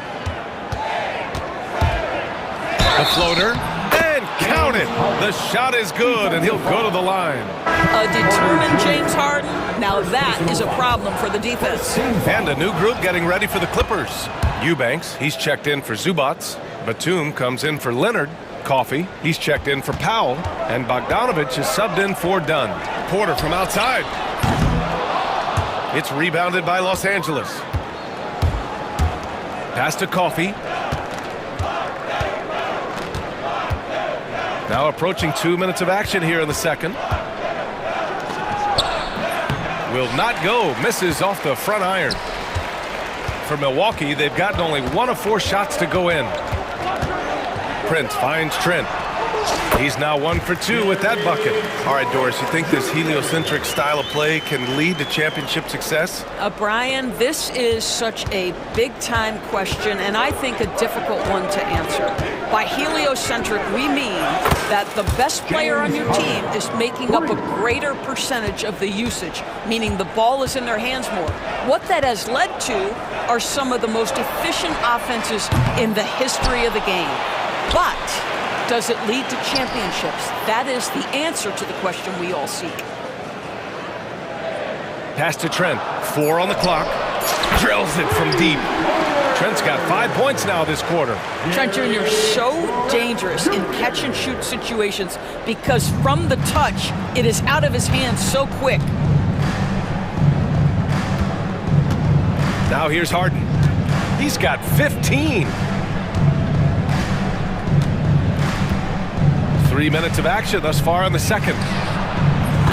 The floater, and count it. The shot is good, and he'll go to the line. A determined James Harden. Now that is a problem for the defense. And a new group getting ready for the Clippers. Eubanks, he's checked in for Zubats. Batum comes in for Leonard. Coffey, he's checked in for Powell. And Bogdanovich is subbed in for Dunn. Porter from outside. It's rebounded by Los Angeles. Pass to Coffey. Now approaching 2 minutes of action here in the second. Will not go. Misses off the front iron. For Milwaukee, they've gotten only 1 of 4 shots to go in. Prince finds Trent. He's now 1 for 2 with that bucket. All right, Doris, you think this heliocentric style of play can lead to championship success? Brian, this is such a big-time question, and I think a difficult one to answer. By heliocentric, we mean that the best player on your team is making up a greater percentage of the usage, meaning the ball is in their hands more. What that has led to are some of the most efficient offenses in the history of the game. But does it lead to championships? That is the answer to the question we all seek. Pass to Trent. 4 on the clock. Drills it from deep. Trent's got 5 points now this quarter. Trent Jr. so dangerous in catch-and-shoot situations because from the touch, it is out of his hands so quick. Now here's Harden. He's got 15. 3 minutes of action thus far in the second.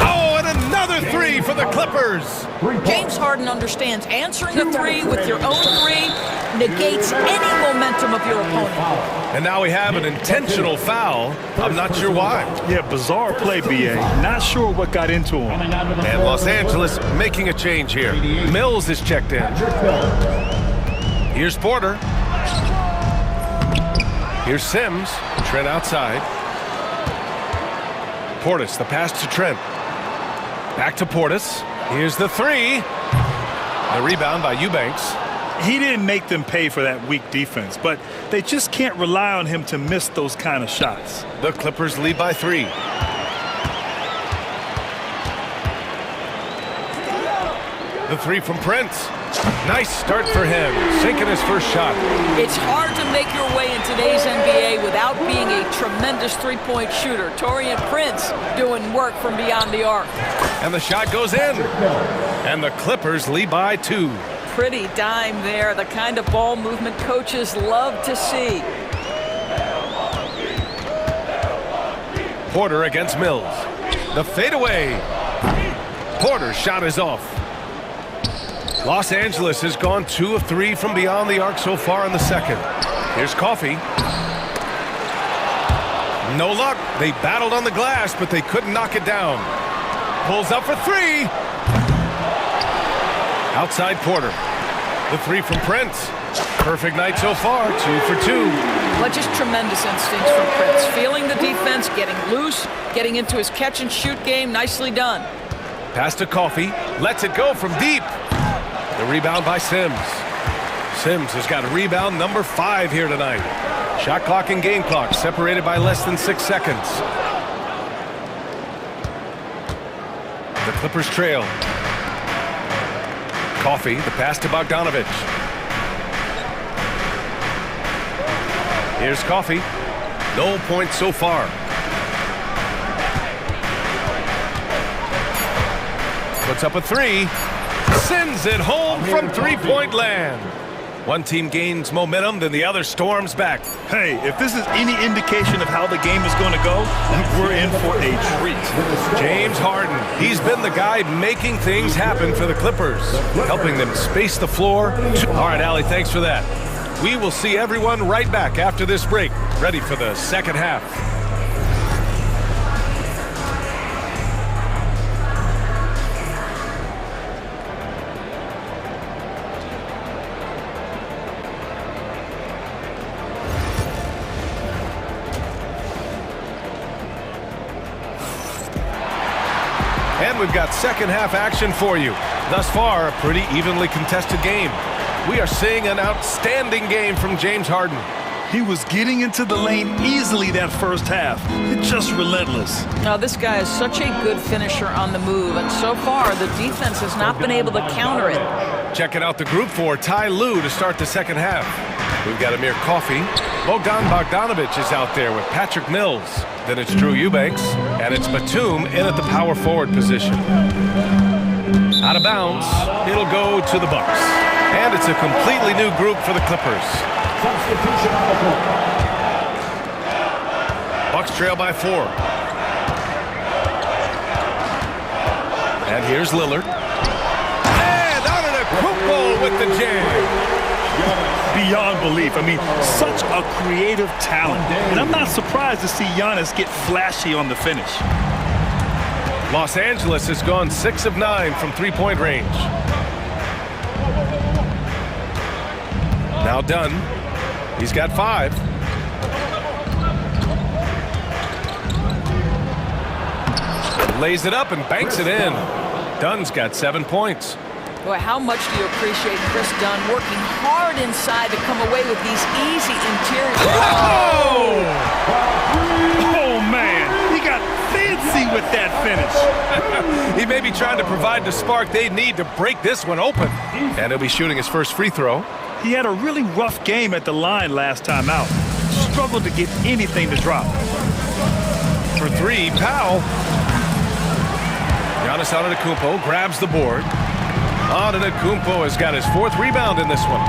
Oh, and another 3 for the Clippers. James Harden understands answering a 3 with your own 3 negates any momentum of your opponent. And now we have an intentional foul. I'm not sure why. Yeah, bizarre play, B.A. Not sure what got into him. And Los Angeles making a change here. Mills is checked in. Here's Porter. Here's Sims. Trent outside. Portis, the pass to Trent. Back to Portis. Here's the 3. The rebound by Eubanks. He didn't make them pay for that weak defense, but they just can't rely on him to miss those kind of shots. The Clippers lead by 3. The 3 from Prince. Nice start for him, sinking his first shot. It's hard to make your way into today's NBA without being a tremendous three-point shooter. Taurean Prince doing work from beyond the arc. And the shot goes in. And the Clippers lead by 2. Pretty dime there, the kind of ball movement coaches love to see. Porter against Mills. The fadeaway. Porter's shot is off. Los Angeles has gone 2 of 3 from beyond the arc so far in the second. Here's Coffey. No luck. They battled on the glass, but they couldn't knock it down. Pulls up for 3. Outside Porter. The 3 from Prince. Perfect night so far, 2 for 2. But just tremendous instincts from Prince. Feeling the defense, getting loose, getting into his catch-and-shoot game. Nicely done. Pass to Coffey. Lets it go from deep. The rebound by Sims. Sims has got rebound number 5 here tonight. Shot clock and game clock separated by less than 6 seconds. The Clippers trail. Coffey, the pass to Bogdanovic. Here's Coffey. No points so far. Puts up a 3. Sends it home from three-point land. One team gains momentum, then the other storms back. Hey, if this is any indication of how the game is going to go, we're in for a treat. James Harden, he's been the guy making things happen for the Clippers, helping them space the floor. All right, Allie, thanks for that. We will see everyone right back after this break, ready for the second half. And we've got second half action for you. Thus far, a pretty evenly contested game. We are seeing an outstanding game from James Harden. He was getting into the lane easily that first half. It's just relentless. Now, this guy is such a good finisher on the move, and so far, the defense has not been able to counter it. Checking out the group for Ty Lue to start the second half. We've got Amir Coffey. Bogdanovic is out there with Patrick Mills. Then it's Drew Eubanks, and it's Batum in at the power forward position. Out of bounds, it'll go to the Bucks. And it's a completely new group for the Clippers. Bucks trail by 4. And here's Lillard. And Antetokounmpo with the jam. Beyond belief. I mean, such a creative talent. And I'm not surprised to see Giannis get flashy on the finish. Los Angeles has gone 6 of 9 from three-point range. Now Dunn. He's got 5. Lays it up and banks it in. Dunn's got 7 points. Boy, how much do you appreciate Chris Dunn working hard inside to come away with these easy interior. Oh! Oh, man. He got fancy with that finish. He may be trying to provide the spark they need to break this one open. And he'll be shooting his first free throw. He had a really rough game at the line last time out. Struggled to get anything to drop. For 3, Powell. Giannis Antetokounmpo grabs the board. Antetokounmpo has got his 4th rebound in this one.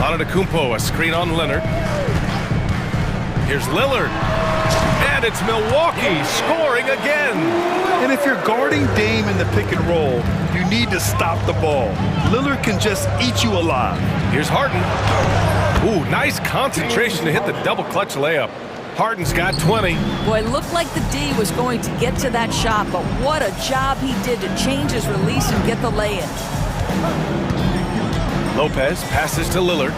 Antetokounmpo, a screen on Leonard. Here's Lillard. And it's Milwaukee scoring again. And if you're guarding Dame in the pick and roll, you need to stop the ball. Lillard can just eat you alive. Here's Harden. Ooh, nice concentration to hit the double clutch layup. Harden's got 20. Boy, it looked like the D was going to get to that shot, but what a job he did to change his release and get the lay-in. Lopez passes to Lillard.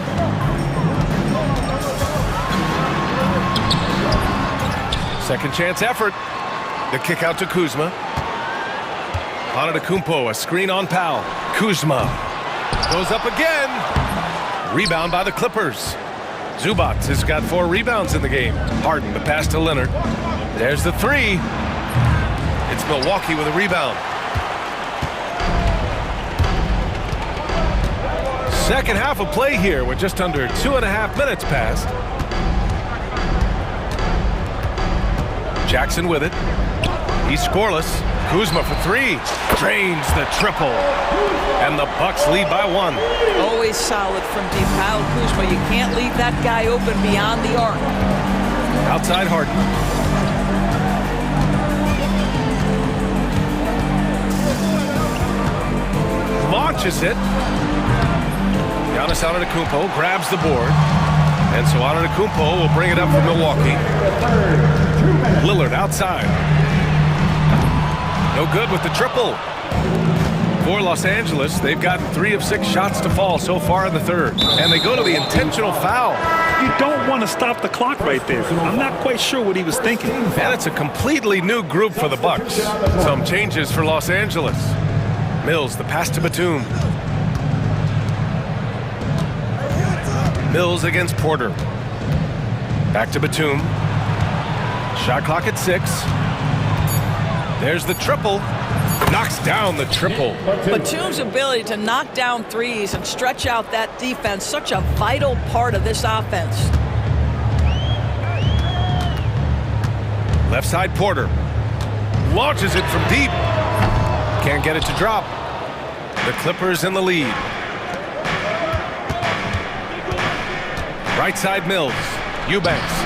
Second chance effort. The kick out to Kuzma. Antetokounmpo, a screen on Powell. Kuzma goes up again. Rebound by the Clippers. Zubac has got 4 rebounds in the game. Harden, the pass to Leonard. There's the 3. It's Milwaukee with a rebound. Second half of play here with just under 2.5 minutes passed. Jackson with it. He's scoreless. Kuzma for three. Drains the triple. And the Bucks lead by 1. Always solid from deep. Kyle Kuzma, you can't leave that guy open beyond the arc. Outside Harden. Launches it. Giannis Antetokounmpo grabs the board. And so Antetokounmpo will bring it up for Milwaukee. Lillard outside. No good with the triple. For Los Angeles, they've gotten 3 of 6 shots to fall so far in the third. And they go to the intentional foul. You don't want to stop the clock right there. I'm not quite sure what he was thinking. And it's a completely new group for the Bucks. Some changes for Los Angeles. Mills, the pass to Batum. Mills against Porter. Back to Batum. Shot clock at 6. There's the triple. Knocks down the triple. Batum's ability to knock down threes and stretch out that defense, such a vital part of this offense. Left side Porter. Launches it from deep. Can't get it to drop. The Clippers in the lead. Right side Mills. Eubanks.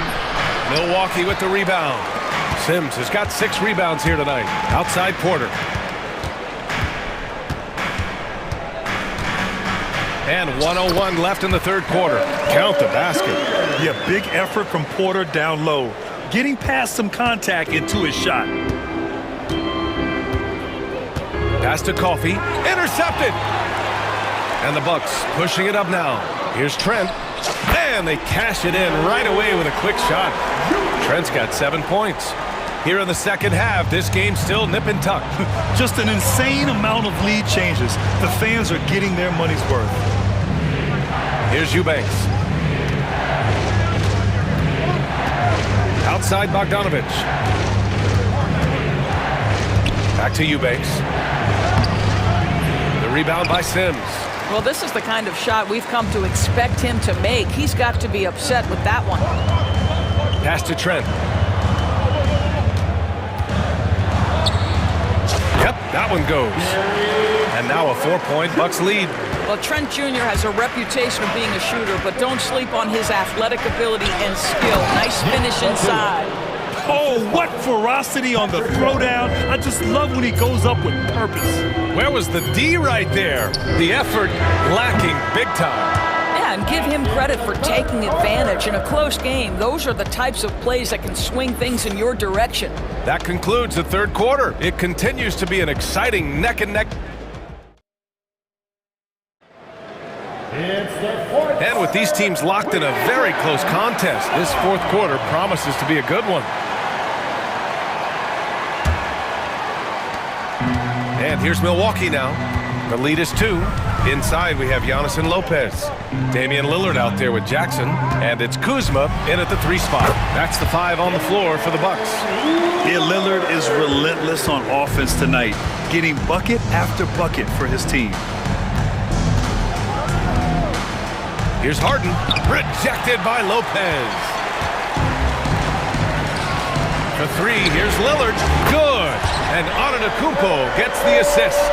Milwaukee with the rebound. Sims has got 6 rebounds here tonight. Outside Porter. And 1:01 left in the third quarter. Count the basket. Yeah, big effort from Porter down low. Getting past some contact into his shot. Pass to Coffey. Intercepted. And the Bucks pushing it up now. Here's Trent. And they cash it in right away with a quick shot. Trent's got 7 points. Here in the second half, this game's still nip and tuck. Just an insane amount of lead changes. The fans are getting their money's worth. Here's Eubanks. Outside Bogdanovich. Back to Eubanks. The rebound by Sims. Well, this is the kind of shot we've come to expect him to make. He's got to be upset with that one. Pass to Trent. Yep, that one goes. And now a 4-point Bucks lead. Well, Trent Jr. has a reputation of being a shooter, but don't sleep on his athletic ability and skill. Nice finish inside. Oh, what ferocity on the throwdown. I just love when he goes up with purpose. Where was the D right there? The effort lacking big time. Yeah, and give him credit for taking advantage in a close game. Those are the types of plays that can swing things in your direction. That concludes the third quarter. It continues to be an exciting neck-and-neck. And with these teams locked in a very close contest, this fourth quarter promises to be a good one. And here's Milwaukee now. The lead is 2. Inside we have Giannis and Lopez. Damian Lillard out there with Jackson. And it's Kuzma in at the 3 spot. That's the 5 on the floor for the Bucks. Yeah, Lillard is relentless on offense tonight, getting bucket after bucket for his team. Here's Harden. Rejected by Lopez. For 3, here's Lillard. Good. And Antetokounmpo gets the assist.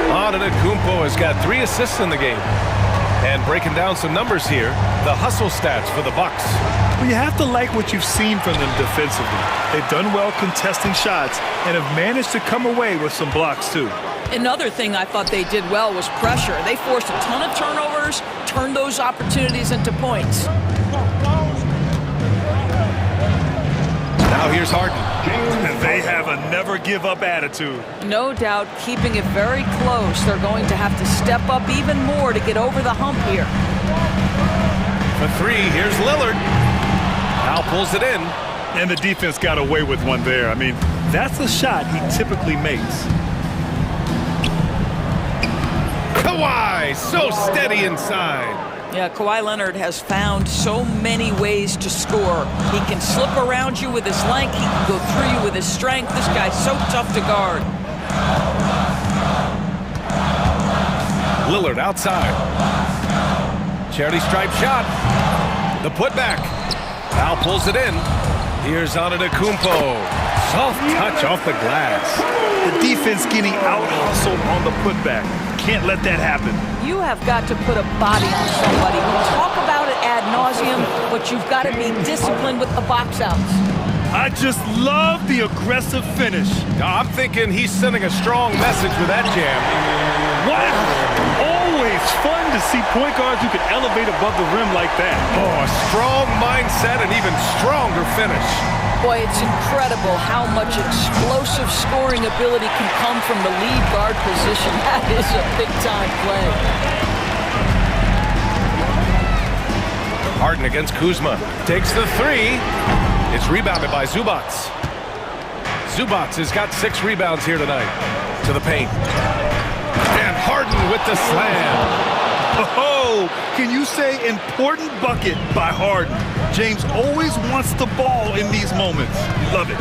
Antetokounmpo has got 3 assists in the game. And breaking down some numbers here, the hustle stats for the Bucks. Well, you have to like what you've seen from them defensively. They've done well contesting shots and have managed to come away with some blocks too. Another thing I thought they did well was pressure. They forced a ton of turnovers, turned those opportunities into points. Now here's Harden. They have a never-give-up attitude. No doubt, keeping it very close. They're going to have to step up even more to get over the hump here. For 3, here's Lillard. Now pulls it in. And the defense got away with one there. I mean, that's a shot he typically makes. Kawhi, so steady inside. Yeah, Kawhi Leonard has found so many ways to score. He can slip around you with his length. He can go through you with his strength. This guy's so tough to guard. Lillard outside. Charity stripe shot. The putback. Al pulls it in. Here's Antetokounmpo. Soft touch off the glass. The defense getting out-hustled on the putback. Can't let that happen. You have got to put a body on somebody. We talk about it ad nauseum, but you've got to be disciplined with the box outs. I just love the aggressive finish. I'm thinking he's sending a strong message with that jam. Wow! Always fun to see point guards who can elevate above the rim like that. Oh, a strong mindset and even stronger finish. Boy, it's incredible how much explosive scoring ability can come from the lead guard position. That is a big-time play. Harden against Kuzma. Takes the three. It's rebounded by Zubac. Zubac has got 6 rebounds here tonight. To the paint. And Harden with the slam. Oh, can you say important bucket by Harden? James always wants the ball in these moments. Love it.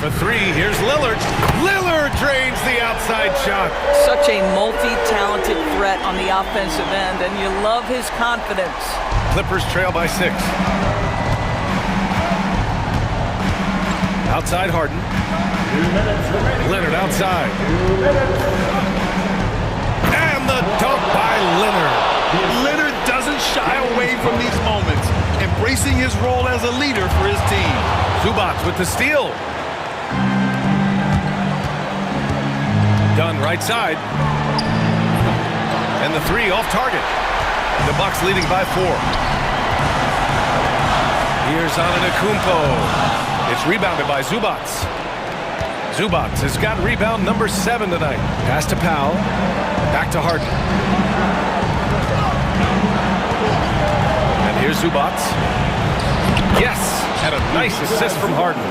For 3, here's Lillard. Lillard drains the outside shot. Such a multi-talented threat on the offensive end, and you love his confidence. Clippers trail by 6. Outside Harden. Leonard outside. And the dunk by Leonard. Leonard doesn't shy away from these moments, embracing his role as a leader for his team. Zubac with the steal. Dunn right side. And the 3 off target. The Bucks leading by 4. Here's Antetokounmpo. It's rebounded by Zubac. Zubac has got rebound number 7 tonight. Pass to Powell. Back to Harden. And here's Zubac. Yes! And a nice assist from Harden.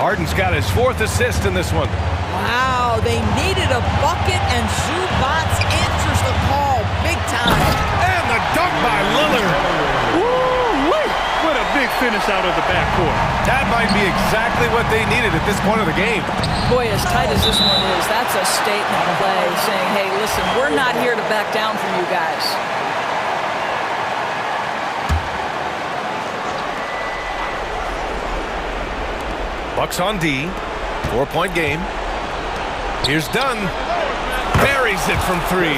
Harden's got his 4th assist in this one. Wow, they needed a bucket, and Zubac answers the call big time. And the dunk by Lillard. Woo-wee! What a big finish out of the backcourt. That might be exactly what they needed at this point of the game. Boy, as tight as this one is, that's a statement play saying, hey, listen, we're not here to back down from you guys. Bucks on D. 4-point game. Here's Dunn. Buries it from 3.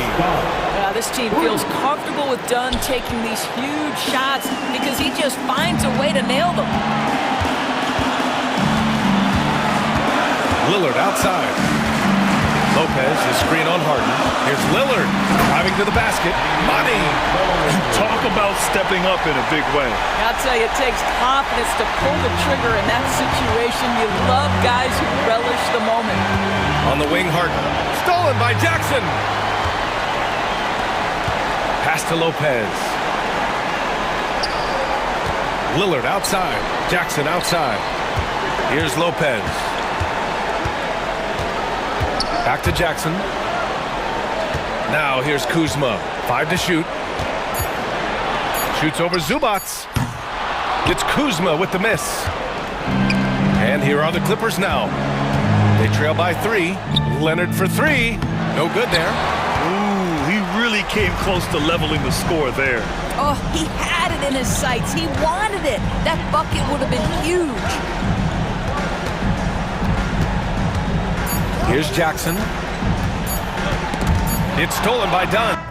This team feels comfortable with Dunn taking these huge shots because he just finds a way to nail them. Lillard outside. Lopez is screen on Harden. Here's Lillard driving to the basket. Money. Talk about stepping up in a big way. I'll tell you, it takes confidence to pull the trigger in that situation. You love guys who relish the moment. On the wing, Harden. Stolen by Jackson. Pass to Lopez. Lillard outside. Jackson outside. Here's Lopez. Back to Jackson. Now here's Kuzma. 5 to shoot. Shoots over Zubac. It's Kuzma with the miss. And here are the Clippers now. They trail by 3. Leonard for 3. No good there. Ooh, he really came close to leveling the score there. Oh, he had it in his sights. He wanted it. That bucket would have been huge. Here's Jackson. It's stolen by Dunn.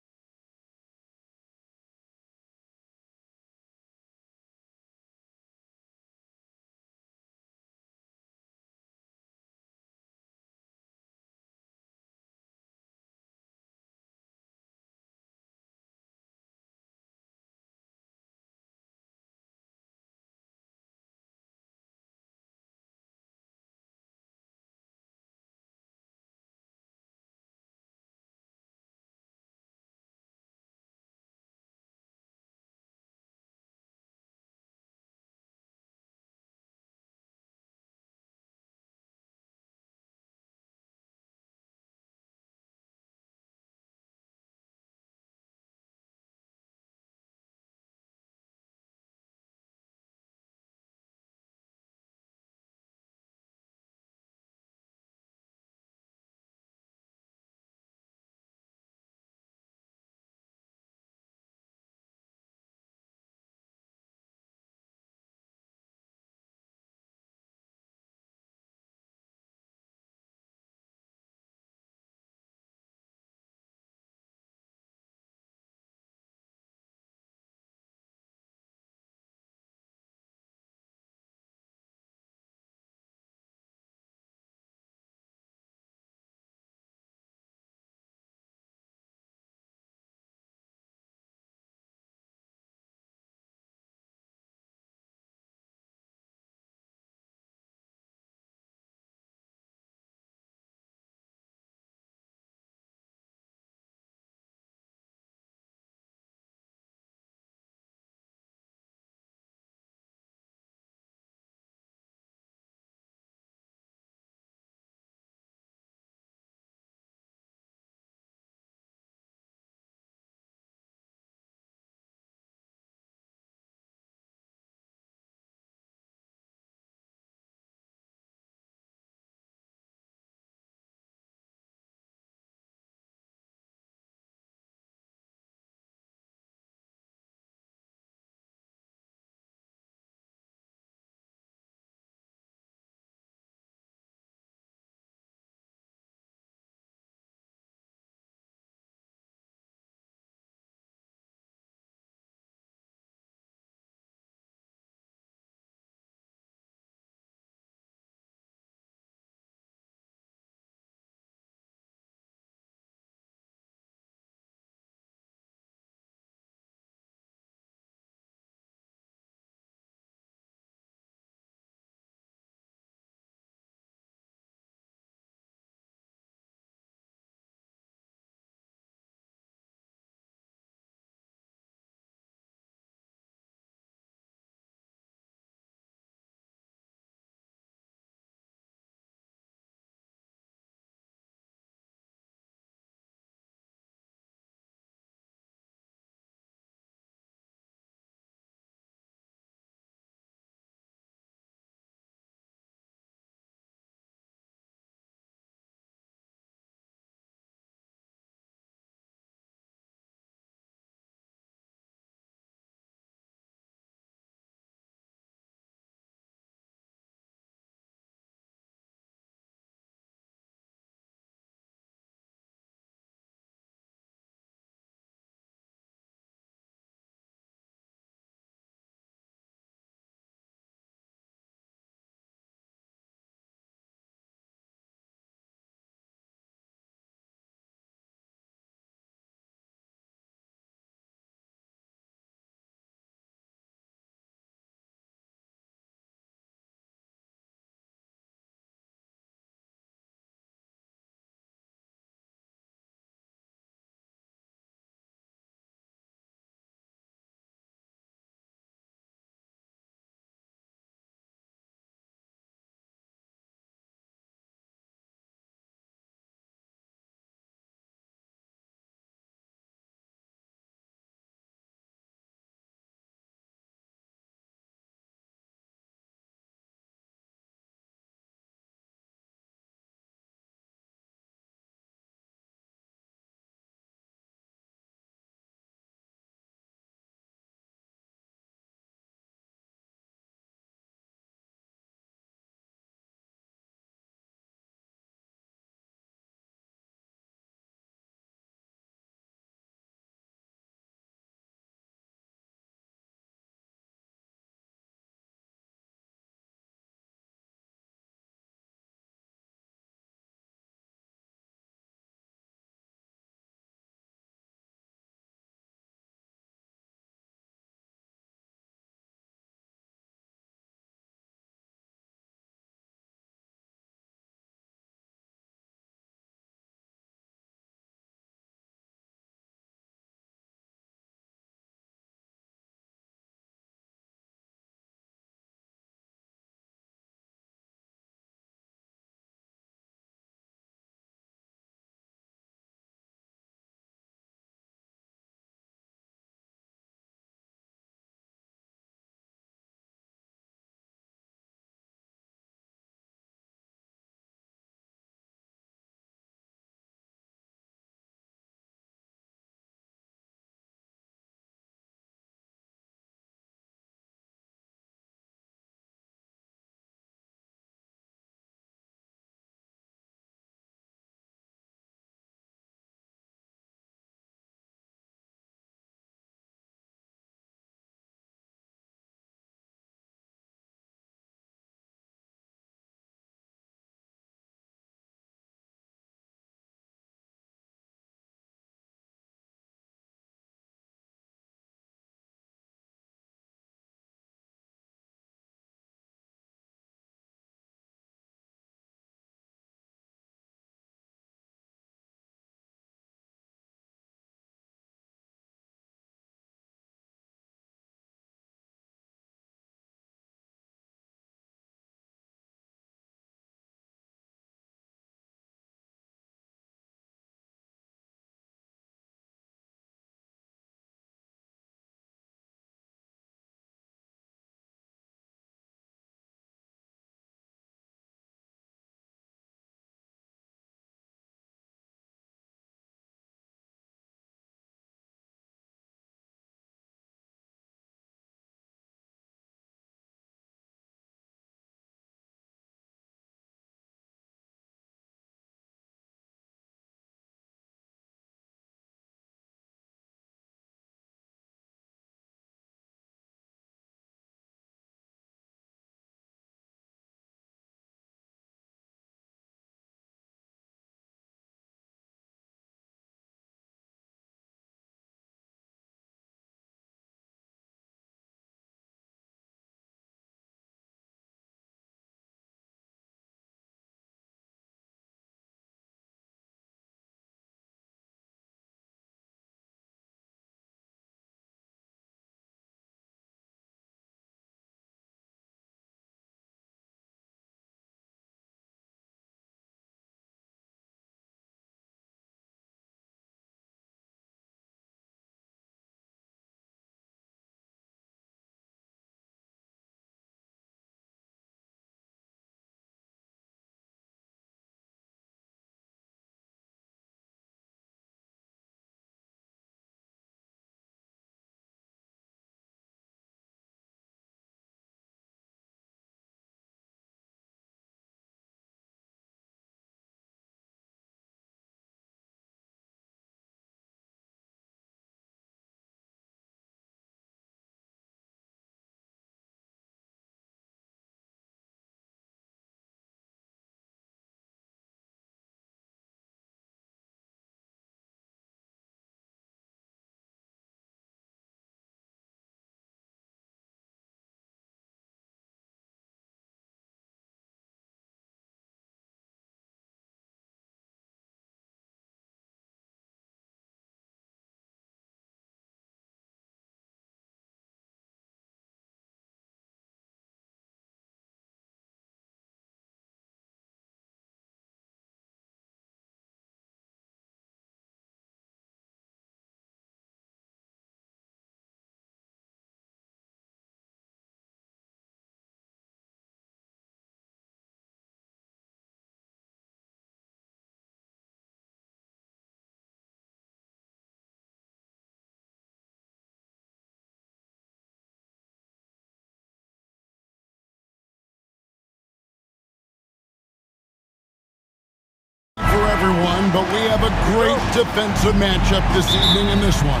after one, but we have a great defensive matchup this evening in this one.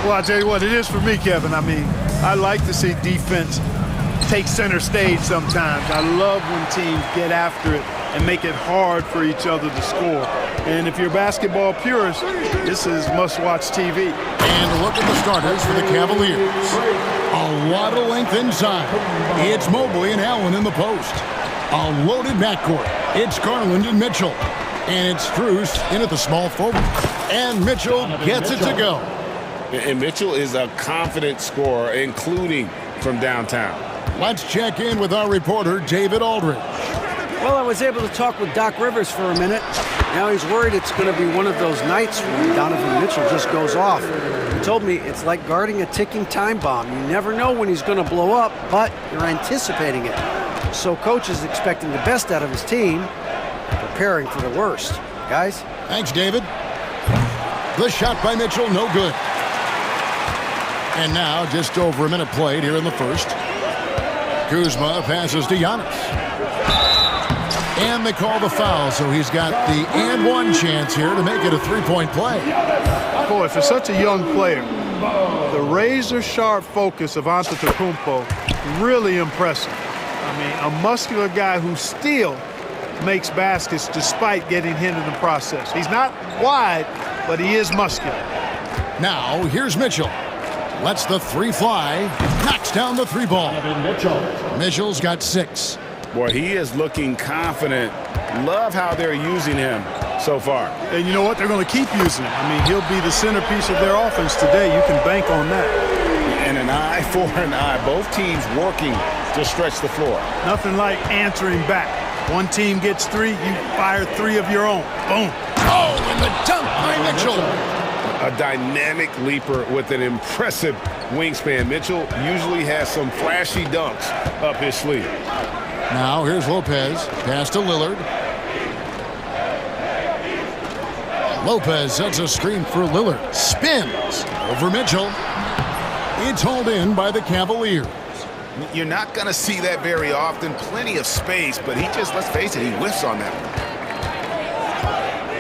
Well, I'll tell you what, it is for me, Kevin. I mean, I like to see defense take center stage sometimes. I love when teams get after it and make it hard for each other to score. And if you're a basketball purist, this is must-watch TV. And look at the starters for the Cavaliers. A lot of length inside. It's Mobley and Allen in the post. A loaded backcourt. It's Garland and Mitchell. And it's Strus in at the small forward. And Mitchell gets it to go. And Mitchell is a confident scorer, including from downtown. Let's check in with our reporter, David Aldridge. Well, I was able to talk with Doc Rivers for a minute. Now he's worried it's going to be one of those nights when Donovan Mitchell just goes off. He told me it's like guarding a ticking time bomb. You never know when he's going to blow up, but you're anticipating it. So coach is expecting the best out of his team, preparing for the worst. Guys? Thanks, David. The shot by Mitchell, no good. And now just over a minute played here in the first. Kuzma passes to Giannis. And they call the foul, so he's got the and one chance here to make it a three-point play. Boy, for such a young player, the razor-sharp focus of Antetokounmpo, really impressive. I mean, a muscular guy who still makes baskets despite getting hit in the process. He's not wide, but he is muscular. Now, here's Mitchell. Lets the three fly. Knocks down the three ball. Mitchell's got 6. Boy, he is looking confident. Love how they're using him so far. And you know what? They're going to keep using him. I mean, he'll be the centerpiece of their offense today. You can bank on that. And an eye for an eye. Both teams working to stretch the floor. Nothing like answering back. One team gets 3, you fire 3 of your own. Boom. Oh, and the dunk by Mitchell. A dynamic leaper with an impressive wingspan. Mitchell usually has some flashy dunks up his sleeve. Now here's Lopez. Pass to Lillard. Lopez sets a screen for Lillard. Spins over Mitchell. It's hauled in by the Cavaliers. You're not going to see that very often. Plenty of space, but he just, let's face it, he whiffs on that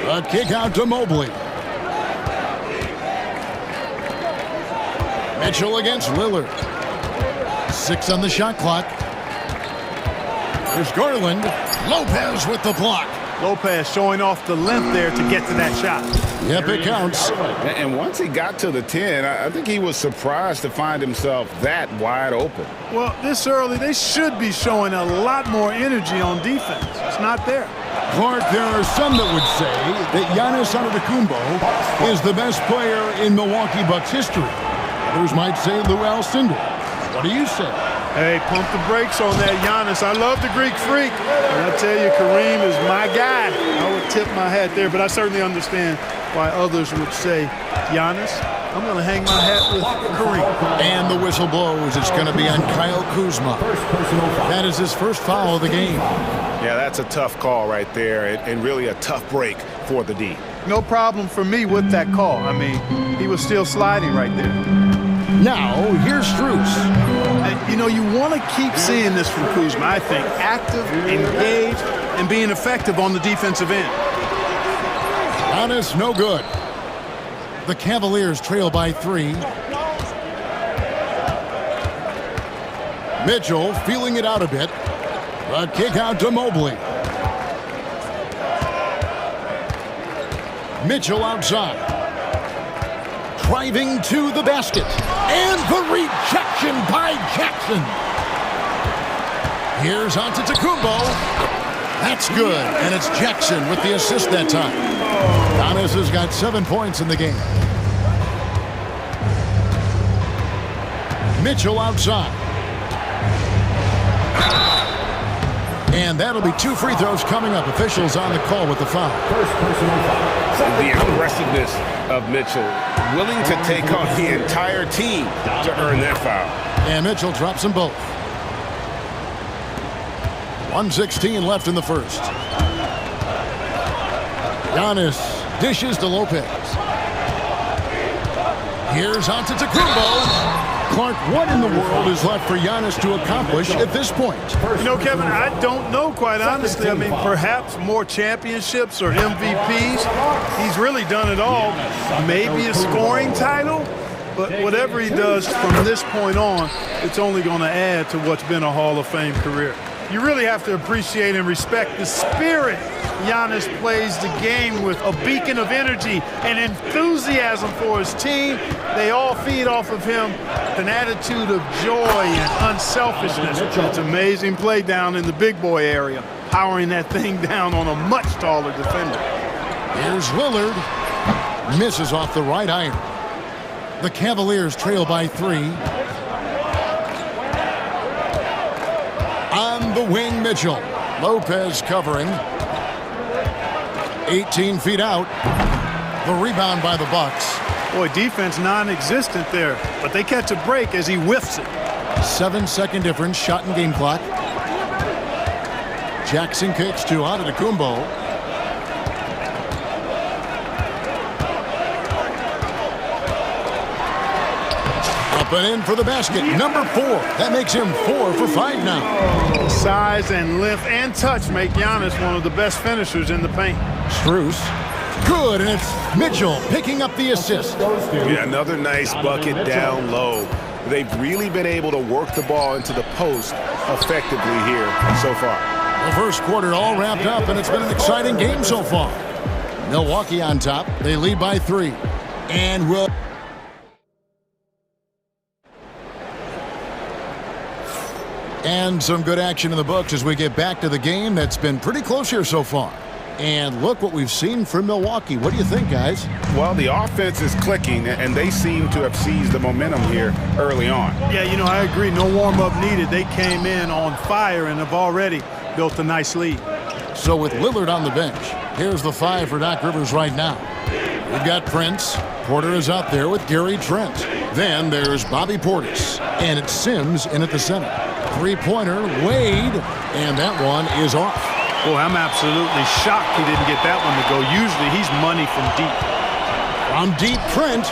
one. A kick out to Mobley. Mitchell against Lillard. 6 on the shot clock. There's Garland. Lopez with the block. Lopez showing off the length there to get to that shot. Yep, it counts. And once he got to the 10, I think he was surprised to find himself that wide open. Well, this early, they should be showing a lot more energy on defense. It's not there. Clark, there are some that would say that Giannis Antetokounmpo is the best player in Milwaukee Bucks history. Others might say Lou Alcindor. What do you say? Hey, pump the brakes on that Giannis. I love the Greek freak. And I tell you, Kareem is my guy. I would tip my hat there, but I certainly understand why others would say, Giannis, I'm going to hang my hat with Kareem. And the whistle blows. It's going to be on Kyle Kuzma. That is his first foul of the game. Yeah, that's a tough call right there, and really a tough break for the D. No problem for me with that call. I mean, he was still sliding right there. Now, here's Strus. And, you know, you want to keep seeing this from Kuzma, I think. Active, engaged, and being effective on the defensive end. Giannis, no good. The Cavaliers trail by 3. Mitchell feeling it out a bit. A kick out to Mobley. Mitchell outside. Driving to the basket. And the rejection by Jackson. Here's Antetokounmpo. That's good. And it's Jackson with the assist that time. Giannis has got 7 points in the game. Mitchell outside. And that'll be 2 free throws coming up. Officials on the call with the foul. First personal foul. The aggressiveness of Mitchell, willing to take on the entire team to earn that foul. And Mitchell drops them both. 1:16 left in the first. Giannis dishes to Lopez. Here's Antetokounmpo. Clark, what in the world is left for Giannis to accomplish at this point? You know, Kevin, I don't know, quite honestly. I mean, perhaps more championships or MVPs. He's really done it all. Maybe a scoring title, but whatever he does from this point on, it's only going to add to what's been a Hall of Fame career. You really have to appreciate and respect the spirit Giannis plays the game with, a beacon of energy and enthusiasm for his team. They all feed off of him, an attitude of joy and unselfishness. It's amazing play down in the big boy area, powering that thing down on a much taller defender. Here's Lillard. Misses off the right iron. The Cavaliers trail by 3. On the wing, Mitchell. Lopez covering. 18 feet out. The rebound by the Bucks. Boy, defense non-existent there, but they catch a break as he whiffs it. 7-second difference, shot and game clock. Jackson kicks to Antetokounmpo. Up and in for the basket. Number 4. That makes him 4 for 5 now. Size and length and touch make Giannis one of the best finishers in the paint. Strus. Good, and it's Mitchell picking up the assist. Yeah, another nice bucket down low. They've really been able to work the ball into the post effectively here so far. The first quarter all wrapped up, and it's been an exciting game so far. Milwaukee on top. They lead by 3. And will... And some good action in the books as we get back to the game that's been pretty close here so far. And look what we've seen from Milwaukee. What do you think, guys? Well, the offense is clicking, and they seem to have seized the momentum here early on. Yeah, you know, I agree. No warm-up needed. They came in on fire and have already built a nice lead. So with Lillard on the bench, here's the 5 for Doc Rivers right now. We've got Prince. Porter is out there with Gary Trent. Then there's Bobby Portis. And it's Sims in at the center. Three-pointer, Wade. And that one is off. Boy, I'm absolutely shocked he didn't get that one to go. Usually he's money from deep. From deep, Trent.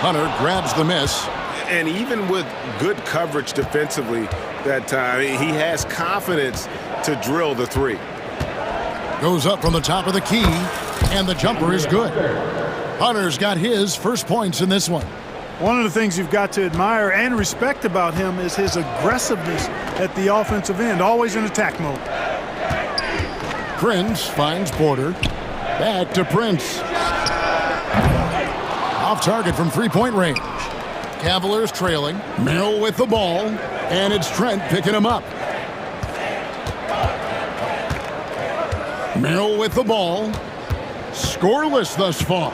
Hunter grabs the miss. And even with good coverage defensively that time, he has confidence to drill the 3. Goes up from the top of the key, and the jumper is good. Hunter's got his first points in this one. One of the things you've got to admire and respect about him is his aggressiveness at the offensive end, always in attack mode. Prince finds Porter. Back to Prince. Off target from three-point range. Cavaliers trailing. Merrill with the ball. And it's Trent picking him up. Merrill with the ball. Scoreless thus far.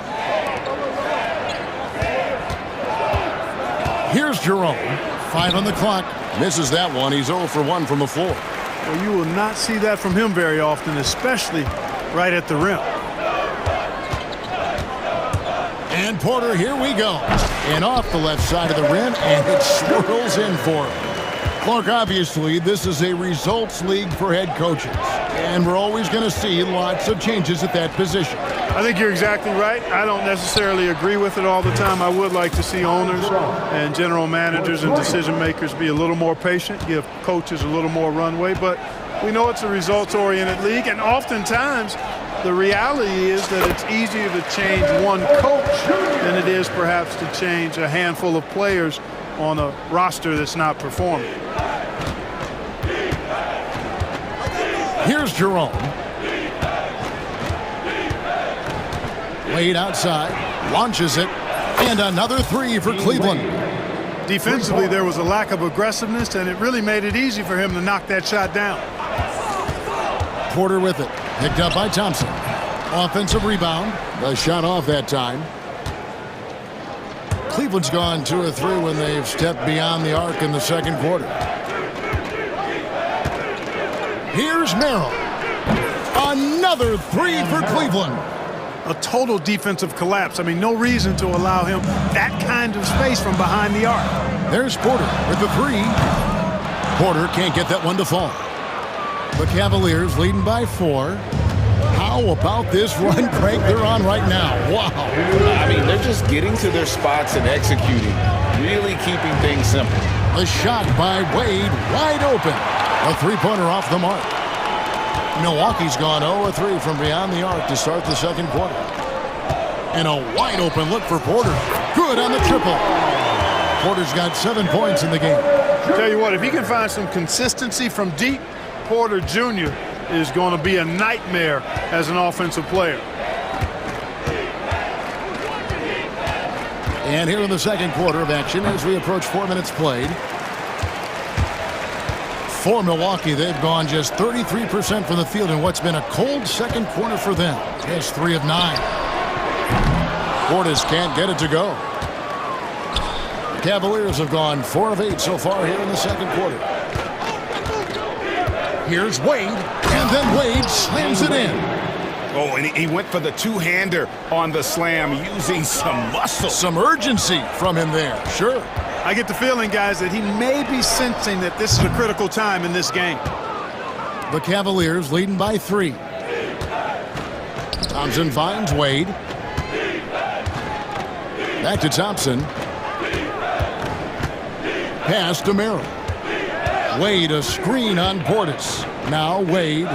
Here's Jerome. 5 on the clock. Misses that one. He's 0 for 1 from the floor. Well, you will not see that from him very often, especially right at the rim. And Porter, here we go. And off the left side of the rim, and it swirls in for him. Clark, obviously, this is a results league for head coaches. And we're always going to see lots of changes at that position. I think you're exactly right. I don't necessarily agree with it all the time. I would like to see owners and general managers and decision makers be a little more patient, give coaches a little more runway. But we know it's a results-oriented league, and oftentimes the reality is that it's easier to change one coach than it is perhaps to change a handful of players on a roster that's not performing. Here's Jerome. Wade outside, launches it, and another 3 for Cleveland. Defensively, there was a lack of aggressiveness, and it really made it easy for him to knock that shot down. Porter with it, picked up by Thompson. Offensive rebound, the shot off that time. Cleveland's gone 2 or 3 when they've stepped beyond the arc in the second quarter. Here's Merrill. Another 3 for Cleveland. A total defensive collapse. I mean, no reason to allow him that kind of space from behind the arc. There's Porter with the 3. Porter can't get that one to fall. The Cavaliers leading by 4. How about this run crank they're on right now? Wow. I mean, they're just getting to their spots and executing, really keeping things simple. The shot by Wade, wide open. A three-pointer off the mark. Milwaukee's gone 0-3 from beyond the arc to start the second quarter. And a wide open look for Porter. Good on the triple. Porter's got 7 points in the game. Tell you what, if he can find some consistency from deep, Porter Jr. is going to be a nightmare as an offensive player. And here in the second quarter of action as we approach 4 minutes played. For Milwaukee, they've gone just 33% from the field in what's been a cold second quarter for them. It's 3 of 9. Portis can't get it to go. Cavaliers have gone 4 of 8 so far here in the second quarter. Here's Wade, and then Wade slams it in. Oh, and he went for the two-hander on the slam using some muscle. Some urgency from him there, sure. I get the feeling, guys, that he may be sensing that this is a critical time in this game. The Cavaliers leading by 3. Thompson finds Wade. Back to Thompson. Pass to Merrill. Wade, a screen on Portis. Now Wade.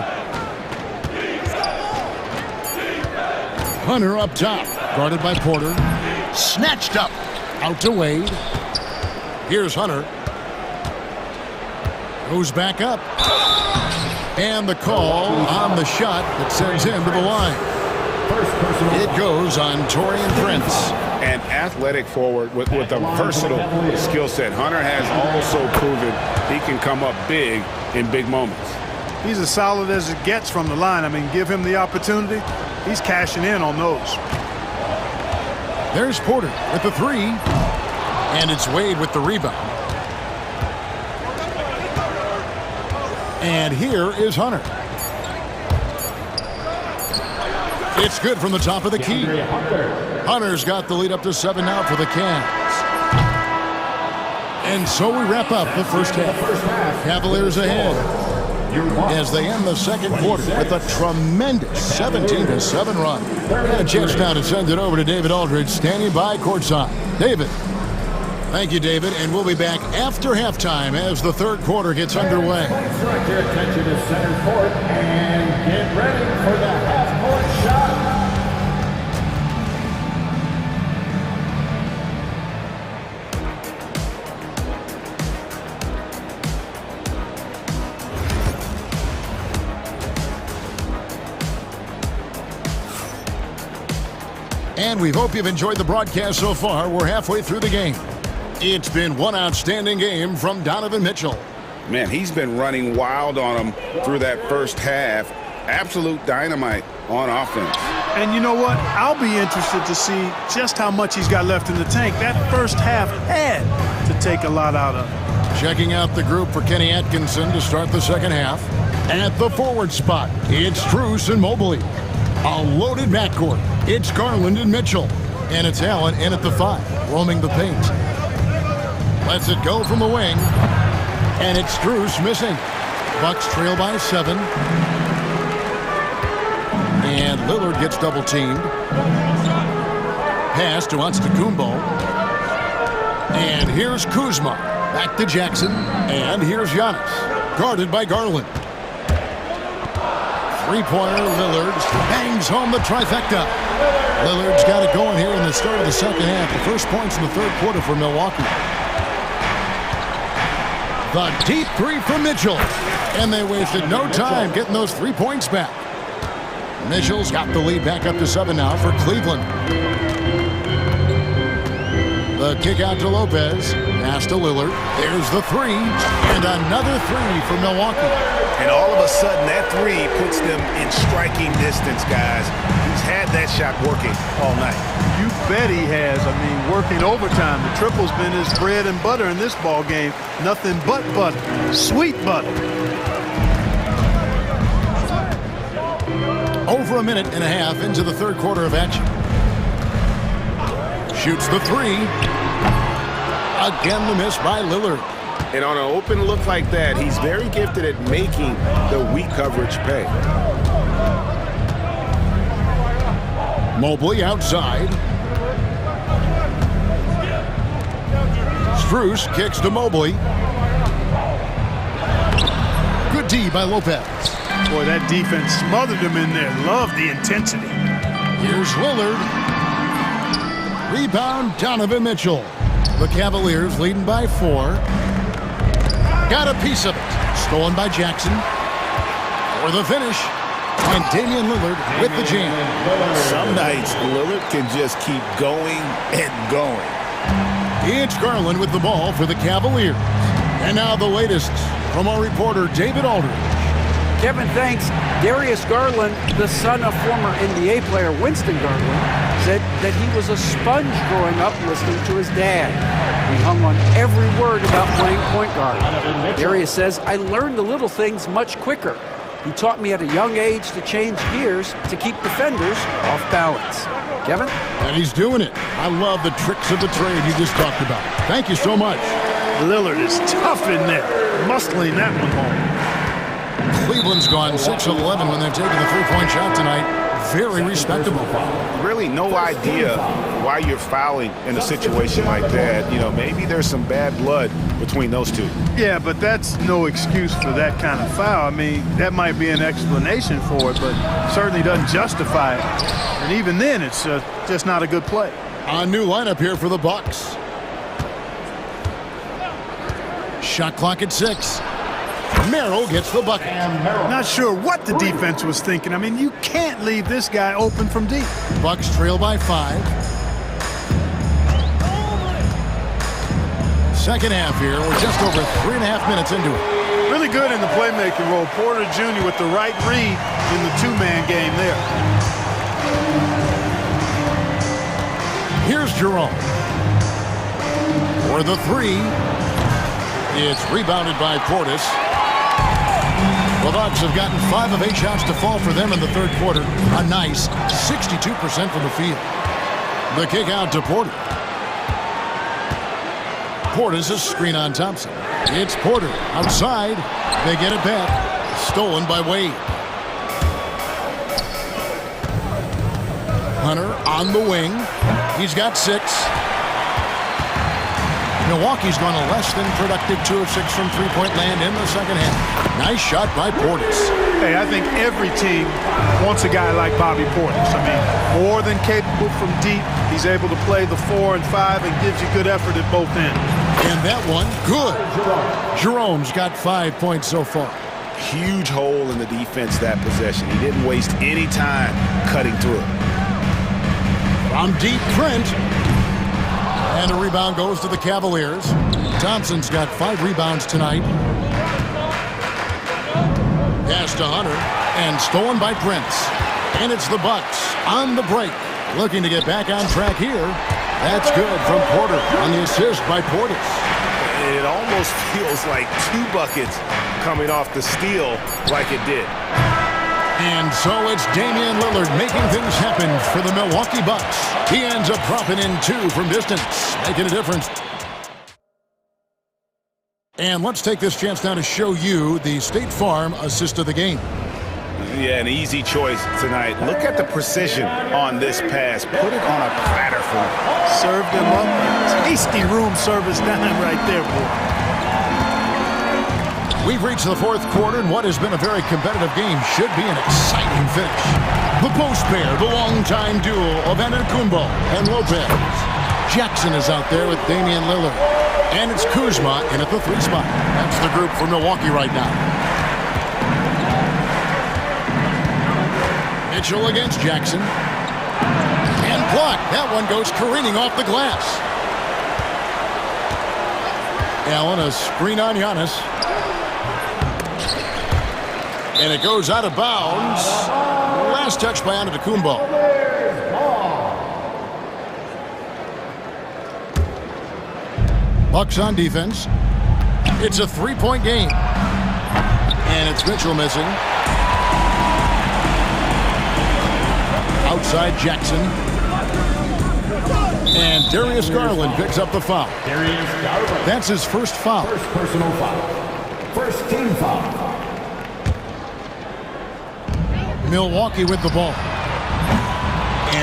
Hunter up top. Guarded by Porter. Snatched up. Out to Wade. Here's Hunter. Goes back up. And the call on the shot that sends him to the line. It goes on Taurean Prince. An athletic forward with a versatile skill set. Hunter has also proven he can come up big in big moments. He's as solid as it gets from the line. I mean, give him the opportunity. He's cashing in on those. There's Porter with the 3. And it's Wade with the rebound. And here is Hunter. It's good from the top of the key. Hunter's got the lead up to 7 now for the Cavs. And so we wrap up the first half. Cavaliers ahead as they end the second quarter with a tremendous 17-7 run. And a chance now to send it over to David Aldridge, standing by courtside. David. Thank you, David, and we'll be back after halftime as the third quarter gets underway. Direct your attention to center court and get ready for the half-court shot. And we hope you've enjoyed the broadcast so far. We're halfway through the game. It's been one outstanding game from Donovan Mitchell. Man, he's been running wild on him through that first half. Absolute dynamite on offense. And you know what? I'll be interested to see just how much he's got left in the tank. That first half had to take a lot out of him. Checking out the group for Kenny Atkinson to start the second half. At the forward spot, it's Strus and Mobley. A loaded backcourt. It's Garland and Mitchell. And it's Allen in at the 5, roaming the paint. Lets it go from the wing. And it's Strus missing. Bucks trail by 7. And Lillard gets double-teamed. Pass to Antetokounmpo. And here's Kuzma. Back to Jackson. And here's Giannis. Guarded by Garland. Three-pointer, Lillard bangs home the trifecta. Lillard's got it going here in the start of the second half. The first points in the third quarter for Milwaukee. The deep 3 from Mitchell. And they wasted no time getting those 3 points back. Mitchell's got the lead back up to 7 now for Cleveland. The kick out to Lopez. Pass to Lillard. There's the 3. And another 3 for Milwaukee. And all of a sudden, that 3 puts them in striking distance, guys. He's had that shot working all night. You bet he has. I mean, working overtime. The triple's been his bread and butter in this ball game. Nothing but butter. Sweet butter. Over a minute and a half into the third quarter of action. Shoots the 3. Again, the miss by Lillard. And on an open look like that, he's very gifted at making the weak coverage pay. Mobley outside. Strus kicks to Mobley. Good D by Lopez. Boy, that defense smothered him in there. Love the intensity. Here's Lillard. Rebound, Donovan Mitchell. The Cavaliers leading by 4. Got a piece of it. Stolen by Jackson. For the finish. And Damian Lillard with the jam. Some nights, Lillard can just keep going and going. It's Garland with the ball for the Cavaliers. And now the latest from our reporter, David Aldridge. Kevin, thanks. Darius Garland, the son of former NBA player Winston Garland, said that he was a sponge growing up listening to his dad. He hung on every word about playing point guard. Darius says, I learned the little things much quicker. He taught me at a young age to change gears to keep defenders off balance. Kevin? And he's doing it. I love the tricks of the trade you just talked about. Thank you so much. Lillard is tough in there, muscling that one home. Cleveland's gone 6 of 11 when they've taken the three-point shot tonight. Very respectable. Really no idea why you're fouling in a situation like that. You know, maybe there's some bad blood between those two. Yeah, but that's no excuse for that kind of foul. I mean, that might be an explanation for it, but certainly doesn't justify it. And even then, it's just not a good play. A new lineup here for the Bucks. Shot clock at 6. Merrill gets the bucket. Not sure what the defense was thinking. I mean, you can't leave this guy open from deep. Bucks trail by 5. Second half here. We're just over 3.5 minutes into it. Really good in the playmaking role. Porter Jr. with the right read in the two-man game there. Here's Jerome. For the 3. It's rebounded by Portis. The Bucks have gotten 5 of 8 shots to fall for them in the third quarter. A nice 62% from the field. The kick out to Porter. Portis a screen on Thompson. It's Porter outside. They get it back. Stolen by Wade. Hunter on the wing. He's got 6. Milwaukee's gone a less than productive 2 of 6 from three-point land in the second half. Nice shot by Portis. Hey, I think every team wants a guy like Bobby Portis. I mean, more than capable from deep. He's able to play the 4 and 5 and gives you good effort at both ends. And that one, good. Jerome's got 5 points so far. Huge hole in the defense that possession. He didn't waste any time cutting through it. From deep, Trent. And a rebound goes to the Cavaliers. Thompson's got 5 rebounds tonight. Pass to Hunter. And stolen by Prince. And it's the Bucks on the break. Looking to get back on track here. That's good from Porter on the assist by Portis. It almost feels like 2 buckets coming off the steal like it did. And so it's Damian Lillard making things happen for the Milwaukee Bucks. He ends up dropping in 2 from distance, making a difference. And let's take this chance now to show you the State Farm assist of the game. Yeah, an easy choice tonight. Look at the precision on this pass. Put it on a platter for him. Served him up. Tasty room service down right there, boy. We've reached the fourth quarter, and what has been a very competitive game should be an exciting finish. The post pair, the longtime duo of Antetokounmpo and Lopez. Jackson is out there with Damian Lillard. And it's Kuzma in at the 3 spot. That's the group for Milwaukee right now. Mitchell against Jackson. And blocked. That one goes careening off the glass. Allen, a screen on Giannis. And it goes out of bounds. Last touch by Antetokounmpo. Bucks on defense. It's a 3-point game. And it's Mitchell missing. Outside Jackson. And Darius Garland picks up the foul. That's his first foul. First personal foul. First team foul. Milwaukee with the ball.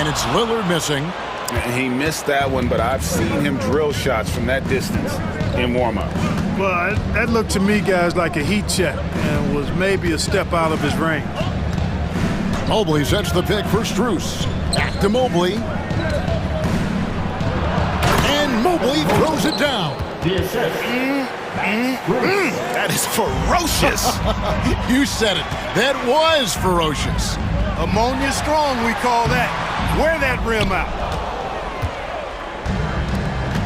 And it's Lillard missing. He missed that one, but I've seen him drill shots from that distance in warm-up. Well, that looked to me, guys, like a heat check and was maybe a step out of his range. Mobley sets the pick for Strus. Back to Mobley. And Mobley throws it down. That is ferocious. You said it. That was ferocious. Ammonia strong, we call that. Wear that rim out.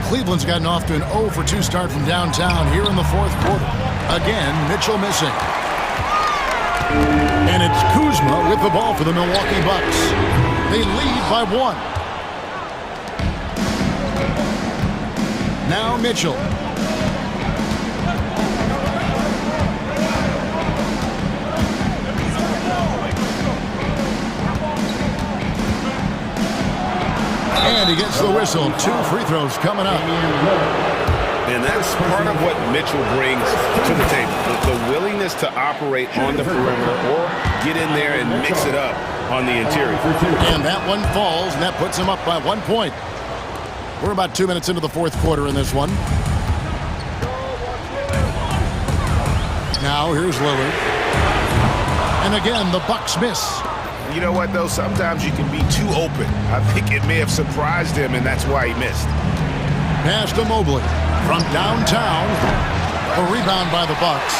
Cleveland's gotten off to an 0 for 2 start from downtown here in the fourth quarter. Again, Mitchell missing. And it's Kuzma with the ball for the Milwaukee Bucks. They lead by 1. Now Mitchell. And he gets the whistle. 2 free throws coming up. And that's part of what Mitchell brings to the table. The willingness to operate on the perimeter or get in there and mix it up on the interior. And that one falls, and that puts him up by 1 point. We're about 2 minutes into the fourth quarter in this one. Now here's Lillard. And again, the Bucks miss. You know what, though? Sometimes you can be too open. I think it may have surprised him, and that's why he missed. Pass to Mobley from downtown. A rebound by the Bucks.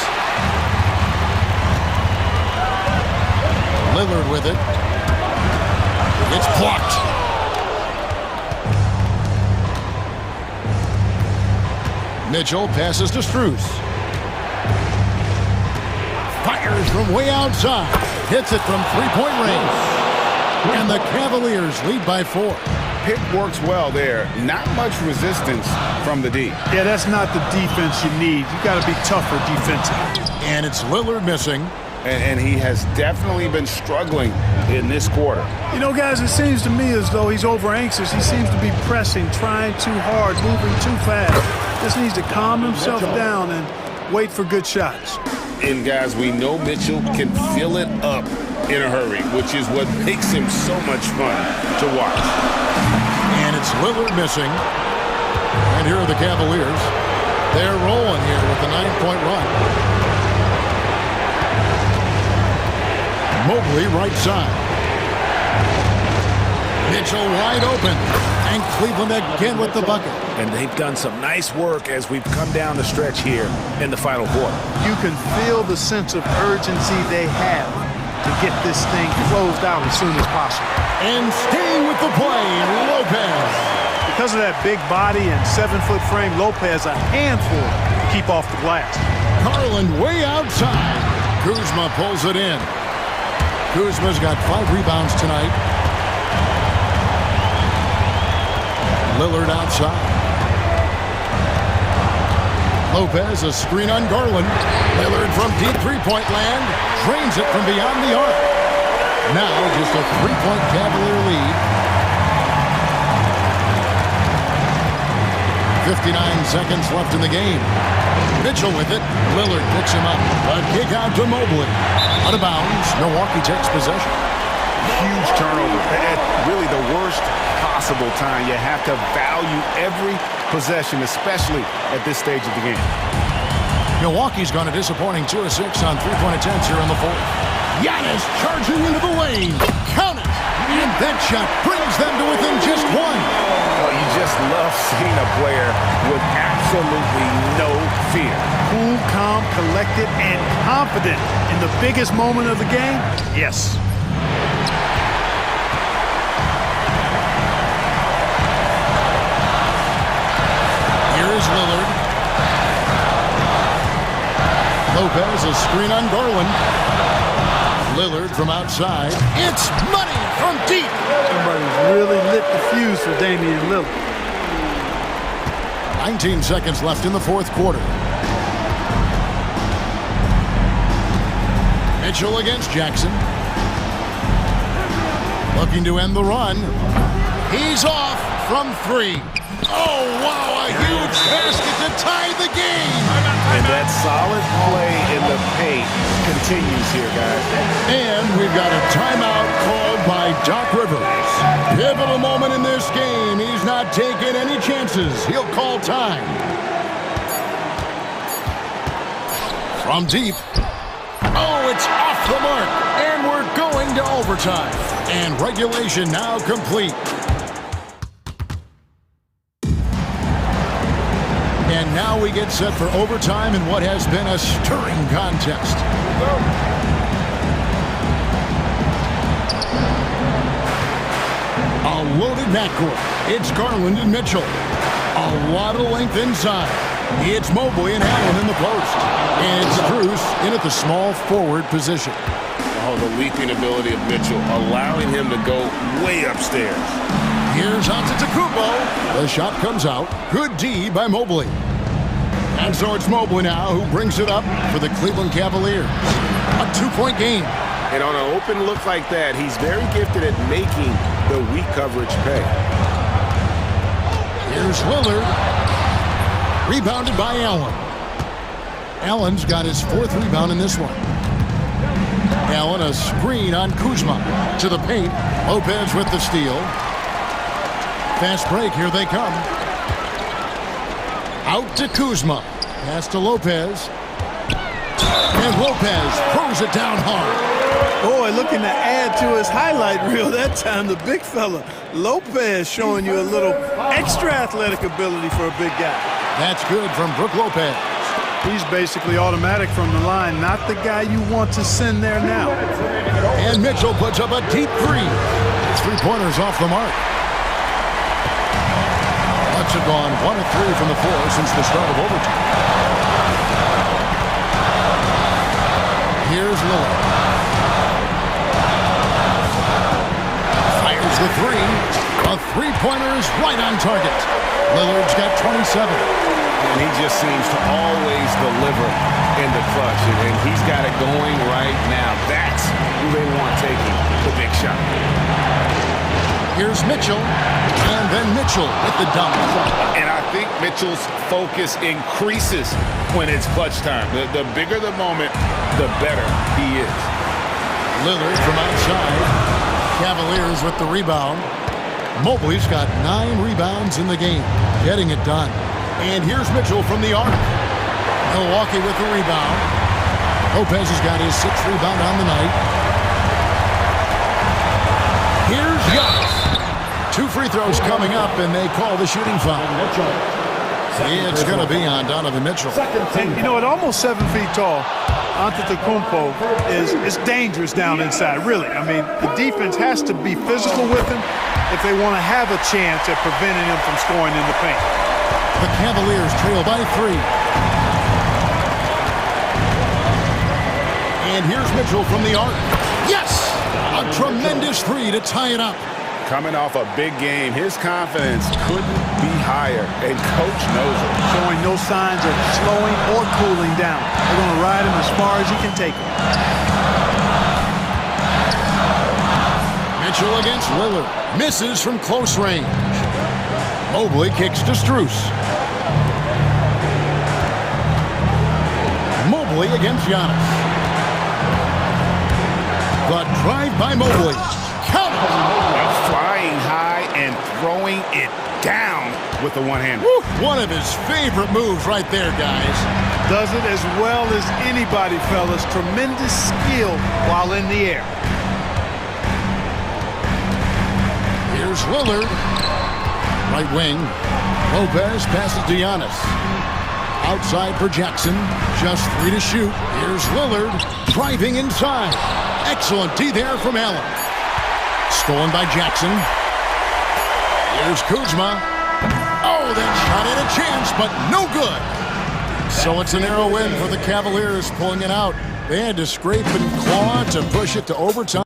Lillard with it. It's blocked. Mitchell passes to Strus. Fires from way outside. Hits it from three-point range. And the Cavaliers lead by 4. Pick works well there. Not much resistance from the D. Yeah, that's not the defense you need. You got to be tougher defensively. And it's Lillard missing. And he has definitely been struggling in this quarter. You know, guys, it seems to me as though he's over-anxious. He seems to be pressing, trying too hard, moving too fast. Just needs to calm himself down and wait for good shots. And, guys, we know Mitchell can fill it up in a hurry, which is what makes him so much fun to watch. And it's Lillard missing. And here are the Cavaliers. They're rolling here with a 9-point run. Mobley right side. Mitchell wide open. And Cleveland again with the bucket. And they've done some nice work as we've come down the stretch here in the final quarter. You can feel the sense of urgency they have to get this thing closed out as soon as possible. And staying with the play, Lopez. Because of that big body and 7-foot frame, Lopez a handful to keep off the glass. Garland way outside. Kuzma pulls it in. Kuzma's got 5 rebounds tonight. Lillard outside. Lopez, a screen on Garland. Lillard from deep three-point land. Drains it from beyond the arc. Now just a 3-point Cavalier lead. 59 seconds left in the game. Mitchell with it. Lillard picks him up. A kick out to Mobley. Out of bounds. Milwaukee takes possession. Huge turnover. At really the worst possible time. You have to value every possession, especially at this stage of the game. Milwaukee's gone a disappointing 2 of 6 on 3-point attempts here in the fourth. Giannis charging into the lane. Count it. And that shot brings them to within just 1. Oh, you just love seeing a player with absolutely no fear. Cool, calm, collected, and confident in the biggest moment of the game? Yes. Here's Lillard. Lopez, a screen on Garland. Lillard from outside. It's money from deep. Somebody's really lit the fuse for Damian Lillard. 19 seconds left in the fourth quarter. Mitchell against Jackson. Looking to end the run. He's off from 3. Oh, wow, a huge basket to tie the game. And that solid play in the paint continues here, guys. And we've got a timeout called by Doc Rivers. pivotal moment in this game. He's not taking any chances. He'll call time. From deep. Oh, it's off the mark. And we're going to overtime. And regulation now complete. And now we get set for overtime in what has been a stirring contest. A loaded backcourt. It's Garland and Mitchell. A lot of length inside. It's Mobley and Allen in the post. And it's Strus in at the small forward position. Oh, the leaping ability of Mitchell, allowing him to go way upstairs. Here's Antetokounmpo. The shot comes out. Good D by Mobley. And so it's Mobley now who brings it up for the Cleveland Cavaliers. A 2-point game. And on an open look like that, he's very gifted at making the weak coverage pay. Here's Lillard. Rebounded by Allen. Allen's got his 4th rebound in this one. Allen a screen on Kuzma. To the paint. Lopez with the steal. Fast break. Here they come. Out to Kuzma. Pass to Lopez. And Lopez throws it down hard. Boy, looking to add to his highlight reel that time, the big fella. Lopez showing you a little extra athletic ability for a big guy. That's good from Brook Lopez. He's basically automatic from the line, not the guy you want to send there now. And Mitchell puts up a deep 3. 3-pointers off the mark. Bucks have gone 1 of 3 from the floor since the start of overtime. Here's Lillard. Fires the 3. A 3-pointer is right on target. Lillard's got 27. And he just seems to always deliver in the clutch. And he's got it going right now. That's who they want taking the big shot. Here's Mitchell. And then Mitchell with the dunk. And I think Mitchell's focus increases when it's clutch time. The bigger the moment, the better he is. Lillard from outside. Cavaliers with the rebound. Mobley's got 9 rebounds in the game. Getting it done. And here's Mitchell from the arc. Milwaukee with the rebound. Lopez has got his 6th rebound on the night. Here's Giannis. 2 free throws coming up, and they call the shooting foul. It's going to be on Donovan Mitchell. And, you know, at almost 7 feet tall, Antetokounmpo is dangerous down inside, really. I mean, the defense has to be physical with him if they want to have a chance at preventing him from scoring in the paint. The Cavaliers trail by 3. And here's Mitchell from the arc. Yes! A tremendous 3 to tie it up. Coming off a big game, his confidence couldn't be higher, and coach knows it. Showing no signs of slowing or cooling down. They're going to ride him as far as he can take him. Mitchell against Lillard. Misses from close range. Mobley kicks to Strus. Mobley against Giannis. The drive by Mobley. Count! Flying high and throwing it down with the one-hander. One of his favorite moves right there, guys. Does it as well as anybody, fellas. Tremendous skill while in the air. Here's Lillard. Right wing. Lopez passes to Giannis. Outside for Jackson. Just 3 to shoot. Here's Lillard. Driving inside. Excellent D there from Allen. Stolen by Jackson. Here's Kuzma. Oh, that shot had a chance, but no good. So it's a narrow win for the Cavaliers, pulling it out. They had to scrape and claw to push it to overtime.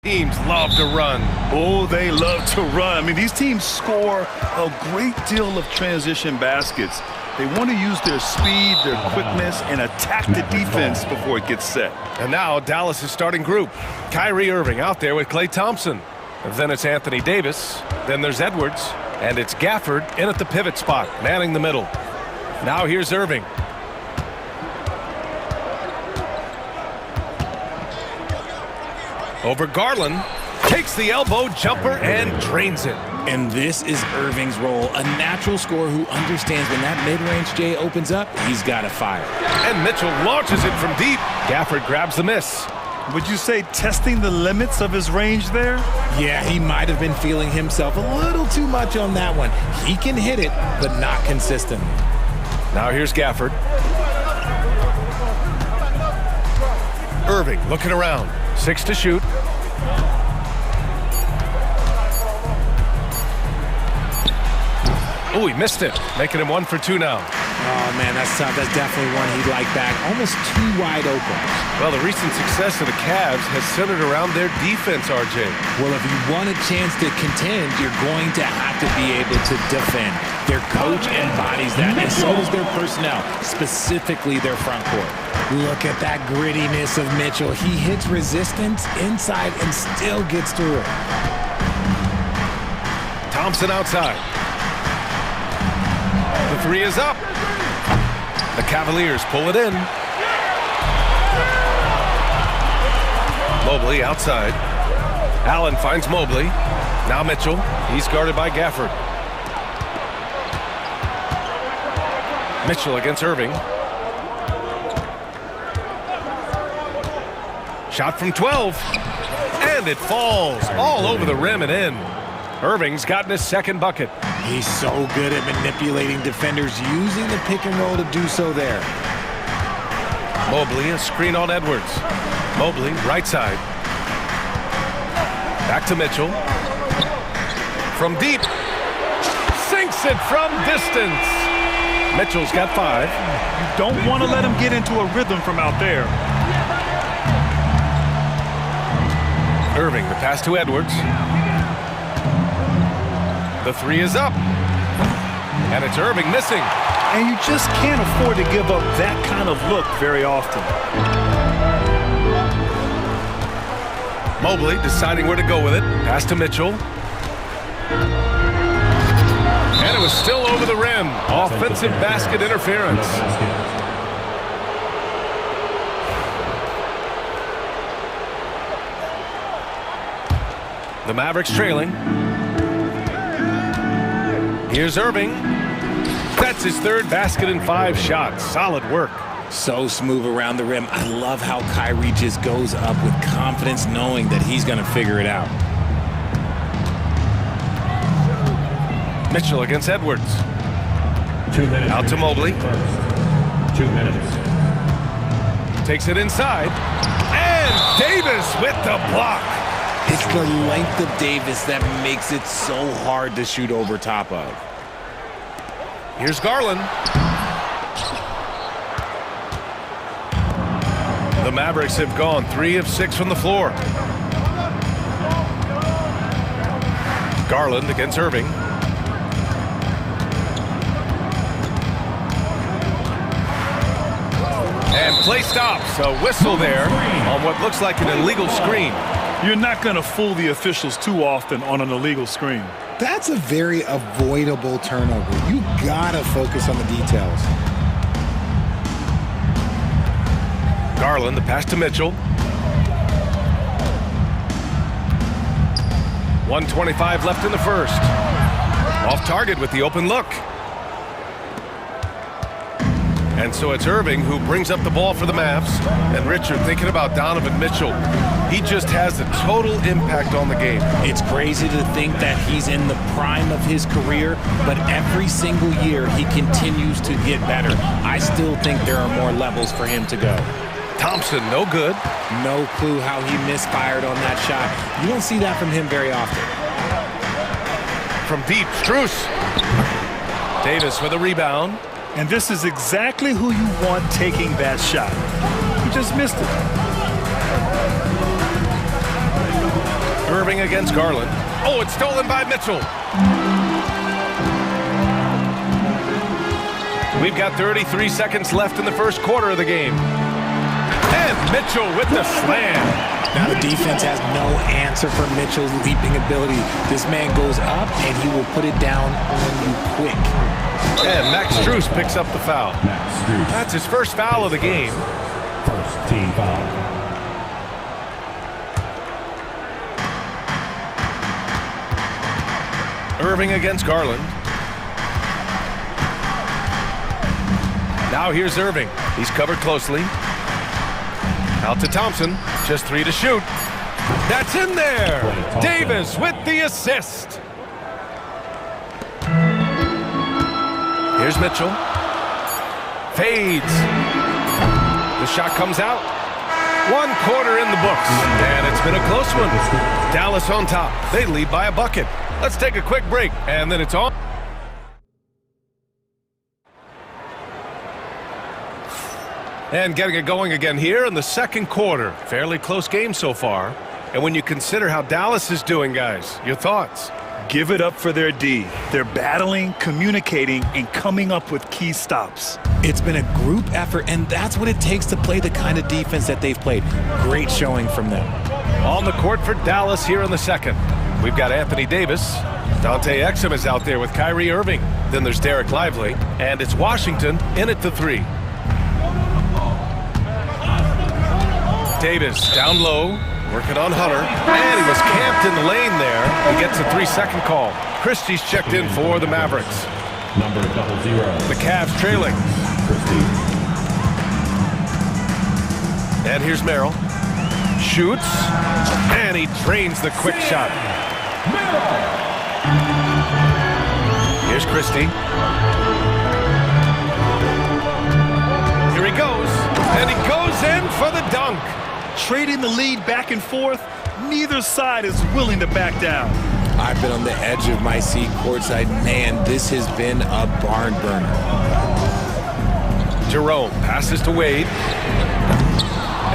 Teams love to run. Oh, they love to run. I mean, these teams score a great deal of transition baskets. They want to use their speed, their quickness, and attack the defense before it gets set. And now Dallas' starting group. Kyrie Irving out there with Klay Thompson. And then it's Anthony Davis. Then there's Edwards. And it's Gafford in at the pivot spot, manning the middle. Now here's Irving. Over Garland, takes the elbow jumper and drains it. And this is Irving's role, a natural scorer who understands when that mid-range J opens up, he's got to fire. And Mitchell launches it from deep. Gafford grabs the miss. Would you say testing the limits of his range there? Yeah, he might have been feeling himself a little too much on that one. He can hit it, but not consistently. Now here's Gafford. Irving looking around. 6 to shoot. Oh, he missed it, making him 1 for 2 now. Oh, man, that's tough. That's definitely one he'd like back. Almost too wide open. Well, the recent success of the Cavs has centered around their defense, RJ. Well, if you want a chance to contend, you're going to have to be able to defend. Their coach embodies that, and so does their personnel, specifically their front court. Look at that grittiness of Mitchell. He hits resistance inside and still gets through it. Thompson outside. The 3 is up. The Cavaliers pull it in. Mobley outside. Allen finds Mobley. Now Mitchell. He's guarded by Gafford. Mitchell against Irving. Shot from 12. And it falls all over the rim and in. Irving's gotten his second bucket. He's so good at manipulating defenders, using the pick and roll to do so there. Mobley, a screen on Edwards. Mobley, right side. Back to Mitchell. From deep. Sinks it from distance. Mitchell's got 5. You don't want to let him get into a rhythm from out there. Irving, the pass to Edwards. The 3 is up. And it's Irving missing. And you just can't afford to give up that kind of look very often. Mobley deciding where to go with it. Pass to Mitchell. And it was still over the rim. Offensive basket interference. The Mavericks trailing. Here's Irving. That's his 3rd basket in 5 shots. Solid work. So smooth around the rim. I love how Kyrie just goes up with confidence, knowing that he's going to figure it out. Mitchell against Edwards. 2 minutes. Out to Mobley. 2 minutes. Takes it inside. And Davis with the block. It's the length of Davis that makes it so hard to shoot over top of. Here's Garland. The Mavericks have gone 3 of 6 from the floor. Garland against Irving. And play stops. A whistle there on what looks like an illegal screen. You're not going to fool the officials too often on an illegal screen. That's a very avoidable turnover. You gotta focus on the details. Garland, the pass to Mitchell. 1:25 left in the first. Off target with the open look. And so it's Irving who brings up the ball for the Mavs. And Richard, thinking about Donovan Mitchell, he just has a total impact on the game. It's crazy to think that he's in the prime of his career, but every single year he continues to get better. I still think there are more levels for him to go. Thompson, no good. No clue how he misfired on that shot. You don't see that from him very often. From deep, Strus. Davis with a rebound. And this is exactly who you want taking that shot. He just missed it. Irving against Garland. Oh, it's stolen by Mitchell. We've got 33 seconds left in the first quarter of the game. And Mitchell with the slam. Now the defense has no answer for Mitchell's leaping ability. This man goes up and he will put it down on you quick. And Max Strus picks up the foul. That's his first foul of the game. First team foul. Irving against Garland. Now here's Irving. He's covered closely. Out to Thompson. Just 3 to shoot. That's in there. Davis with the assist. Here's Mitchell. Fades. The shot comes out. 1 quarter in the books. And it's been a close one. Dallas on top. They lead by a bucket. Let's take a quick break, and then it's on. And getting it going again here in the second quarter. Fairly close game so far. And when you consider how Dallas is doing, guys, your thoughts? Give it up for their D. They're battling, communicating, and coming up with key stops. It's been a group effort, and that's what it takes to play the kind of defense that they've played. Great showing from them. On the court for Dallas here in the second. We've got Anthony Davis. Dante Exum is out there with Kyrie Irving. Then there's Derek Lively. And it's Washington in at the 3. Davis down low, working on Hunter. And he was camped in the lane there. He gets a 3-second call. Christie's checked in for the Mavericks. Number 00. The Cavs trailing. Christie. And here's Merrill. Shoots. And he drains the quick shot. Here's Christie. Here he goes. And he goes in for the dunk. Trading the lead back and forth, neither side is willing to back down. I've been on the edge of my seat courtside. Man, this has been a barn burner. Jerome passes to Wade.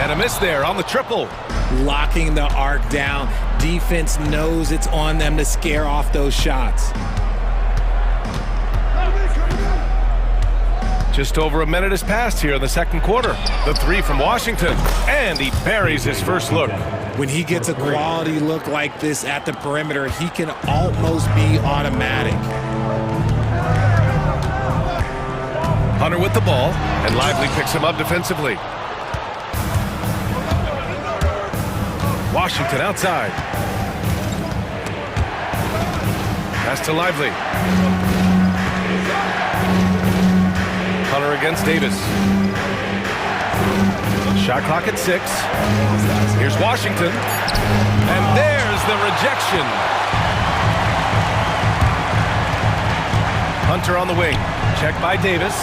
And a miss there on the triple. Locking the arc down. Defense knows it's on them to scare off those shots. Just over a minute has passed here in the second quarter. The 3 from Washington. And he buries his first look. When he gets a quality look like this at the perimeter, he can almost be automatic. Hunter with the ball. And Lively picks him up defensively. Washington outside. Pass to Lively. Hunter against Davis. Shot clock at 6. Here's Washington. And there's the rejection. Hunter on the wing. Checked by Davis.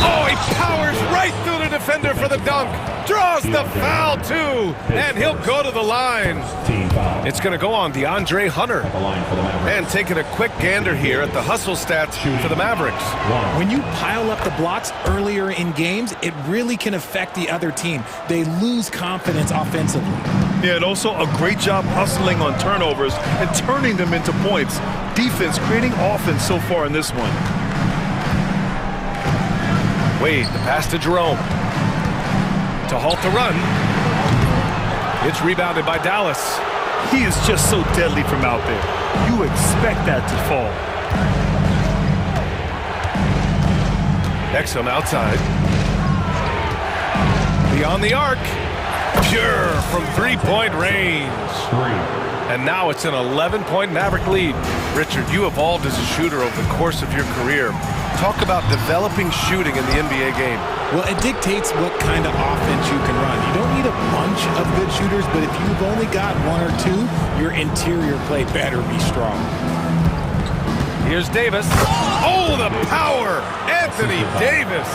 Oh, he powers right through the defender for the dunk. Draws the foul, too. And he'll go to the line. It's going to go on DeAndre Hunter. And taking a quick gander here at the hustle stats for the Mavericks. When you pile up the blocks earlier in games, it really can affect the other team. They lose confidence offensively. Yeah, and also a great job hustling on turnovers and turning them into points. Defense creating offense so far in this one. Wade, the pass to Jerome. To halt the run. It's rebounded by Dallas. He is just so deadly from out there. You expect that to fall. Exum outside. Beyond the arc. Pure from three-point range. And now it's an 11-point Maverick lead. Richard, you evolved as a shooter over the course of your career. Talk about developing shooting in the NBA game. Well, it dictates what kind of offense you can run. You don't need a bunch of good shooters, but if you've only got 1 or 2, your interior play better be strong. Here's Davis. Oh, the power! Anthony Davis.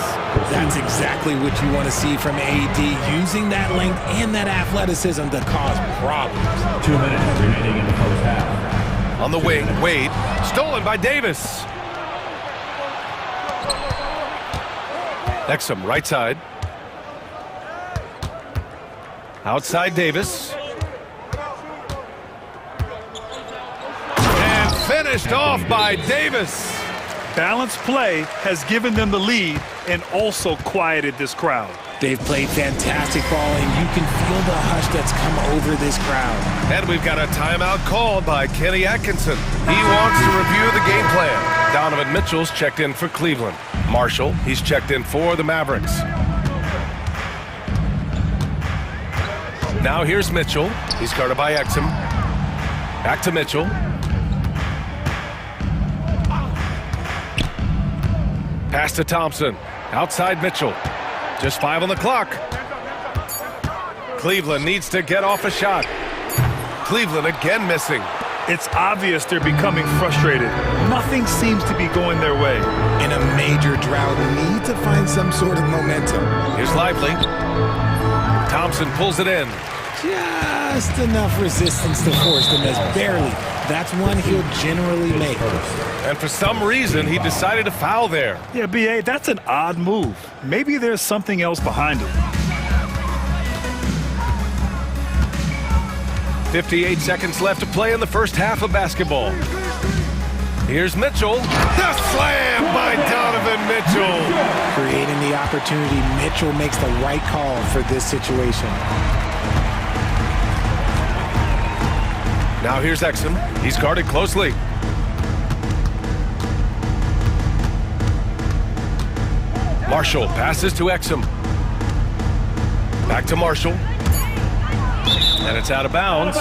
That's exactly what you want to see from AD, using that length and that athleticism to cause problems. 2 minutes remaining in the first half. On the wing, Wade. Stolen by Davis. Exum, right side. Outside Davis. And finished off by Davis. Balanced play has given them the lead and also quieted this crowd. They've played fantastic ball, and you can feel the hush that's come over this crowd. And we've got a timeout called by Kenny Atkinson. He wants to review the game plan. Donovan Mitchell's checked in for Cleveland. Marshall, he's checked in for the Mavericks. Now here's Mitchell. He's guarded by Exum. Back to Mitchell. Pass to Thompson. Outside Mitchell. Just 5 on the clock. Cleveland needs to get off a shot. Cleveland again missing. It's obvious they're becoming frustrated. Nothing seems to be going their way. In a major drought, need to find some sort of momentum. Here's Lively. Thompson pulls it in. Just enough resistance to force the miss. Barely. That's one he'll generally make. And for some reason, he decided to foul there. Yeah, B.A., that's an odd move. Maybe there's something else behind it. 58 seconds left to play in the first half of basketball. Here's Mitchell. The slam by Donovan Mitchell. Creating the opportunity, Mitchell makes the right call for this situation. Now here's Exum. He's guarded closely. Marshall passes to Exum. Back to Marshall. And it's out of bounds.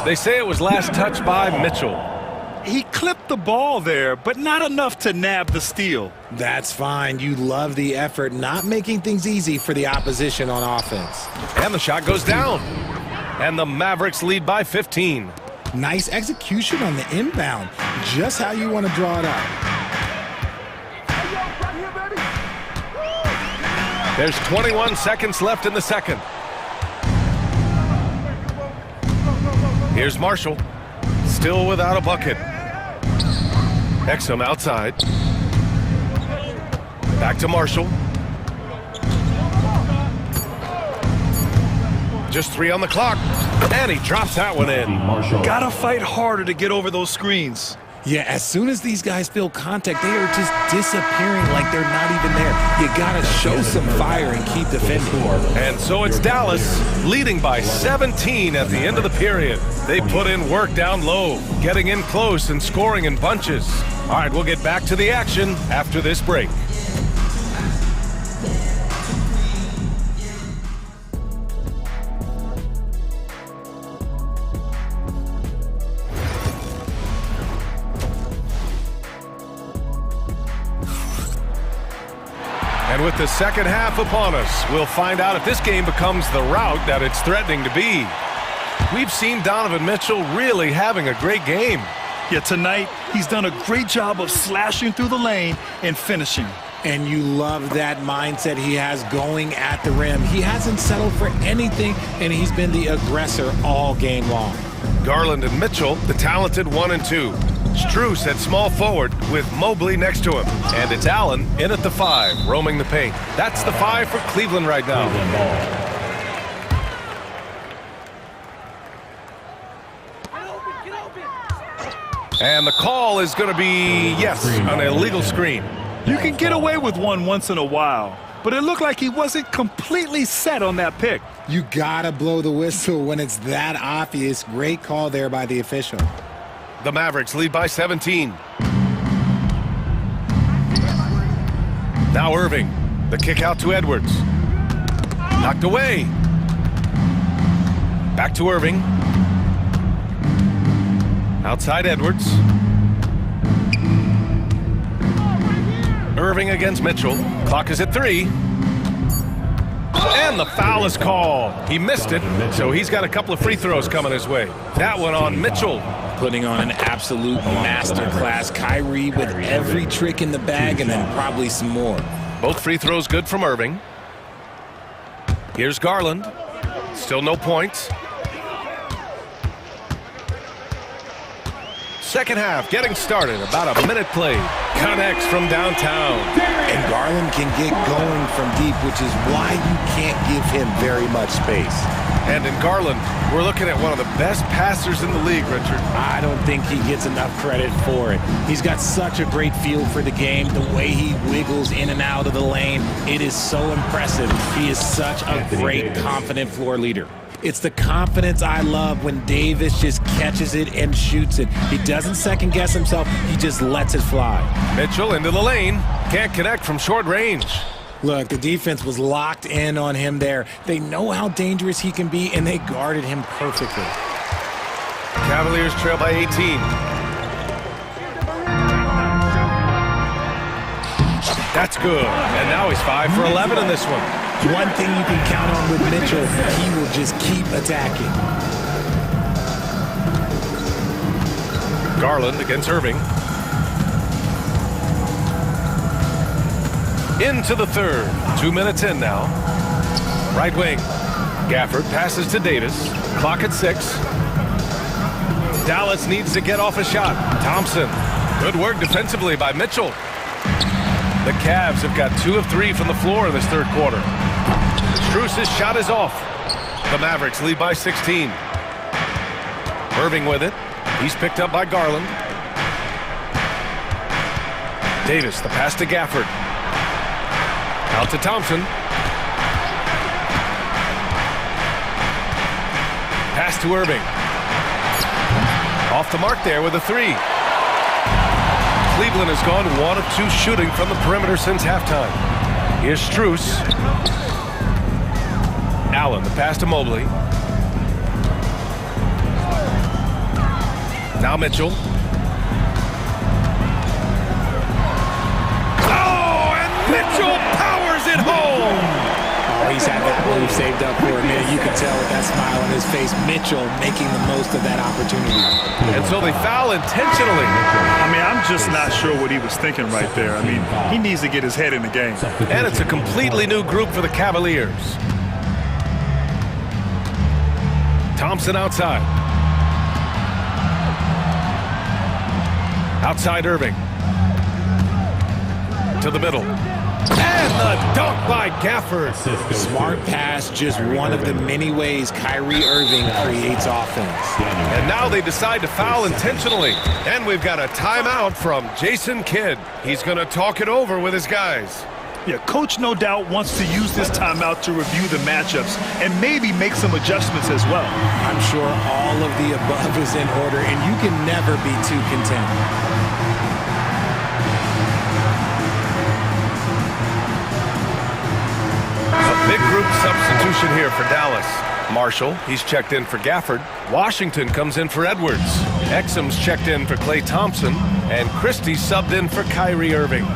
They say it was last touched by Mitchell. He clipped the ball there, but not enough to nab the steal. That's fine. You love the effort, not making things easy for the opposition on offense. And the shot goes down. And the Mavericks lead by 15. Nice execution on the inbound. Just how you want to draw it up. There's 21 seconds left in the second. Here's Marshall. Still without a bucket. Exum outside. Back to Marshall. Just 3 on the clock. And he drops that one in. Gotta fight harder to get over those screens. Yeah, as soon as these guys feel contact, they are just disappearing like they're not even there. You gotta show some fire and keep defending. And so it's Dallas leading by 17 at the end of the period. They put in work down low, getting in close and scoring in bunches. All right, we'll get back to the action after this break. And with the second half upon us, we'll find out if this game becomes the rout that it's threatening to be. We've seen Donovan Mitchell really having a great game. Yeah, tonight, he's done a great job of slashing through the lane and finishing. And you love that mindset he has going at the rim. He hasn't settled for anything, and he's been the aggressor all game long. Garland and Mitchell, the talented 1 and 2. Strus at small forward with Mobley next to him. And it's Allen in at the 5, roaming the paint. That's the 5 for Cleveland right now. And the call is going to be, yes, an illegal screen. You can get away with one once in a while, but it looked like he wasn't completely set on that pick. You gotta blow the whistle when it's that obvious. Great call there by the official. The Mavericks lead by 17. Now Irving. The kick out to Edwards. Knocked away. Back to Irving. Outside Edwards. Irving against Mitchell. Clock is at 3. And the foul is called. He missed it, so he's got a couple of free throws coming his way. That one on Mitchell. Putting on an absolute masterclass. Kyrie with every trick in the bag and then probably some more. Both free throws good from Irving. Here's Garland. Still no points. Second half getting started. About a minute played. Connects from downtown. And Garland can get going from deep, which is why you can't give him very much space. And in Garland, we're looking at one of the best passers in the league, Richard. I don't think he gets enough credit for it. He's got such a great feel for the game, the way he wiggles in and out of the lane. It is so impressive. He is such a great, confident floor leader. It's the confidence I love when Davis just catches it and shoots it. He doesn't second guess himself. He just lets it fly. Mitchell into the lane. Can't connect from short range. Look, the defense was locked in on him there. They know how dangerous he can be, and they guarded him perfectly. Cavaliers trail by 18. That's good. And now he's 5 for 11 in this one. One thing you can count on with Mitchell, he will just keep attacking. Garland against Irving. Into the third. 2 minutes in now. Right wing. Gafford passes to Davis. Clock at 6. Dallas needs to get off a shot. Thompson. Good work defensively by Mitchell. The Cavs have got 2 of 3 from the floor in this third quarter. Strus's shot is off. The Mavericks lead by 16. Irving with it. He's picked up by Garland. Davis, the pass to Gafford. Out to Thompson. Pass to Irving. Off the mark there with a 3. Cleveland has gone 1 of 2 shooting from the perimeter since halftime. Here's Strus. Allen, the pass to Mobley. Now Mitchell. Oh, and Mitchell powers it home! Oh, he's had that move saved up for a minute. You can tell with that smile on his face. Mitchell making the most of that opportunity. And so they foul intentionally. I mean, I'm just not sure what he was thinking right there. I mean, he needs to get his head in the game. And it's a completely new group for the Cavaliers. Thompson outside. Outside Irving. To the middle. And the dunk by Gafford. Smart pass, just one of the many ways Kyrie Irving creates offense. And now they decide to foul intentionally. And we've got a timeout from Jason Kidd. He's going to talk it over with his guys. Yeah, coach no doubt wants to use this timeout to review the matchups and maybe make some adjustments as well. I'm sure all of the above is in order, and you can never be too content. A big group substitution here for Dallas. Marshall, he's checked in for Gafford. Washington comes in for Edwards. Exum's checked in for Klay Thompson. And Christie subbed in for Kyrie Irving.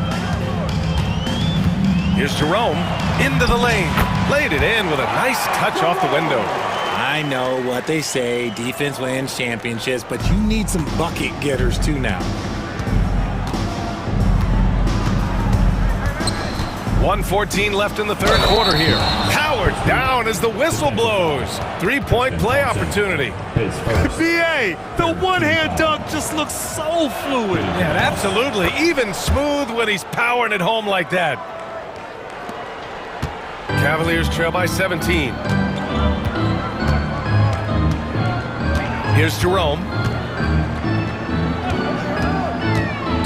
Here's Jerome, into the lane. Laid it in with a nice touch off the window. I know what they say, defense wins championships, but you need some bucket getters too now. 1:14 left in the third quarter here. Howard down as the whistle blows. 3-point play opportunity. BA, the one-hand dunk just looks so fluid. Yeah, absolutely. Even smooth when he's powering it home like that. Cavaliers trail by 17. Here's Jerome.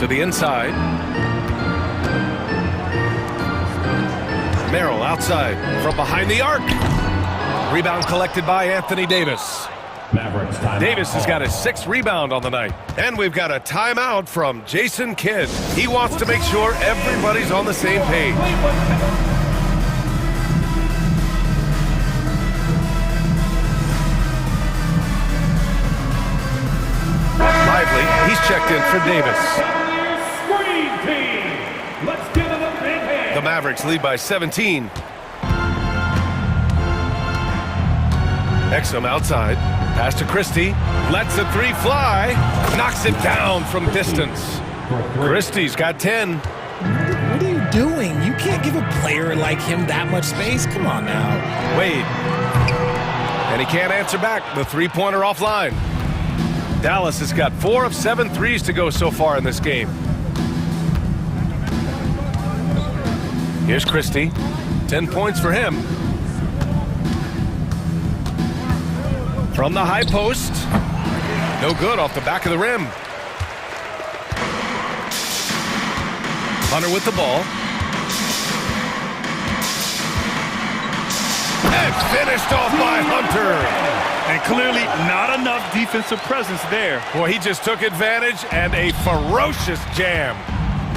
To the inside. Merrill outside from behind the arc. Rebound collected by Anthony Davis. Davis has got his 6th rebound on the night. And we've got a timeout from Jason Kidd. He wants to make sure everybody's on the same page. Lively, he's checked in for Davis. The Mavericks lead by 17. Exum outside. Pass to Christie. Lets the 3 fly. Knocks it down from distance. Christie's got 10. What are you doing? You can't give a player like him that much space. Come on now. Wade. And he can't answer back. The 3-pointer offline. Dallas has got 4 of 7 threes to go so far in this game. Here's Christie. 10 points for him. From the high post. No good off the back of the rim. Hunter with the ball. And finished off by Hunter. And clearly not enough defensive presence there. Boy, he just took advantage and a ferocious jam.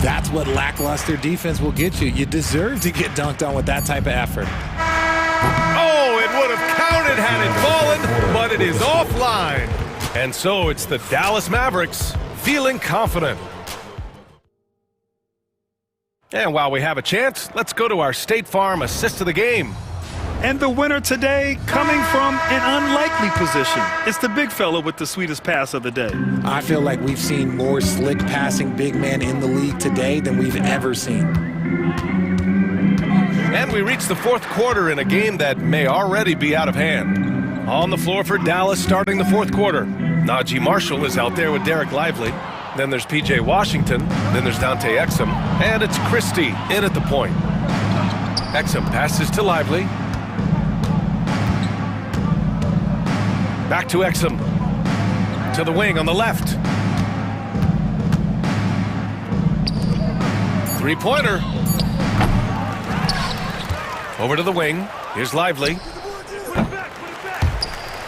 That's what lackluster defense will get you. You deserve to get dunked on with that type of effort. Oh, it would have counted had it fallen, but it is offline. And so it's the Dallas Mavericks feeling confident. And while we have a chance, let's go to our State Farm assist of the game. And the winner today coming from an unlikely position. It's the big fella with the sweetest pass of the day. I feel like we've seen more slick passing big men in the league today than we've ever seen. And we reach the fourth quarter in a game that may already be out of hand. On the floor for Dallas starting the fourth quarter. Najee Marshall is out there with Derek Lively. Then there's P.J. Washington. Then there's Dante Exum. And it's Christie in at the point. Exum passes to Lively. Back to Exum. To the wing on the left. Three-pointer. Over to the wing. Here's Lively.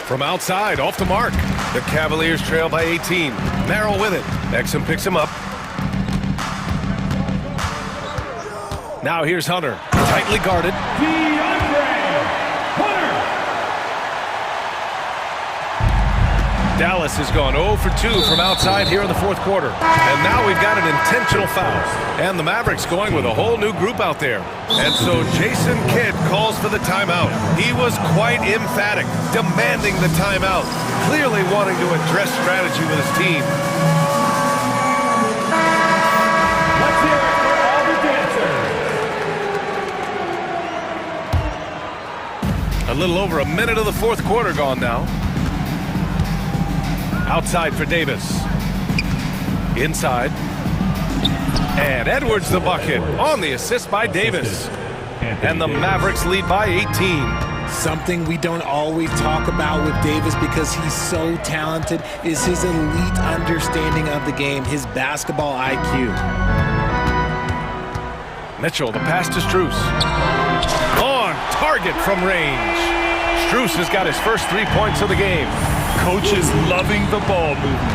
From outside, off the mark. The Cavaliers trail by 18. Merrill with it. Exum picks him up. Now here's Hunter. Tightly guarded. Dallas has gone 0 for 2 from outside here in the fourth quarter. And now we've got an intentional foul. And the Mavericks going with a whole new group out there. And so Jason Kidd calls for the timeout. He was quite emphatic, demanding the timeout, clearly wanting to address strategy with his team. Let's hear it for all the dancers. A little over a minute of the fourth quarter gone now. Outside for Davis. Inside. And Edwards the bucket on the assist by Davis. And the Mavericks lead by 18. Something we don't always talk about with Davis because he's so talented is his elite understanding of the game, his basketball IQ. Mitchell, the pass to Strus. On target from range. Strus has got his first 3 points of the game. Coach is loving the ball movement.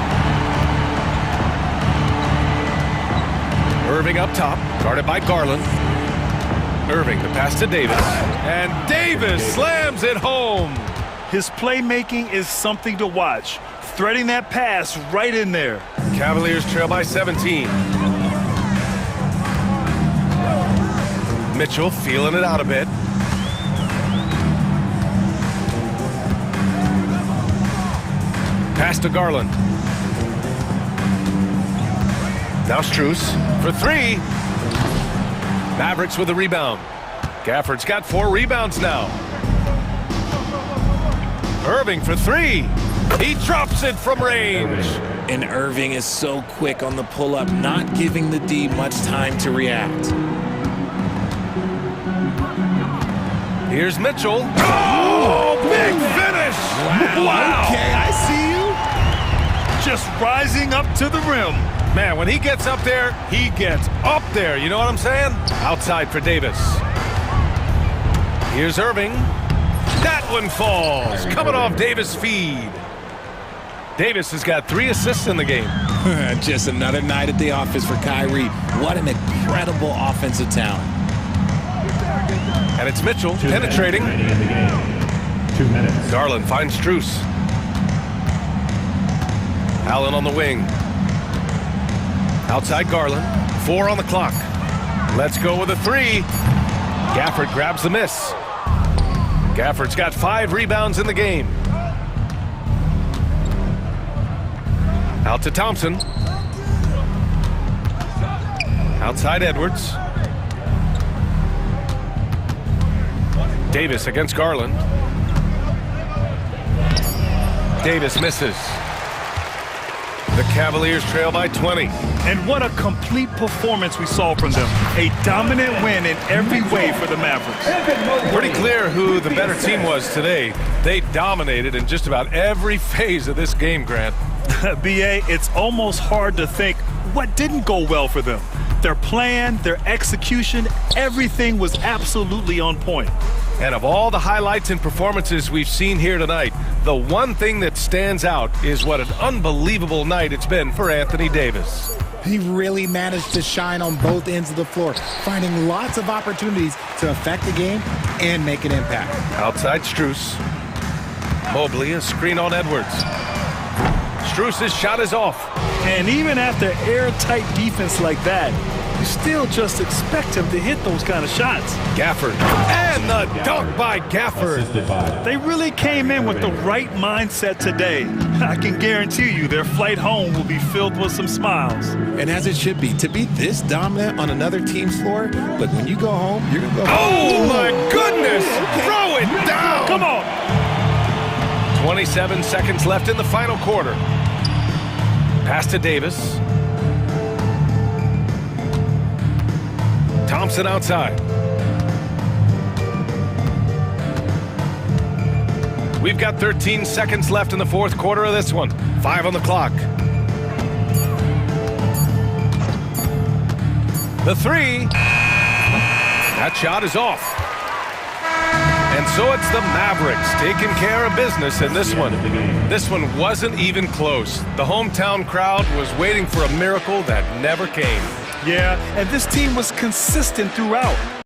Irving up top, guarded by Garland. Irving, the pass to Davis. And Davis slams it home. His playmaking is something to watch. Threading that pass right in there. Cavaliers trail by 17. Mitchell feeling it out a bit. Pass to Garland. Now Strus for three. Mavericks with a rebound. Gafford's got 4 rebounds now. Irving for three. He drops it from range. And Irving is so quick on the pull-up, not giving the D much time to react. Here's Mitchell. Oh, big finish! Wow. Okay, I see you. Just rising up to the rim. Man, when he gets up there, he gets up there. You know what I'm saying? Outside for Davis. Here's Irving. That one falls. Coming off Davis' feed. Davis has got 3 assists in the game. Just another night at the office for Kyrie. What an incredible offensive talent. And it's Mitchell penetrating. 2 minutes. Garland finds Strus. Allen on the wing. Outside Garland. 4 on the clock. Let's go with a 3. Gafford grabs the miss. Gafford's got 5 rebounds in the game. Out to Thompson. Outside Edwards. Davis against Garland. The Cavaliers trail by 20. And what a complete performance we saw from them. A dominant win in every way for the Mavericks. Pretty clear who the better team was today. They dominated in just about every phase of this game, Grant. B.A., it's almost hard to think what didn't go well for them. Their plan, their execution, everything was absolutely on point. And of all the highlights and performances we've seen here tonight, the one thing that stands out is what an unbelievable night it's been for Anthony Davis. He really managed to shine on both ends of the floor, finding lots of opportunities to affect the game and make an impact. Outside Strus. Mobley, a screen on Edwards. Strus's shot is off. And even after airtight defense like that, you still just expect him to hit those kind of shots. Gafford. And the dunk by Gafford. They really came in with the right mindset today. I can guarantee you their flight home will be filled with some smiles. And as it should be, to be this dominant on another team's floor, but when you go home, you're going to go home. Oh, my goodness! Throw it down! Come on! 27 seconds left in the final quarter. Pass to Davis. Thompson outside. We've got 13 seconds left in the fourth quarter of this one. 5 on the clock. The three. That shot is off. And so it's the Mavericks taking care of business in this one. This one wasn't even close. The hometown crowd was waiting for a miracle that never came. Yeah, and this team was consistent throughout.